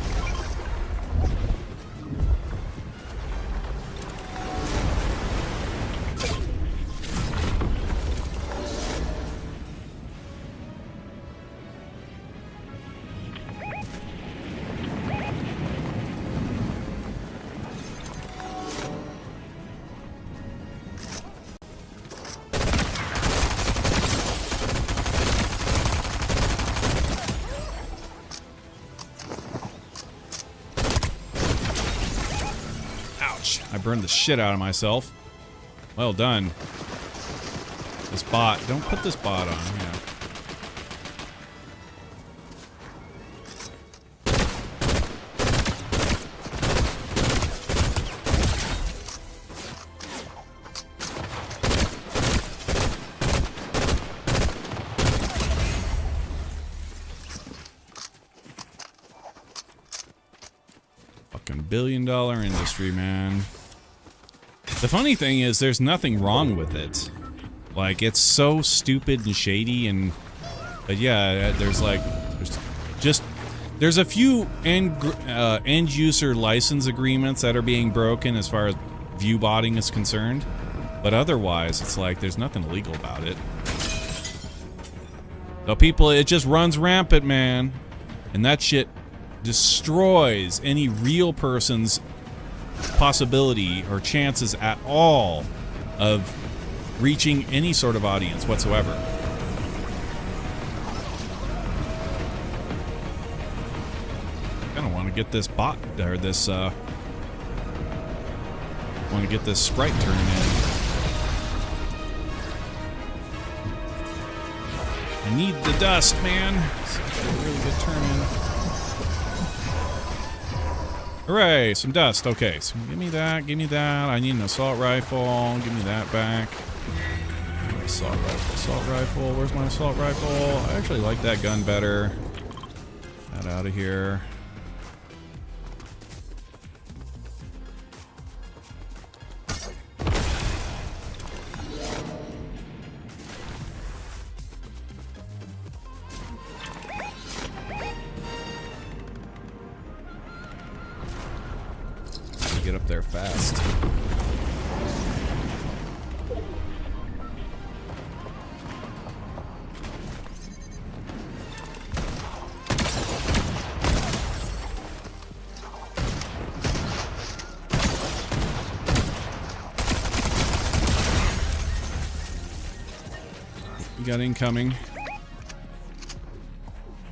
I burned the shit out of myself. Well done. This bot. Don't put this bot on. Yeah. Fucking billion-dollar industry, man. The funny thing is, there's nothing wrong with it. Like, it's so stupid and shady, and but yeah, there's a few end user license agreements that are being broken as far as view botting is concerned. But otherwise, it's like there's nothing illegal about it. So people, it just runs rampant, man, and that shit destroys any real person's possibility or chances at all of reaching any sort of audience whatsoever. I kind of want to get this bot or this want to get this sprite turn in. I need the dust, man. It's a really good turn in. Hooray, some dust. Okay, so give me that, give me that. I need an assault rifle. Give me that back. Assault rifle, assault rifle. Where's my assault rifle? I actually like that gun better. Get that out of here. Get up there fast. got incoming.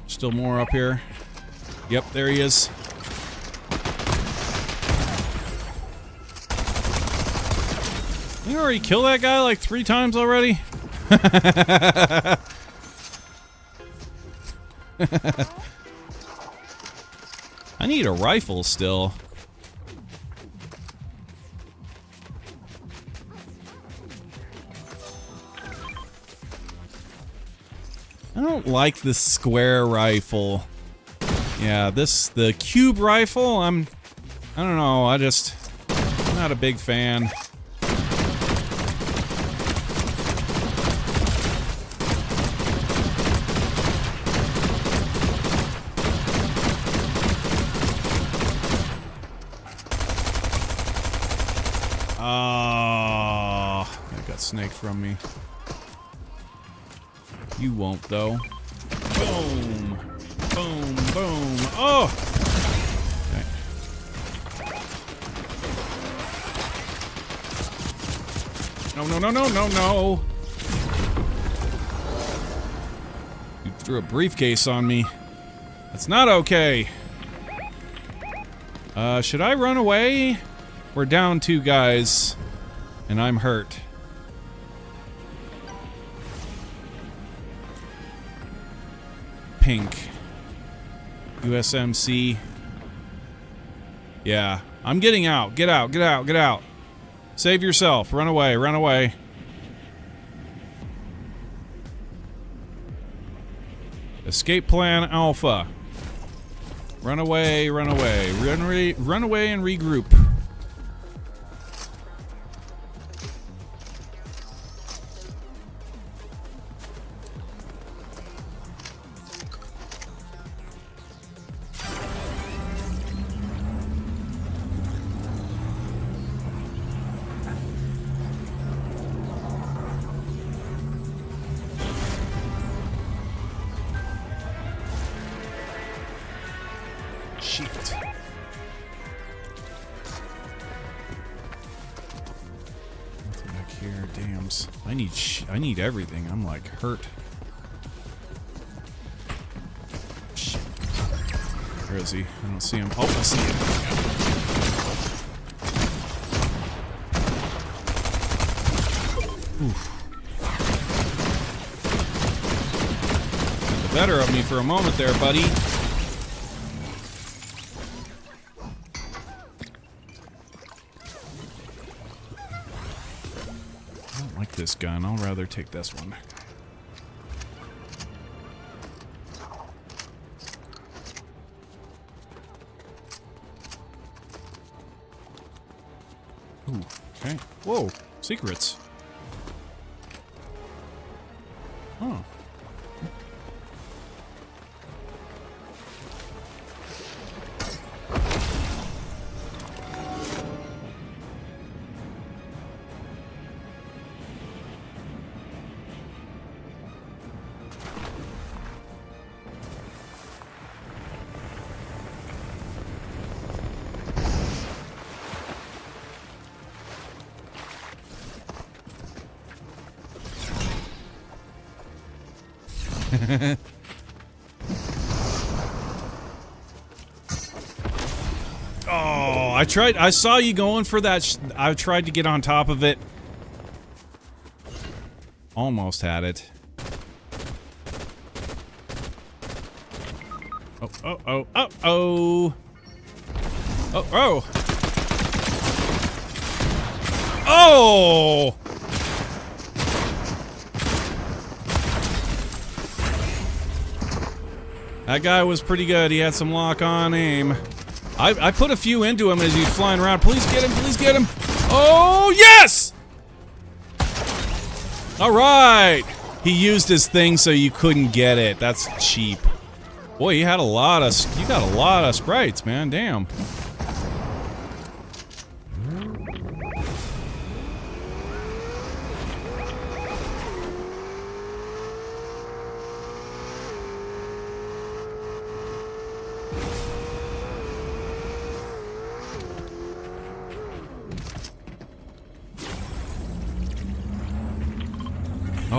Still more up here. Yep, there he is. You already killed that guy like 3 times already? I need a rifle still. I don't like the square rifle. Yeah, the cube rifle, I don't know, I'm not a big fan. Oh, that got snaked from me. You won't, though. Boom! Boom, boom. Oh! Okay. No, no, no, no, no, no! You threw a briefcase on me. That's not okay. Should I run away? We're down 2 guys, and I'm hurt. Pink. USMC. Yeah, I'm getting out. Get out, get out, get out. Save yourself. Run away, run away. Escape plan alpha. Run away, run away. Run away and regroup. Shit. Nothing back here. Dams. I need everything. I'm like hurt. Shit. Where is he? I don't see him. Oh, I see him. Oof. Got the better of me for a moment there, buddy. This gun. I'll rather take this one. Ooh, okay. Whoa, secrets. Oh. Oh, I saw you going for that. I tried to get on top of it. Almost had it. Oh, oh, oh, oh, oh. Oh, oh. Oh! That guy was pretty good. He had some lock-on aim. I put a few into him as he's flying around. Please get him, please get him. Oh, yes! All right. He used his thing so you couldn't get it. That's cheap. Boy, you got a lot of sprites, man. Damn.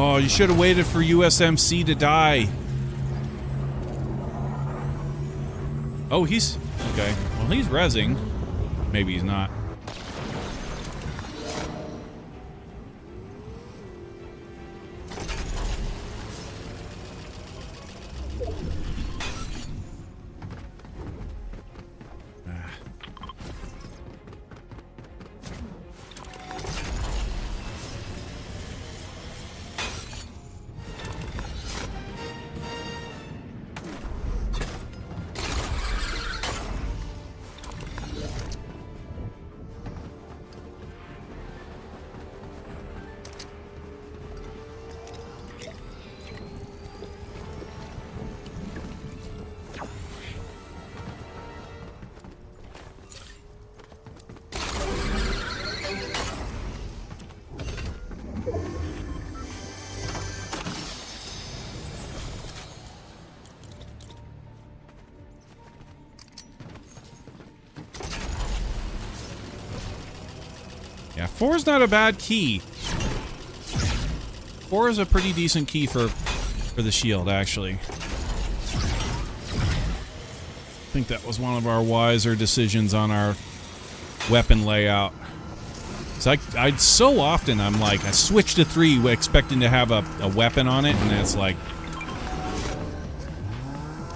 Oh, you should have waited for USMC to die. Oh, he's... Okay. Well, he's rezzing. Maybe he's not. Yeah, 4 is not a bad key. 4 is a pretty decent key for the shield, actually. I think that was one of our wiser decisions on our weapon layout. So I so often I'm like, I switch to 3 expecting to have a weapon on it, and it's like,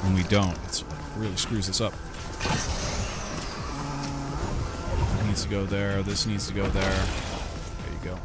when we don't, it really screws us up. Needs to go there. This needs to go there. There you go.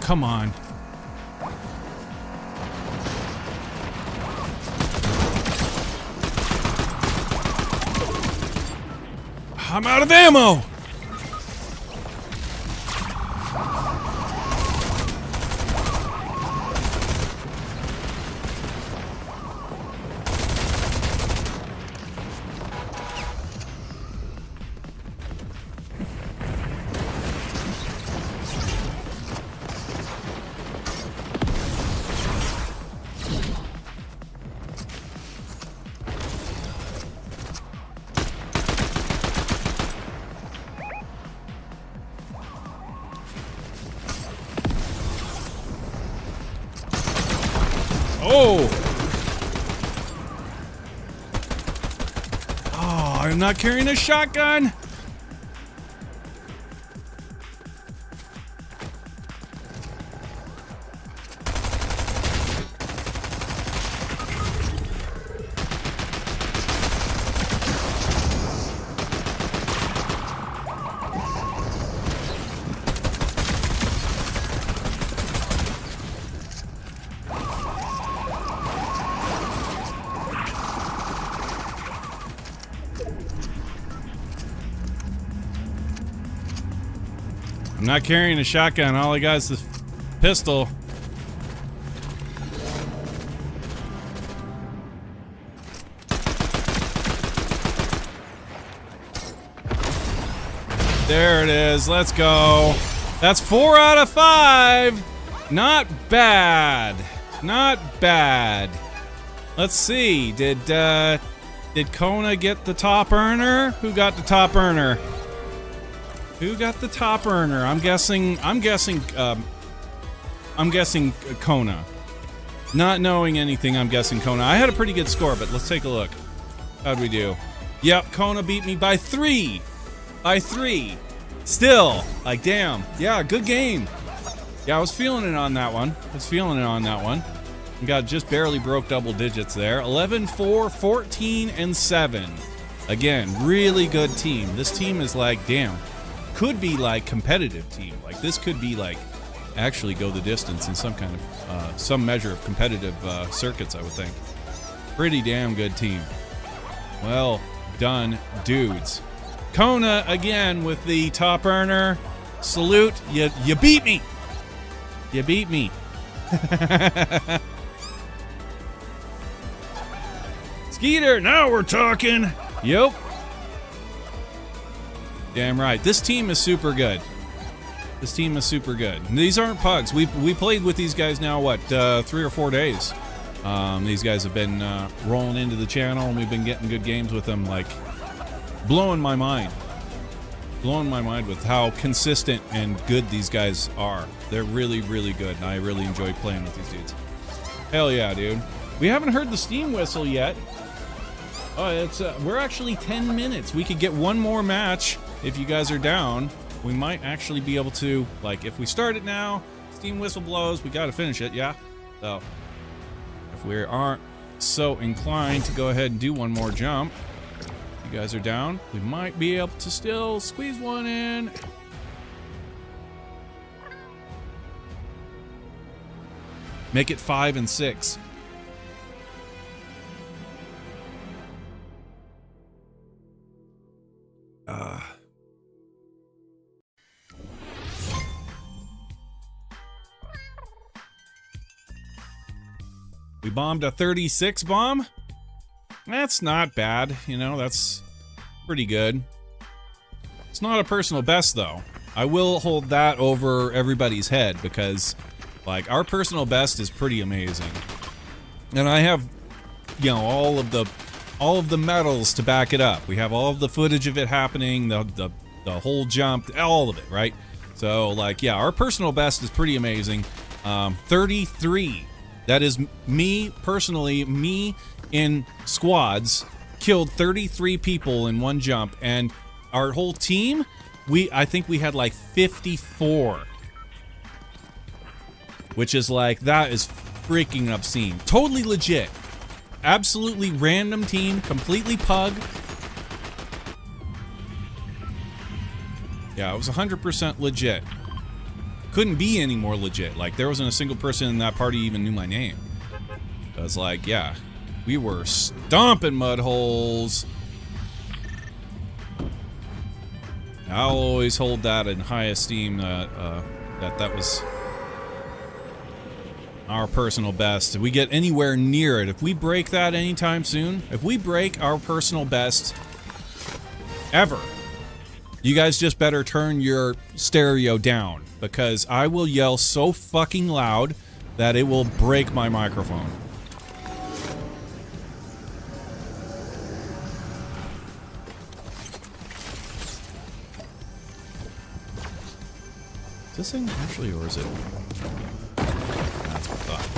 Come on. I'm out of ammo! Oh! Oh, I'm not carrying a shotgun! I'm not carrying a shotgun. All I got is the pistol. There it is. Let's go. That's 4 out of 5. Not bad. Not bad. Let's see. Did Kona get the top earner? Who got the top earner? Who got the top earner? I'm guessing Kona. Not knowing anything, I'm guessing Kona. I had a pretty good score, but let's take a look. How'd we do? Yep, Kona beat me by 3. By 3. Still, like, damn. Yeah, good game. Yeah, I was feeling it on that one. We got just barely broke double digits there. 11-4, 14, and 7. Again, really good team. This team is like, damn, could be like competitive team. Like this could be like actually go the distance in some kind of some measure of competitive circuits, I would think. Pretty damn good team. Well done, dudes. Kona again with the top earner. Salute. You beat me. You beat me. Skeeter, now we're talking. Yep. Damn right. This team is super good. These aren't pugs. We played with these guys now, what, 3 or 4 days. These guys have been rolling into the channel, and we've been getting good games with them, like, blowing my mind with how consistent and good these guys are. They're really, really good, and I really enjoy playing with these dudes. Hell yeah, dude. We haven't heard the steam whistle yet. Oh, it's we're actually 10 minutes. We could get one more match if you guys are down. We might actually be able to, like, if we start it now, steam whistle blows, we got to finish it, yeah? So, if we aren't so inclined to go ahead and do one more jump, you guys are down, we might be able to still squeeze one in. Make it 5 and 6. We bombed a 36 bomb. That's not bad, you know, that's pretty good. It's not a personal best, though. I will hold that over everybody's head because, like, our personal best is pretty amazing. And I have, you know, all of the medals to back it up. We have all of the footage of it happening, the whole jump, all of it, right? So, like, yeah, our personal best is pretty amazing. 33. That is me, personally, me in squads, killed 33 people in one jump, and our whole team, I think we had like 54. Which is like, that is freaking obscene. Totally legit. Absolutely random team, completely pug. Yeah, it was 100% legit. Couldn't be any more legit. Like, there wasn't a single person in that party even knew my name. I was like, yeah, we were stomping mud holes. I'll always hold that in high esteem. That was our personal best. If we get anywhere near it, if we break that anytime soon, if we break our personal best ever, you guys just better turn your stereo down, because I will yell so fucking loud that it will break my microphone. Is this thing actually, or is it? That's what I thought.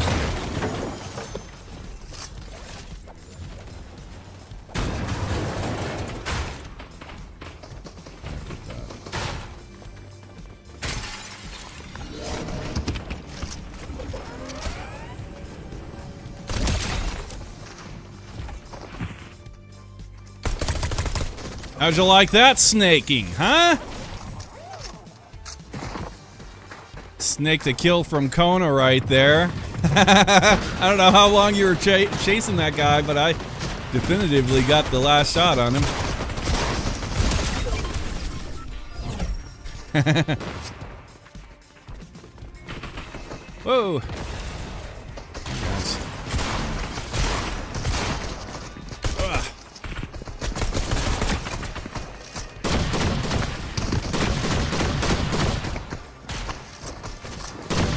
How'd you like that snaking, huh? Snaked a kill from Kona right there. I don't know how long you were chasing that guy, but I definitively got the last shot on him. Whoa.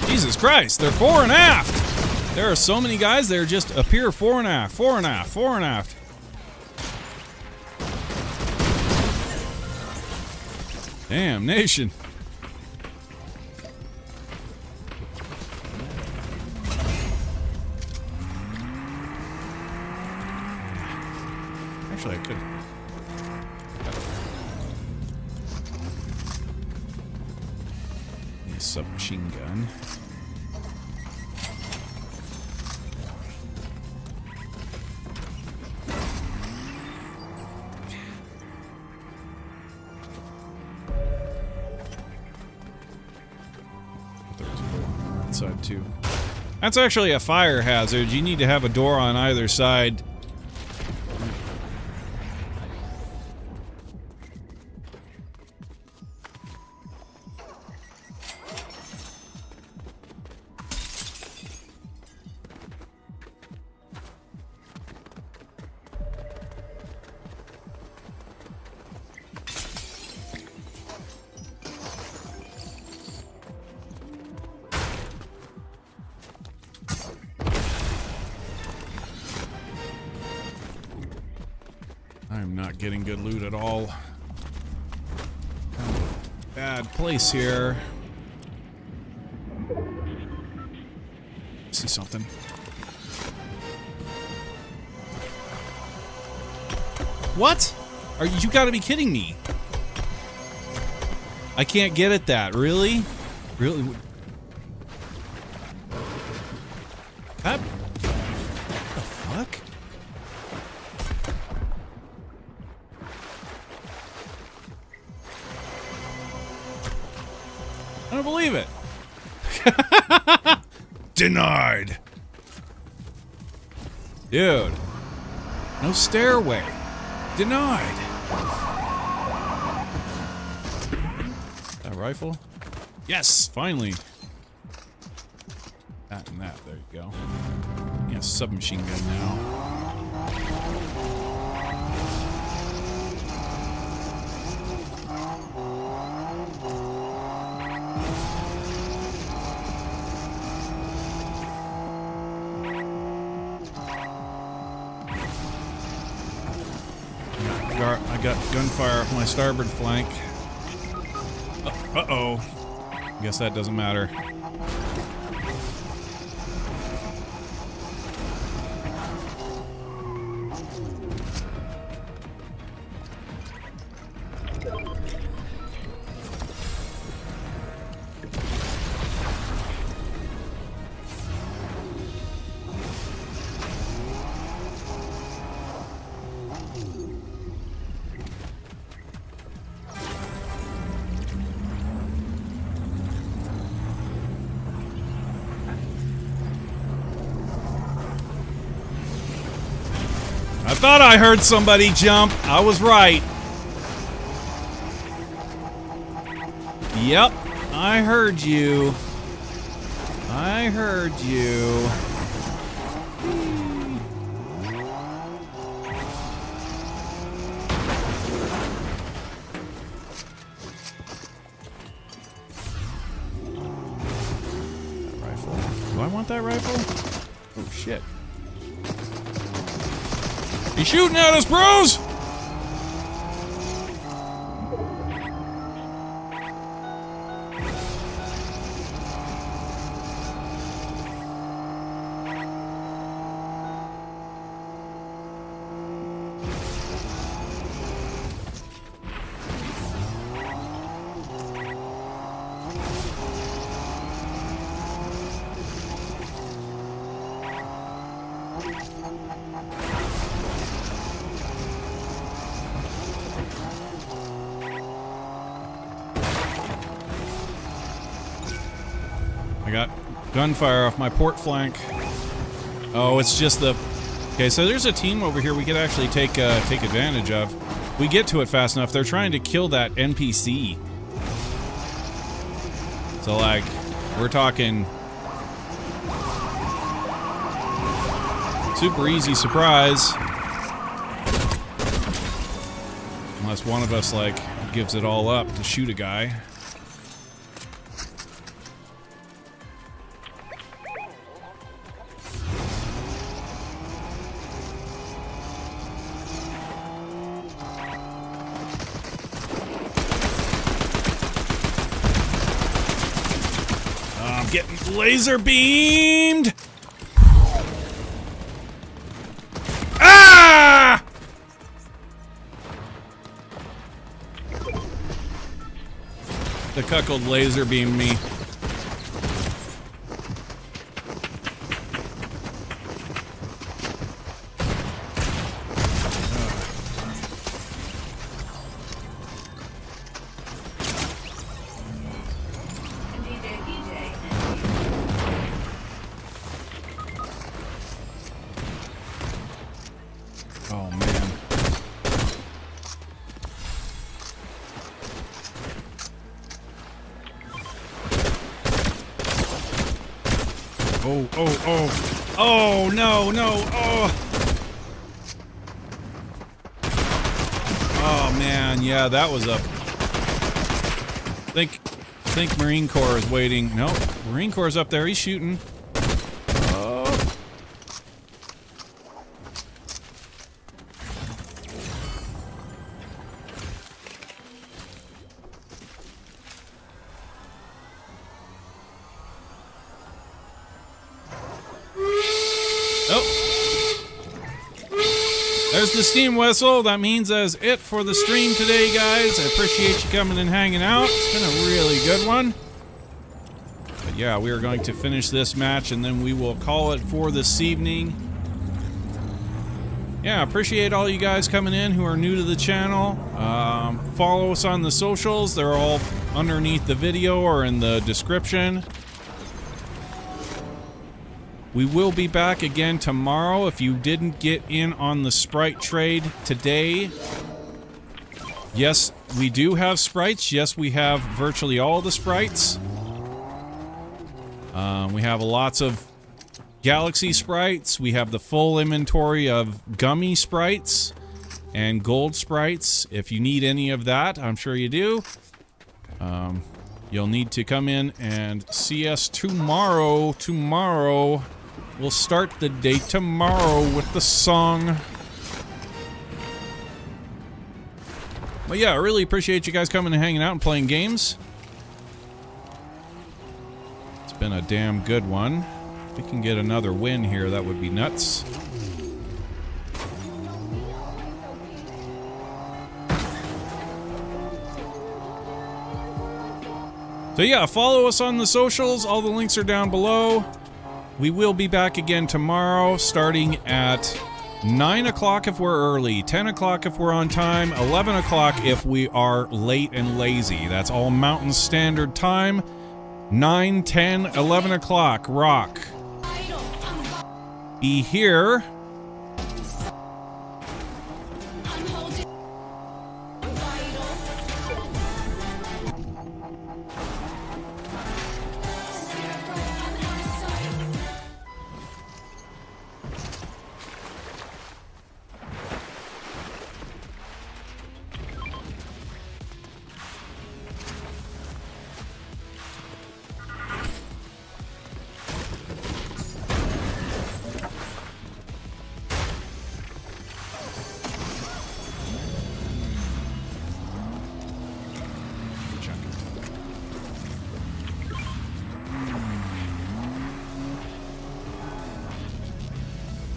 Jesus Christ, they're fore and aft. There are so many guys there just appear fore and aft, fore and aft, fore and aft. Damn nation. Actually, I could. Yeah, Nice submachine gun. Side too. That's actually a fire hazard. You need to have a door on either side. I'm not getting good loot at all. Kind of a bad place here. See something. What? Are you gotta be kidding me? I can't get at that. Really? Really? That? What the fuck? I don't believe it. Denied. Dude. No stairway. Denied. That rifle? Yes, finally. That and that. There you go. Yeah, submachine gun now. I got gunfire off my starboard flank. Uh-oh. Guess that doesn't matter. I thought I heard somebody jump. I was right. Yep, I heard you. I heard you. That rifle. Do I want that rifle? Oh shit. He's shooting at us, bros! I got gunfire off my port flank. Oh, it's just the... Okay, so there's a team over here we could actually take advantage of. We get to it fast enough. They're trying to kill that NPC. So, like, we're talking... super easy surprise. Unless one of us, like, gives it all up to shoot a guy. I'm getting laser beamed! Ah! The cuckold laser beamed me. Oh, man. Oh, oh, oh. Oh, no, no. Oh. Oh, man. Yeah, that was a... Think Marine Corps is waiting. Nope. Marine Corps is up there. He's shooting. Oh. Oh. There's the steam whistle. That means that's it for the stream today, guys. I appreciate you coming and hanging out. It's been a really good one. But yeah, we are going to finish this match and then we will call it for this evening. Yeah, appreciate all you guys coming in who are new to the channel. Follow us on the socials. They're all underneath the video or in the description. We will be back again tomorrow. If you didn't get in on the Sprite trade today, yes, we do have Sprites. Yes, we have virtually all the Sprites. We have lots of Galaxy Sprites. We have the full inventory of Gummy Sprites and Gold Sprites. If you need any of that, I'm sure you do. You'll need to come in and see us tomorrow. Tomorrow. We'll start the day tomorrow with the song. But yeah, I really appreciate you guys coming and hanging out and playing games. It's been a damn good one. If we can get another win here, that would be nuts. So yeah, follow us on the socials. All the links are down below. We will be back again tomorrow, starting at 9 o'clock if we're early, 10 o'clock if we're on time, 11 o'clock if we are late and lazy. That's all Mountain Standard Time. 9, 10, 11 o'clock. Rock. Be here.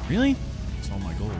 Really? It's all my gold.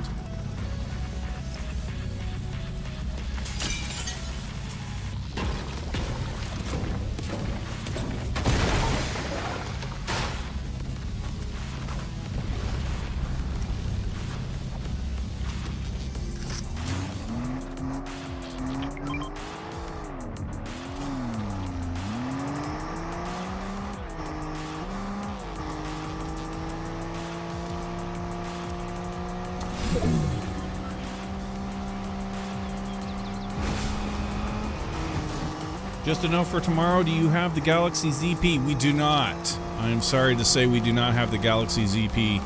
Just a note for tomorrow, do you have the Galaxy ZP? We do not. I am sorry to say we do not have the Galaxy ZP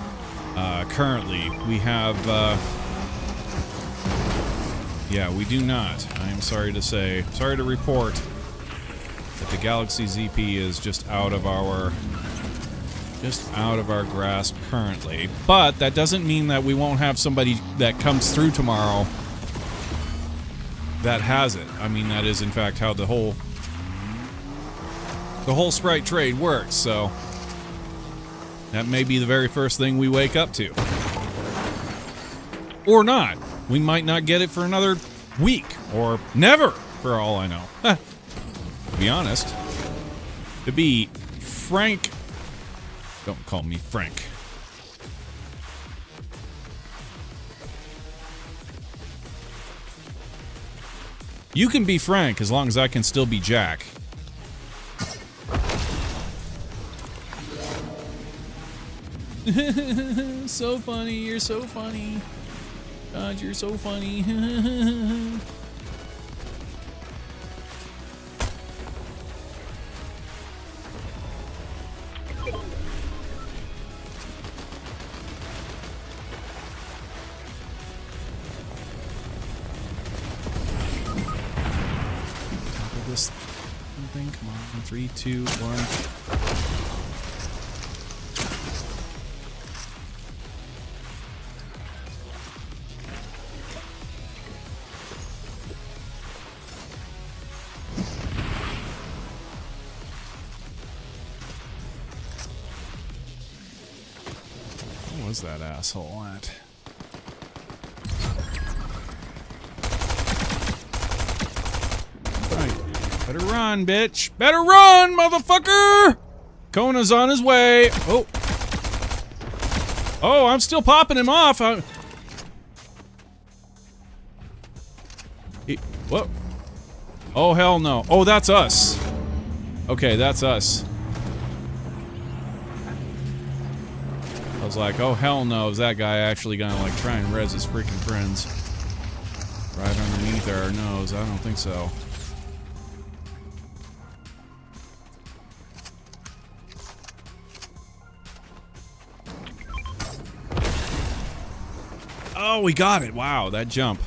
currently. We have, yeah, we do not. I am sorry to say, sorry to report that the Galaxy ZP is just out of our grasp currently. But that doesn't mean that we won't have somebody that comes through tomorrow that has it. I mean, that is in fact how the whole Sprite trade works, so that may be the very first thing we wake up to. Or not. We might not get it for another week, or never, for all I know. To be honest. To be frank, don't call me Frank. You can be Frank as long as I can still be Jack. So funny, you're so funny. God, you're so funny. This thing, come on, 3, 2, 1. Where was that asshole at? Better run, bitch. Better run, motherfucker! Kona's on his way. Oh. Oh, I'm still popping him off. Whoa. Oh, hell no. Oh, that's us. Okay, that's us. I was like, oh, hell no. Is that guy actually gonna, like, try and res his freaking friends? Right underneath our nose. I don't think so. Oh, we got it. Wow, that jump.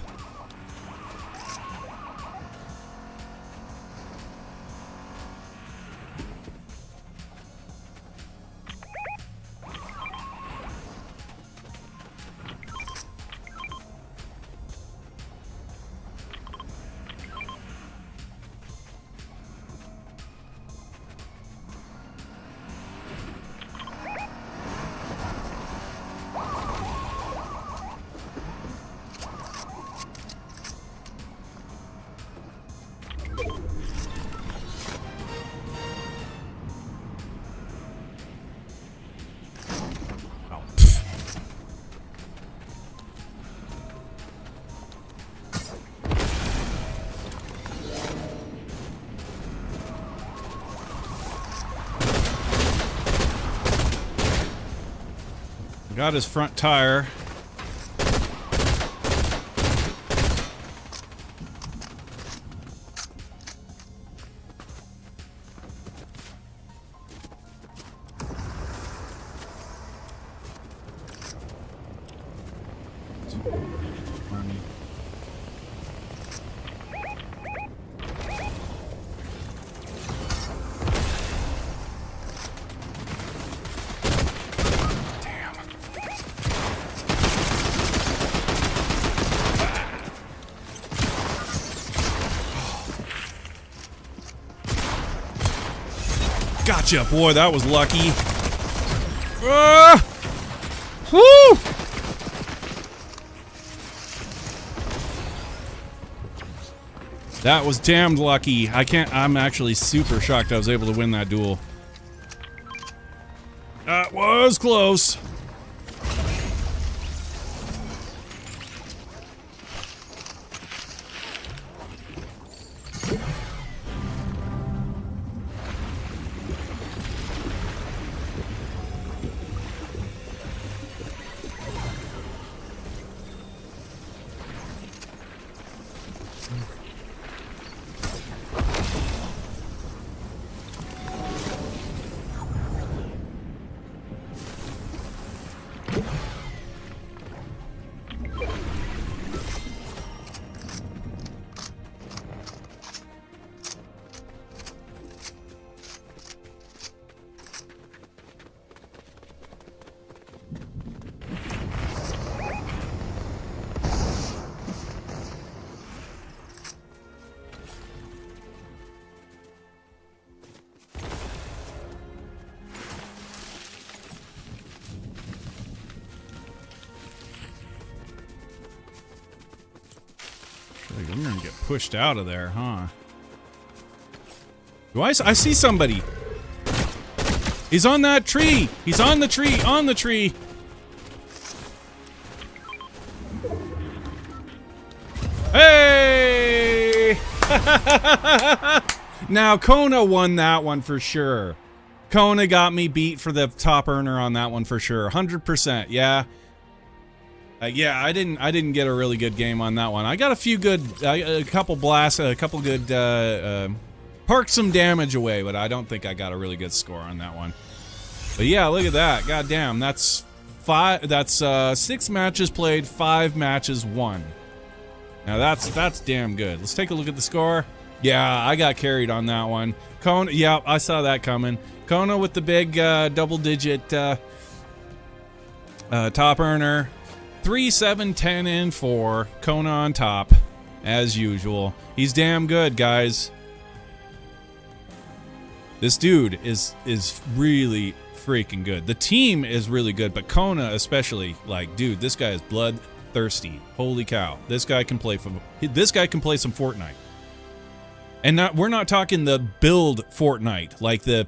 Got his front tire. Gotcha, boy, that was lucky. Woo! That was damned lucky. I'm actually super shocked I was able to win that duel. That was close. I'm gonna get pushed out of there, huh? I see somebody. He's on that tree. He's on the tree. On the tree. Hey! Now Kona won that one for sure. Kona got me beat for the top earner on that one for sure. 100%. Yeah. Yeah, I didn't get a really good game on that one. I got a few good, a couple blasts, a couple good, parked some damage away, but I don't think I got a really good score on that one. But yeah, look at that. God damn, that's 6 matches played, 5 matches won. Now that's damn good. Let's take a look at the score. Yeah, I got carried on that one. Kona, yeah, I saw that coming. Kona with the big double-digit top earner. 3, 7, 10, and 4. Kona on top, as usual. He's damn good, guys. This dude is really freaking good. The team is really good, but Kona especially, like, dude, this guy is bloodthirsty. Holy cow. This guy can play some Fortnite. And we're not talking the build Fortnite, like the,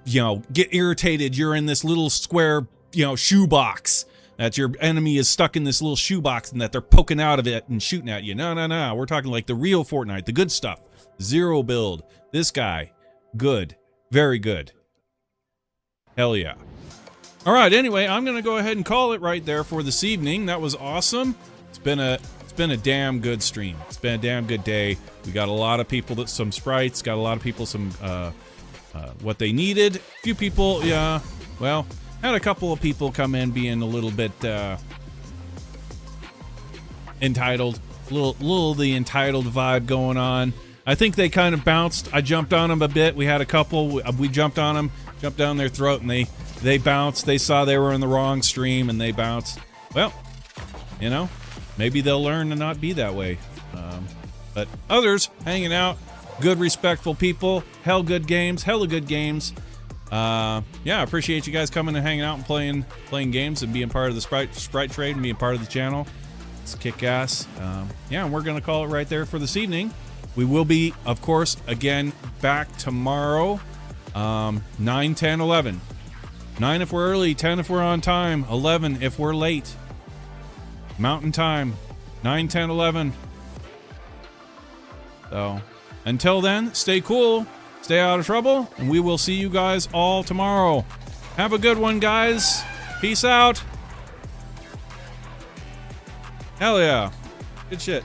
you know, get irritated, you're in this little square, you know, shoebox. That your enemy is stuck in this little shoebox and that they're poking out of it and shooting at you. No. We're talking like the real Fortnite, the good stuff. 0 build. This guy, good. Very good. Hell yeah. All right, anyway, I'm going to go ahead and call it right there for this evening. That was awesome. It's been a damn good stream. It's been a damn good day. We got a lot of people some sprites, got a lot of people some what they needed. A few people, yeah, well, had a couple of people come in being a little bit entitled, little the entitled vibe going on. I think they kind of bounced. I jumped on them a bit. We had a couple. We jumped on them, jumped down their throat, and they bounced. They saw they were in the wrong stream, and they bounced. Well, you know, maybe they'll learn to not be that way. But others hanging out, good, respectful people, hella good games. Yeah, I appreciate you guys coming and hanging out and playing games and being part of the Sprite trade and being part of the channel. It's kick ass. Yeah, and we're gonna call it right there for this evening. We will be, of course, again back tomorrow. 9, 10, 11. 9 if we're early, 10 if we're on time, 11 if we're late. Mountain time. 9, 10, 11. So, until then, stay cool. Stay out of trouble, and we will see you guys all tomorrow. Have a good one, guys. Peace out. Hell yeah. Good shit.